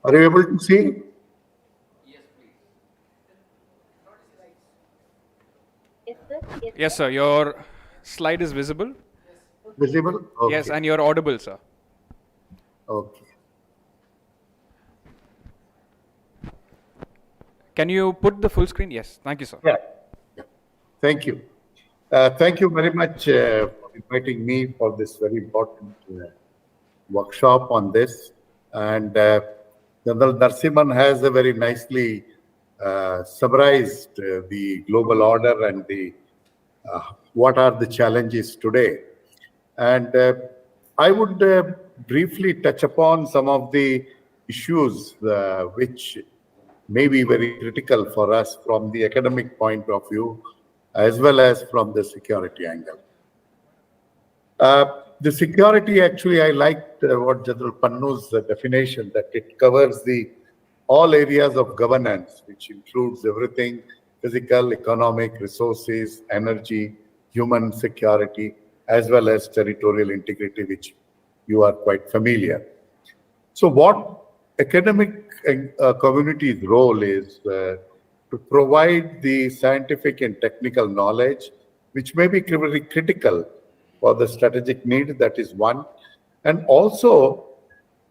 Are you able to see? Yes, sir. Your slide is visible. Visible? Okay. Yes, and you're audible, sir. Okay. Can you put the full screen? Yes. Thank you, sir. Yeah. Thank you. Thank you very much for inviting me for this very important workshop on this. And General Narasimhan has a very nicely summarized the global order and the what are the challenges today. And I would briefly touch upon some of the issues which may be very critical for us from the academic point of view, as well as from the security angle. The security, actually, I liked what General Pannu's definition, that it covers all areas of governance, which includes everything: physical, economic, resources, energy, human security, as well as territorial integrity, which you are quite familiar. So what academic community's role is to provide the scientific and technical knowledge, which may be very critical for the strategic need, that is one, and also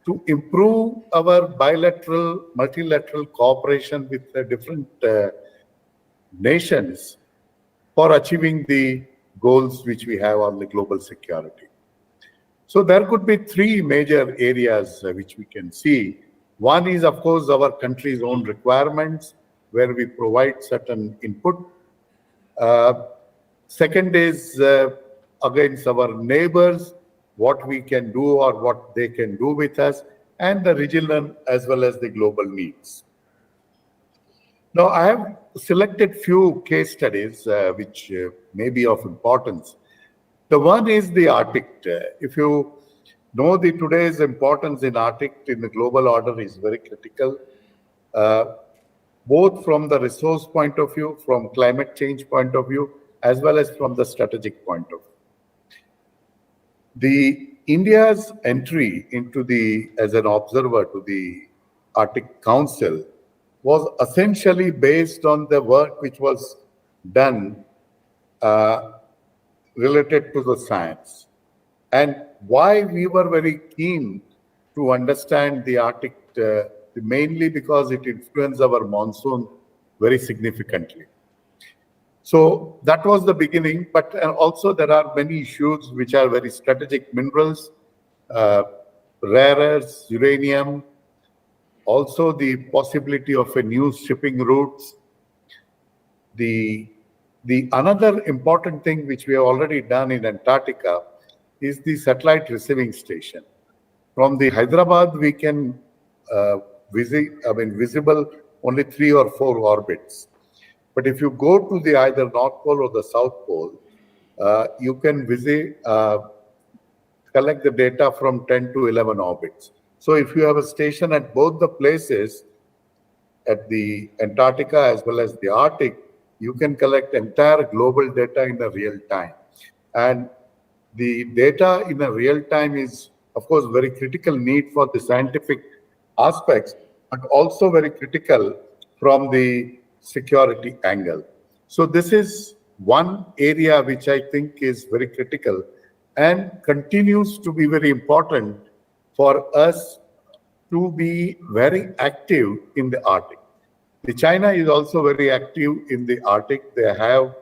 to improve our bilateral, multilateral cooperation with the different nations for achieving the goals which we have on the global security. So there could be three major areas which we can see. One is, of course, our country's own requirements, where we provide certain input. Second is against our neighbors, what we can do or what they can do with us, and the regional as well as the global needs. Now, I have selected few case studies which may be of importance. The one is the Arctic. If you know, today's importance in Arctic in the global order is very critical, both from the resource point of view, from climate change point of view, as well as from the strategic point of view. India's entry into as an observer to the Arctic Council was essentially based on the work which was done related to the science. And why we were very keen to understand the Arctic, mainly because it influenced our monsoon very significantly. So that was the beginning, but also there are many issues which are very strategic: minerals, rare earths, uranium, also the possibility of a new shipping routes. The another important thing which we have already done in Antarctica is the satellite receiving station. From the Hyderabad, we can visible only 3 or 4 orbits. But if you go to the either North Pole or the South Pole, you can collect the data from 10 to 11 orbits. So if you have a station at both the places, at the Antarctica as well as the Arctic, you can collect entire global data in a real time. And the data in a real time is, of course, very critical need for the scientific aspects, but also very critical from the security angle. So this is one area which I think is very critical and continues to be very important for us to be very active in the Arctic. The China is also very active in the Arctic. They have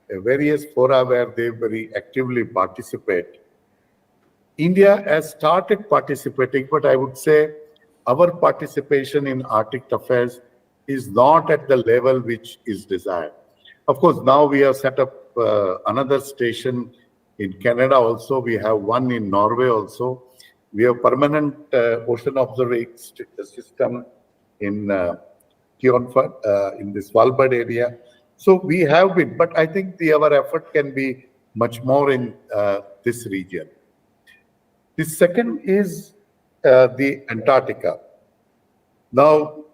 various fora where they very actively participate. India has started participating, but I would say our participation in Arctic affairs is not at the level which is desired. Of course, now we have set up another station in Canada also. We have one in Norway also. We have permanent ocean observation system in in the Svalbard area. So we have been, but I think our effort can be much more in this region. The second is the Antarctica. Now,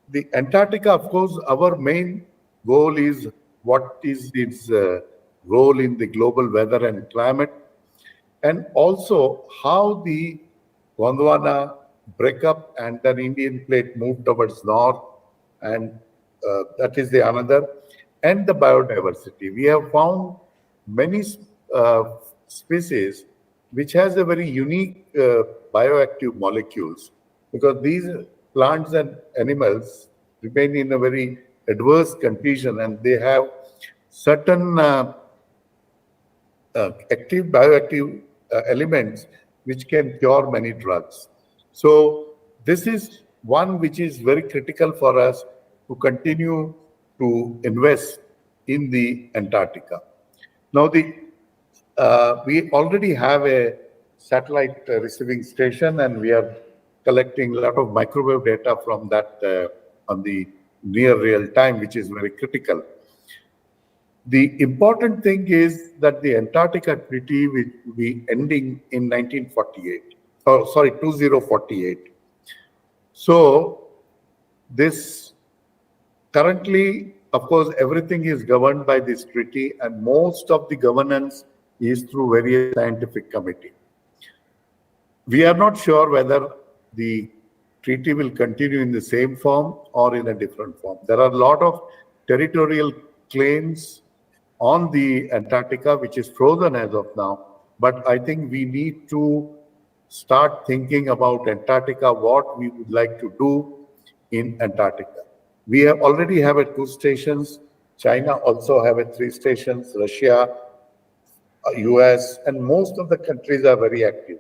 the Antarctica, of course, our main goal is what is its role in the global weather and climate, and also how the Gondwana, breakup, and then Indian plate moved towards north, and that is the another. And the biodiversity. We have found many species which has a very unique bioactive molecules, because these plants and animals remain in a very adverse condition, and they have certain active bioactive elements which can cure many drugs. So this is one which is very critical for us to continue to invest in the Antarctica. Now, we already have a satellite receiving station, and we are collecting a lot of microwave data from that on the near real time, which is very critical. The important thing is that the Antarctica Treaty will be ending in 2048. So this currently, of course, everything is governed by this treaty, and most of the governance is through various scientific committee. We are not sure whether the treaty will continue in the same form or in a different form. There are a lot of territorial claims on the Antarctica, which is frozen as of now. But I think we need to start thinking about Antarctica, what we would like to do in Antarctica. We already have 2 stations. China also have 3 stations. Russia, US, and most of the countries are very active.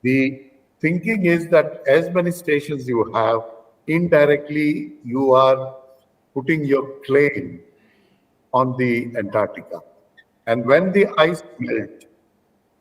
The thinking is that as many stations you have, indirectly you are putting your claim on the Antarctica. And when the ice melts,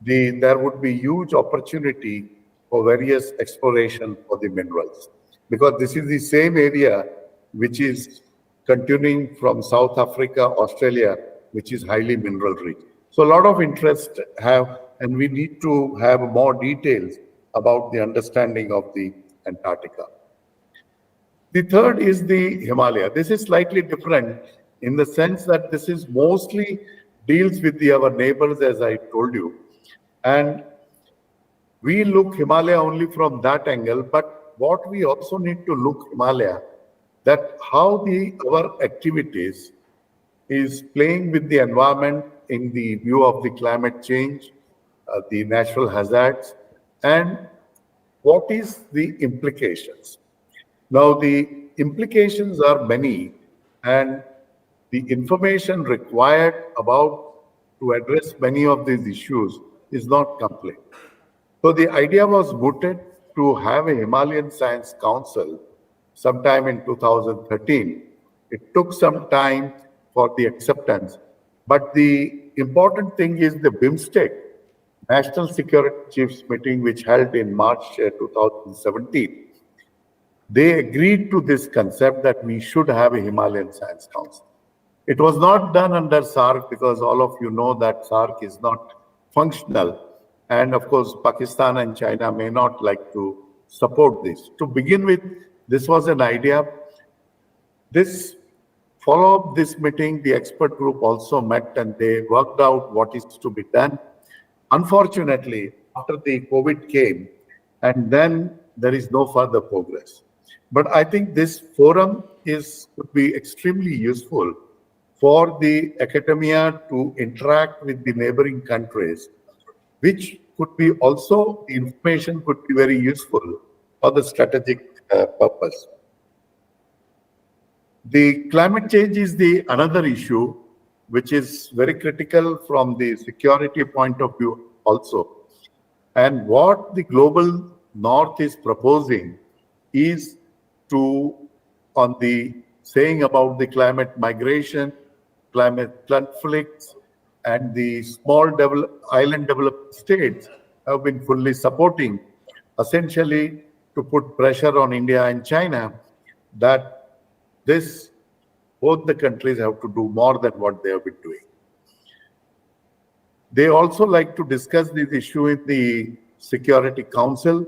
there would be huge opportunity for various exploration for the minerals, because this is the same area which is continuing from South Africa, Australia, which is highly mineral rich. So a lot of interest and we need to have more details about the understanding of the Antarctica. The third is the Himalaya. This is slightly different in the sense that this is mostly deals with our neighbors, as I told you. And we look Himalaya only from that angle, but what we also need to look Himalaya, that how our activities is playing with the environment in the view of the climate change, the natural hazards, and what is the implications. Now, the implications are many, and the information required to address many of these issues is not complete. So the idea was mooted to have a Himalayan Science Council sometime in 2013. It took some time for the acceptance, but the important thing is the BIMSTEC, National Security Chiefs meeting, which held in March 2017. They agreed to this concept that we should have a Himalayan Science Council. It was not done under SAARC, because all of you know that SAARC is not functional. And of course, Pakistan and China may not like to support this. To begin with, this was an idea. This follow-up this meeting, the expert group also met and they worked out what is to be done. Unfortunately, after the COVID came, and then there is no further progress. But I think this forum could be extremely useful for the academia to interact with the neighboring countries, which could be also, the information could be very useful for the strategic purpose. The climate change is another issue, which is very critical from the security point of view also. And what the global north is proposing is on the saying about the climate migration, climate conflicts, and the small island developed states have been fully supporting, essentially to put pressure on India and China that both the countries have to do more than what they have been doing. They also like to discuss this issue in the Security Council.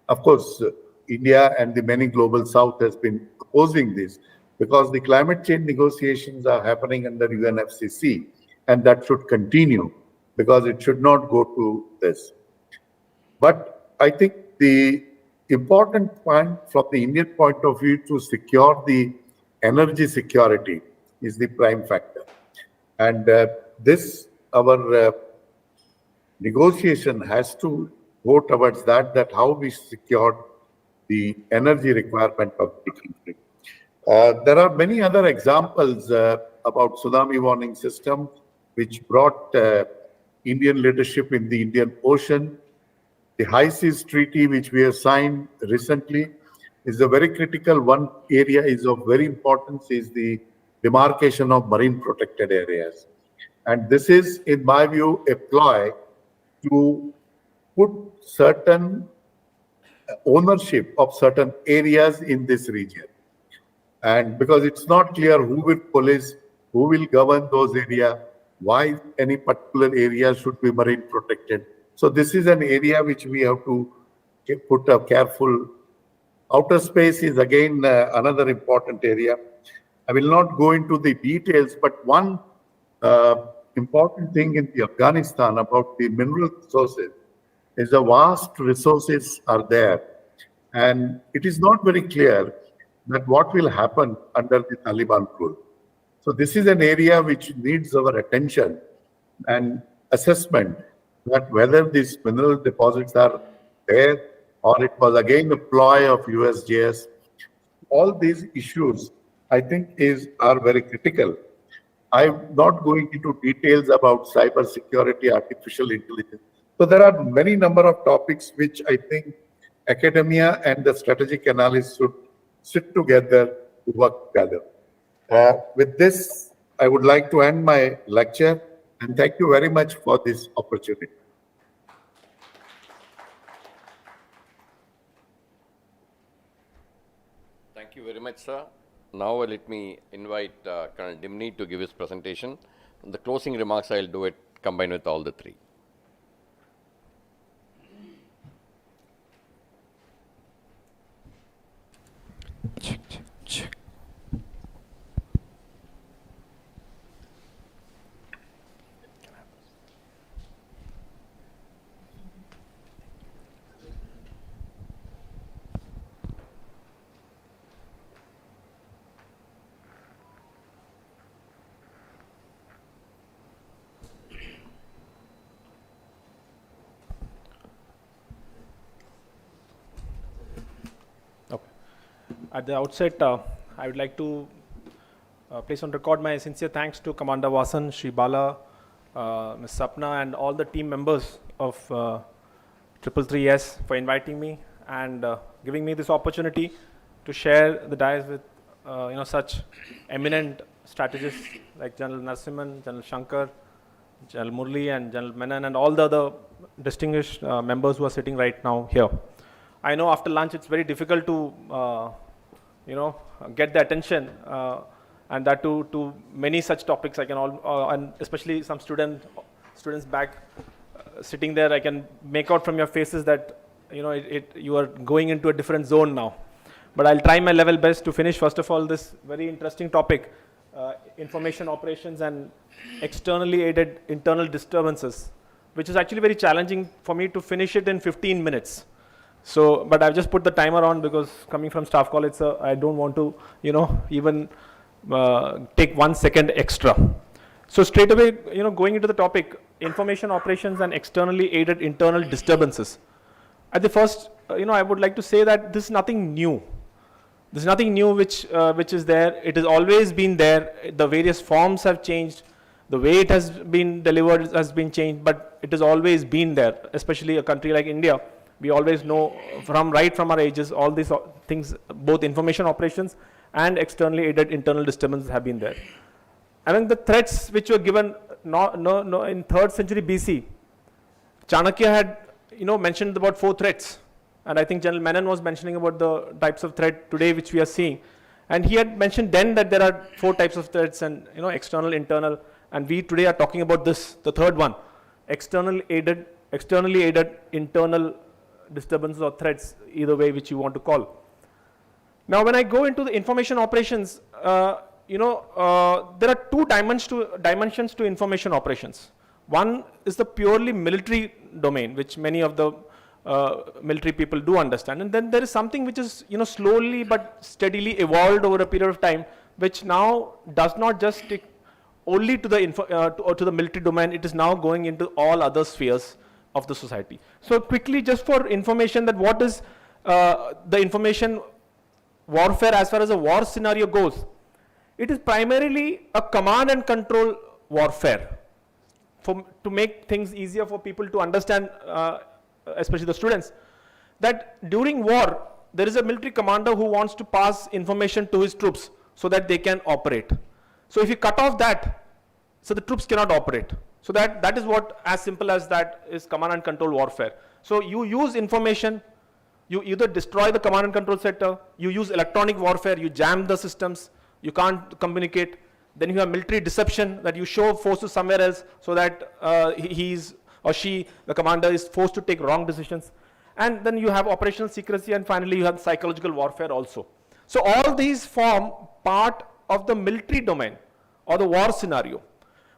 Of course, India and the many global south has been opposing this, because the climate change negotiations are happening under UNFCCC, and that should continue, because it should not go to this. But I think the important point from the Indian point of view to secure the energy security is the prime factor. And our negotiation has to go towards that how we secure the energy requirement of the country. There are many other examples about tsunami warning system, which brought Indian leadership in the Indian Ocean. The High Seas Treaty, which we have signed recently, is a very critical one area, is of very importance, is the demarcation of marine protected areas. And this is, in my view, a ploy to put certain ownership of certain areas in this region. And because it's not clear who will police, who will govern those areas, why any particular area should be marine protected. So this is an area which we have to put a careful. Outer space is again another important area. I will not go into the details, but one important thing in the Afghanistan about the mineral resources is the vast resources are there. And it is not very clear that what will happen under the Taliban rule. So this is an area which needs our attention and assessment, that whether these mineral deposits are there or it was again a ploy of USGS. All these issues, I think, are very critical. I'm not going into details about cyber security, artificial intelligence. So there are many number of topics which I think academia and the strategic analysts should sit together to work together. With this, I would like to end my lecture, and thank you very much for this opportunity. Thank you very much, sir. Now let me invite Colonel Dimni to give his presentation. The closing remarks, I'll do it combined with all the three. Check. At the outset, I would like to place on record my sincere thanks to Commander Vasan, Shri Bala, Ms. Sapna, and all the team members of 333S for inviting me and giving me this opportunity to share the dais with such eminent strategists like General Narasimhan, General Shankar, General Murli, and General Menon, and all the other distinguished members who are sitting right now here. I know after lunch it's very difficult to get the attention, and that to many such topics. I can and especially some students back sitting there, I can make out from your faces that you are going into a different zone now. But I'll try my level best to finish first of all this very interesting topic, information operations and externally aided internal disturbances, which is actually very challenging for me to finish it in 15 minutes. So, but I've just put the timer on because coming from staff college, sir, I don't want to, even take 1 second extra. So straight away, going into the topic, information operations and externally aided internal disturbances. At the first, I would like to say that this is nothing new. There's nothing new which is there. It has always been there. The various forms have changed. The way it has been delivered has been changed, but it has always been there, especially a country like India. We always know right from our ages, all these things, both information operations and externally aided internal disturbances have been there. I mean, the threats which were given in 3rd century BC, Chanakya had, mentioned about 4 threats. And I think General Menon was mentioning about the types of threat today which we are seeing. And he had mentioned then that there are 4 types of threats and, external, internal. And we today are talking about this, the third one, externally aided internal disturbances or threats, either way which you want to call. Now, when I go into the information operations, there are 2 dimensions to information operations. One is the purely military domain, which many of the military people do understand. And then there is something which is, slowly but steadily evolved over a period of time, which now does not just stick only to the to the military domain. It is now going into all other spheres of the society. So quickly, just for information, that what is the information warfare as far as a war scenario goes? It is primarily a command and control warfare, to make things easier for people to understand, especially the students, that during war, there is a military commander who wants to pass information to his troops so that they can operate. So if you cut off that, so the troops cannot operate. So that is what, as simple as that, is command and control warfare. So you use information, you either destroy the command and control center, you use electronic warfare, you jam the systems, you can't communicate. Then you have military deception, that you show forces somewhere else so that he's or she, the commander, is forced to take wrong decisions. And then you have operational secrecy, and finally you have psychological warfare also. So all these form part of the military domain or the war scenario.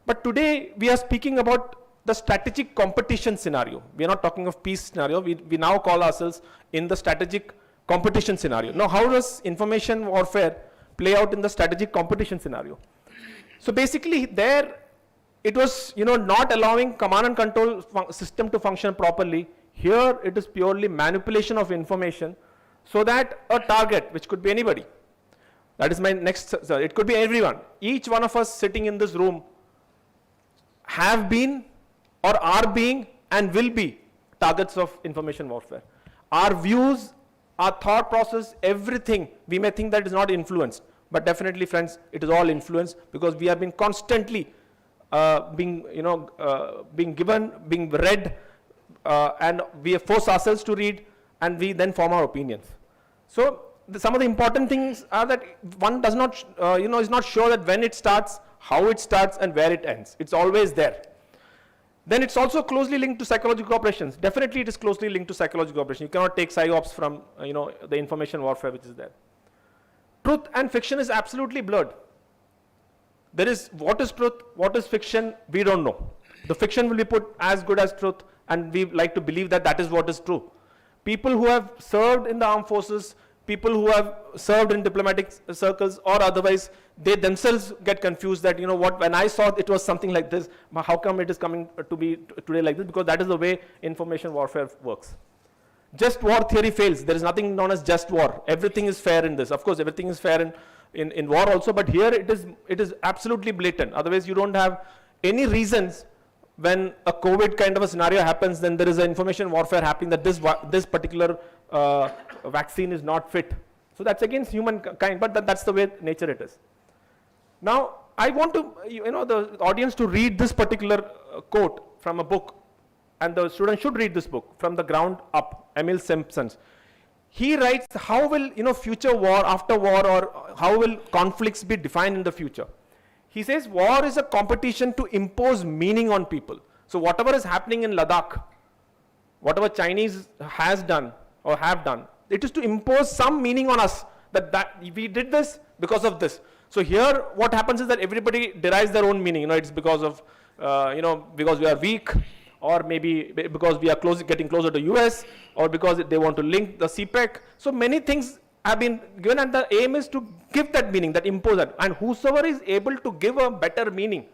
But today we are speaking about the strategic competition scenario. We are not talking of peace scenario. We now call ourselves in the strategic competition scenario. Now, how does information warfare play out in the strategic competition scenario? So basically there, it was not allowing command and control system to function properly. Here it is purely manipulation of information, so that a target, which could be anybody, that is my next, sir, it could be everyone. Each one of us sitting in this room have been or are being and will be targets of information warfare. Our views, our thought process, everything, we may think that is not influenced, but definitely, friends, it is all influenced, because we have been constantly being given, being read, and we force ourselves to read, and we then form our opinions. So some of the important things are that one does not, is not sure that when it starts, how it starts, and where it ends. It's always there. Then it's also closely linked to psychological operations. Definitely it is closely linked to psychological operations. You cannot take psyops from, the information warfare which is there. Truth and fiction is absolutely blurred. There is, what is truth, what is fiction, we don't know. The fiction will be put as good as truth, and we like to believe that that is what is true. People who have served in the armed forces, people who have served in diplomatic circles or otherwise, they themselves get confused that, when I saw it was something like this, how come it is coming to be today like this? Because that is the way information warfare works. Just war theory fails. There is nothing known as just war. Everything is fair in this. Of course, everything is fair in war also, but here it is absolutely blatant. Otherwise, you don't have any reasons. When a COVID kind of a scenario happens, then there is an information warfare happening that this particular vaccine is not fit. So that's against humankind, but that's the way nature it is. Now, I want to, the audience to read this particular quote from a book, and the student should read this book, From the Ground Up, Emil Simpson's. He writes, how will, future war, after war, or how will conflicts be defined in the future? He says, war is a competition to impose meaning on people. So whatever is happening in Ladakh, whatever Chinese has done or have done, it is to impose some meaning on us, that we did this because of this. So here what happens is that everybody derives their own meaning. It's because of, because we are weak, or maybe because we are getting closer to US, or because they want to link the CPEC. So many things have been given, and the aim is to give that meaning, that impose that. And whosoever is able to give a better meaning,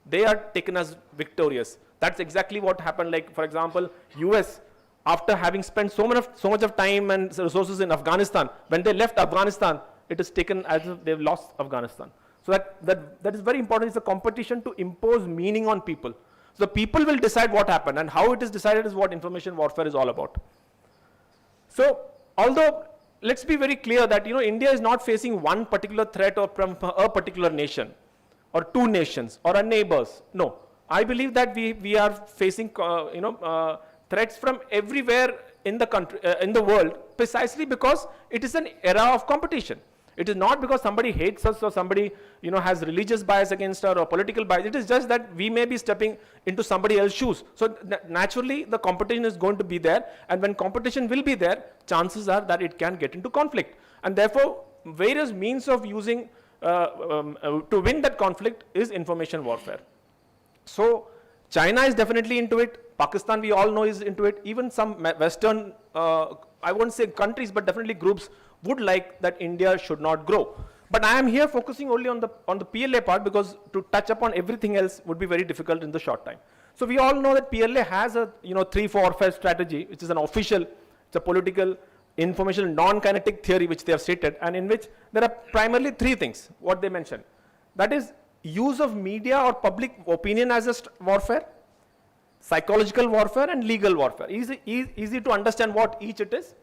they are taken as victorious. That's exactly what happened. Like, for example, US, after having spent so much of time and resources in Afghanistan, when they left Afghanistan, it is taken as if they've lost Afghanistan. So that is very important. It's a competition to impose meaning on people. So the people will decide what happened, and how it is decided is what information warfare is all about. So although, let's be very clear that India is not facing one particular threat or from a particular nation, or two nations, or our neighbors. No, I believe that we are facing threats from everywhere in the country, in the world, precisely because it is an era of competition. It is not because somebody hates us or somebody has religious bias against us or political bias. It is just that we may be stepping into somebody else's shoes. So naturally the competition is going to be there, and when competition will be there, chances are that it can get into conflict. And therefore various means of using to win that conflict is information warfare. So China is definitely into it. Pakistan, we all know, is into it. Even some Western, I won't say countries, but definitely groups would like that India should not grow. But I am here focusing only on the PLA part, because to touch upon everything else would be very difficult in the short time. So we all know that PLA has a 3 warfare strategy, which is an official, it's a political, informational, non-kinetic theory which they have stated, and in which there are primarily 3 things, what they mentioned. That is use of media or public opinion as a warfare, psychological warfare, and legal warfare. Easy to understand what each it is.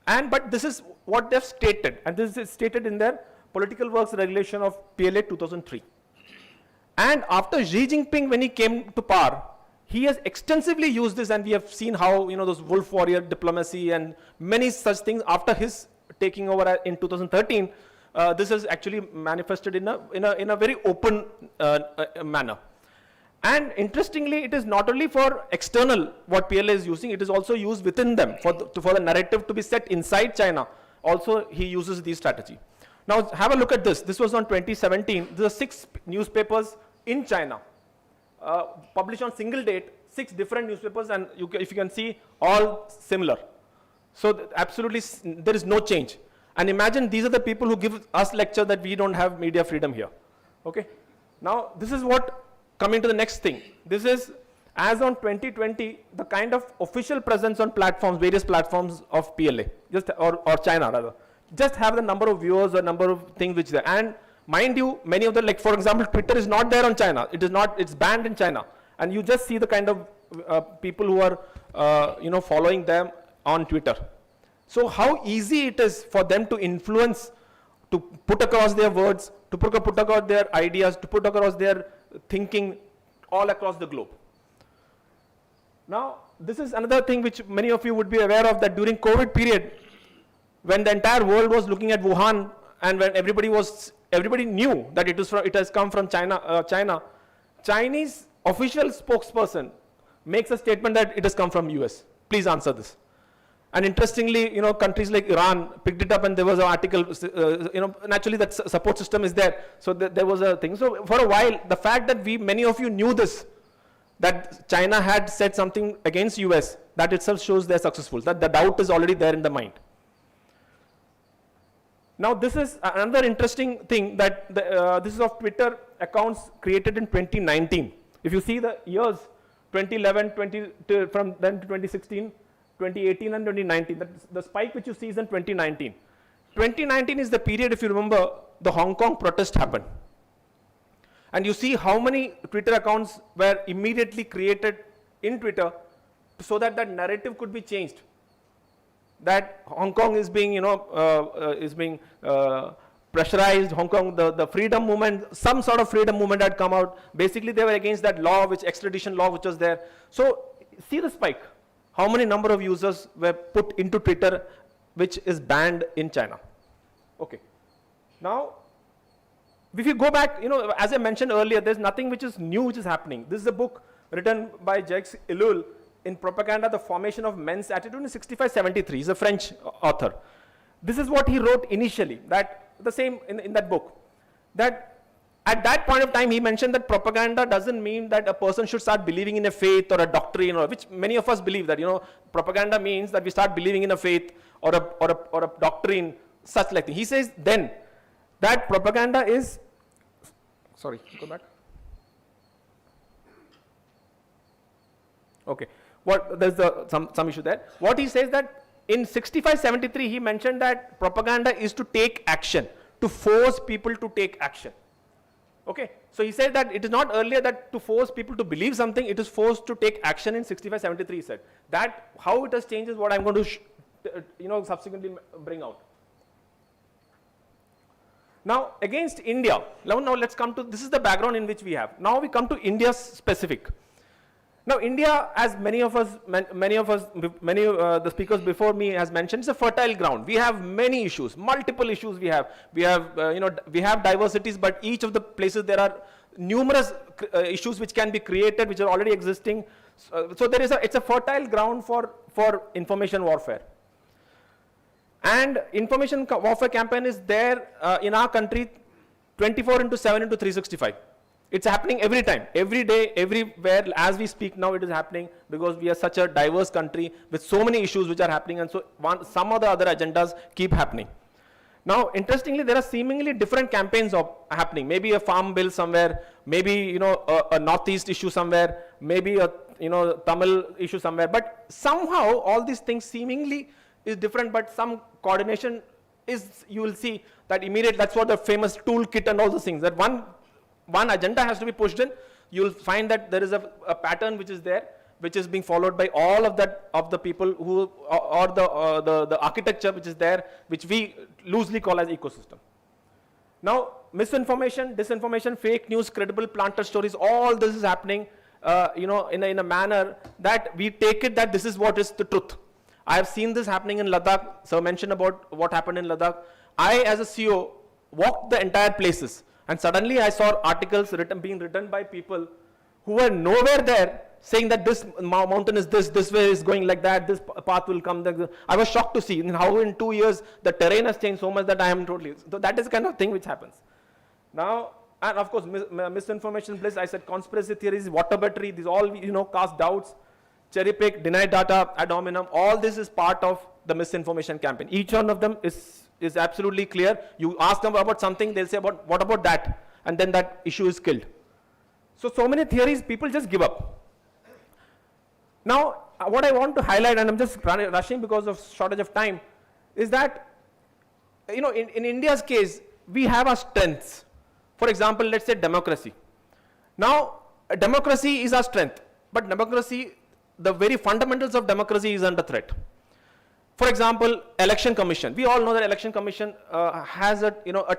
But this is what they've stated, and this is stated in their Political Works Regulation of PLA 2003. And after Xi Jinping, when he came to power, he has extensively used this, and we have seen how, those wolf warrior diplomacy and many such things after his taking over in 2013, this is actually manifested in a very open manner. And interestingly, it is not only for external what PLA is using, it is also used within them for the narrative to be set inside China. Also, he uses this strategy. Now, have a look at this. This was on 2017. There are 6 newspapers in China, published on single date, 6 different newspapers, and if you can see, all similar. So absolutely, there is no change. And imagine these are the people who give us lecture that we don't have media freedom here. Okay. Now, this is what, coming to the next thing. This is, as on 2020, the kind of official presence on platforms, various platforms of PLA, or China rather. Just have the number of viewers or number of things which there. And mind you, many of the, like for example, Twitter is not there on China. It is not, it's banned in China. And you just see the kind of people who are, following them on Twitter. So how easy it is for them to influence, to put across their words, to put across their ideas, to put across their thinking all across the globe. Now, this is another thing which many of you would be aware of, that during COVID period, when the entire world was looking at Wuhan, and when everybody knew that it has come from China, Chinese official spokesperson makes a statement that it has come from US. Please answer this. And interestingly, countries like Iran picked it up, and there was an article, naturally that support system is there. So there was a thing. So for a while, the fact that many of you knew this, that China had said something against US, that itself shows they're successful, that the doubt is already there in the mind. Now, this is another interesting thing, that this is of Twitter accounts created in 2019. If you see the years, 2011, from then to 2016, 2018 and 2019, the spike which you see is in 2019. 2019 is the period, if you remember, the Hong Kong protest happened. And you see how many Twitter accounts were immediately created in Twitter so that that narrative could be changed. That Hong Kong is being, pressurized. Hong Kong, the freedom movement, some sort of freedom movement had come out. Basically, they were against that law, extradition law, which was there. So, see the spike. How many number of users were put into Twitter, which is banned in China? Okay. Now, if you go back, as I mentioned earlier, there's nothing which is new which is happening. This is a book written by Jacques Ellul in Propaganda, the Formation of Men's Attitude in 65-73. He's a French author. This is what he wrote initially, that the same in that book, that at that point of time he mentioned that propaganda doesn't mean that a person should start believing in a faith or a doctrine, or which many of us believe that, propaganda means that we start believing in a faith or a doctrine, such like thing. He says then that propaganda is, sorry, go back. Okay. There's some issue there. What he says that in 65-73 he mentioned that propaganda is to take action, to force people to take action. Okay, so he said that it is not earlier that to force people to believe something, it is forced to take action in 65-73, he said. That, how it has changed is what I'm going to subsequently bring out. Now, against India, now let's come to, this is the background in which we have. Now we come to India specific. Now, India, as many of the speakers before me has mentioned, is a fertile ground. We have many issues, multiple issues we have. We have diversities, but each of the places there are numerous issues which can be created, which are already existing. So it's a fertile ground for information warfare. And information warfare campaign is there in our country 24/7 into 365. It's happening every time, every day, everywhere. As we speak now, it is happening because we are such a diverse country with so many issues which are happening, and so some of the other agendas keep happening. Now, interestingly, there are seemingly different campaigns happening. Maybe a farm bill somewhere, maybe a northeast issue somewhere, maybe a Tamil issue somewhere. But somehow all these things seemingly is different, but some coordination is. You will see that immediate. That's what the famous toolkit and all those things. That one agenda has to be pushed in. You will find that there is a pattern which is there, which is being followed by all of the people who, or the architecture which is there, which we loosely call as ecosystem. Now, misinformation, disinformation, fake news, credible planter stories, all this is happening, in a manner that we take it that this is what is the truth. I have seen this happening in Ladakh. Sir mentioned about what happened in Ladakh. I, as a CEO, walked the entire places, and suddenly I saw articles being written by people who were nowhere there, saying that this mountain is this way is going like that, this path will come. I was shocked to see how in 2 years the terrain has changed so much that I am totally. So that is the kind of thing which happens. Now, and of course, misinformation place. I said conspiracy theories, water battery, these all cast doubts, cherry pick, deny data, ad hominem. All this is part of the misinformation campaign. Each one of them is absolutely clear. You ask them about something, they'll say what about that, and then that issue is killed. So many theories, people just give up. Now, what I want to highlight, and I'm just rushing because of shortage of time, is that, in India's case, we have our strengths. For example, let's say democracy. Now, democracy is our strength, but democracy, the very fundamentals of democracy is under threat. For example, election commission. We all know that election commission has a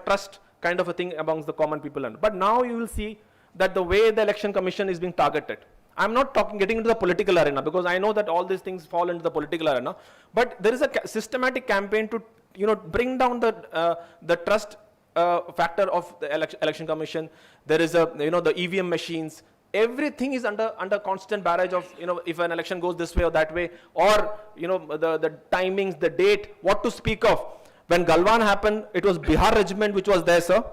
trust kind of a thing amongst the common people. But now you will see that the way the election commission is being targeted. I'm not getting into the political arena, because I know that all these things fall into the political arena. But there is a systematic campaign to bring down the trust factor of the election commission. There is the EVM machines. Everything is under constant barrage of if an election goes this way or that way, or the timings, the date, what to speak of. When Galwan happened, it was Bihar regiment which was there, sir.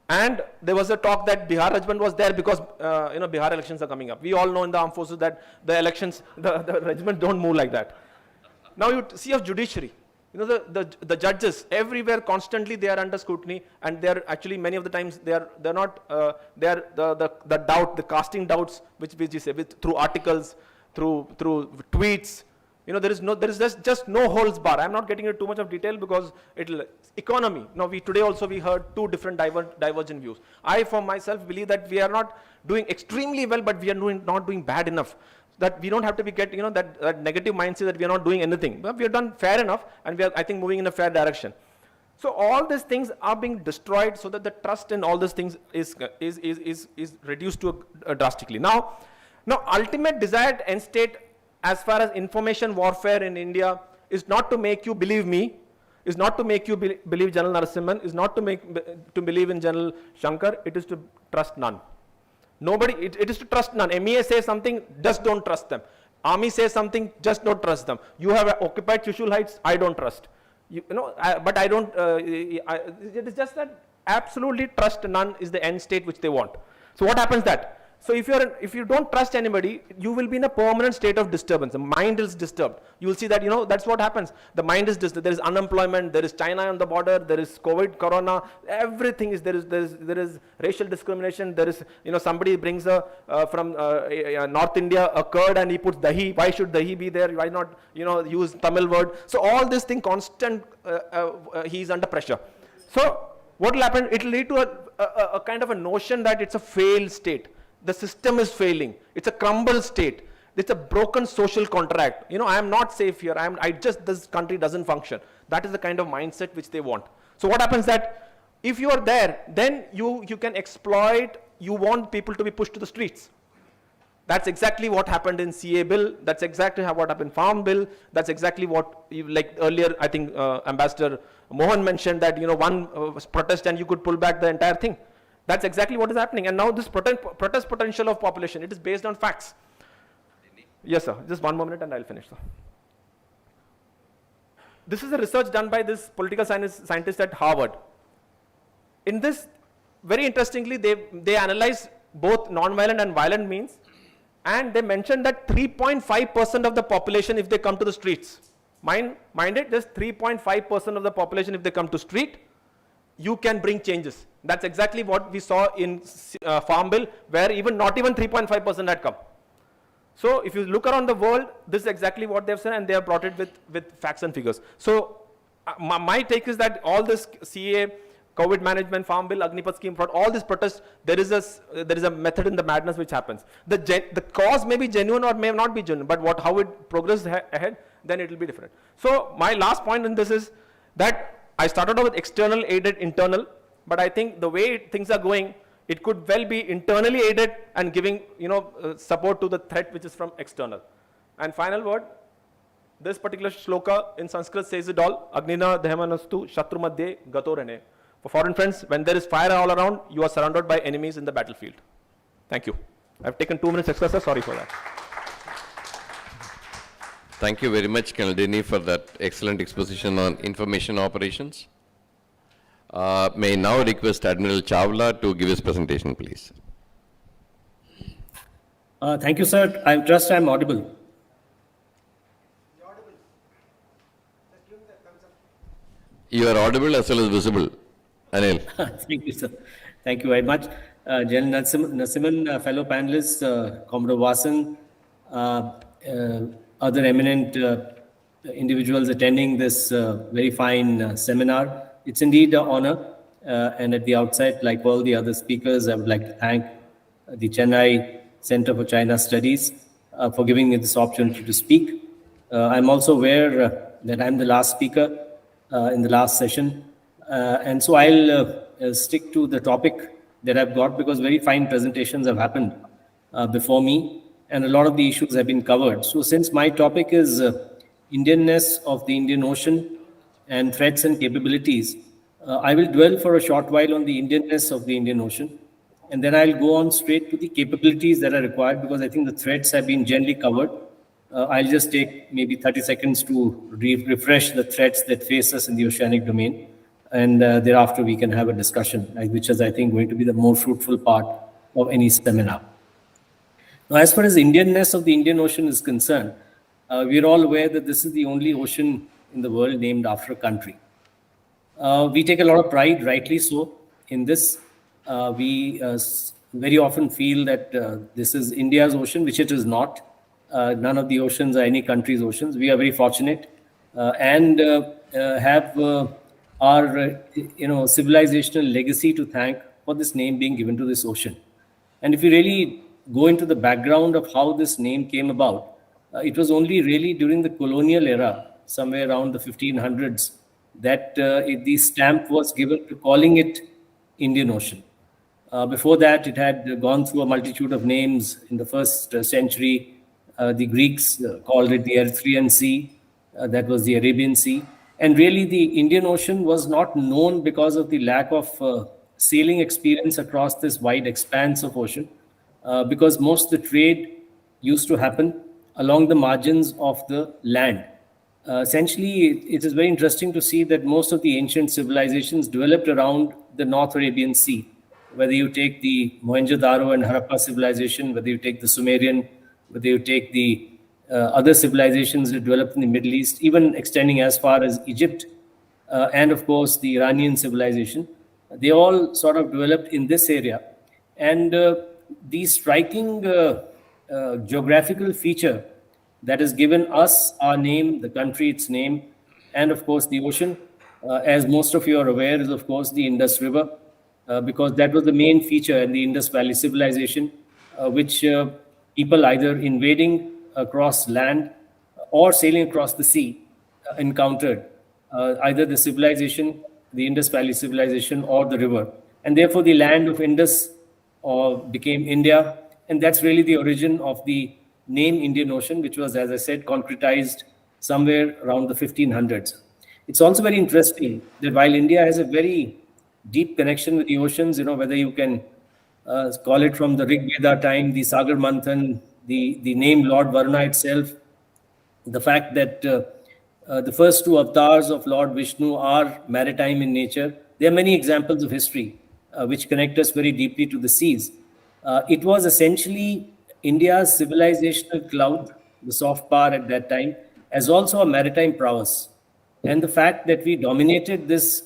And there was a talk that Bihar regiment was there because Bihar elections are coming up. We all know in the armed forces that the elections, the regiment don't move like that. Now you see of judiciary. The judges everywhere constantly they are under scrutiny, and they are actually many of the times they're not the doubt, the casting doubts which we say through articles, through tweets. There is just no holds bar. I'm not getting into too much of detail because economy. Now today also we heard two different divergent views. I for myself believe that we are not doing extremely well, but we are not doing bad enough. That we don't have to be that negative mindset that we are not doing anything. But we have done fair enough, and we are, I think, moving in a fair direction. So all these things are being destroyed so that the trust in all these things is reduced to drastically. Now, ultimate desired end state as far as information warfare in India is not to make you believe me, is not to make you believe General Narasimhan, is not to believe in General Shankar. It is to trust none. Nobody, it is to trust none. MEA says something, just don't trust them. Army says something, just don't trust them. You have occupied Trishul Heights, I don't trust. But I don't, it is just that absolutely trust none is the end state which they want. So what happens that? So if you don't trust anybody, you will be in a permanent state of disturbance. The mind is disturbed. You will see that, that's what happens. The mind is disturbed. There is unemployment, there is China on the border, there is COVID, Corona, everything is, there is racial discrimination, there is, somebody brings from North India a curd and he puts dahi. Why should dahi be there? Why not, use Tamil word? So all this thing constant, he is under pressure. So what will happen? It will lead to a kind of a notion that it's a failed state. The system is failing. It's a crumbled state. It's a broken social contract. I am not safe here. This country doesn't function. That is the kind of mindset which they want. So what happens that if you are there, then you can exploit, you want people to be pushed to the streets. That's exactly what happened in CA bill. That's exactly what happened in Farm bill. That's exactly what, like earlier, I think Ambassador Mohan mentioned that, one protest and you could pull back the entire thing. That's exactly what is happening. And now this protest potential of population, it is based on facts. Yes, sir. Just one more minute and I'll finish, sir. This is a research done by this political scientist at Harvard. In this, very interestingly, they analyzed both non-violent and violent means. And they mentioned that 3.5% of the population, if they come to the streets, mind it, just 3.5% of the population, if they come to street, you can bring changes. That's exactly what we saw in Farm Bill, where not even 3.5% had come. So if you look around the world, this is exactly what they've said, and they have brought it with facts and figures. So my take is that all this CA, COVID management, Farm Bill, Agnipath scheme, all these protests, there is a method in the madness which happens. The cause may be genuine or may not be genuine, but how it progresses ahead, then it will be different. So my last point in this is that I started off with external aided internal, but I think the way things are going, it could well be internally aided and giving support to the threat which is from external. And final word, this particular shloka in Sanskrit says it all, Agnina Dhamanastu Shatru Madhye Gato Rene. For foreign friends, when there is fire all around, you are surrounded by enemies in the battlefield. Thank you. I've taken 2 minutes extra, sir. Sorry for that. Thank you very much, Colonel Denny, for that excellent exposition on information operations. May I now request Admiral Chawla to give his presentation, please. Thank you, sir. I trust I'm audible. You are audible as well as visible. Anil. Thank you, sir. Thank you very much. General Narasimhan, fellow panelists, Commodore Vasan, other eminent individuals attending this very fine seminar. It's indeed an honor. And at the outset, like all the other speakers, I would like to thank the Chennai Center for China Studies for giving me this opportunity to speak. I'm also aware that I'm the last speaker in the last session. And so I'll stick to the topic that I've got, because very fine presentations have happened before me, and a lot of the issues have been covered. So since my topic is Indianness of the Indian Ocean and threats and capabilities, I will dwell for a short while on the Indianness of the Indian Ocean, and then I'll go on straight to the capabilities that are required, because I think the threats have been generally covered. I'll just take maybe 30 seconds to refresh the threats that face us in the oceanic domain. And thereafter we can have a discussion, which is, I think, going to be the more fruitful part of any seminar. Now, as far as the Indianness of the Indian Ocean is concerned, we're all aware that this is the only ocean in the world named after a country. We take a lot of pride, rightly so, in this. We very often feel that this is India's ocean, which it is not. None of the oceans are any country's oceans. We are very fortunate and have our civilizational legacy to thank for this name being given to this ocean. And if you really go into the background of how this name came about, it was only really during the colonial era, somewhere around the 1500s, that the stamp was given to calling it Indian Ocean. Before that, it had gone through a multitude of names. In the first century, the Greeks called it the Erythraean Sea, that was the Arabian Sea. And really, the Indian Ocean was not known because of the lack of sailing experience across this wide expanse of ocean, because most of the trade used to happen along the margins of the land. Essentially, it is very interesting to see that most of the ancient civilizations developed around the North Arabian Sea. Whether you take the Mohenjo-daro and Harappa civilization, whether you take the Sumerian, whether you take the other civilizations that developed in the Middle East, even extending as far as Egypt, and of course the Iranian civilization, they all sort of developed in this area. And the striking geographical feature that has given us our name, the country its name, and of course the ocean, as most of you are aware, is of course the Indus River, because that was the main feature in the Indus Valley civilization, which people either invading across land or sailing across the sea encountered, either the civilization, the Indus Valley civilization, or the river. And therefore the land of Indus became India, and that's really the origin of the name Indian Ocean, which was, as I said, concretized somewhere around the 1500s. It's also very interesting that while India has a very deep connection with the oceans, whether you can call it from the Rig Veda time, the Sagar Manthan, the name Lord Varuna itself, the fact that the first two avatars of Lord Vishnu are maritime in nature. There are many examples of history which connect us very deeply to the seas. It was essentially India's civilizational clout, the soft power at that time, as also a maritime prowess. And the fact that we dominated this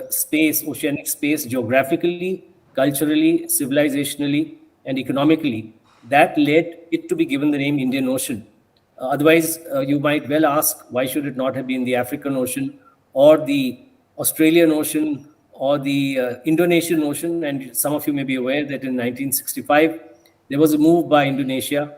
space, oceanic space, geographically, culturally, civilizationally, and economically, that led it to be given the name Indian Ocean. Otherwise, you might well ask, why should it not have been the African Ocean or the Australian Ocean or the Indonesian Ocean? And some of you may be aware that in 1965, there was a move by Indonesia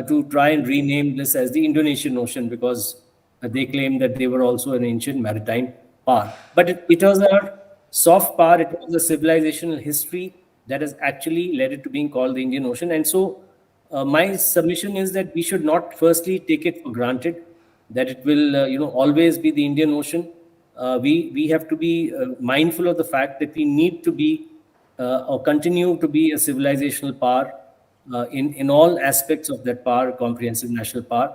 to try and rename this as the Indonesian Ocean, because they claimed that they were also an ancient maritime power. But it was a soft power, it was a civilizational history that has actually led it to being called the Indian Ocean. And so my submission is that we should not firstly take it for granted that it will always be the Indian Ocean. We have to be mindful of the fact that we need to be or continue to be a civilizational power in all aspects of that power, comprehensive national power.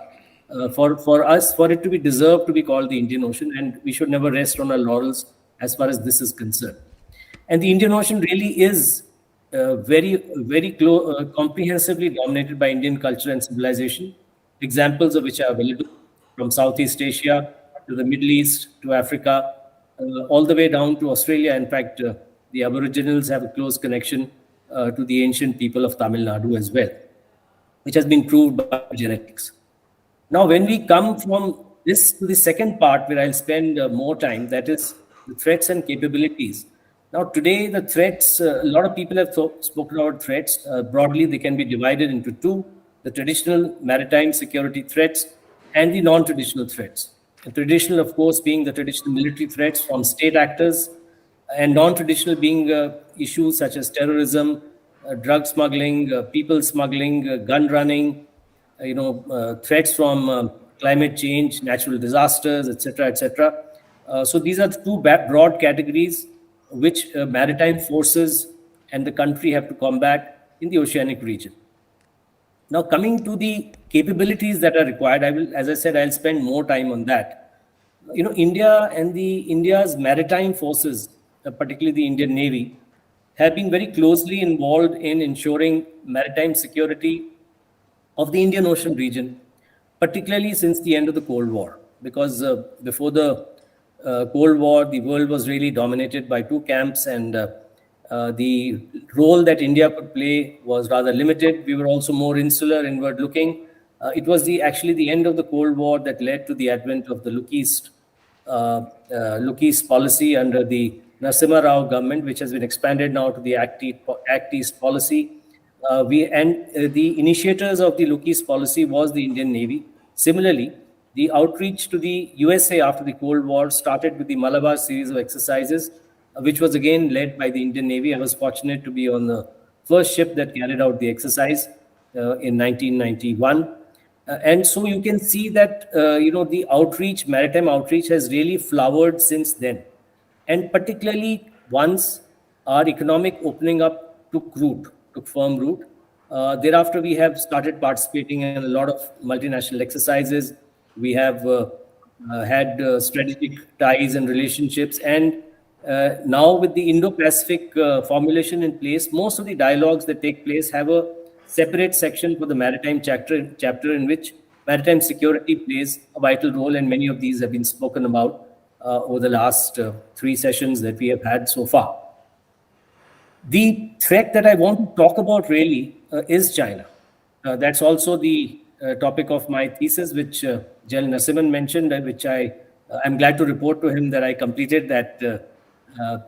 For us, for it to be deserved to be called the Indian Ocean, and we should never rest on our laurels as far as this is concerned. And the Indian Ocean really is very comprehensively dominated by Indian culture and civilization, examples of which are available from Southeast Asia to the Middle East to Africa, all the way down to Australia. In fact, the Aboriginals have a close connection to the ancient people of Tamil Nadu as well, which has been proved by genetics. Now, when we come from this to the second part, where I'll spend more time, that is the threats and capabilities. Now, today, the threats, a lot of people have spoken about threats. Broadly, they can be divided into two: the traditional maritime security threats and the non-traditional threats. The traditional, of course, being the traditional military threats from state actors, and non-traditional being issues such as terrorism, drug smuggling, people smuggling, gun running, threats from climate change, natural disasters, etc., etc. So these are the two broad categories which maritime forces and the country have to combat in the oceanic region. Now, coming to the capabilities that are required, as I said, I'll spend more time on that. India and India's maritime forces, particularly the Indian Navy, have been very closely involved in ensuring maritime security of the Indian Ocean region, particularly since the end of the Cold War. Because before the Cold War, the world was really dominated by two camps, and the role that India could play was rather limited. We were also more insular, inward-looking. It was actually the end of the Cold War that led to the advent of the Look East policy under the Narasimha Rao government, which has been expanded now to the Act East policy. The initiators of the Look East policy was the Indian Navy. Similarly, the outreach to the USA after the Cold War started with the Malabar series of exercises, which was again led by the Indian Navy. I was fortunate to be on the first ship that carried out the exercise in 1991. And so you can see that, the outreach, maritime outreach has really flowered since then. And particularly once our economic opening up took firm root. Thereafter, we have started participating in a lot of multinational exercises. We have had strategic ties and relationships. And now with the Indo-Pacific formulation in place, most of the dialogues that take place have a separate section for the maritime chapter in which maritime security plays a vital role. And many of these have been spoken about over the last 3 sessions that we have had so far. The threat that I want to talk about really is China. That's also the topic of my thesis, which General Narasimhan mentioned, which I'm glad to report to him that I completed that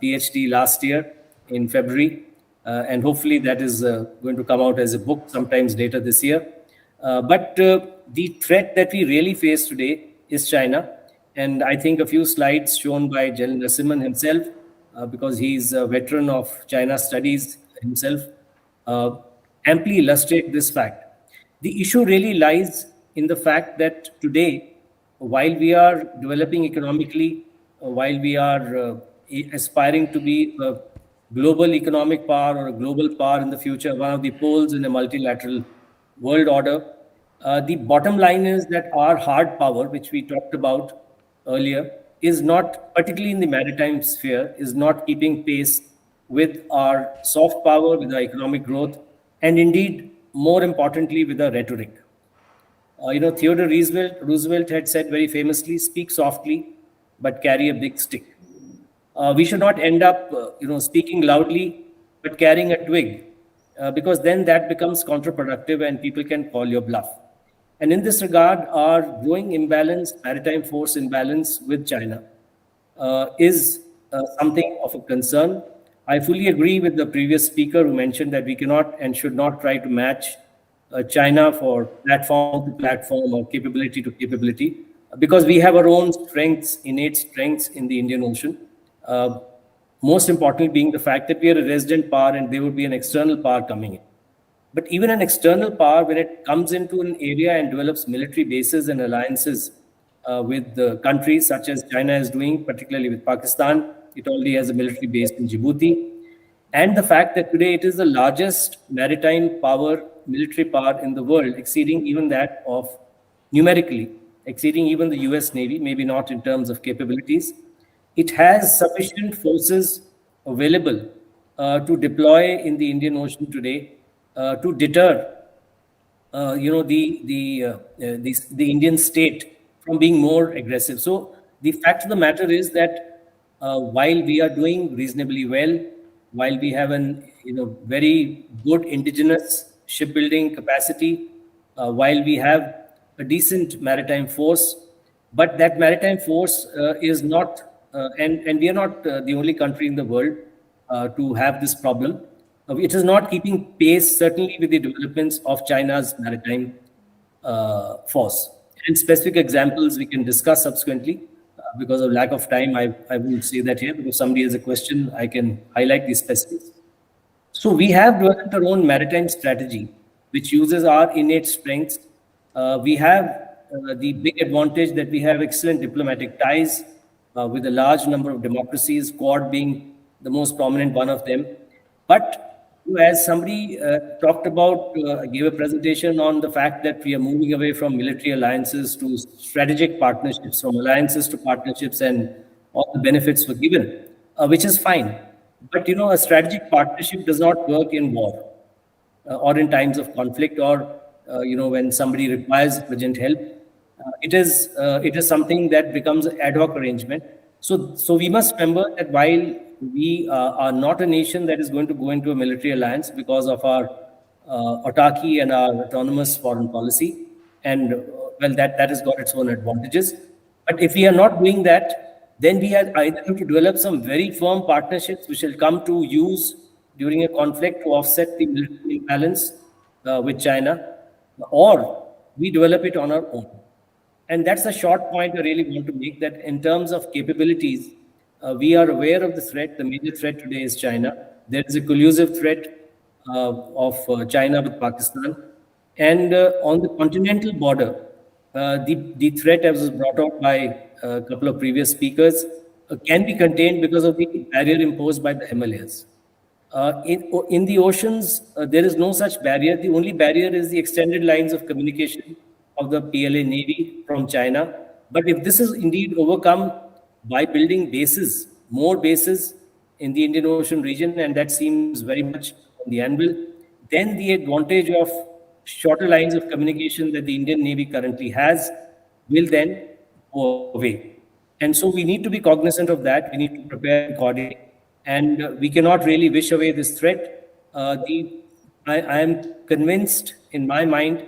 PhD last year in February. And hopefully that is going to come out as a book sometimes later this year. But the threat that we really face today is China. And I think a few slides shown by General Narasimhan himself, because he's a veteran of China studies himself, amply illustrate this fact. The issue really lies in the fact that today, while we are developing economically, while we are aspiring to be a global economic power or a global power in the future, one of the poles in a multilateral world order, the bottom line is that our hard power, which we talked about earlier, is not, particularly in the maritime sphere, is not keeping pace with our soft power, with our economic growth, and indeed, more importantly, with a rhetoric. Theodore Roosevelt had said very famously, speak softly, but carry a big stick. We should not end up, speaking loudly, but carrying a twig, because then that becomes counterproductive and people can call your bluff. And in this regard, our growing imbalance, maritime force imbalance with China, is something of a concern. I fully agree with the previous speaker who mentioned that we cannot and should not try to match China for platform to platform or capability to capability, because we have our own strengths, innate strengths in the Indian Ocean. Most importantly being the fact that we are a resident power and there would be an external power coming in. But even an external power, when it comes into an area and develops military bases and alliances with the countries such as China is doing, particularly with Pakistan, it already has a military base in Djibouti. And the fact that today it is the largest maritime power, military power in the world, exceeding even that of, numerically, exceeding even the US Navy, maybe not in terms of capabilities. It has sufficient forces available to deploy in the Indian Ocean today to deter, the Indian state from being more aggressive. So the fact of the matter is that while we are doing reasonably well, while we have an very good indigenous shipbuilding capacity, while we have a decent maritime force, but that maritime force is not, and we are not the only country in the world to have this problem. It is not keeping pace, certainly, with the developments of China's maritime force. And specific examples we can discuss subsequently. Because of lack of time, I won't say that here. Because if somebody has a question, I can highlight these specifics. So we have developed our own maritime strategy, which uses our innate strengths. We have the big advantage that we have excellent diplomatic ties with a large number of democracies, Quad being the most prominent one of them. But as somebody talked about, gave a presentation on the fact that we are moving away from military alliances to strategic partnerships, from alliances to partnerships, and all the benefits were given, which is fine. But a strategic partnership does not work in war or in times of conflict, or when somebody requires urgent help. It is something that becomes an ad hoc arrangement. So we must remember that while we are not a nation that is going to go into a military alliance because of our autarky and our autonomous foreign policy, and that has got its own advantages. But if we are not doing that, then we are either going to develop some very firm partnerships which will come to use during a conflict to offset the military imbalance with China, or we develop it on our own. And that's a short point I really want to make, that in terms of capabilities, we are aware of the threat. The major threat today is China. There is a collusive threat of China with Pakistan. And on the continental border, the threat, as was brought out by a couple of previous speakers, can be contained because of the barrier imposed by the Himalayas. In the oceans, there is no such barrier. The only barrier is the extended lines of communication of the PLA Navy from China. But if this is indeed overcome by building bases, more bases in the Indian Ocean region, and that seems very much on the anvil, then the advantage of shorter lines of communication that the Indian Navy currently has will then go away. And so we need to be cognizant of that. We need to prepare accordingly. And we cannot really wish away this threat. I am convinced in my mind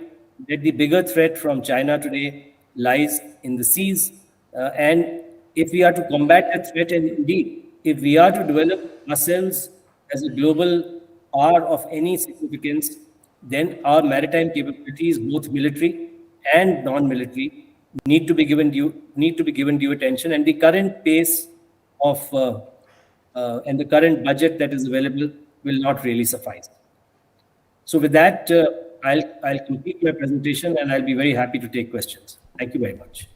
that the bigger threat from China today lies in the seas. And if we are to combat that threat, and indeed, if we are to develop ourselves as a global power of any significance, then our maritime capabilities, both military and non-military, need to be given due attention. And the current pace of and the current budget that is available will not really suffice. So with that, I'll complete my presentation, and I'll be very happy to take questions. Thank you very much.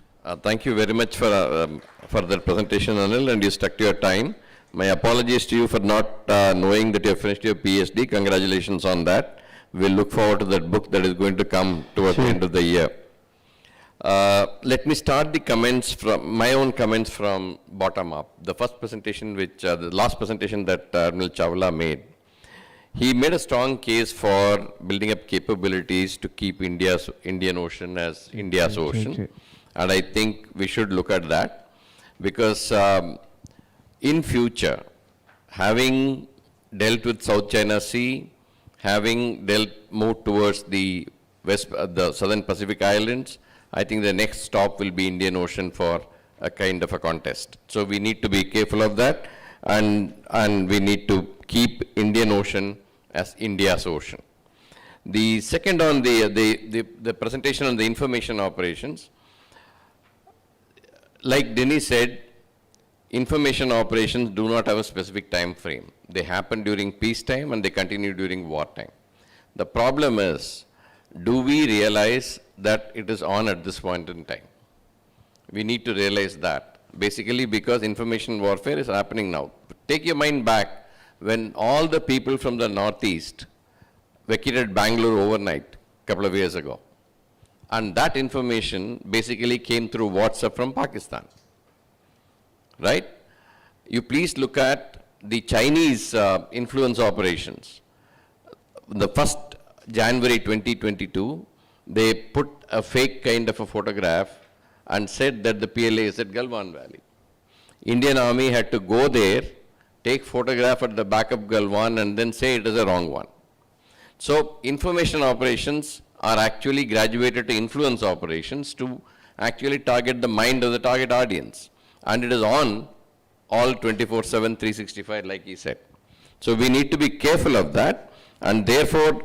Thank you very much for that presentation, Anil, and you stuck to your time. My apologies to you for not knowing that you have finished your PhD. Congratulations on that. We'll look forward to that book that is going to come towards the end of the year. Let me start the comments from my own comments from bottom up. The first presentation, the last presentation that Admiral Chawla made, he made a strong case for building up capabilities to keep Indian Ocean as India's ocean. And I think we should look at that because in future, having dealt with South China Sea, having moved towards the Southern Pacific Islands, I think the next stop will be Indian Ocean for a kind of a contest. So we need to be careful of that, and we need to keep Indian Ocean as India's ocean. The second on the presentation on the information operations, like Dennis said, information operations do not have a specific time frame. They happen during peacetime and they continue during wartime. The problem is, do we realize that it is on at this point in time? We need to realize that, basically because information warfare is happening now. Take your mind back when all the people from the Northeast vacated Bangalore overnight a couple of years ago. And that information basically came through WhatsApp from Pakistan, right? You please look at the Chinese influence operations. The 1st January 2022, they put a fake kind of a photograph and said that the PLA is at Galwan Valley. Indian Army had to go there, take photograph at the back of Galwan and then say it is a wrong one. So information operations are actually graduated to influence operations to actually target the mind of the target audience. And it is on all 24/7, 365 like he said. So we need to be careful of that, and therefore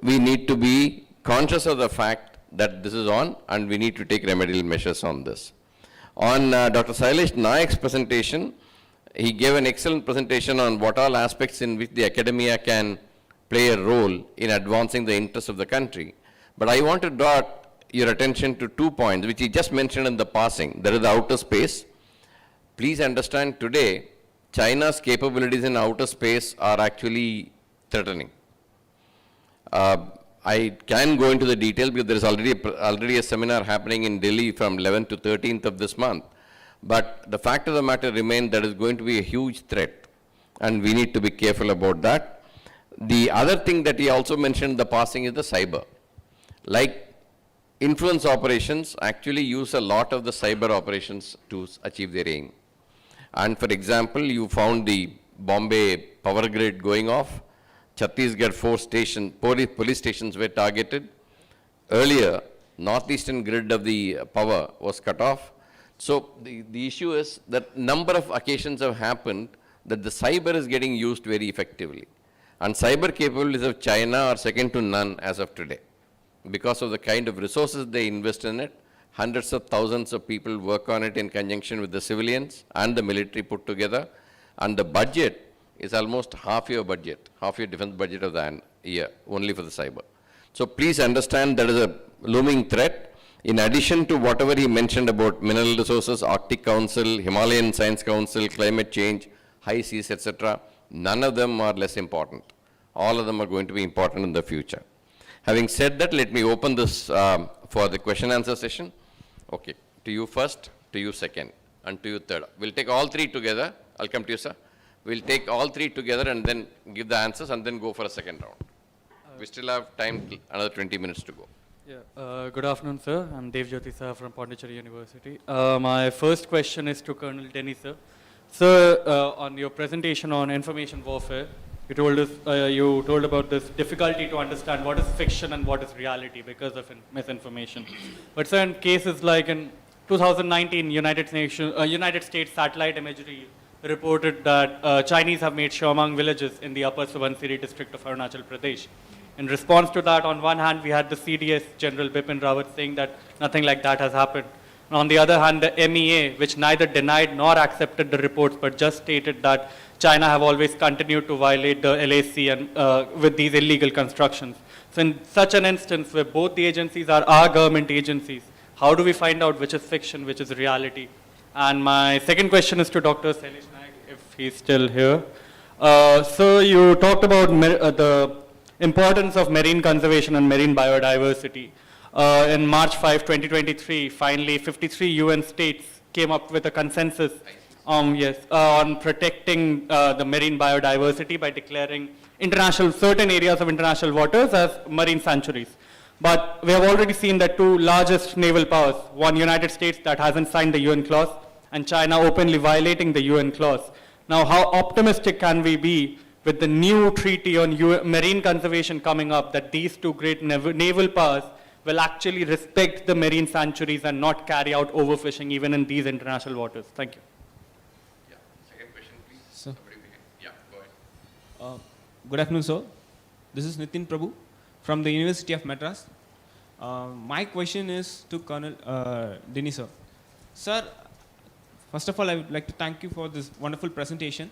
we need to be conscious of the fact that this is on and we need to take remedial measures on this. On Dr. Sailesh Nayak's presentation, he gave an excellent presentation on what all aspects in which the academia can play a role in advancing the interests of the country. But I want to draw your attention to 2 points, which he just mentioned in the passing. There is the outer space. Please understand today, China's capabilities in outer space are actually threatening. I can go into the detail because there is already a seminar happening in Delhi from 11th to 13th of this month. But the fact of the matter remains that is going to be a huge threat, and we need to be careful about that. The other thing that he also mentioned in the passing is the cyber. Like influence operations actually use a lot of the cyber operations to achieve their aim. And for example, you found the Bombay power grid going off. Chhattisgarh 4 police stations were targeted. Earlier, northeastern grid of the power was cut off. So the issue is that number of occasions have happened that the cyber is getting used very effectively. And cyber capabilities of China are second to none as of today. Because of the kind of resources they invest in it, hundreds of thousands of people work on it in conjunction with the civilians and the military put together. And the budget is almost half your budget, half your defense budget of the year, only for the cyber. So please understand that is a looming threat. In addition to whatever he mentioned about mineral resources, Arctic Council, Himalayan Science Council, climate change, high seas, etc., none of them are less important. All of them are going to be important in the future. Having said that, let me open this for the question answer session. Okay, to you first, to you second, and to you third. We'll take all three together. I'll come to you, sir. We'll take all three together and then give the answers and then go for a second round. We still have time, another 20 minutes to go. Yeah, good afternoon, sir. I'm Dev Jyoti sir from Pondicherry University. My first question is to Colonel Denny, sir. Sir, on your presentation on information warfare, you told us, you told about this difficulty to understand what is fiction and what is reality because of misinformation. But sir, in cases like in 2019, United States satellite imagery reported that Chinese have made Shawmang villages in the upper Subansiri district of Arunachal Pradesh. In response to that, on one hand, we had the CDS, General Bipin Rawat, saying that nothing like that has happened. And on the other hand, the MEA, which neither denied nor accepted the reports, but just stated that China have always continued to violate the LAC and with these illegal constructions. So in such an instance where both the agencies are our government agencies, how do we find out which is fiction, which is reality? And my second question is to Dr. Sailesh Nayak, if he's still here. So you talked about the importance of marine conservation and marine biodiversity. In March 5, 2023, finally 53 UN states came up with a consensus on protecting the marine biodiversity by declaring international, certain areas of international waters as marine sanctuaries. But we have already seen that two largest naval powers, one United States that hasn't signed the UN clause, and China openly violating the UN clause. Now, how optimistic can we be with the new treaty on marine conservation coming up, that these two great naval powers will actually respect the marine sanctuaries and not carry out overfishing even in these international waters? Thank you. Yeah. Second question, please. Sir. Yeah, go ahead. Good afternoon, sir. This is Nitin Prabhu from the University of Madras. My question is to Colonel Dini, sir. Sir, first of all, I would like to thank you for this wonderful presentation.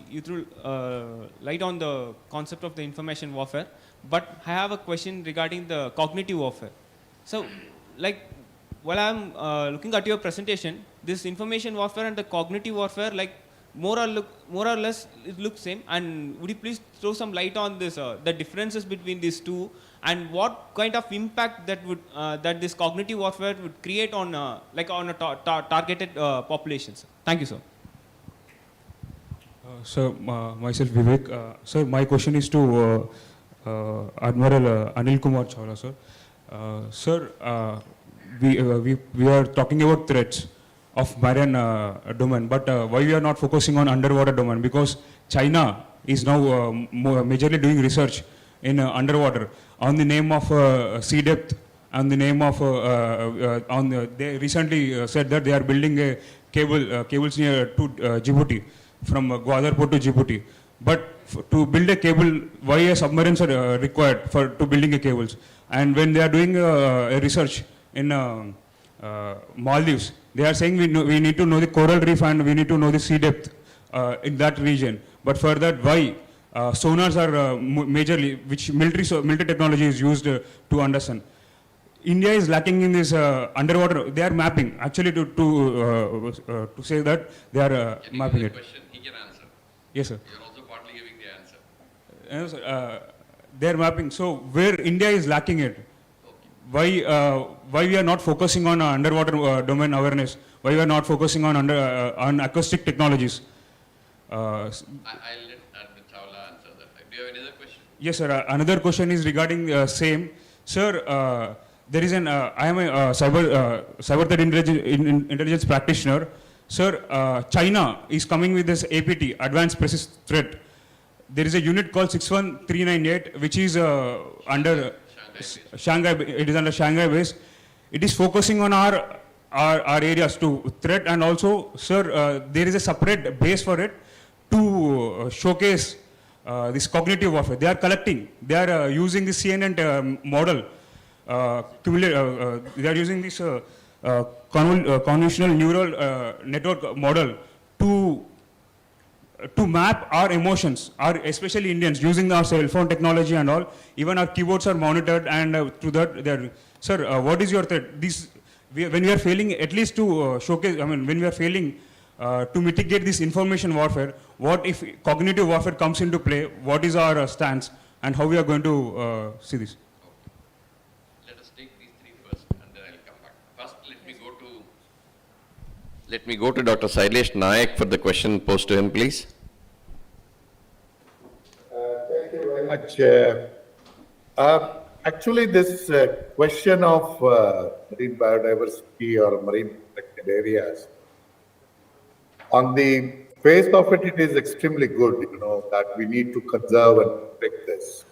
You threw light on the concept of the information warfare, but I have a question regarding the cognitive warfare. So, like, while I'm looking at your presentation, this information warfare and the cognitive warfare, like, more or less, it looks same. And would you please throw some light on this, the differences between these two, and what kind of impact that would that this cognitive warfare would create on like on a targeted populations? Thank you, sir. Sir, myself Vivek. Sir, my question is to Admiral Anil Kumar Chawla, sir. Sir, we are talking about threats of marine domain, but why we are not focusing on underwater domain? Because China is now majorly doing research in underwater on the name of sea depth, on the name of they recently said that they are building a cables near to Djibouti, from Gwadar port to Djibouti. But to build a cable, why submarines are required to building a cables? And when they are doing a research in Maldives, they are saying we need to know the coral reef and we need to know the sea depth in that region. But for that, why sonars are majorly, which military technology is used to understand? India is lacking in this underwater. They are mapping. Actually, to say that they are mapping it. Question, he can answer. Yes, sir. You are also partly giving the answer. Yes, they are mapping. So where India is lacking it, why we are not focusing on underwater domain awareness? Why we are not focusing on on acoustic technologies? I'll let Admiral Chawla answer that. Do you have another question? Yes, sir. Another question is regarding same. Sir, there is I am a cyber threat intelligence practitioner. Sir, China is coming with this APT, Advanced Persistent Threat. There is a unit called 61398, which is under Shanghai. It is under Shanghai base. It is focusing on our areas to threat, and also, sir, there is a separate base for it to showcase this cognitive warfare. They are collecting. They are using the CNN model. They are using this convolutional neural network model to map our emotions, especially Indians, using our cell phone technology and all. Even our keyboards are monitored, and through that, they are. Sir, what is your threat? When we are failing, at least to showcase, when we are failing to mitigate this information warfare, what if cognitive warfare comes into play? What is our stance, and how we are going to see this? Let us take these three first, and then I'll come back. First, let me go to Dr. Sailesh Nayak for the question posed to him, please. Thank you very much. Actually, this question of marine biodiversity or marine protected areas, on the face of it, it is extremely good, that we need to conserve and protect this.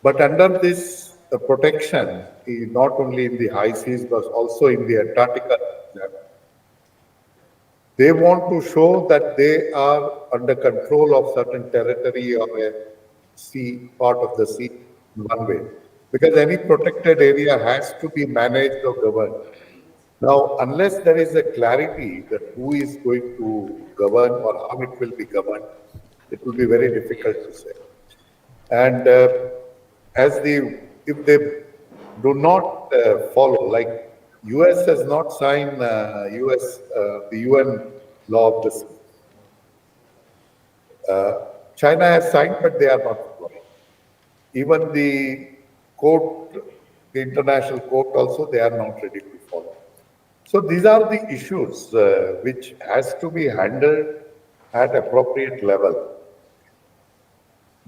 But under this protection, not only in the high seas, but also in the Antarctica, they want to show that they are under control of certain territory or a sea, part of the sea, in one way. Because any protected area has to be managed or governed. Now, unless there is a clarity that who is going to govern or how it will be governed, it will be very difficult to say. And if they do not follow, like US has not signed the UN law of the sea. China has signed, but they are not following. Even the court, the international court also, they are not ready to follow. So these are the issues which has to be handled at appropriate level.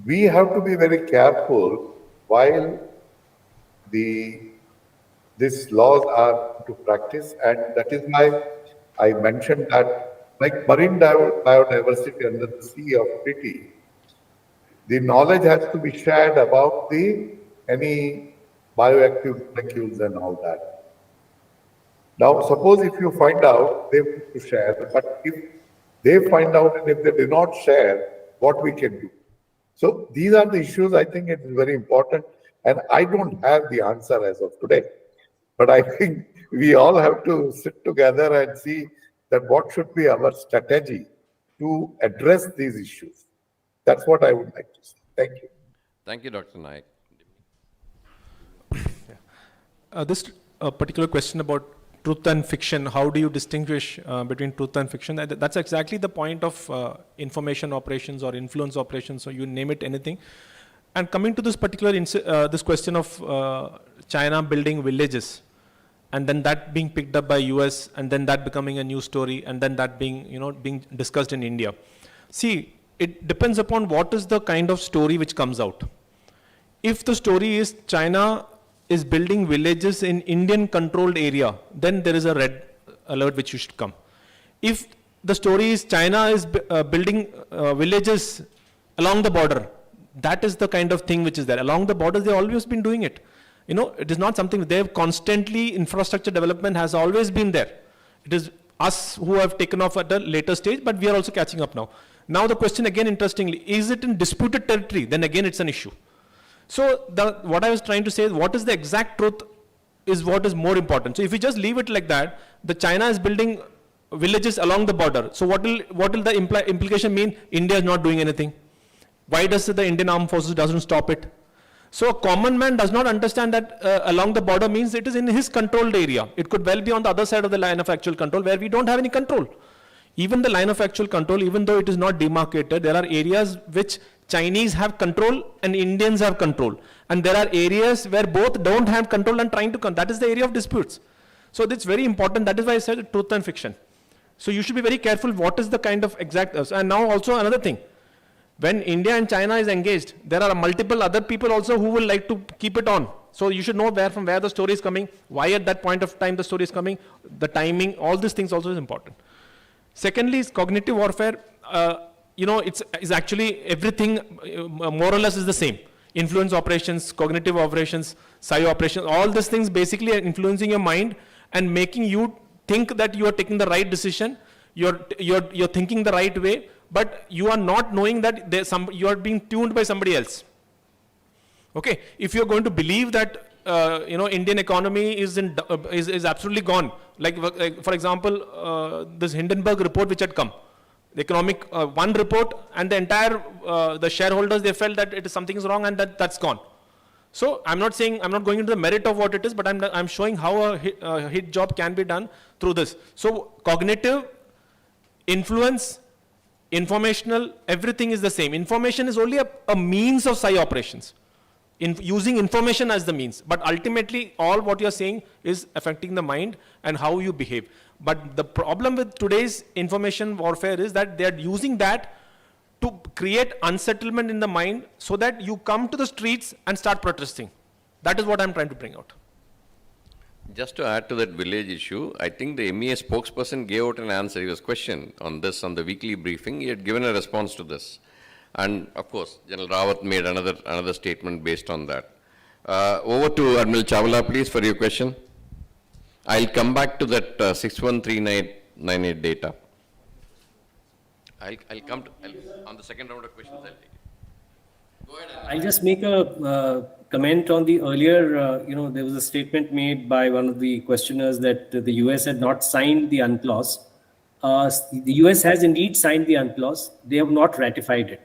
we have to be very careful while these laws are to practice, and that is why I mentioned that, like marine biodiversity under the sea of treaty, the knowledge has to be shared about any bioactive molecules and all that. Now, suppose if you find out, they have to share, but if they find out and if they do not share, what we can do. So these are the issues I think it is very important, and I don't have the answer as of today. But I think we all have to sit together and see that what should be our strategy to address these issues. That's what I would like to say. Thank you. Thank you, Dr. Naik. This particular question about truth and fiction, how do you distinguish between truth and fiction? That's exactly the point of information operations or influence operations, so you name it, anything. And coming to this particular this question of China building villages, and then that being picked up by US, and then that becoming a news story, and then that being, being discussed in India. See, it depends upon what is the kind of story which comes out. If the story is China is building villages in Indian controlled area, then there is a red alert which should come. If the story is China is building villages along the border, that is the kind of thing which is there. Along the borders, they've always been doing it. It is not something they have constantly, infrastructure development has always been there. It is us who have taken off at a later stage, but we are also catching up now. Now the question again, interestingly, is it in disputed territory? Then again, it's an issue. So what I was trying to say is, what is the exact truth is what is more important. So if you just leave it like that, the China is building villages along the border. So what will the implication mean? India is not doing anything. Why does the Indian Armed Forces doesn't stop it? So a common man does not understand that along the border means it is in his controlled area. It could well be on the other side of the line of actual control where we don't have any control. Even the line of actual control, even though it is not demarcated, there are areas which Chinese have control and Indians have control. And there are areas where both don't have control and trying to control. That is the area of disputes. So it's very important. That is why I said truth and fiction. So you should be very careful what is the kind of exact. And now also another thing. When India and China is engaged, there are multiple other people also who will like to keep it on. So you should know from where the story is coming, why at that point of time the story is coming, the timing, all these things also is important. Secondly is cognitive warfare. It's actually everything more or less is the same. Influence operations, cognitive operations, psi operations, all these things basically are influencing your mind and making you think that you are taking the right decision, you're thinking the right way, but you are not knowing that you are being tuned by somebody else. Okay, if you're going to believe that Indian economy is absolutely gone, like for example, this Hindenburg report which had come, the economic one report, and the entire the shareholders, they felt that something is wrong and that's gone. So I'm not going into the merit of what it is, but I'm showing how a hit job can be done through this. So cognitive, influence, informational, everything is the same. Information is only a means of psi operations. Using information as the means, but ultimately all what you're saying is affecting the mind and how you behave. But the problem with today's information warfare is that they're using that to create unsettlement in the mind so that you come to the streets and start protesting. That is what I'm trying to bring out. Just to add to that village issue, I think the MEA spokesperson gave out an answer. He was questioned on this on the weekly briefing. He had given a response to this. And of course, General Rawat made another statement based on that. Over to Admiral Chawla, please, for your question. I'll come back to that 613998 data. I'll come to, on the second round of questions, I'll take it. Go ahead. I'll just make a comment on the earlier, there was a statement made by one of the questioners that the US had not signed the UNCLOS. The US has indeed signed the UNCLOS. They have not ratified it.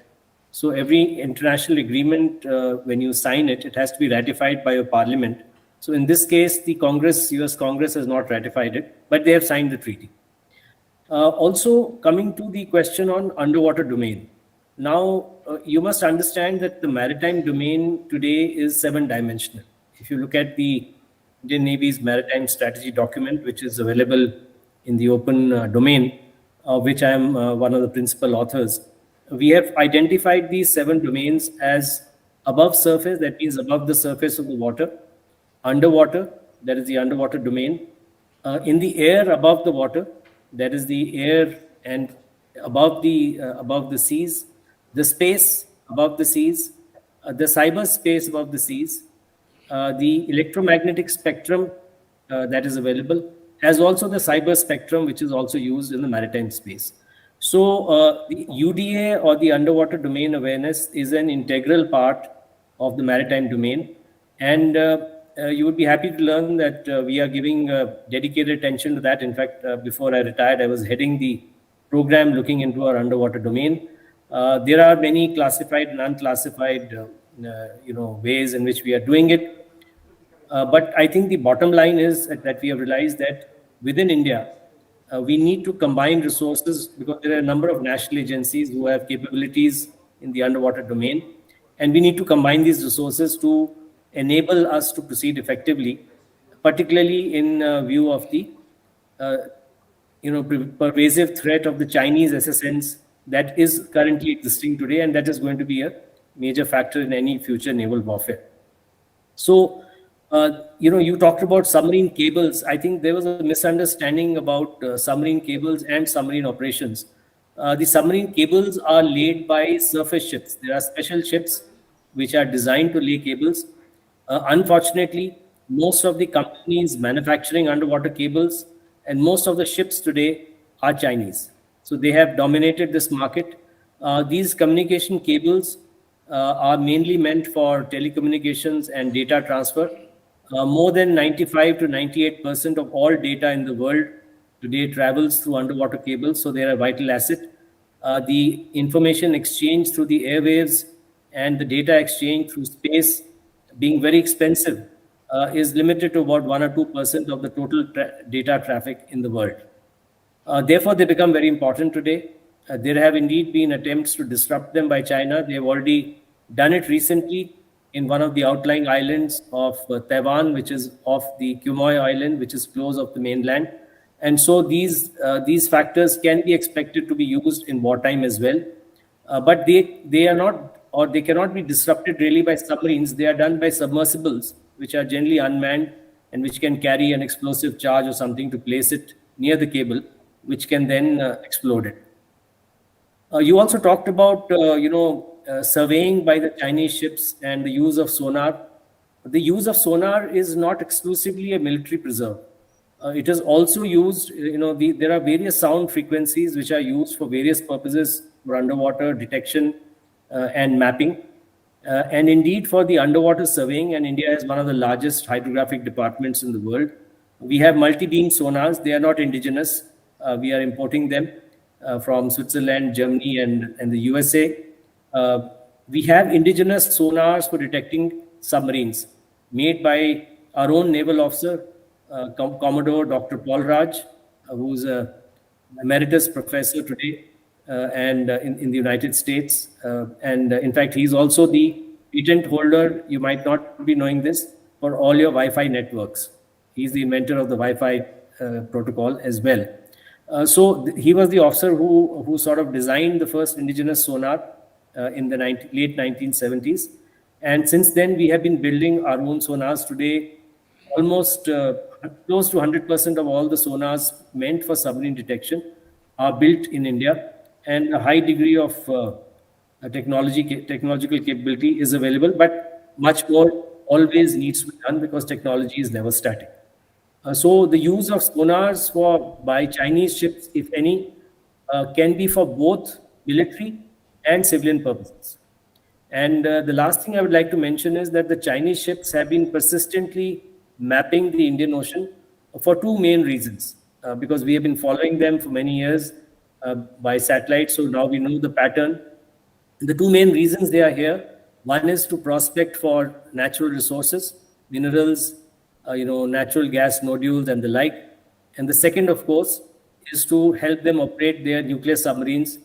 So every international agreement, when you sign it, it has to be ratified by your parliament. So in this case, the US Congress has not ratified it, but they have signed the treaty. Also, coming to the question on underwater domain. Now, you must understand that the maritime domain today is 7-dimensional. If you look at the Indian Navy's maritime strategy document, which is available in the open domain, which I am one of the principal authors, we have identified these 7 domains as above surface, that means above the surface of the water, underwater, that is the underwater domain, in the air above the water, that is the air and above the seas, the space above the seas, the cyberspace above the seas, the electromagnetic spectrum that is available, as also the cyber spectrum, which is also used in the maritime space. So the UDA, or the underwater domain awareness, is an integral part of the maritime domain. And you would be happy to learn that we are giving dedicated attention to that. In fact, before I retired, I was heading the program looking into our underwater domain. There are many classified and unclassified ways in which we are doing it. But I think the bottom line is that we have realized that within India, we need to combine resources, because there are a number of national agencies who have capabilities in the underwater domain. And we need to combine these resources to enable us to proceed effectively, particularly in view of the pervasive threat of the Chinese SSNs that is currently existing today, and that is going to be a major factor in any future naval warfare. So, you talked about submarine cables. I think there was a misunderstanding about submarine cables and submarine operations. The submarine cables are laid by surface ships. There are special ships which are designed to lay cables. Unfortunately, most of the companies manufacturing underwater cables and most of the ships today are Chinese. So they have dominated this market. These communication cables are mainly meant for telecommunications and data transfer. More than 95 to 98% of all data in the world today travels through underwater cables, so they are a vital asset. The information exchange through the airwaves and the data exchange through space, being very expensive, is limited to about 1 or 2% of the total data traffic in the world. Therefore, they become very important today. There have indeed been attempts to disrupt them by China. They have already done it recently in one of the outlying islands of Taiwan, which is off the Quemoy Island, which is close of the mainland. And so these factors can be expected to be used in wartime as well. But they are not, or they cannot be disrupted really by submarines. They are done by submersibles, which are generally unmanned and which can carry an explosive charge or something to place it near the cable, which can then explode it. You also talked about, surveying by the Chinese ships and the use of sonar. The use of sonar is not exclusively a military preserve. It is also used, there are various sound frequencies which are used for various purposes for underwater detection and mapping. And indeed for the underwater surveying, and India is one of the largest hydrographic departments in the world. We have multi-beam sonars. They are not indigenous. We are importing them from Switzerland, Germany, and the USA. We have indigenous sonars for detecting submarines made by our own naval officer, Commodore Dr. Paul Raj, who is an emeritus professor today and in the United States. And in fact, he's also the patent holder, you might not be knowing this, for all your Wi-Fi networks. He's the inventor of the Wi-Fi protocol as well. So he was the officer who sort of designed the first indigenous sonar in the late 1970s. And since then, we have been building our own sonars. Today, almost close to 100% of all the sonars meant for submarine detection are built in India, and a high degree of technological capability is available, but much more always needs to be done because technology is never static. So the use of sonars by Chinese ships, if any, can be for both military and civilian purposes. And the last thing I would like to mention is that the Chinese ships have been persistently mapping the Indian Ocean for two main reasons. Because we have been following them for many years by satellite, so now we know the pattern. The two main reasons they are here, one is to prospect for natural resources, minerals, natural gas nodules and the like. And the second, of course, is to help them operate their nuclear submarines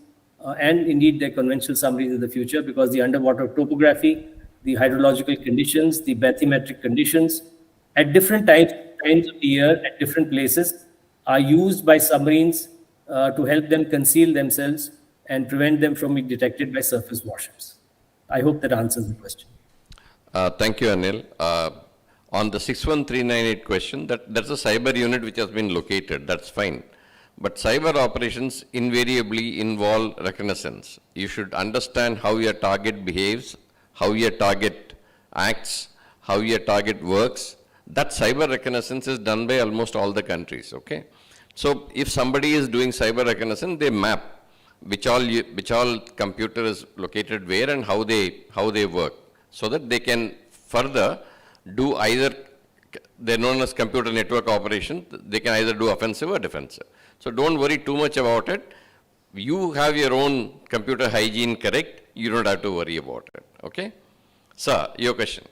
and indeed their conventional submarines in the future, because the underwater topography, the hydrological conditions, the bathymetric conditions at different times of the year at different places are used by submarines to help them conceal themselves and prevent them from being detected by surface warships? I hope that answers the question. Thank you, Anil. On the 61398 question, that's a cyber unit which has been located, that's fine. But cyber operations invariably involve reconnaissance. You should understand how your target behaves, how your target acts, how your target works. That cyber reconnaissance is done by almost all the countries, okay? So if somebody is doing cyber reconnaissance, they map which all computer is located where and how they work, so that they can further do either, they're known as computer network operations, they can either do offensive or defensive. So don't worry too much about it. You have your own computer hygiene correct, you don't have to worry about it, okay? Sir, your question.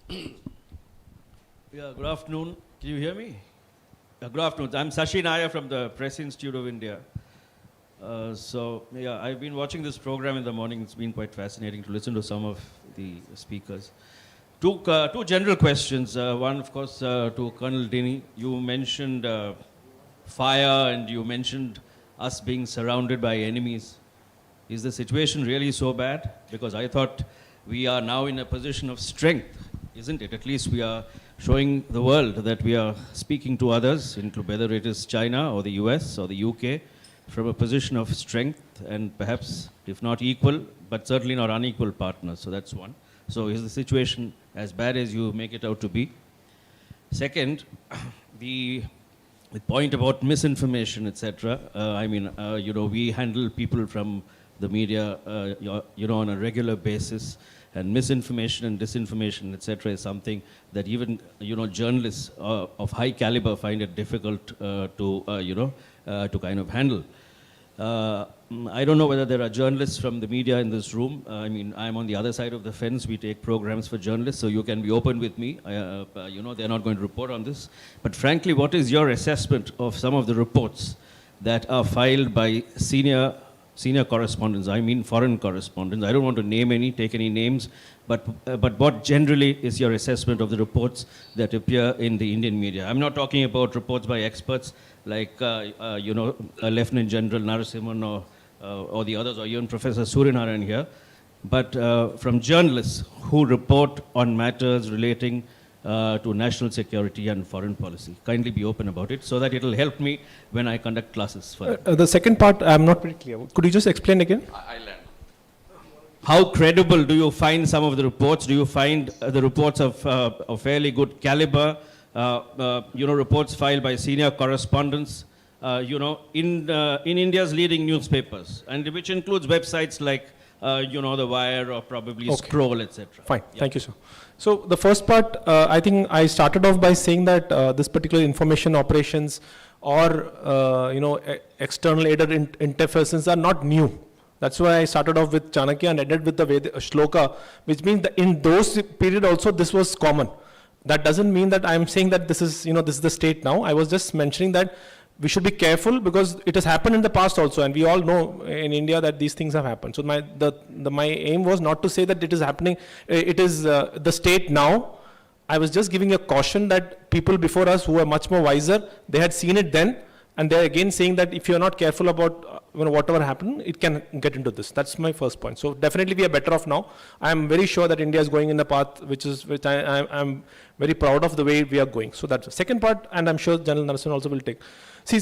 Yeah, good afternoon. Can you hear me? Good afternoon. I'm Sashi Nair from the Press Institute of India. I've been watching this program in the morning. It's been quite fascinating to listen to some of the speakers. Two general questions. One, of course, to Colonel Dini. You mentioned fire and you mentioned us being surrounded by enemies. Is the situation really so bad? Because I thought we are now in a position of strength, isn't it? At least we are showing the world that we are speaking to others, whether it is China or the US or the UK, from a position of strength and perhaps, if not equal, but certainly not unequal partners. So that's one. So is the situation as bad as you make it out to be? Second, the point about misinformation, etc. We handle people from the media, on a regular basis, and misinformation and disinformation, etc., is something that even journalists of high caliber find it difficult to kind of handle. I don't know whether there are journalists from the media in this room. I'm on the other side of the fence. We take programs for journalists, so you can be open with me. They're not going to report on this. But frankly, what is your assessment of some of the reports that are filed by senior correspondents, foreign correspondents? I don't want to take any names, but what generally is your assessment of the reports that appear in the Indian media? I'm not talking about reports by experts like, Lieutenant General Narasimhan or the others, or even Professor Suryanarayan here, but from journalists who report on matters relating to national security and foreign policy. Kindly be open about it so that it will help me when I conduct classes. The second part, I'm not pretty clear. Could you just explain again? How credible do you find some of the reports? Do you find the reports of fairly good caliber? Reports filed by senior correspondents, in India's leading newspapers, and which includes websites like, The Wire or probably Scroll, etc. Fine, thank you, sir. So the first part, I think I started off by saying that this particular information operations or, external aided interferences are not new. That's why I started off with Chanakya and ended with the Shloka, which means that in those period also this was common. That doesn't mean that I'm saying that this is the state now. I was just mentioning that we should be careful because it has happened in the past also, and we all know in India that these things have happened. So my aim was not to say that it is happening, it is the state now. I was just giving a caution that people before us who are much more wiser, they had seen it then, and they're again saying that if you're not careful about whatever happened, it can get into this. That's my first point. So definitely we are better off now. I'm very sure that India is going in the path which I'm very proud of the way we are going. So that's the second part, and I'm sure General Narasimhan also will take. See,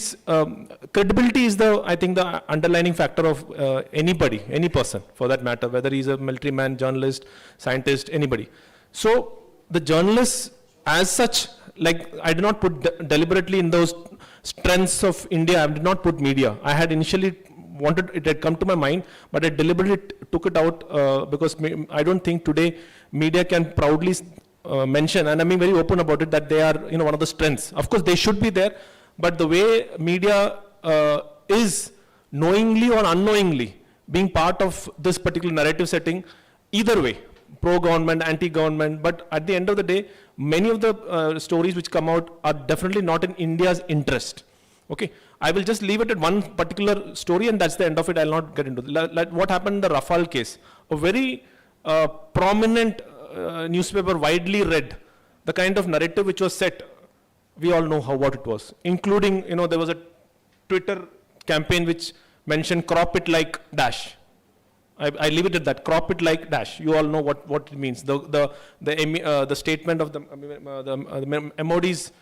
credibility is I think the underlining factor of anybody, any person for that matter, whether he's a military man, journalist, scientist, anybody. So the journalists as such, like I did not put deliberately in those strengths of India, I did not put media. I had initially wanted, it had come to my mind, but I deliberately took it out because I don't think today media can proudly mention, and I'm being very open about it, that they are one of the strengths. Of course they should be there, but the way media is knowingly or unknowingly being part of this particular narrative setting, either way, pro-government, anti-government, but at the end of the day, many of the stories which come out are definitely not in India's interest. Okay, I will just leave it at one particular story, and that's the end of it. I'll not get into it. Like what happened in the Rafale case, a very prominent newspaper, widely read, the kind of narrative which was set, we all know what it was, including, there was a Twitter campaign which mention crop it like dash. I leave it at that. Crop it like dash. You all know what it means. The statement of the MOD's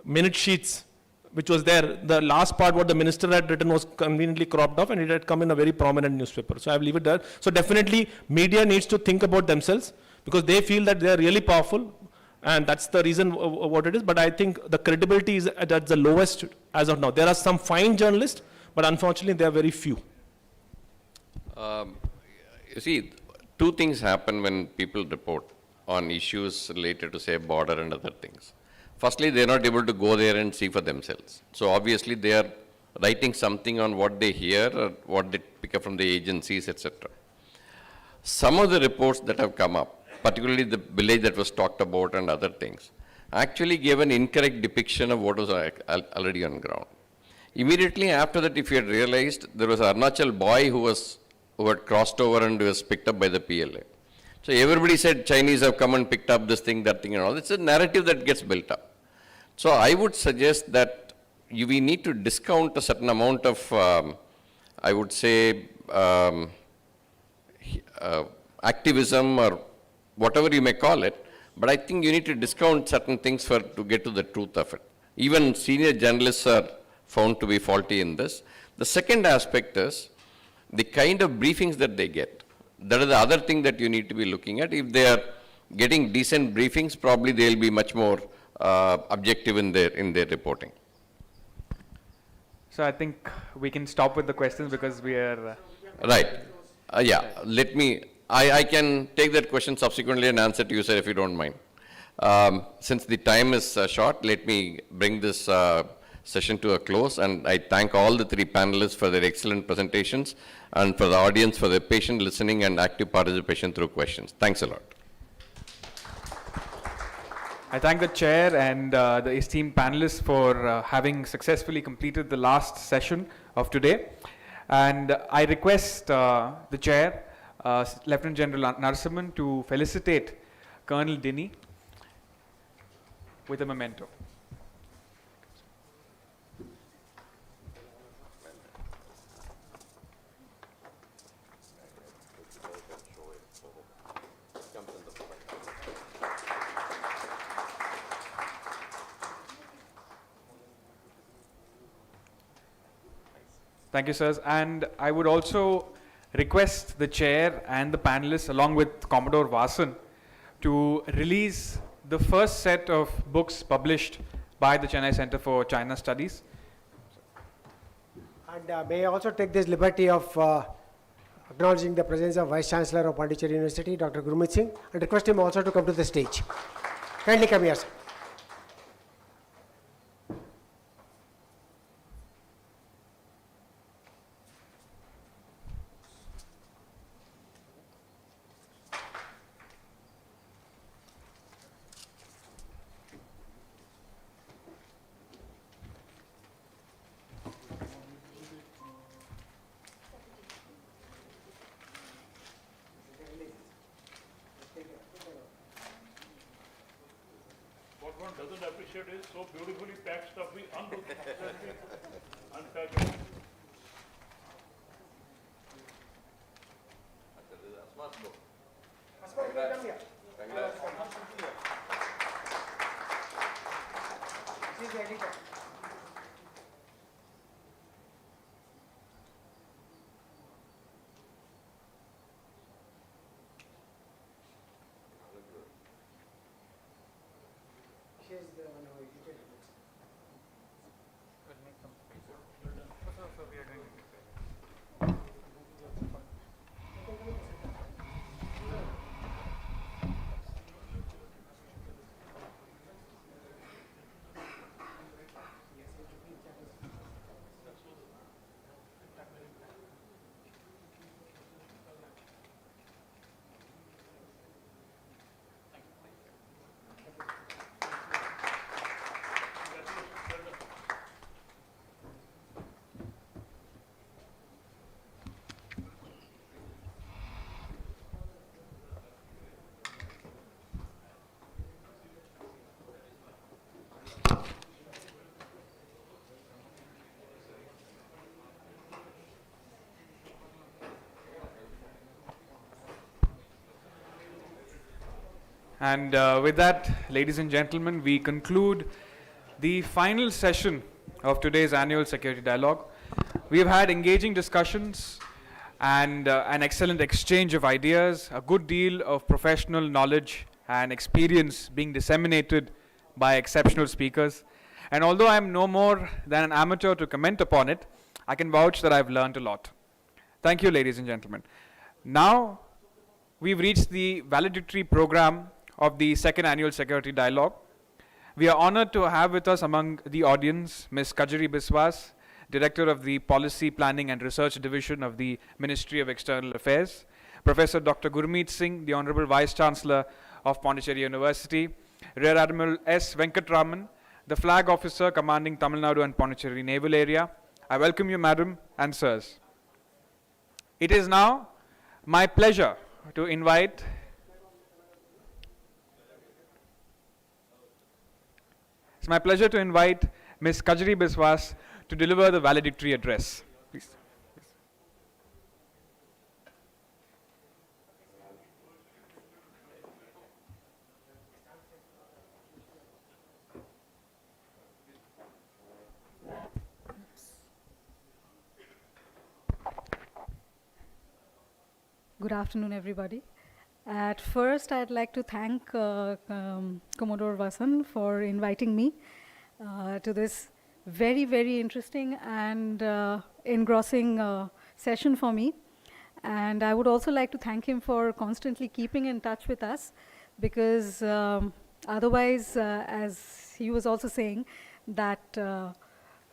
minute sheets, which was there, the last part what the minister had written was conveniently cropped off, and it had come in a very prominent newspaper. So I leave it there. So definitely media needs to think about themselves, because they feel that they are really powerful, and that's the reason what it is. But I think the credibility is at the lowest as of now. There are some fine journalists, but unfortunately there are very few. You see, two things happen when people report on issues related to, say, border and other things. Firstly, they are not able to go there and see for themselves. So obviously they are writing something on what they hear or what they pick up from the agencies, etc. Some of the reports that have come up, particularly the village that was talked about and other things, actually gave an incorrect depiction of what was already on ground. Immediately after that, if you had realized, there was an Arunachal boy who had crossed over and was picked up by the PLA. So everybody said Chinese have come and picked up this thing, that thing and all. It's a narrative that gets built up. So I would suggest that we need to discount a certain amount of, I would say, activism or whatever you may call it, but I think you need to discount certain things to get to the truth of it. Even senior journalists are found to be faulty in this. The second aspect is the kind of briefings that they get. That is the other thing that you need to be looking at. If they are getting decent briefings, probably they will be much more objective in their reporting. So I think we can stop with the questions because we are... Right. Yeah, I can take that question subsequently and answer to you, sir, if you don't mind. Since the time is short, let me bring this session to a close, and I thank all the three panelists for their excellent presentations and for the audience for their patient listening and active participation through questions. Thanks a lot. I thank the chair and the esteemed panelists for having successfully completed the last session of today. And I request the chair, Lieutenant General Narasimhan, to felicitate Colonel Dini with a memento. Thank you, sirs. And I would also request the chair and the panelists, along with Commodore Vasan, to release the first set of books published by the Chennai Center for China Studies. And may I also take this liberty of acknowledging the presence of Vice Chancellor of Pondicherry University, Dr. Gurmeet Singh, and request him also to come to the stage. Kindly come here, sir. What one doesn't appreciate is so beautifully packed stuff we unpack it. And with that, ladies and gentlemen, we conclude the final session of today's annual Security Dialogue. We have had engaging discussions and an excellent exchange of ideas, a good deal of professional knowledge and experience being disseminated by exceptional speakers. And although I am no more than an amateur to comment upon it, I can vouch that I've learned a lot. Thank you, ladies and gentlemen. Now, we've reached the valedictory program of the second annual Security Dialogue. We are honored to have with us among the audience Ms. Kajari Biswas, Director of the Policy Planning and Research Division of the Ministry of External Affairs, Professor Dr. Gurmeet Singh, the Honorable Vice Chancellor of Pondicherry University, Rear Admiral S. Venkatraman, the Flag Officer commanding Tamil Nadu and Pondicherry Naval Area. I welcome you, Madam and Sirs. It is now my pleasure to invite Ms. Kajari Biswas to deliver the valedictory address. Please. Good afternoon, everybody. At first, I'd like to thank Commodore Vasan for inviting me to this very, very interesting and engrossing session for me. And I would also like to thank him for constantly keeping in touch with us, because otherwise, as he was also saying, that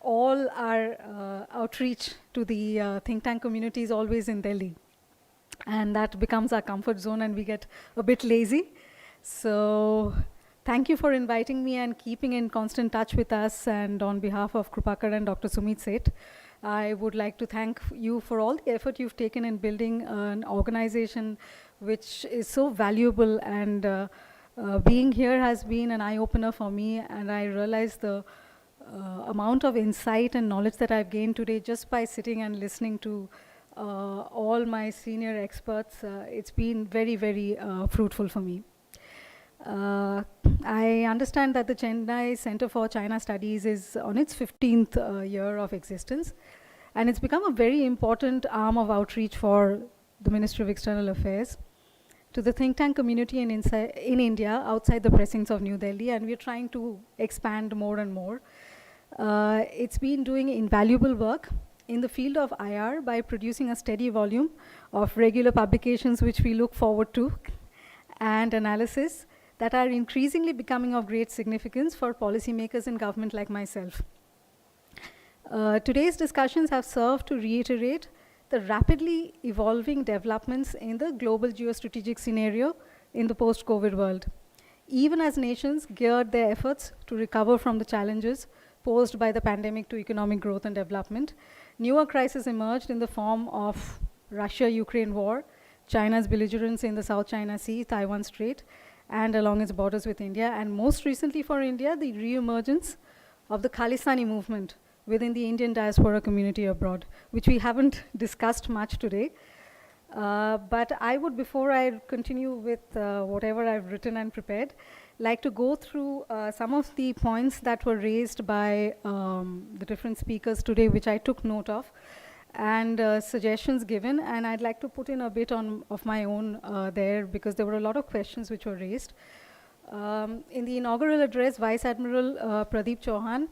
all our outreach to the think tank community is always in Delhi. And that becomes our comfort zone and we get a bit lazy. So thank you for inviting me and keeping in constant touch with us. And on behalf of Krupakar and Dr. Sumit Seth, I would like to thank you for all the effort you've taken in building an organization which is so valuable. And being here has been an eye-opener for me. And I realized the amount of insight and knowledge that I've gained today just by sitting and listening to all my senior experts. It's been very, very fruitful for me. I understand that the Chennai Center for China Studies is on its 15th year of existence, and it's become a very important arm of outreach for the Ministry of External Affairs to the think tank community in India outside the precincts of New Delhi, and we're trying to expand more and more. It's been doing invaluable work in the field of IR by producing a steady volume of regular publications which we look forward to, and analysis that are increasingly becoming of great significance for policymakers in government like myself. Today's discussions have served to reiterate the rapidly evolving developments in the global geostrategic scenario in the post-COVID world. Even as nations geared their efforts to recover from the challenges posed by the pandemic to economic growth and development, newer crises emerged in the form of Russia-Ukraine war, China's belligerence in the South China Sea, Taiwan Strait, and along its borders with India, and most recently for India, the re-emergence of the Khalistani movement within the Indian diaspora community abroad, which we haven't discussed much today. But I would, before I continue with whatever I've written and prepared, like to go through some of the points that were raised by the different speakers today, which I took note of, and suggestions given. And I'd like to put in a bit of my own there, because there were a lot of questions which were raised. In the inaugural address, Vice Admiral Pradeep Chauhan,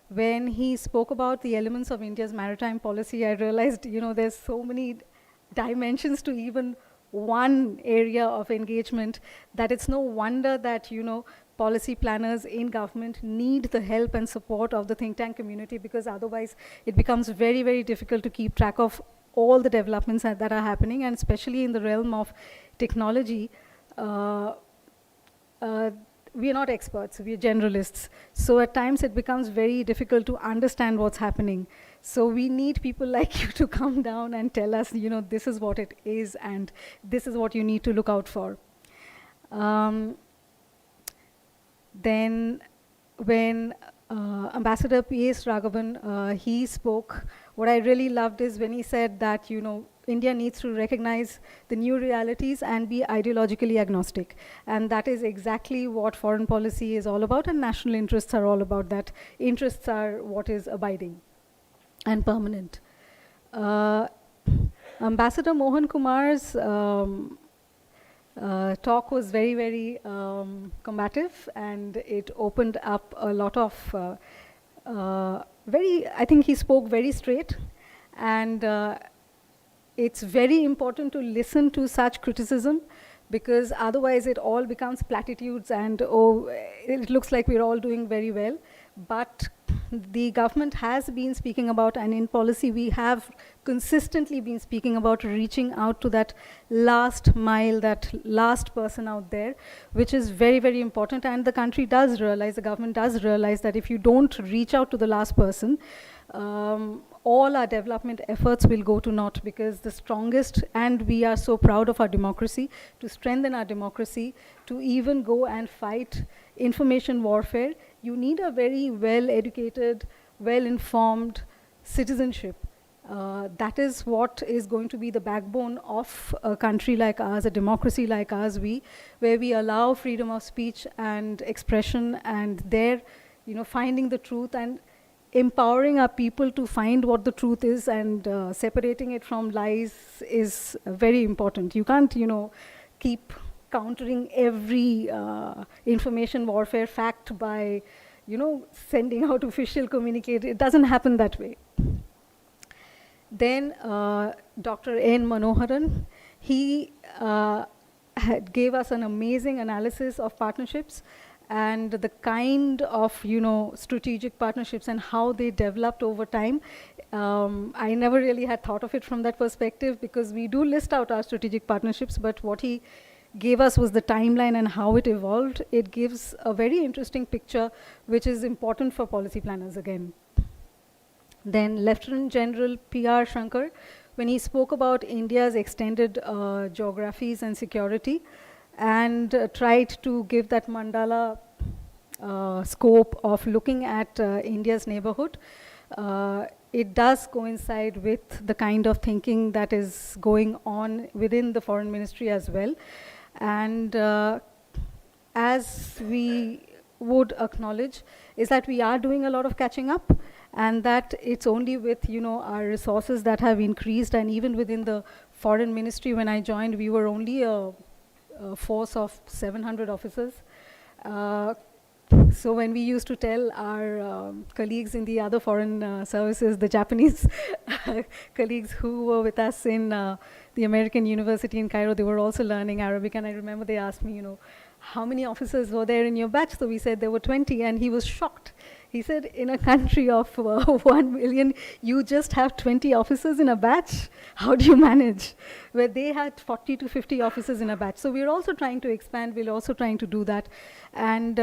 when he spoke about the elements of India's maritime policy, I realized, there's so many dimensions to even one area of engagement that it's no wonder that, policy planners in government need the help and support of the think tank community, because otherwise it becomes very, very difficult to keep track of all the developments that are happening, and especially in the realm of technology. We are not experts, we are generalists. So at times it becomes very difficult to understand what's happening. So we need people like you to come down and tell us, this is what it is and this is what you need to look out for. Then when Ambassador P.S. Raghavan, he spoke, what I really loved is when he said that, India needs to recognize the new realities and be ideologically agnostic. And that is exactly what foreign policy is all about, and national interests are all about that. Interests are what is abiding and permanent. Ambassador Mohan Kumar's talk was very, very combative, and it opened up a lot of I think he spoke very straight, and it's very important to listen to such criticism, because otherwise it all becomes platitudes and, oh, it looks like we're all doing very well. But the government has been speaking about, and in policy we have consistently been speaking about reaching out to that last mile, that last person out there, which is very, very important. And the country does realize, the government does realize that if you don't reach out to the last person, all our development efforts will go to naught, because the strongest, and we are so proud of our democracy, to strengthen our democracy, to even go and fight information warfare, you need a very well-educated, well-informed citizenship. That is what is going to be the backbone of a country like ours, a democracy like ours, where we allow freedom of speech and expression, and there, finding the truth and empowering our people to find what the truth is, and separating it from lies is very important. You can't, keep countering every information warfare fact by, sending out official communique. It doesn't happen that way. Then Dr. N. Manoharan, he gave us an amazing analysis of partnerships and the kind of, strategic partnerships and how they developed over time. I never really had thought of it from that perspective, because we do list out our strategic partnerships, but what he gave us was the timeline and how it evolved. It gives a very interesting picture, which is important for policy planners again. Then Lieutenant General P.R. Shankar, when he spoke about India's extended geographies and security, and tried to give that mandala scope of looking at India's neighborhood, it does coincide with the kind of thinking that is going on within the Foreign Ministry as well. And as we would acknowledge, is that we are doing a lot of catching up, and that it's only with, our resources that have increased. And even within the Foreign Ministry, when I joined, we were only a force of 700 officers. So when we used to tell our colleagues in the other foreign services, the Japanese colleagues who were with us in the American University in Cairo, they were also learning Arabic, and I remember they asked me, how many officers were there in your batch? So we said there were 20, and he was shocked. He said, in a country of 1 million, you just have 20 officers in a batch? How do you manage? Where they had 40 to 50 officers in a batch. So we're also trying to expand, we're also trying to do that. And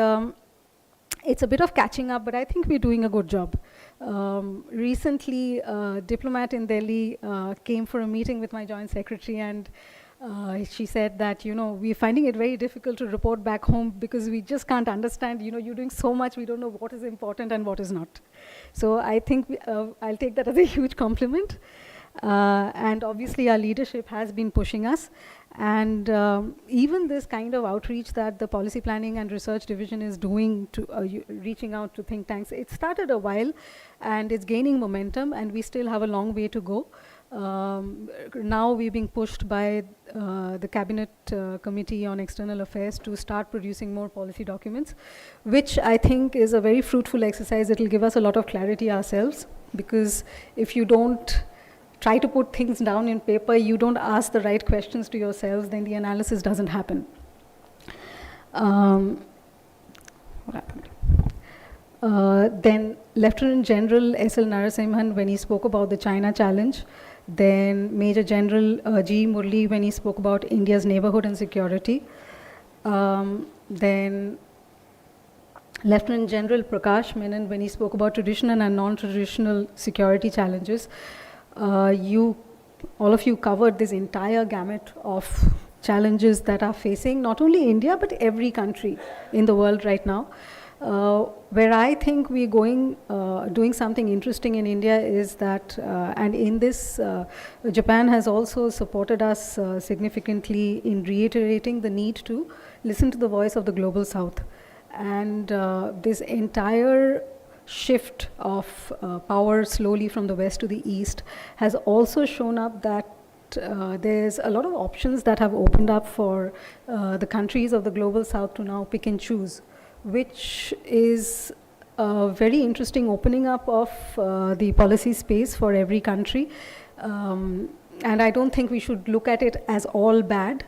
it's a bit of catching up, but I think we're doing a good job. Recently, a diplomat in Delhi came for a meeting with my joint secretary, and she said that, we're finding it very difficult to report back home because we just can't understand, you're doing so much, we don't know what is important and what is not. So I think I'll take that as a huge compliment. And obviously our leadership has been pushing us. And even this kind of outreach that the Policy Planning and Research Division is doing to reaching out to think tanks, it started a while and it's gaining momentum, and we still have a long way to go. Now we're being pushed by the Cabinet Committee on External Affairs to start producing more policy documents, which I think is a very fruitful exercise. It will give us a lot of clarity ourselves, because if you don't try to put things down in paper, you don't ask the right questions to yourselves, then the analysis doesn't happen. What happened? Then Lieutenant General S.L. Narasimhan, when he spoke about the China challenge. Then Major General G. Murli, when he spoke about India's neighborhood and security. Then Lieutenant General Prakash Menon, when he spoke about traditional and non-traditional security challenges. All of you covered this entire gamut of challenges that are facing not only India, but every country in the world right now. Where I think we're doing something interesting in India is that, and in this, Japan has also supported us significantly in reiterating the need to listen to the voice of the global south. And this entire shift of power slowly from the west to the east has also shown up that there's a lot of options that have opened up for the countries of the global south to now pick and choose, which is a very interesting opening up of the policy space for every country. And I don't think we should look at it as all bad.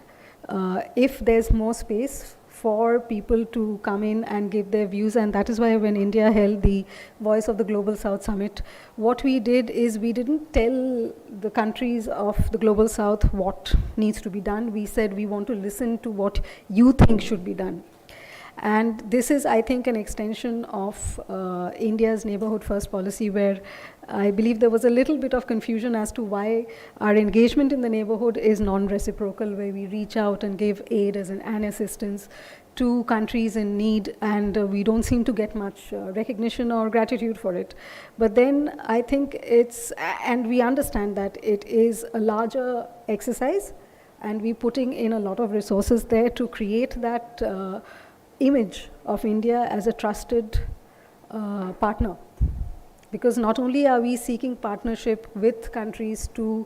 If there's more space for people to come in and give their views, and that is why when India held the Voice of the Global South Summit, what we did is we didn't tell the countries of the Global South what needs to be done. We said we want to listen to what you think should be done. And this is, I think, an extension of India's neighborhood first policy, where I believe there was a little bit of confusion as to why our engagement in the neighborhood is non-reciprocal, where we reach out and give aid as an assistance to countries in need, and we don't seem to get much recognition or gratitude for it. But then I think and we understand that it is a larger exercise, and we're putting in a lot of resources there to create that image of India as a trusted partner. Because not only are we seeking partnership with countries to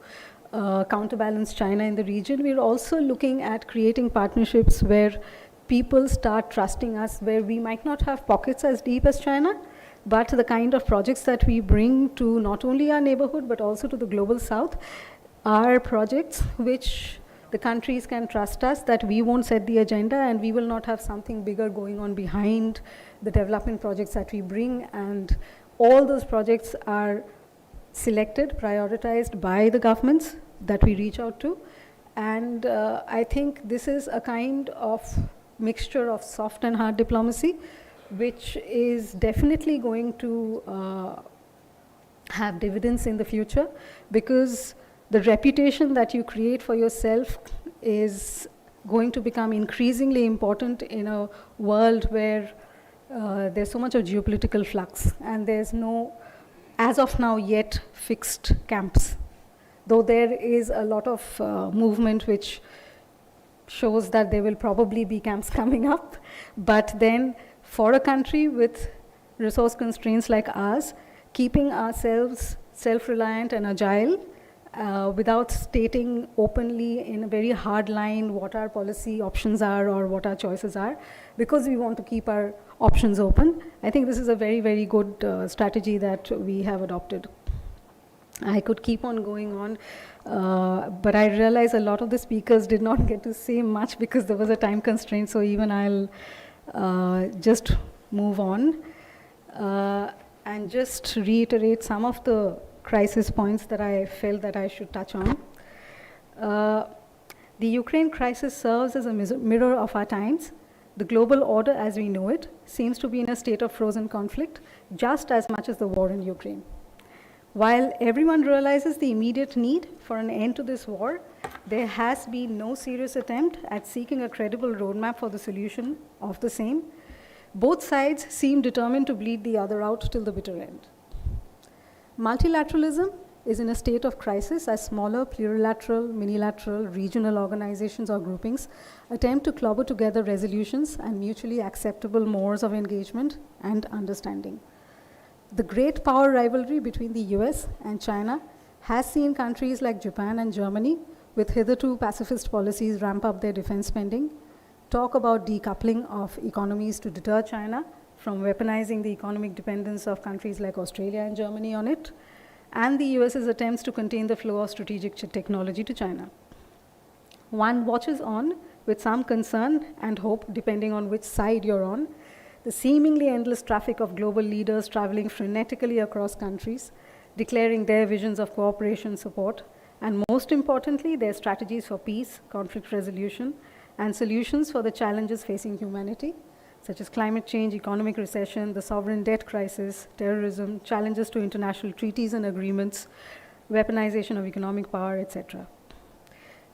counterbalance China in the region, we're also looking at creating partnerships where people start trusting us, where we might not have pockets as deep as China, but the kind of projects that we bring to not only our neighborhood, but also to the global south, are projects which the countries can trust us, that we won't set the agenda and we will not have something bigger going on behind the development projects that we bring. And all those projects are selected, prioritized by the governments that we reach out to. And I think this is a kind of mixture of soft and hard diplomacy, which is definitely going to have dividends in the future, because the reputation that you create for yourself is going to become increasingly important in a world where there's so much of geopolitical flux, and there's no, as of now yet, fixed camps. Though there is a lot of movement which shows that there will probably be camps coming up, but then for a country with resource constraints like ours, keeping ourselves self-reliant and agile, without stating openly in a very hard line what our policy options are or what our choices are, because we want to keep our options open. I think this is a very, very good strategy that we have adopted. I could keep on going on, but I realize a lot of the speakers did not get to say much because there was a time constraint, so even I'll just move on and just reiterate some of the crisis points that I felt that I should touch on. The Ukraine crisis serves as a mirror of our times. The global order as we know it seems to be in a state of frozen conflict, just as much as the war in Ukraine. While everyone realizes the immediate need for an end to this war, there has been no serious attempt at seeking a credible roadmap for the solution of the same. Both sides seem determined to bleed the other out till the bitter end. Multilateralism is in a state of crisis as smaller plurilateral, minilateral, regional organizations or groupings attempt to clobber together resolutions and mutually acceptable mores of engagement and understanding. The great power rivalry between the US and China has seen countries like Japan and Germany, with hitherto pacifist policies, ramp up their defense spending, talk about decoupling of economies to deter China from weaponizing the economic dependence of countries like Australia and Germany on it, and the US's attempts to contain the flow of strategic technology to China. One watches on with some concern and hope, depending on which side you're on, the seemingly endless traffic of global leaders traveling frenetically across countries, declaring their visions of cooperation support, and most importantly, their strategies for peace, conflict resolution, and solutions for the challenges facing humanity, such as climate change, economic recession, the sovereign debt crisis, terrorism, challenges to international treaties and agreements, weaponization of economic power, etc.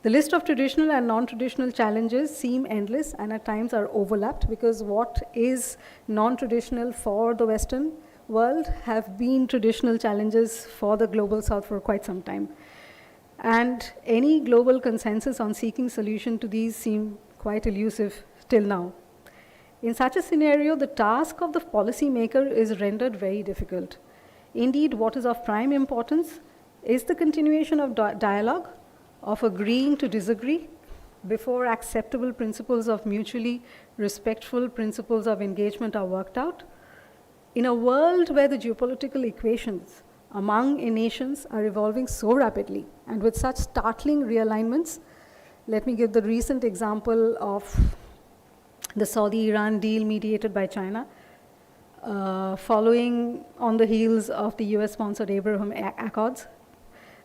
The list of traditional and non-traditional challenges seem endless and at times are overlapped, because what is non-traditional for the Western world have been traditional challenges for the Global South for quite some time. And any global consensus on seeking solution to these seem quite elusive till now. In such a scenario, the task of the policymaker is rendered very difficult. Indeed, what is of prime importance is the continuation of dialogue, of agreeing to disagree before acceptable principles of mutually respectful principles of engagement are worked out. In a world where the geopolitical equations among nations are evolving so rapidly and with such startling realignments, let me give the recent example of the Saudi-Iran deal mediated by China, following on the heels of the US-sponsored Abraham Accords.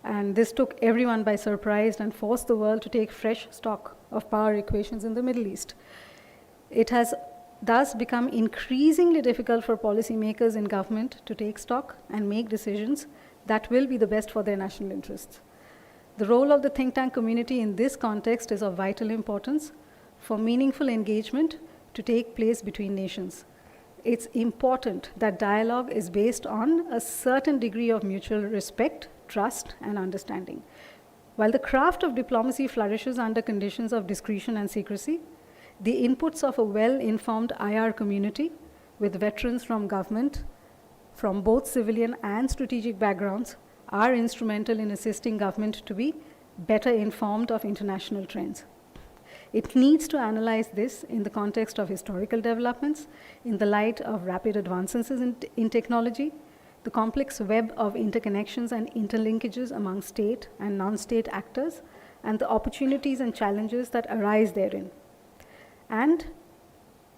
And this took everyone by surprise and forced the world to take fresh stock of power equations in the Middle East. It has thus become increasingly difficult for policymakers in government to take stock and make decisions that will be the best for their national interests. The role of the think tank community in this context is of vital importance for meaningful engagement to take place between nations. It's important that dialogue is based on a certain degree of mutual respect, trust, and understanding. While the craft of diplomacy flourishes under conditions of discretion and secrecy, the inputs of a well-informed IR community with veterans from government, from both civilian and strategic backgrounds, are instrumental in assisting government to be better informed of international trends. It needs to analyze this in the context of historical developments, in the light of rapid advances in technology, the complex web of interconnections and interlinkages among state and non-state actors, and the opportunities and challenges that arise therein, and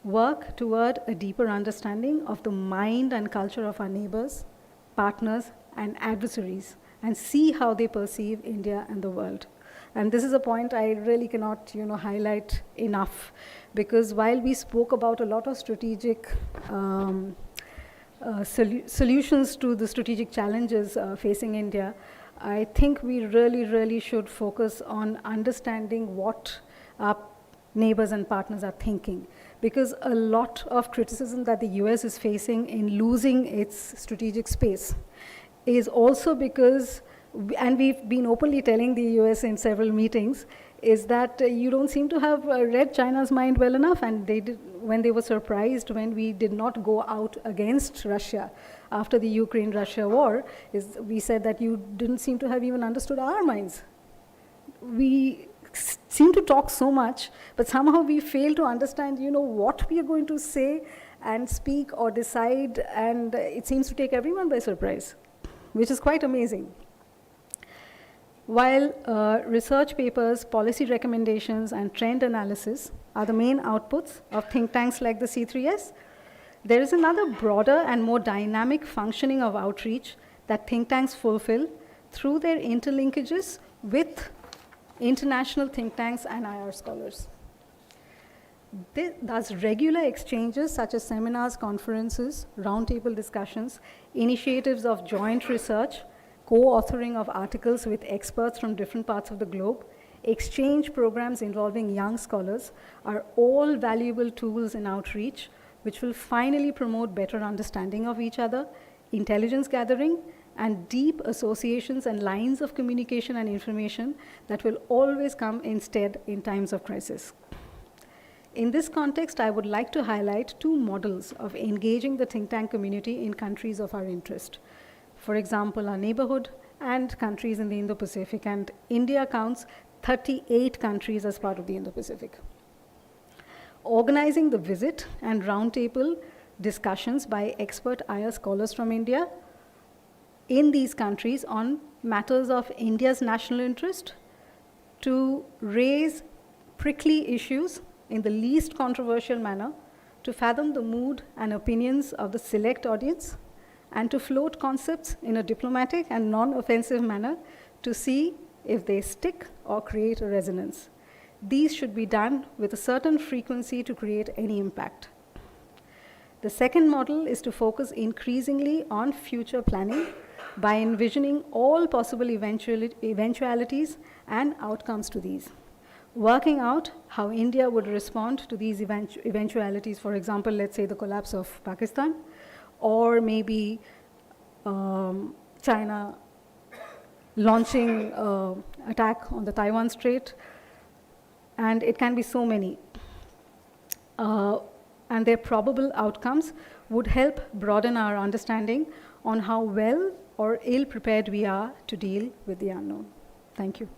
work toward a deeper understanding of the mind and culture of our neighbors, partners, and adversaries, and see how they perceive India and the world. And this is a point I really cannot, highlight enough, because while we spoke about a lot of strategic solutions to the strategic challenges facing India, I think we really should focus on understanding what our neighbors and partners are thinking. Because a lot of criticism that the US is facing in losing its strategic space is also because, and we've been openly telling the US in several meetings, is that you don't seem to have read China's mind well enough, and they did, when they were surprised when we did not go out against Russia after the Ukraine-Russia war, we said that you didn't seem to have even understood our minds. We seem to talk so much, but somehow we fail to understand, what we are going to say and speak or decide, and it seems to take everyone by surprise, which is quite amazing. While research papers, policy recommendations, and trend analysis are the main outputs of think tanks like the C3S, there is another broader and more dynamic functioning of outreach that think tanks fulfill through their interlinkages with international think tanks and IR scholars. Thus, regular exchanges such as seminars, conferences, roundtable discussions, initiatives of joint research, co-authoring of articles with experts from different parts of the globe, exchange programs involving young scholars are all valuable tools in outreach, which will finally promote better understanding of each other, intelligence gathering, and deep associations and lines of communication and information that will always come instead in times of crisis. In this context, I would like to highlight two models of engaging the think tank community in countries of our interest. For example, our neighborhood and countries in the Indo-Pacific, and India counts 38 countries as part of the Indo-Pacific. Organizing the visit and roundtable discussions by expert IR scholars from India in these countries on matters of India's national interest to raise prickly issues in the least controversial manner, to fathom the mood and opinions of the select audience, and to float concepts in a diplomatic and non-offensive manner to see if they stick or create a resonance. These should be done with a certain frequency to create any impact. The second model is to focus increasingly on future planning by envisioning all possible eventualities and outcomes to these. Working out how India would respond to these eventualities, for example, let's say the collapse of Pakistan, or maybe China launching attack on the Taiwan Strait, and it can be so many. And their probable outcomes would help broaden our understanding on how well or ill prepared we are to deal with the unknown. Thank you.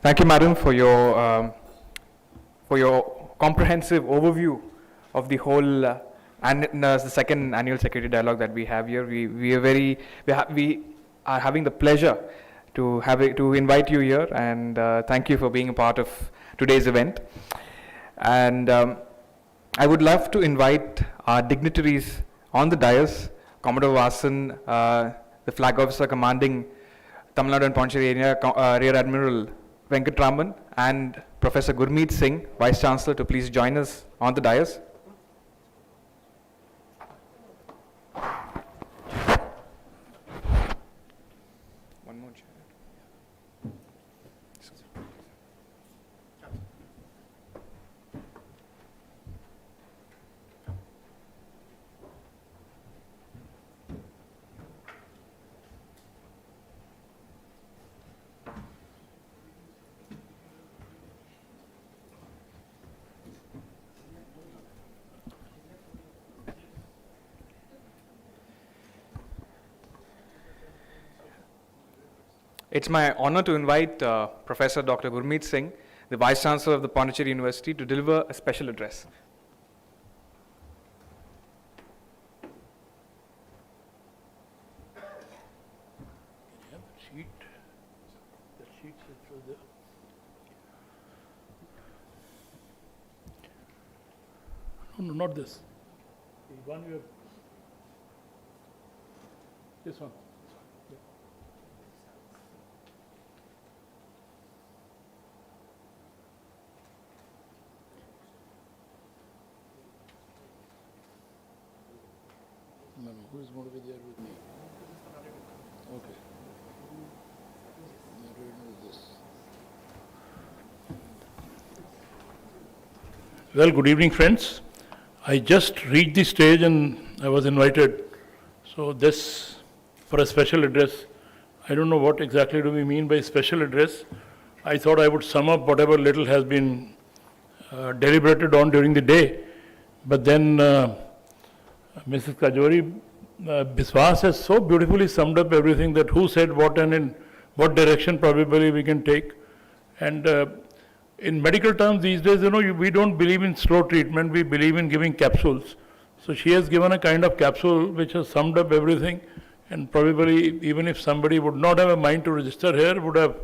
Thank you, madam, for your comprehensive overview of the whole and the second annual security dialogue that we have here. We are having the pleasure to invite you here, and thank you for being a part of today's event. And I would love to invite our dignitaries on the dais, Commodore Vasan, the Flag Officer commanding Tamil Nadu and Pondicherry area, Rear Admiral Venkatraman, and Professor Gurmeet Singh, Vice Chancellor, to please join us on the dais. One more chair. It's my honor to invite Professor Dr. Gurmeet Singh, the Vice Chancellor of the Pondicherry University, to deliver a special address. No, not this. The one you have. This one. No, who is going to be there with me? Okay. Well, good evening, friends. I just reached the stage and I was invited. So this, for a special address, I don't know what exactly do we mean by special address. I thought I would sum up whatever little has been deliberated on during the day. But then Mrs. Kajori Biswas has so beautifully summed up everything, that who said what and in what direction probably we can take. And in medical terms these days, we don't believe in slow treatment, we believe in giving capsules. So she has given a kind of capsule which has summed up everything, and probably even if somebody would not have a mind to register here, would have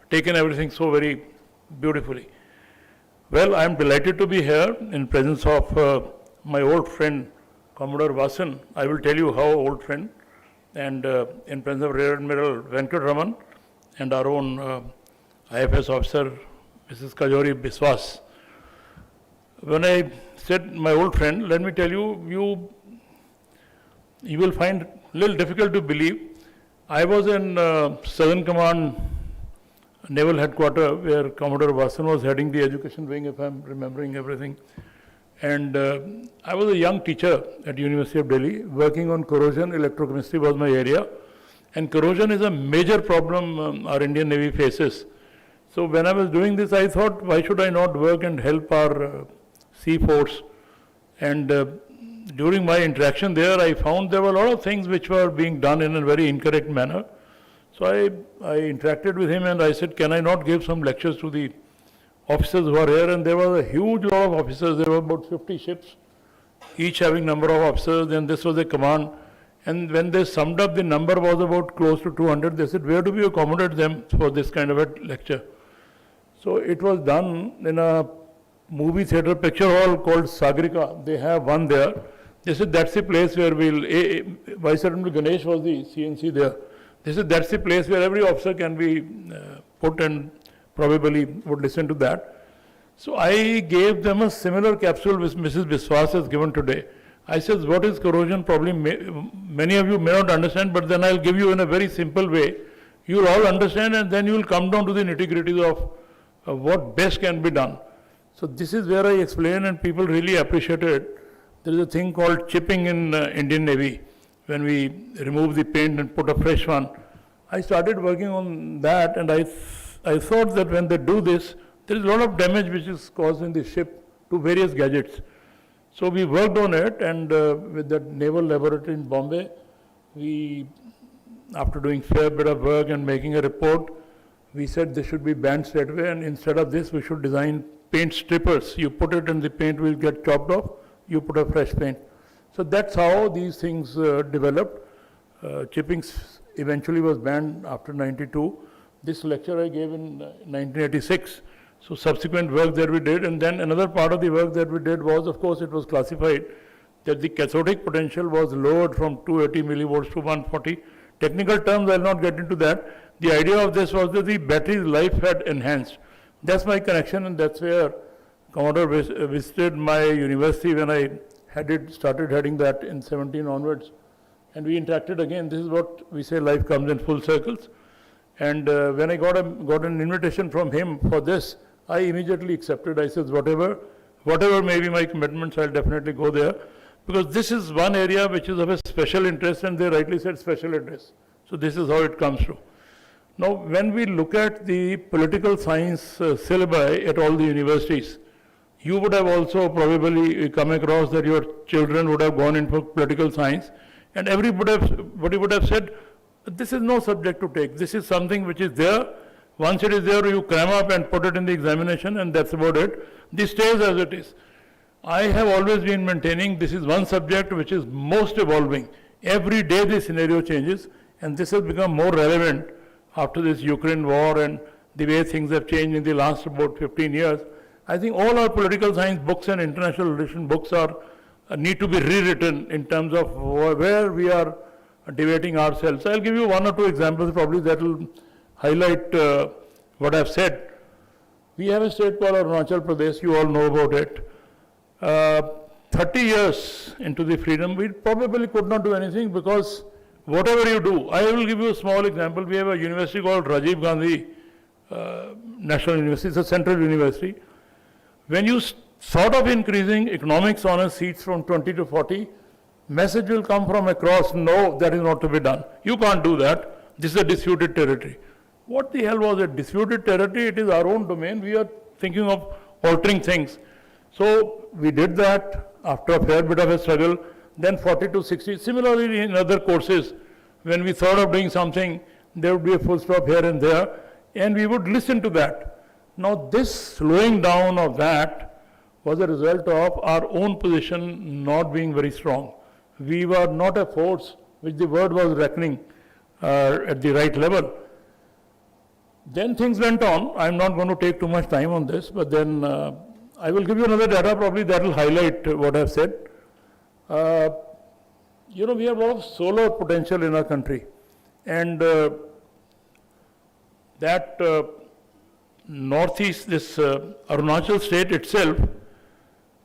taken everything so very beautifully. Well, I am delighted to be here in presence of my old friend, Commodore Vasan. I will tell you how old friend, and in presence of Rear Admiral Venkatraman and our own IFS officer, Mrs. Kajori Biswas. When I said my old friend, let me tell you, you will find a little difficult to believe. I was in Southern Command Naval Headquarters, where Commodore Vasan was heading the education wing, if I'm remembering everything. And I was a young teacher at University of Delhi, working on corrosion. Electrochemistry was my area. And corrosion is a major problem our Indian Navy faces. So when I was doing this, I thought, why should I not work and help our sea force? And during my interaction there, I found there were a lot of things which were being done in a very incorrect manner. So I interacted with him and I said, can I not give some lectures to the officers who are here? And there was a huge lot of officers. There were about 50 ships, each having number of officers, and this was a command. And when they summed up, the number was about close to 200. They said, where do we accommodate them for this kind of a lecture? So it was done in a movie theatre picture hall called Sagarika. They have one there. They said, that's the place where Vice Admiral Ganesh was the CNC there. They said, that's the place where every officer can be put and probably would listen to that. So I gave them a similar capsule which Mrs. Biswas has given today. I said, what is corrosion? Probably many of you may not understand, but then I'll give you in a very simple way. You'll all understand, and then you'll come down to the nitty-gritties of what best can be done. So this is where I explain, and people really appreciate it. There is a thing called chipping in Indian Navy, when we remove the paint and put a fresh one. I started working on that, and I thought that when they do this, there is a lot of damage which is caused in the ship to various gadgets. So we worked on it, and with the Naval Laboratory in Bombay, we, after doing fair bit of work and making a report, we said this should be banned straight away, and instead of this, we should design paint strippers. You put it and the paint will get chopped off, you put a fresh paint. So that's how these things developed. Chipping eventually was banned after 92. This lecture I gave in 1986. So subsequent work that we did, and then another part of the work that we did was, of course, it was classified that the cathodic potential was lowered from 280 millivolts to 140. Technical terms, I'll not get into that. The idea of this was that the battery's life had enhanced. That's my connection, and that's where Commodore visited my university when I started heading that in 17 onwards. And we interacted again. This is what we say, life comes in full circles. And when I got an invitation from him for this, I immediately accepted. I said, whatever may be my commitments, I'll definitely go there. Because this is one area which is of a special interest, and they rightly said special interest. So this is how it comes through. Now, when we look at the political science syllabi at all the universities, you would have also probably come across that your children would have gone in for political science, and everybody would have said, this is no subject to take. This is something which is there. Once it is there, you cram up and put it in the examination, and that's about it. This stays as it is. I have always been maintaining this is one subject which is most evolving. Every day the scenario changes, and this has become more relevant after this Ukraine war and the way things have changed in the last about 15 years. I think all our political science books and international relations books need to be rewritten in terms of where we are debating ourselves. I'll give you one or two examples probably that will highlight what I've said. We have a state called Arunachal Pradesh, you all know about it. 30 years into the freedom, we probably could not do anything because whatever you do, I will give you a small example. We have a university called Rajiv Gandhi National University, it's a central university. When you sort of increasing economics honors seats from 20 to 40, message will come from across, no, that is not to be done. You can't do that. This is a disputed territory. What the hell was a disputed territory? It is our own domain. We are thinking of altering things. So we did that after a fair bit of a struggle, then 40 to 60. Similarly, in other courses, when we thought of doing something, there would be a full stop here and there, and we would listen to that. Now, this slowing down of that was a result of our own position not being very strong. We were not a force which the world was reckoning at the right level. Then things went on. I'm not going to take too much time on this, but then I will give you another data probably that will highlight what I've said. You know, we have a lot of solar potential in our country, and that northeast, this Arunachal state itself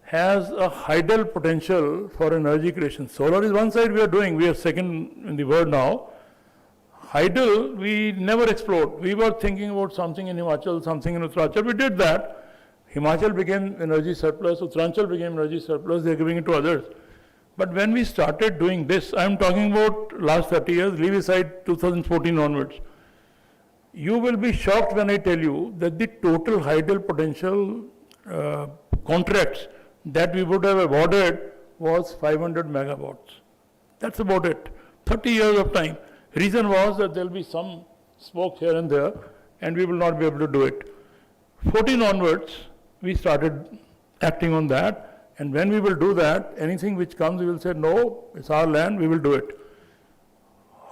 has a hydel potential for energy creation. Solar is one side we are doing, we are second in the world now. Hydel, we never explored. We were thinking about something in Himachal, something in Uttaranchal. We did that. Himachal became energy surplus, Uttaranchal became energy surplus, they are giving it to others. But when we started doing this, I am talking about last 30 years, leave aside 2014 onwards. You will be shocked when I tell you that the total hydel potential contracts that we would have awarded was 500 megawatts. That's about it. 30 years of time. Reason was that there will be some smoke here and there, and we will not be able to do it. 14 onwards, we started acting on that. And when we will do that, anything which comes, we will say, no, it's our land, we will do it.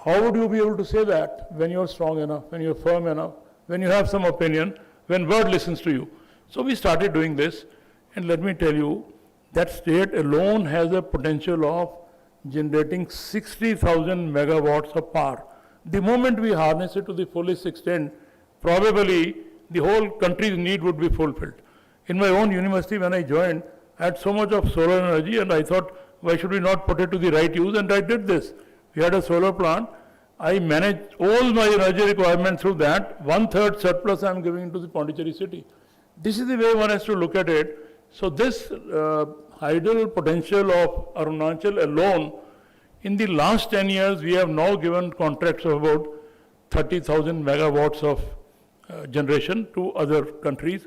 How would you be able to say that when you're strong enough, when you're firm enough, when you have some opinion, when world listens to you? So we started doing this, and let me tell you, that state alone has a potential of generating 60,000 megawatts of power. The moment we harness it to the fullest extent, probably the whole country's need would be fulfilled. In my own university, when I joined, I had so much of solar energy, and I thought, why should we not put it to the right use? And I did this. We had a solar plant. I managed all my energy requirements through that. 1/3 surplus I am giving to the Pondicherry city. This is the way one has to look at it. So this hydel potential of Arunachal alone, in the last 10 years, we have now given contracts of about 30,000 megawatts of generation to other countries.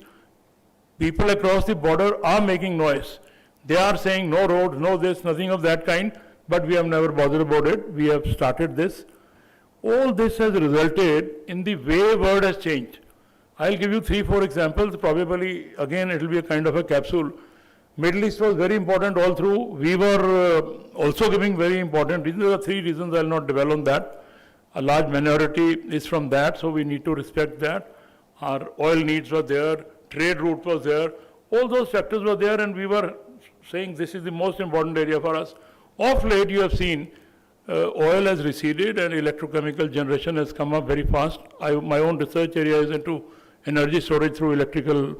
People across the border are making noise. They are saying no roads, no this, nothing of that kind, but we have never bothered about it. We have started this. All this has resulted in the way world has changed. I'll give you 3-4 examples. Probably, again, it will be a kind of a capsule. Middle East was very important all through. We were also giving very important reasons. There are 3 reasons. I'll not dwell on that. A large minority is from that, so we need to respect that. Our oil needs were there. Trade route was there. All those factors were there, and we were saying this is the most important area for us. Of late, you have seen oil has receded and electrochemical generation has come up very fast. My own research area is into energy storage through electrical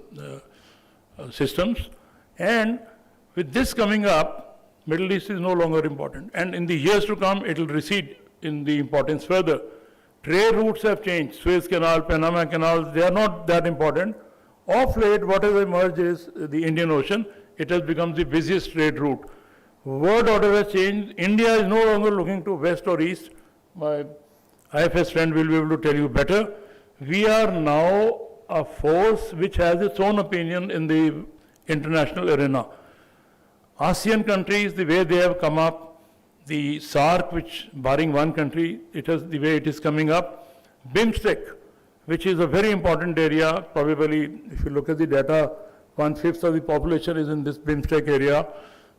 systems. And with this coming up, Middle East is no longer important. And in the years to come, it will recede in the importance further. Trade routes have changed. Suez Canal, Panama Canal, they are not that important. Of late, what has emerged is the Indian Ocean. It has become the busiest trade route. World order has changed. India is no longer looking to west or east. My IFS friend will be able to tell you better. We are now a force which has its own opinion in the international arena. ASEAN countries, the way they have come up, the SAARC, which barring one country, it is the way it is coming up. BIMSTEC, which is a very important area, probably if you look at the data, 1/5 of the population is in this BIMSTEC area.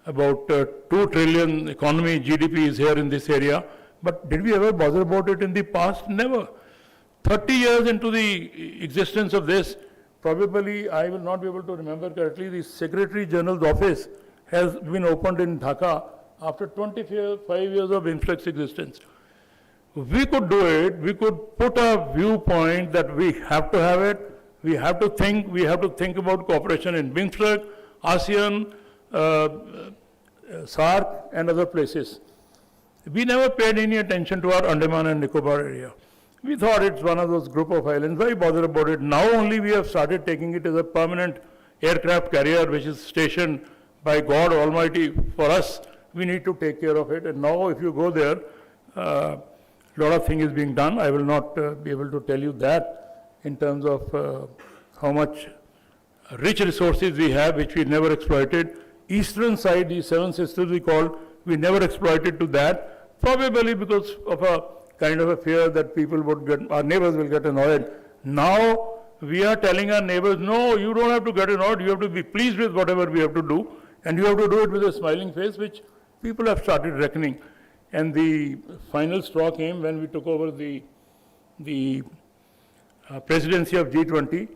About 2 trillion economy, GDP is here in this area. But did we ever bother about it in the past? Never. 30 years into the existence of this, probably I will not be able to remember correctly, the Secretary General's office has been opened in Dhaka after 25 years of BIMSTEC's existence. We could do it. We could put a viewpoint that we have to have it. We have to think about cooperation in BIMSTEC, ASEAN, SAARC and other places. We never paid any attention to our Andaman and Nicobar area. We thought it's one of those group of islands. Why bother about it? Now only we have started taking it as a permanent aircraft carrier which is stationed by God Almighty for us. We need to take care of it. And now if you go there, a lot of things is being done. I will not be able to tell you that in terms of how much rich resources we have which we never exploited. Eastern side, the 7 sisters we call, we never exploited to that, probably because of a kind of a fear that people would get, our neighbors will get annoyed. Now we are telling our neighbors, no, you don't have to get annoyed, you have to be pleased with whatever we have to do, and you have to do it with a smiling face, which people have started reckoning. And the final straw came when we took over the presidency of G20.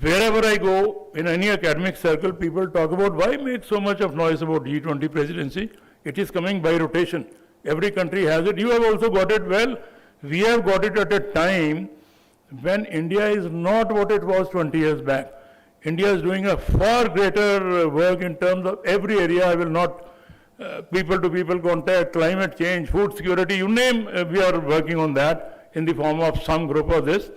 Wherever I go, in any academic circle, people talk about why make so much of noise about G20 presidency. It is coming by rotation. Every country has it. You have also got it. Well, we have got it at a time when India is not what it was 20 years back. India is doing a far greater work in terms of every area. I will not, people-to-people contact, climate change, food security, you name, we are working on that in the form of some group of this.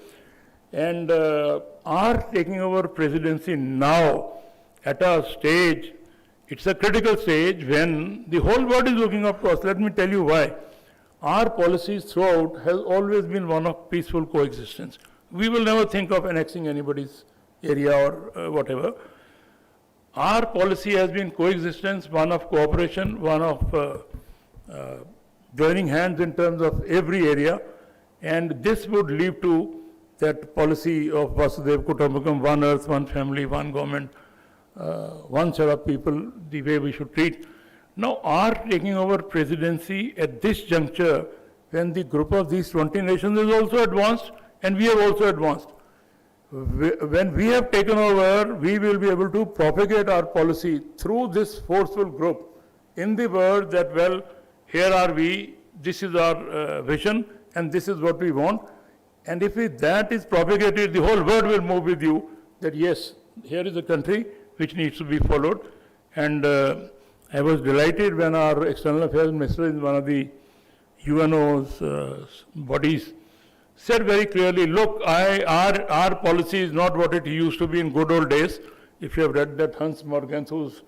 And are taking over presidency now at a stage, it's a critical stage when the whole world is looking up to us. Let me tell you why. Our policies throughout has always been one of peaceful coexistence. We will never think of annexing anybody's area or whatever. Our policy has been coexistence, one of cooperation, one of joining hands in terms of every area, and this would lead to that policy of Vasudhaiva Kutumbakam, one earth, one family, one government, one set of people, the way we should treat. Now, our taking over presidency at this juncture, when the group of these 20 nations is also advanced, and we have also advanced. When we have taken over, we will be able to propagate our policy through this forceful group in the world that, well, here are we, this is our vision, and this is what we want. And if that is propagated, the whole world will move with you that yes, here is a country which needs to be followed. And I was delighted when our External Affairs Minister in one of the UNO's bodies said very clearly, look, our policy is not what it used to be in good old days. If you have read that Hans Morgenthau's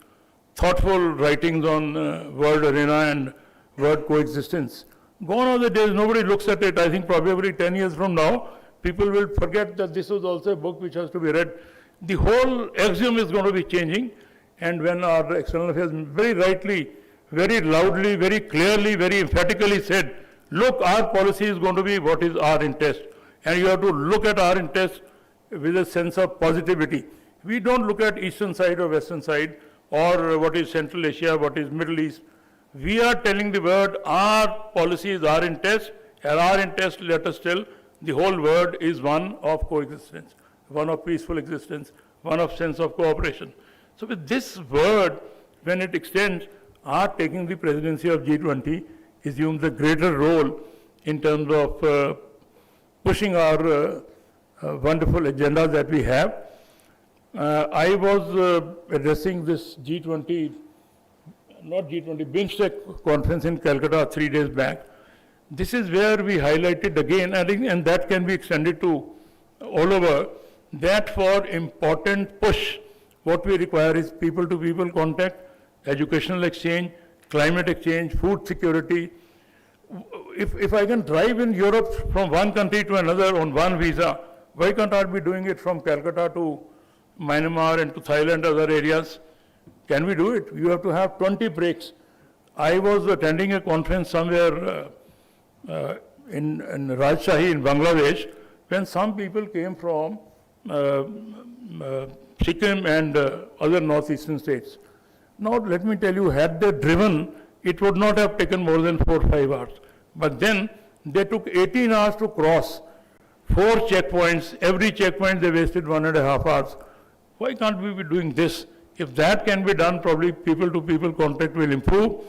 thoughtful writings on world arena and world coexistence, gone are the days, nobody looks at it. I think probably 10 years from now, people will forget that this was also a book which has to be read. The whole axiom is going to be changing. And when our External Affairs very rightly, very loudly, very clearly, very emphatically said, look, our policy is going to be what is our interest. And you have to look at our interest with a sense of positivity. We don't look at eastern side or western side or what is Central Asia, what is Middle East. We are telling the world our policy is our interest, and our interest, let us tell, the whole world is one of coexistence, one of peaceful existence, one of sense of cooperation. So with this word, when it extends, our taking the presidency of G20 assumes a greater role in terms of pushing our wonderful agenda that we have. I was addressing this G20, not G20, BIMSTEC conference in Calcutta 3 days back. This is where we highlighted again, and that can be extended to all over, that for important push, what we require is people-to-people contact, educational exchange, climate exchange, food security. If I can drive in Europe from one country to another on one visa, why can't I be doing it from Calcutta to Myanmar and to Thailand, other areas? Can we do it? You have to have 20 breaks. I was attending a conference somewhere in Rajshahi in Bangladesh, when some people came from Sikkim and other northeastern states. Now, let me tell you, had they driven, it would not have taken more than 4 or 5 hours. But then they took 18 hours to cross 4 checkpoints. Every checkpoint they wasted 1.5 hours. Why can't we be doing this? If that can be done, probably people-to-people contact will improve,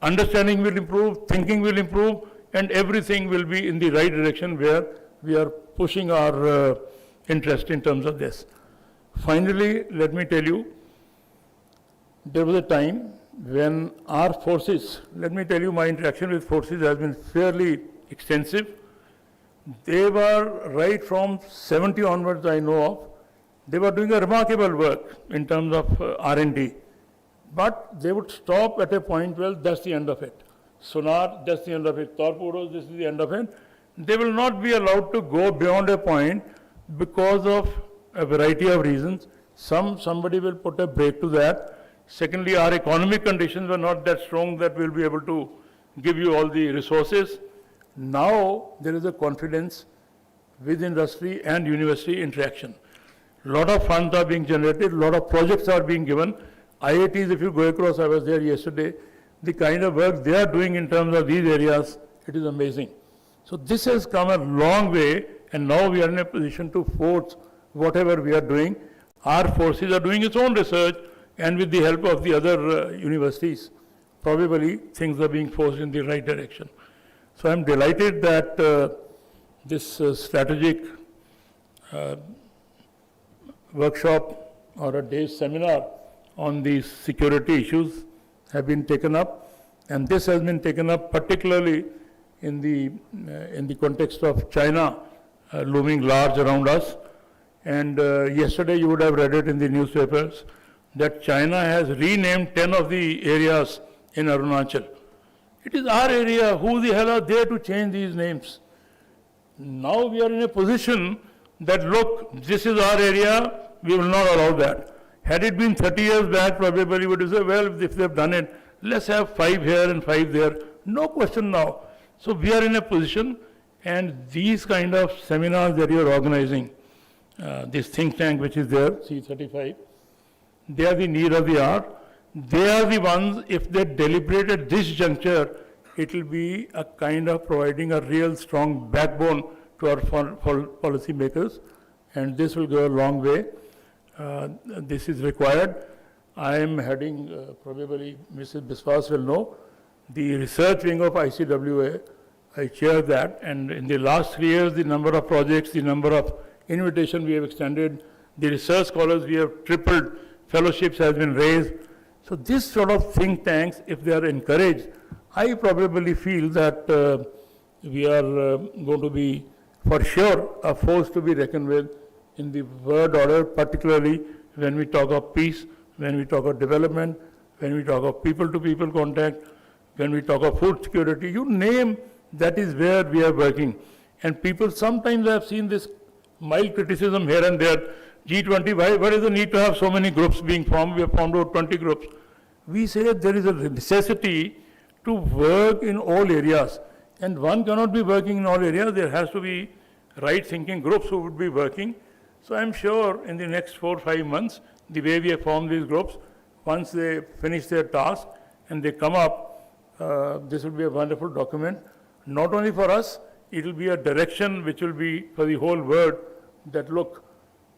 understanding will improve, thinking will improve, and everything will be in the right direction where we are pushing our interest in terms of this. Finally, let me tell you, there was a time when our forces, let me tell you, my interaction with forces has been fairly extensive. They were right from 70 onwards, I know of, they were doing a remarkable work in terms of R&D. But they would stop at a point, well, that's the end of it. Sonar, that's the end of it. Torpedoes, this is the end of it. They will not be allowed to go beyond a point because of a variety of reasons. Somebody will put a brake to that. Secondly, our economic conditions were not that strong that we'll be able to give you all the resources. Now there is a confidence with industry and university interaction. A lot of funds are being generated, a lot of projects are being given. IITs, if you go across, I was there yesterday, the kind of work they are doing in terms of these areas, it is amazing. So this has come a long way, and now we are in a position to force whatever we are doing. Our forces are doing its own research, and with the help of the other universities, probably things are being forced in the right direction. So I'm delighted that this strategic workshop or a day's seminar on these security issues have been taken up, and this has been taken up particularly in the context of China looming large around us. And yesterday you would have read it in the newspapers that China has renamed 10 of the areas in Arunachal. It is our area. Who the hell are they to change these names? Now we are in a position that, look, this is our area, we will not allow that. Had it been 30 years back, probably we would have said, well, if they've done it, let's have 5 here and 5 there. No question now. So we are in a position, and these kind of seminars that you are organizing, this think tank which is there, C35, they are the need of the hour. They are the ones, if they deliberate at this juncture, it will be a kind of providing a real strong backbone to our policy makers, and this will go a long way. This is required. I am heading, probably Mrs. Biswas will know, the research wing of ICWA. I chair that, and in the last 3 years, the number of projects, the number of invitation we have extended, the research scholars we have tripled, fellowships has been raised. So this sort of think tanks, if they are encouraged, I probably feel that we are going to be, for sure, a force to be reckoned with in the world order, particularly when we talk of peace, when we talk of development, when we talk of people-to-people contact, when we talk of food security, you name, that is where we are working. And people sometimes have seen this mild criticism here and there. G20, what is the need to have so many groups being formed? We have formed over 20 groups. We say there is a necessity to work in all areas. And one cannot be working in all areas. There has to be right-thinking groups who would be working. So I'm sure in the next 4 or 5 months, the way we have formed these groups, once they finish their task and they come up, this will be a wonderful document. Not only for us, it will be a direction which will be for the whole world that, look,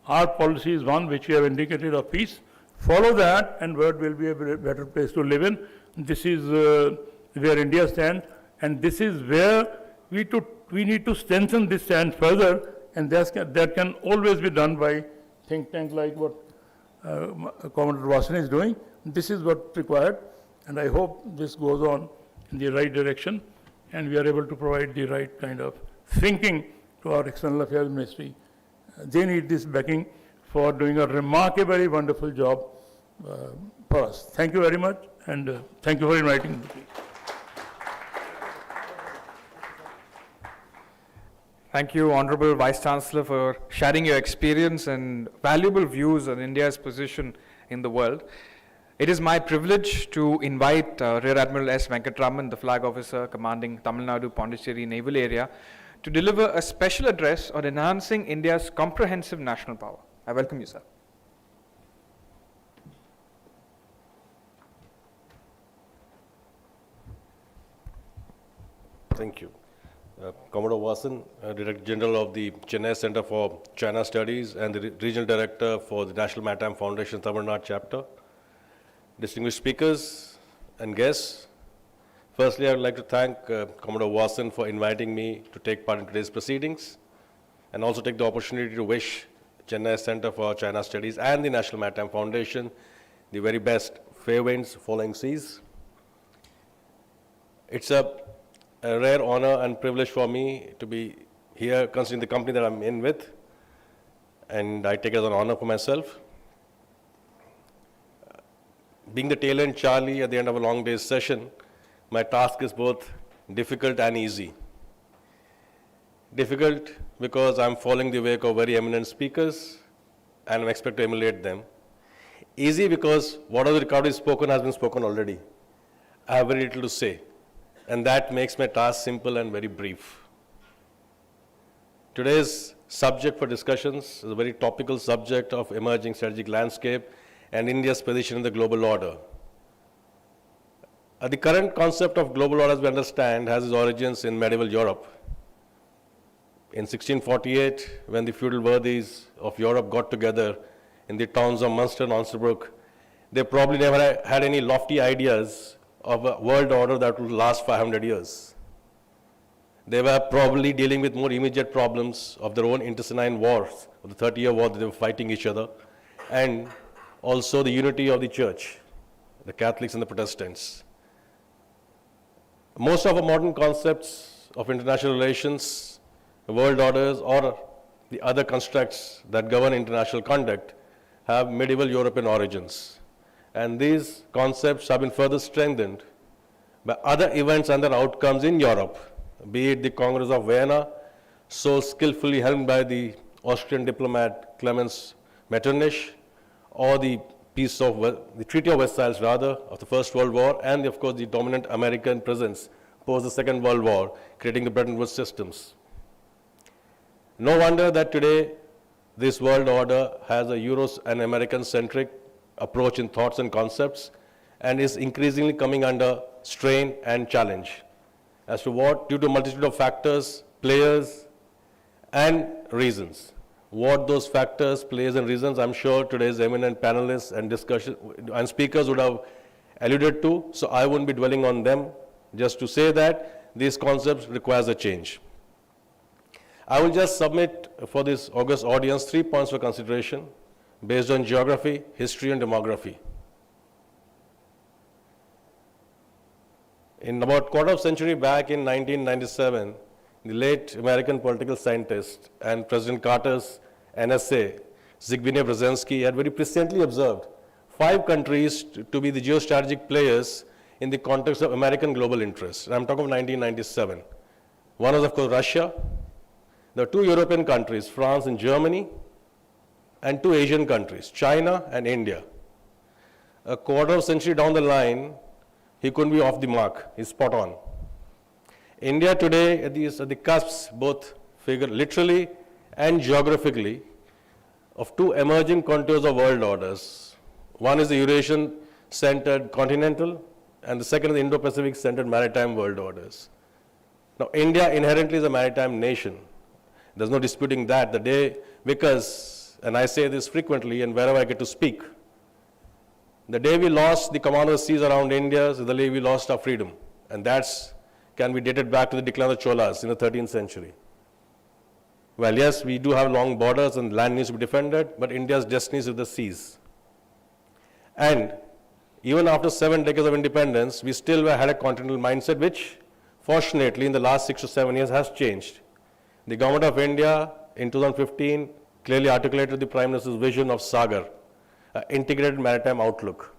our policy is one which we have indicated of peace. Follow that and world will be a better place to live in. This is where India stands, and this is where we need to strengthen this stand further, and that can always be done by think tank like what Commodore Wasson is doing. This is what's required, and I hope this goes on in the right direction, and we are able to provide the right kind of thinking to our External Affairs Ministry. They need this backing for doing a remarkably wonderful job for us. Thank you very much, and thank you for inviting me. Thank you, Honorable Vice Chancellor, for sharing your experience and valuable views on India's position in the world. It is my privilege to invite Rear Admiral S. Venkatraman, the Flag Officer commanding Tamil Nadu Pondicherry Naval Area, to deliver a special address on enhancing India's comprehensive national power. I welcome you, sir. Thank you. Commodore Wasson, Director General of the Chennai Center for China Studies and the Regional Director for the National Maritime Foundation Tamil Nadu Chapter, distinguished speakers and guests. Firstly, I would like to thank Commodore Wasson for inviting me to take part in today's proceedings, and also take the opportunity to wish Chennai Center for China Studies and the National Maritime Foundation the very best fair winds, following seas. It's a rare honor and privilege for me to be here, considering the company that I'm in with, and I take it as an honor for myself. Being the tail end Charlie at the end of a long day's session, my task is both difficult and easy. Difficult because I'm following the wake of very eminent speakers and I'm expected to emulate them. Easy because whatever the crowd is spoken has been spoken already. I have very little to say, and that makes my task simple and very brief. Today's subject for discussions is a very topical subject of emerging strategic landscape and India's position in the global order. The current concept of global order, as we understand, has its origins in medieval Europe. In 1648, when the feudal worthies of Europe got together in the towns of Munster and Onsterbrook, they probably never had any lofty ideas of a world order that would last 500 years. They were probably dealing with more immediate problems of their own intestine wars, of the 30-year war that they were fighting each other, and also the unity of the church, the Catholics and the Protestants. Most of our modern concepts of international relations, world orders, or the other constructs that govern international conduct have medieval European origins. And these concepts have been further strengthened by other events and their outcomes in Europe, be it the Congress of Vienna, so skillfully helmed by the Austrian diplomat Clemens Metternich, or the Treaty of Versailles, rather, of the First World War, and of course the dominant American presence post the Second World War, creating the Bretton Woods systems. No wonder that today this world order has a Euro and American-centric approach in thoughts and concepts, and is increasingly coming under strain and challenge. As to what, due to a multitude of factors, players, and reasons. What those factors, players, and reasons, I'm sure today's eminent panelists and speakers would have alluded to, so I won't be dwelling on them. Just to say that these concepts requires a change. I will just submit for this august audience 3 points for consideration based on geography, history, and demography. In about quarter of century back in 1997, the late American political scientist and President Carter's NSA, Zbigniew Brzezinski, had very presciently observed 5 countries to be the geostrategic players in the context of American global interests. I'm talking of 1997. One was, of course, Russia. There are 2 European countries, France and Germany, and 2 Asian countries, China and India. A quarter of a century down the line, he couldn't be off the mark. He's spot on. India today at the cusps, both literally and geographically, of 2 emerging contours of world orders. One is the Eurasian-centered continental, and the second is the Indo-Pacific-centered maritime world orders. Now, India inherently is a maritime nation. There's no disputing that. The day, because, and I say this frequently and wherever I get to speak, the day we lost the command of the seas around India is the day we lost our freedom. And that's can be dated back to the decline of the Cholas in the 13th century. Well, yes, we do have long borders and land needs to be defended, but India's destiny is with the seas. And even after 7 decades of independence, we still had a continental mindset, which fortunately in the last 6 to 7 years has changed. The government of India in 2015 clearly articulated the Prime Minister's vision of Sagar, an integrated maritime outlook.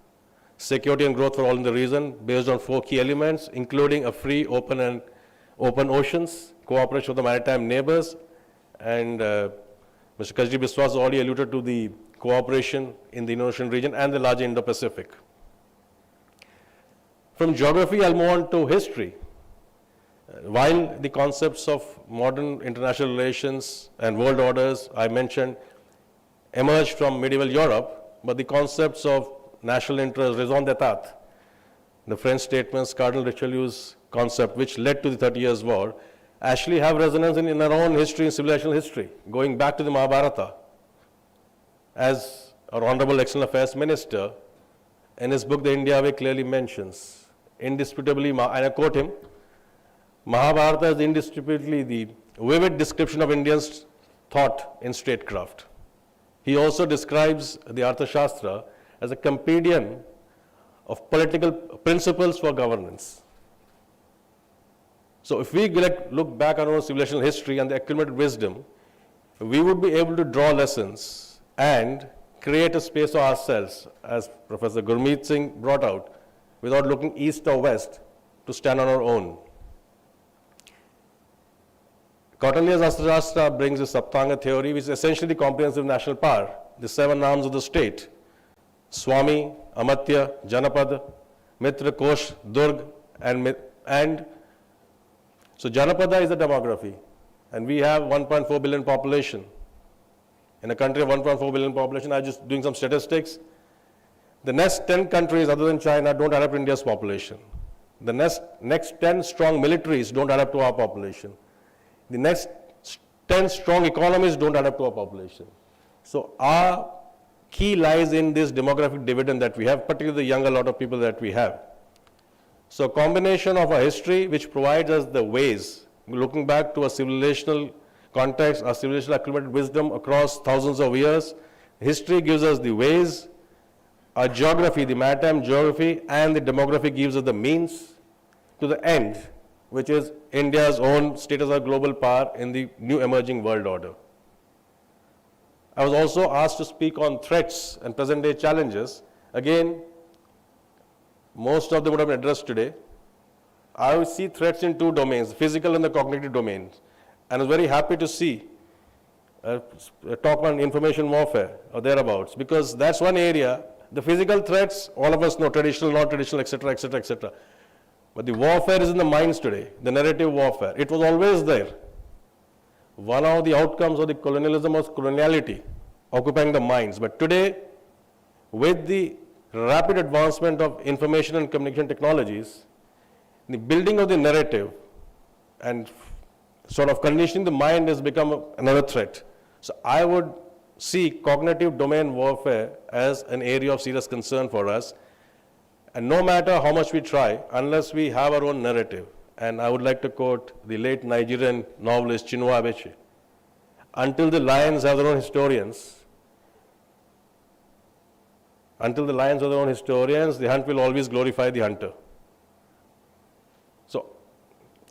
Security and growth for all in the region based on 4 key elements, including a free, open oceans, cooperation with the maritime neighbors, and Mr. Kajri Biswas already alluded to the cooperation in the Indo-Ocean region and the larger Indo-Pacific. From geography, I'll move on to history. While the concepts of modern international relations and world orders I mentioned emerged from medieval Europe, but the concepts of national interest, raison d'etat, the French statesman Cardinal Richelieu's concept, which led to the 30 Years' War, actually have resonance in our own history and civilizational history, going back to the Mahabharata. As our Honorable External Affairs Minister, in his book, The India Way, clearly mentions, indisputably, and I quote him, Mahabharata is indisputably the vivid description of Indians' thought in statecraft. He also describes the Arthashastra as a compendium of political principles for governance. So if we look back on our civilizational history and the accumulated wisdom, we would be able to draw lessons and create a space for ourselves, as Professor Gurmeet Singh brought out, without looking east or west, to stand on our own. Kautilya's Arthashastra brings the Saptanga theory, which is essentially the comprehensive national power, the 7 arms of the state, Swami, Amatya, Janapad, Mitra, Kosh, Durg, and so Janapada is the demography, and we have 1.4 billion population. In a country of 1.4 billion population, I'm just doing some statistics. The next 10 countries other than China don't add up to India's population. The next 10 strong militaries don't add up to our population. The next 10 strong economies don't add up to our population. So our key lies in this demographic dividend that we have, particularly the younger lot of people that we have. So a combination of a history which provides us the ways, looking back to a civilizational context, our civilizational accumulated wisdom across thousands of years. History gives us the ways, our geography, the maritime geography, and the demography gives us the means to the end, which is India's own status as a global power in the new emerging world order. I was also asked to speak on threats and present-day challenges. Again, most of them would have been addressed today. I see threats in 2 domains, physical and the cognitive domains. And I was very happy to see a talk on information warfare or thereabouts, because that's one area. The physical threats, all of us know, traditional, non-traditional, etc., etc., etc. But the warfare is in the minds today, the narrative warfare. It was always there. One of the outcomes of the colonialism was coloniality, occupying the minds. But today, with the rapid advancement of information and communication technologies, the building of the narrative and sort of conditioning the mind has become another threat. So I would see cognitive domain warfare as an area of serious concern for us. And no matter how much we try, unless we have our own narrative, And I would like to quote the late Nigerian novelist Chinua Achebe. Until the lions have their own historians, the hunt will always glorify the hunter. So,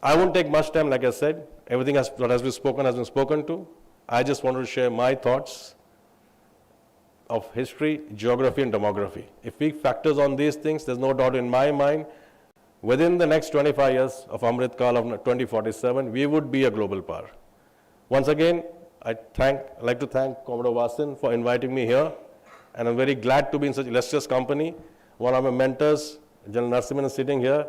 I won't take much time, like I said. Everything that has been spoken to. I just wanted to share my thoughts of history, geography, and demography. If we factors on these things, there's no doubt in my mind, within the next 25 years of Amrit Kaal of 2047, we would be a global power. Once again, I'd like to thank Commodore Vasan for inviting me here, and I'm very glad to be in such illustrious company. One of my mentors, General Narasimhan, is sitting here,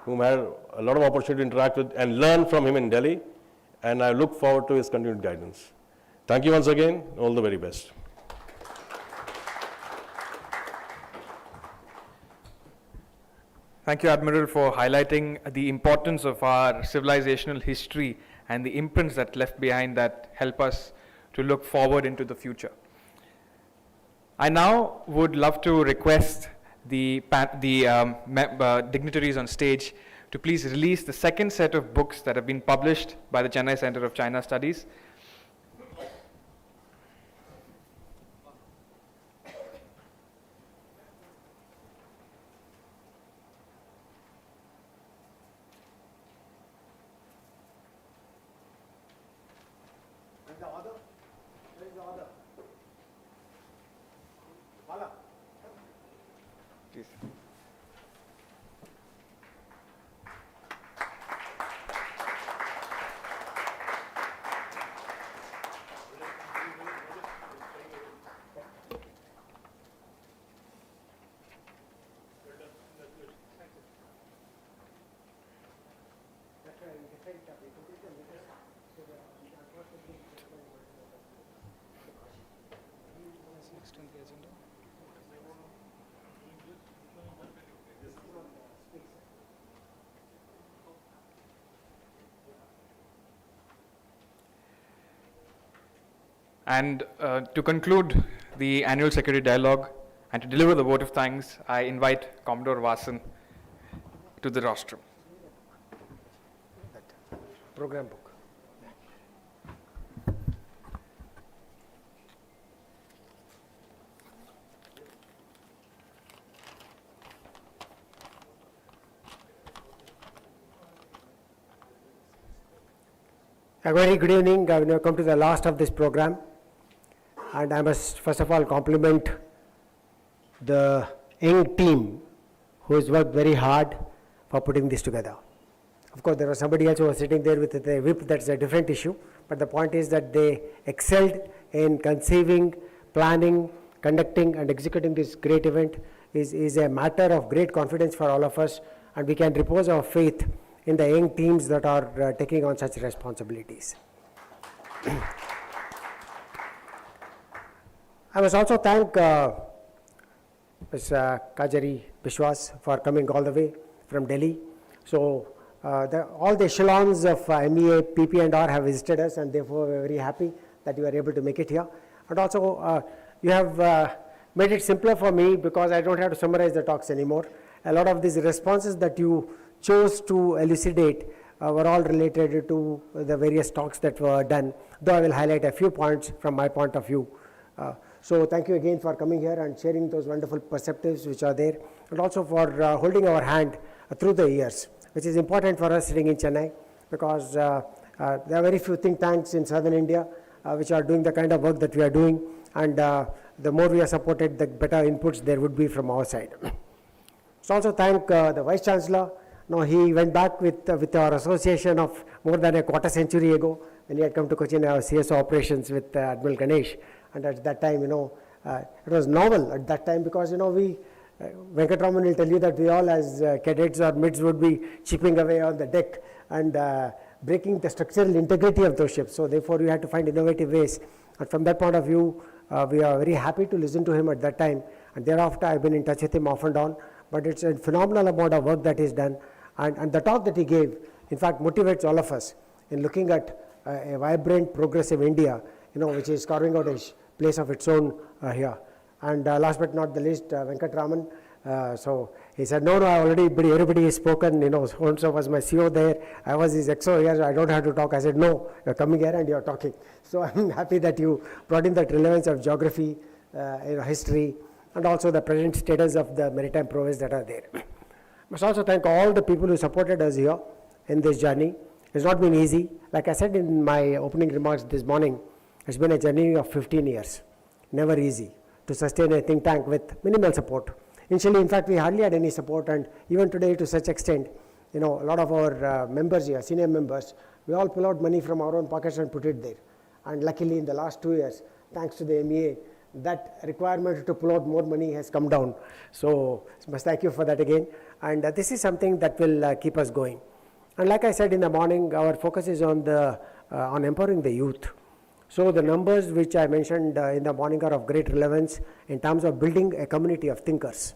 whom I had a lot of opportunity to interact with and learn from him in Delhi, and I look forward to his continued guidance. Thank you once again. All the very best. Thank you, Admiral, for highlighting the importance of our civilizational history and the imprints that left behind that help us to look forward into the future. I now would love to request the dignitaries on stage to please release the second set of books that have been published by the Chennai Center of China Studies. And to conclude the annual Security Dialogue and to deliver the vote of thanks, I invite Commodore Vasan to the rostrum. Program book. A very good evening. We have come to the last of this program, and I must first of all compliment the young team who has worked very hard for putting this together. Of course, there was somebody else who was sitting there with the whip. That's a different issue, but the point is that they excelled in conceiving, planning, conducting and executing this great event is a matter of great confidence for all of us, and we can repose our faith in the young teams that are taking on such responsibilities. I must also thank Ms. Kajari Biswas for coming all the way from Delhi. So all the echelons of MEA, PP and R have visited us, and therefore we are very happy that you are able to make it here. And also you have made it simpler for me because I don't have to summarize the talks anymore. A lot of these responses that you chose to elucidate were all related to the various talks that were done, though I will highlight a few points from my point of view. So thank you again for coming here and sharing those wonderful perspectives which are there, and also for holding our hand through the years, which is important for us sitting in Chennai, because there are very few think tanks in southern India which are doing the kind of work that we are doing, and the more we are supported, the better inputs there would be from our side. So also thank the Vice Chancellor. Now he went back with our association of more than a quarter century ago when he had come to Cochin, our CSO operations with Admiral Ganesh. And at that time, it was novel at that time because, Venkatraman will tell you that we all as cadets or mids would be chipping away on the deck and breaking the structural integrity of those ships. So therefore, we had to find innovative ways. And from that point of view, we are very happy to listen to him at that time. And thereafter, I've been in touch with him off and on. But it's a phenomenal amount of work that is done. And the talk that he gave, in fact, motivates all of us in looking at a vibrant, progressive India, which is carving out a place of its own here. And last but not the least, Venkatraman, So he said, no, everybody has spoken, so-and-so was my CEO there, I was his XO here, I don't have to talk. I said, no, you're coming here and you're talking. So I'm happy that you brought in that relevance of geography, history, and also the present status of the maritime prowess that are there. Must also thank all the people who supported us here in this journey. It's not been easy. Like I said in my opening remarks this morning, it's been a journey of 15 years. Never easy to sustain a think tank with minimal support. Initially, in fact, we hardly had any support, and even today to such extent, a lot of our members here, senior members, we all pull out money from our own pockets and put it there. And luckily in the last 2 years, thanks to the MEA, that requirement to pull out more money has come down. So must thank you for that again. And this is something that will keep us going. And like I said in the morning, our focus is on empowering the youth. So the numbers which I mentioned in the morning are of great relevance in terms of building a community of thinkers.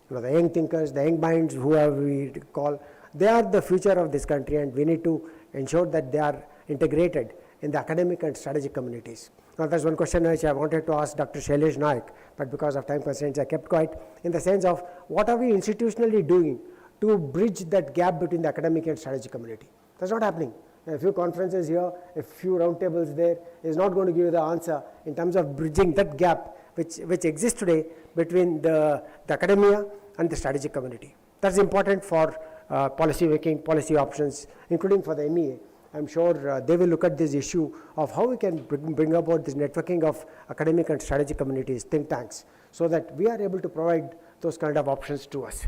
The young thinkers, the young minds, whoever we call, they are the future of this country, and we need to ensure that they are integrated in the academic and strategic communities. Now, there's one question which I wanted to ask Dr. Shailesh Naik, but because of time constraints, I kept quiet, in the sense of what are we institutionally doing to bridge that gap between the academic and strategic community? That's not happening. A few conferences here, a few roundtables there is not going to give you the answer in terms of bridging that gap which exists today between the academia and the strategic community. That's important for policy making, policy options, including for the MEA. I'm sure they will look at this issue of how we can bring about this networking of academic and strategic communities, think tanks, so that we are able to provide those kind of options to us.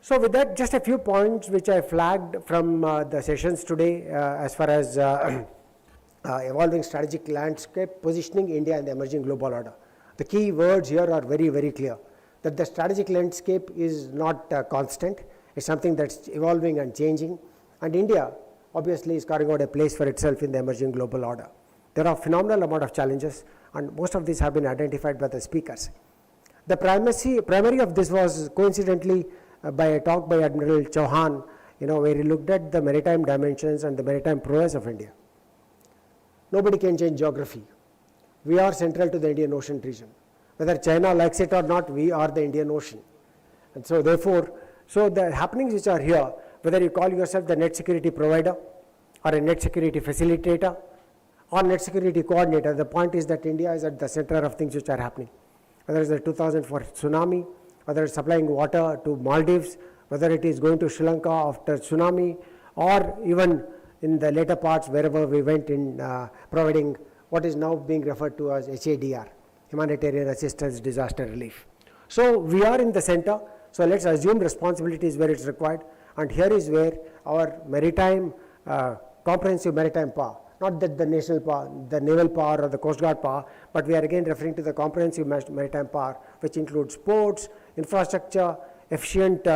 So with that, just a few points which I flagged from the sessions today as far as evolving strategic landscape, positioning India in the emerging global order. The key words here are very, very clear, that the strategic landscape is not constant. It's something that's evolving and changing, and India obviously is carving out a place for itself in the emerging global order. There are a phenomenal amount of challenges, and most of these have been identified by the speakers. The primary of this was coincidentally by a talk by Admiral Chauhan, where he looked at the maritime dimensions and the maritime prowess of India. Nobody can change geography. We are central to the Indian Ocean region. Whether China likes it or not, we are the Indian Ocean. And so therefore, the happenings which are here, whether you call yourself the net security provider or a net security facilitator or net security coordinator, the point is that India is at the center of things which are happening. Whether it's the 2004 tsunami, whether it's supplying water to Maldives, whether it is going to Sri Lanka after tsunami, or even in the later parts wherever we went in providing what is now being referred to as HADR, Humanitarian Assistance Disaster Relief. So we are in the center, so let's assume responsibilities where it's required, and here is where our maritime, comprehensive maritime power, not that the national power, the naval power or the Coast Guard power, but we are again referring to the comprehensive maritime power, which includes ports, infrastructure, efficient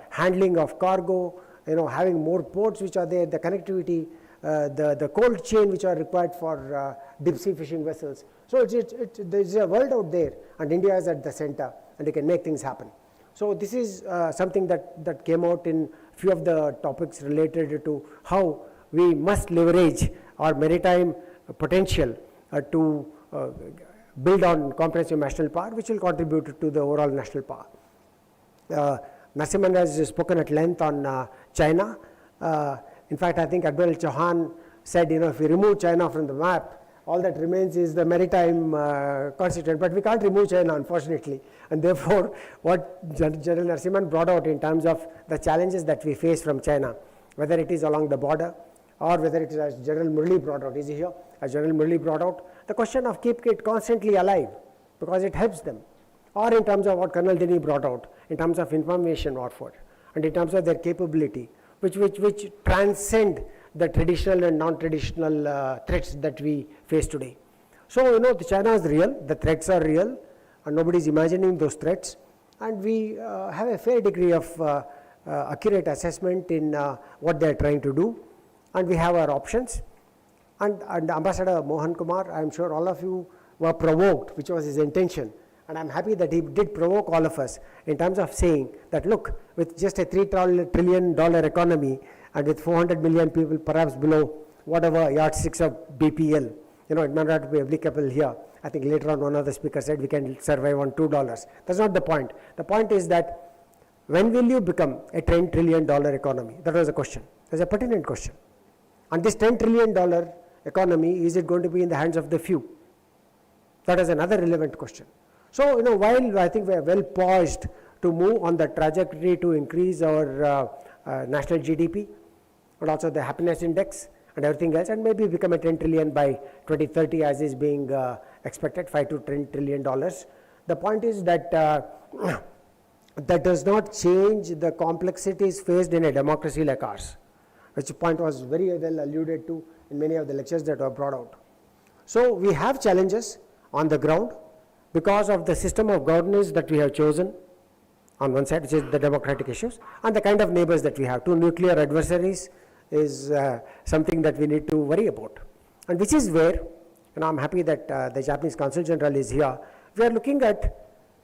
handling of cargo, having more ports which are there, the connectivity, the cold chain which are required for deep sea fishing vessels. So there's a world out there, and India is at the center, and it can make things happen. So this is something that came out in few of the topics related to how we must leverage our maritime potential to build on comprehensive national power, which will contribute to the overall national power. Narasimhan has spoken at length on China. In fact, I think Admiral Chauhan said, if we remove China from the map, all that remains is the maritime constituent, but we can't remove China, unfortunately. And therefore, what General Narasimhan brought out in terms of the challenges that we face from China, whether it is along the border or whether it is as General Murli brought out, is he here? As General Murli brought out, the question of keep it constantly alive, because it helps them. Or in terms of what Colonel Denny brought out, in terms of information warfare, and in terms of their capability, which transcend the traditional and non-traditional threats that we face today. So, China is real, the threats are real, and nobody is imagining those threats, and we have a fair degree of accurate assessment in what they are trying to do, and we have our options. And Ambassador Mohan Kumar, I am sure all of you were provoked, which was his intention, and I am happy that he did provoke all of us in terms of saying that, look, with just a $3 trillion economy and with 400 million people perhaps below whatever yardsticks of BPL, it may not be applicable here. I think later on one of the speakers said we can survive on $2. That's not the point. The point is that when will you become a $10 trillion economy? That was the question. That's a pertinent question. And this $10 trillion economy, is it going to be in the hands of the few? That is another relevant question. So, while I think we are well poised to move on the trajectory to increase our national GDP and also the happiness index and everything else, and maybe become a 10 trillion by 2030 as is being expected, $5 to $10 trillion. The point is that that does not change the complexities faced in a democracy like ours, which point was very well alluded to in many of the lectures that were brought out. So we have challenges on the ground because of the system of governance that we have chosen on one side, which is the democratic issues, and the kind of neighbors that we have. Two nuclear adversaries is something that we need to worry about. And which is where, I'm happy that the Japanese Consul General is here, we are looking at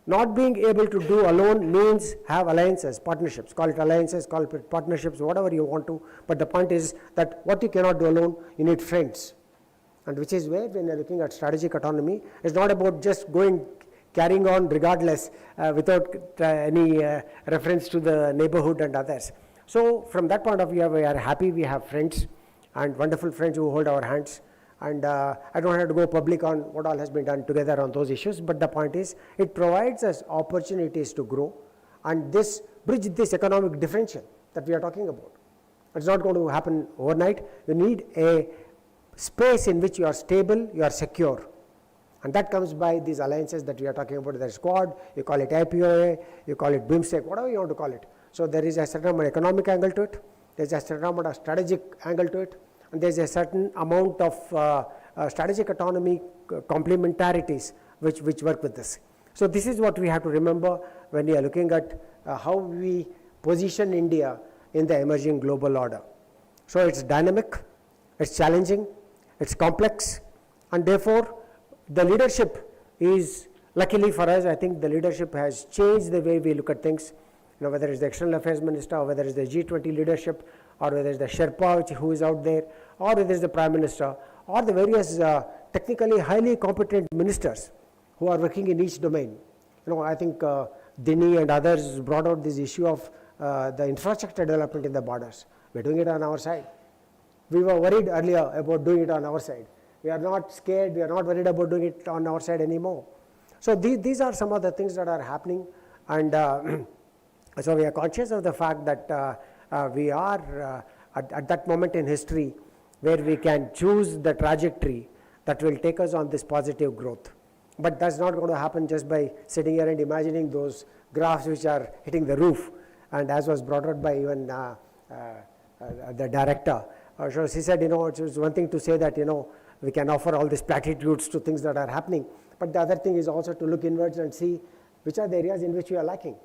not being able to do alone means have alliances, partnerships, call it alliances, call it partnerships, whatever you want to, but the point is that what you cannot do alone, you need friends. And which is where when you are looking at strategic autonomy, it's not about just carrying on regardless without any reference to the neighborhood and others. So from that point of view, we are happy we have friends and wonderful friends who hold our hands. And I don't have to go public on what all has been done together on those issues, but the point is it provides us opportunities to grow and bridge this economic differential that we are talking about. It's not going to happen overnight. You need a space in which you are stable, you are secure. And that comes by these alliances that we are talking about, the Squad, you call it IPOA, you call it BIMSTEC, whatever you want to call it. So there is a certain amount of economic angle to it, there's a certain amount of strategic angle to it, and there's a certain amount of strategic autonomy complementarities which work with this. So this is what we have to remember when we are looking at how we position India in the emerging global order. So it's dynamic, it's challenging, it's complex, and therefore the leadership is, luckily for us, I think the leadership has changed the way we look at things, whether it's the External Affairs Minister, or whether it's the G20 leadership, or whether it's the Sherpa who is out there, or whether it's the Prime Minister, or the various technically highly competent ministers who are working in each domain. I think Dini and others brought out this issue of the infrastructure development in the borders. We're doing it on our side. We were worried earlier about doing it on our side. We are not scared, we are not worried about doing it on our side anymore. So these are some of the things that are happening, and so we are conscious of the fact that we are at that moment in history where we can choose the trajectory that will take us on this positive growth. But that's not going to happen just by sitting here and imagining those graphs which are hitting the roof, and as was brought out by even the director. So she said, it was one thing to say that, we can offer all these platitudes to things that are happening, but the other thing is also to look inwards and see which are the areas in which we are lacking.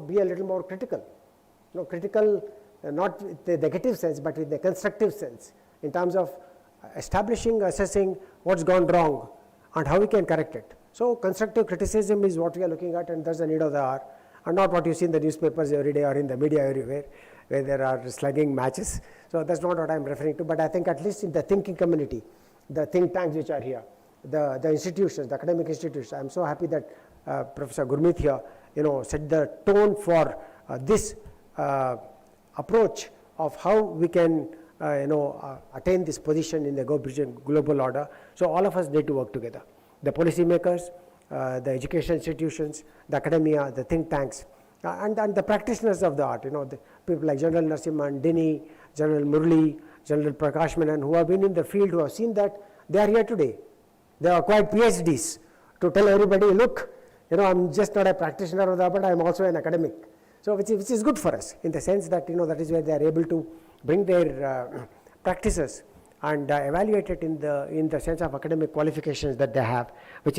Be a little more critical. Critical not with the negative sense, but with the constructive sense, in terms of establishing, assessing what's gone wrong and how we can correct it. So constructive criticism is what we are looking at, and that's the need of the hour, and not what you see in the newspapers every day or in the media everywhere, where there are slugging matches. So that's not what I'm referring to, but I think at least in the thinking community, the think tanks which are here, the institutions, the academic institutions, I'm so happy that Professor Gurmeet here, set the tone for this approach of how we can, attain this position in the global order. So all of us need to work together. The policymakers, the education institutions, the academia, the think tanks, and the practitioners of the art, the people like General Narasimhan, Dini, General Murli, General Prakash Menon, who have been in the field, who have seen that they are here today. They are quite PhDs to tell everybody, look, I'm just not a practitioner of the art, but I'm also an academic. So which is good for us in the sense that, that is where they are able to bring their practices and evaluate it in the sense of academic qualifications that they have, which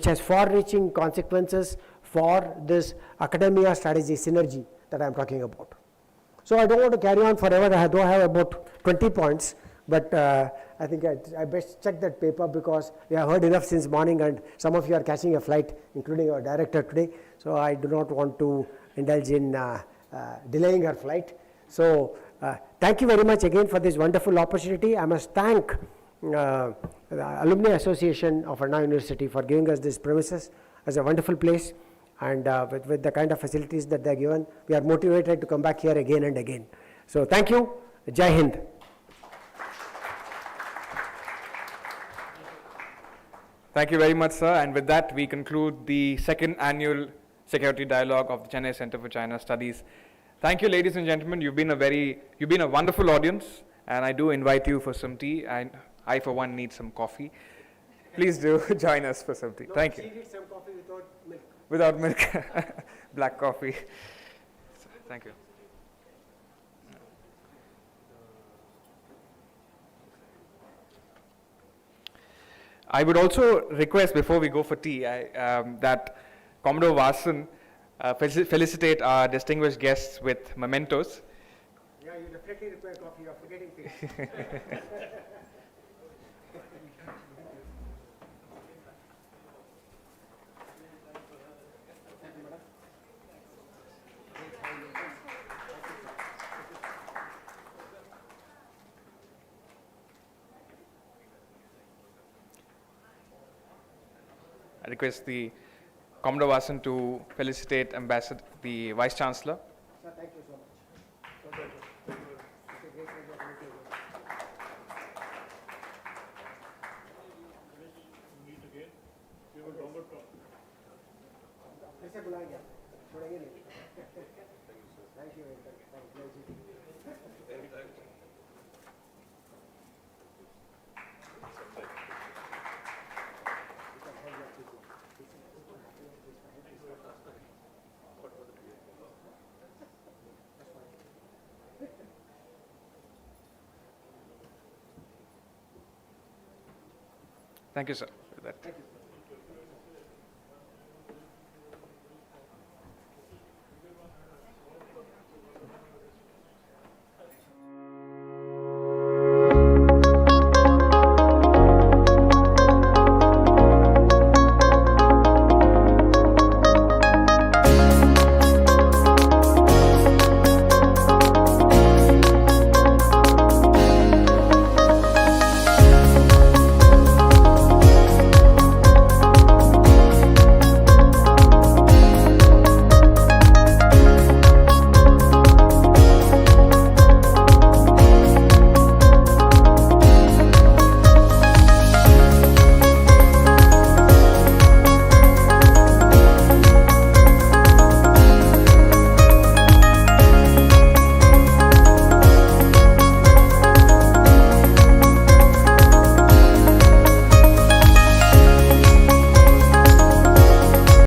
has far-reaching consequences for this academia strategy synergy that I'm talking about. So I don't want to carry on forever. I do have about 20 points, but I think I best check that paper because we have heard enough since morning, and some of you are catching a flight, including our director today. So I do not want to indulge in delaying her flight. So thank you very much again for this wonderful opportunity. I must thank the Alumni Association of Anna University for giving us this premises as a wonderful place, and with the kind of facilities that they're given, we are motivated to come back here again and again. So thank you. Jai Hind. Thank you very much, sir. And with that, we conclude the second annual Security Dialogue of the Chennai Center for China Studies. Thank you, ladies and gentlemen. You've been a wonderful audience, and I do invite you for some tea. I for one, need some coffee. Please do join us for some tea. Thank you. She needs some coffee without milk. Without milk, black coffee. Thank you. I would also request, before we go for tea, that Commodore Vasan felicitate our distinguished guests with mementos. Yeah, you definitely require coffee. You're forgetting things. I request the Commodore Vasan to felicitate the Vice Chancellor. Sir, thank you so much. It's a great pleasure to meet you. कैसे बुलाएंगे आप? छोड़ेंगे नहीं? Thank you. Thank you, sir, for that. Thank you.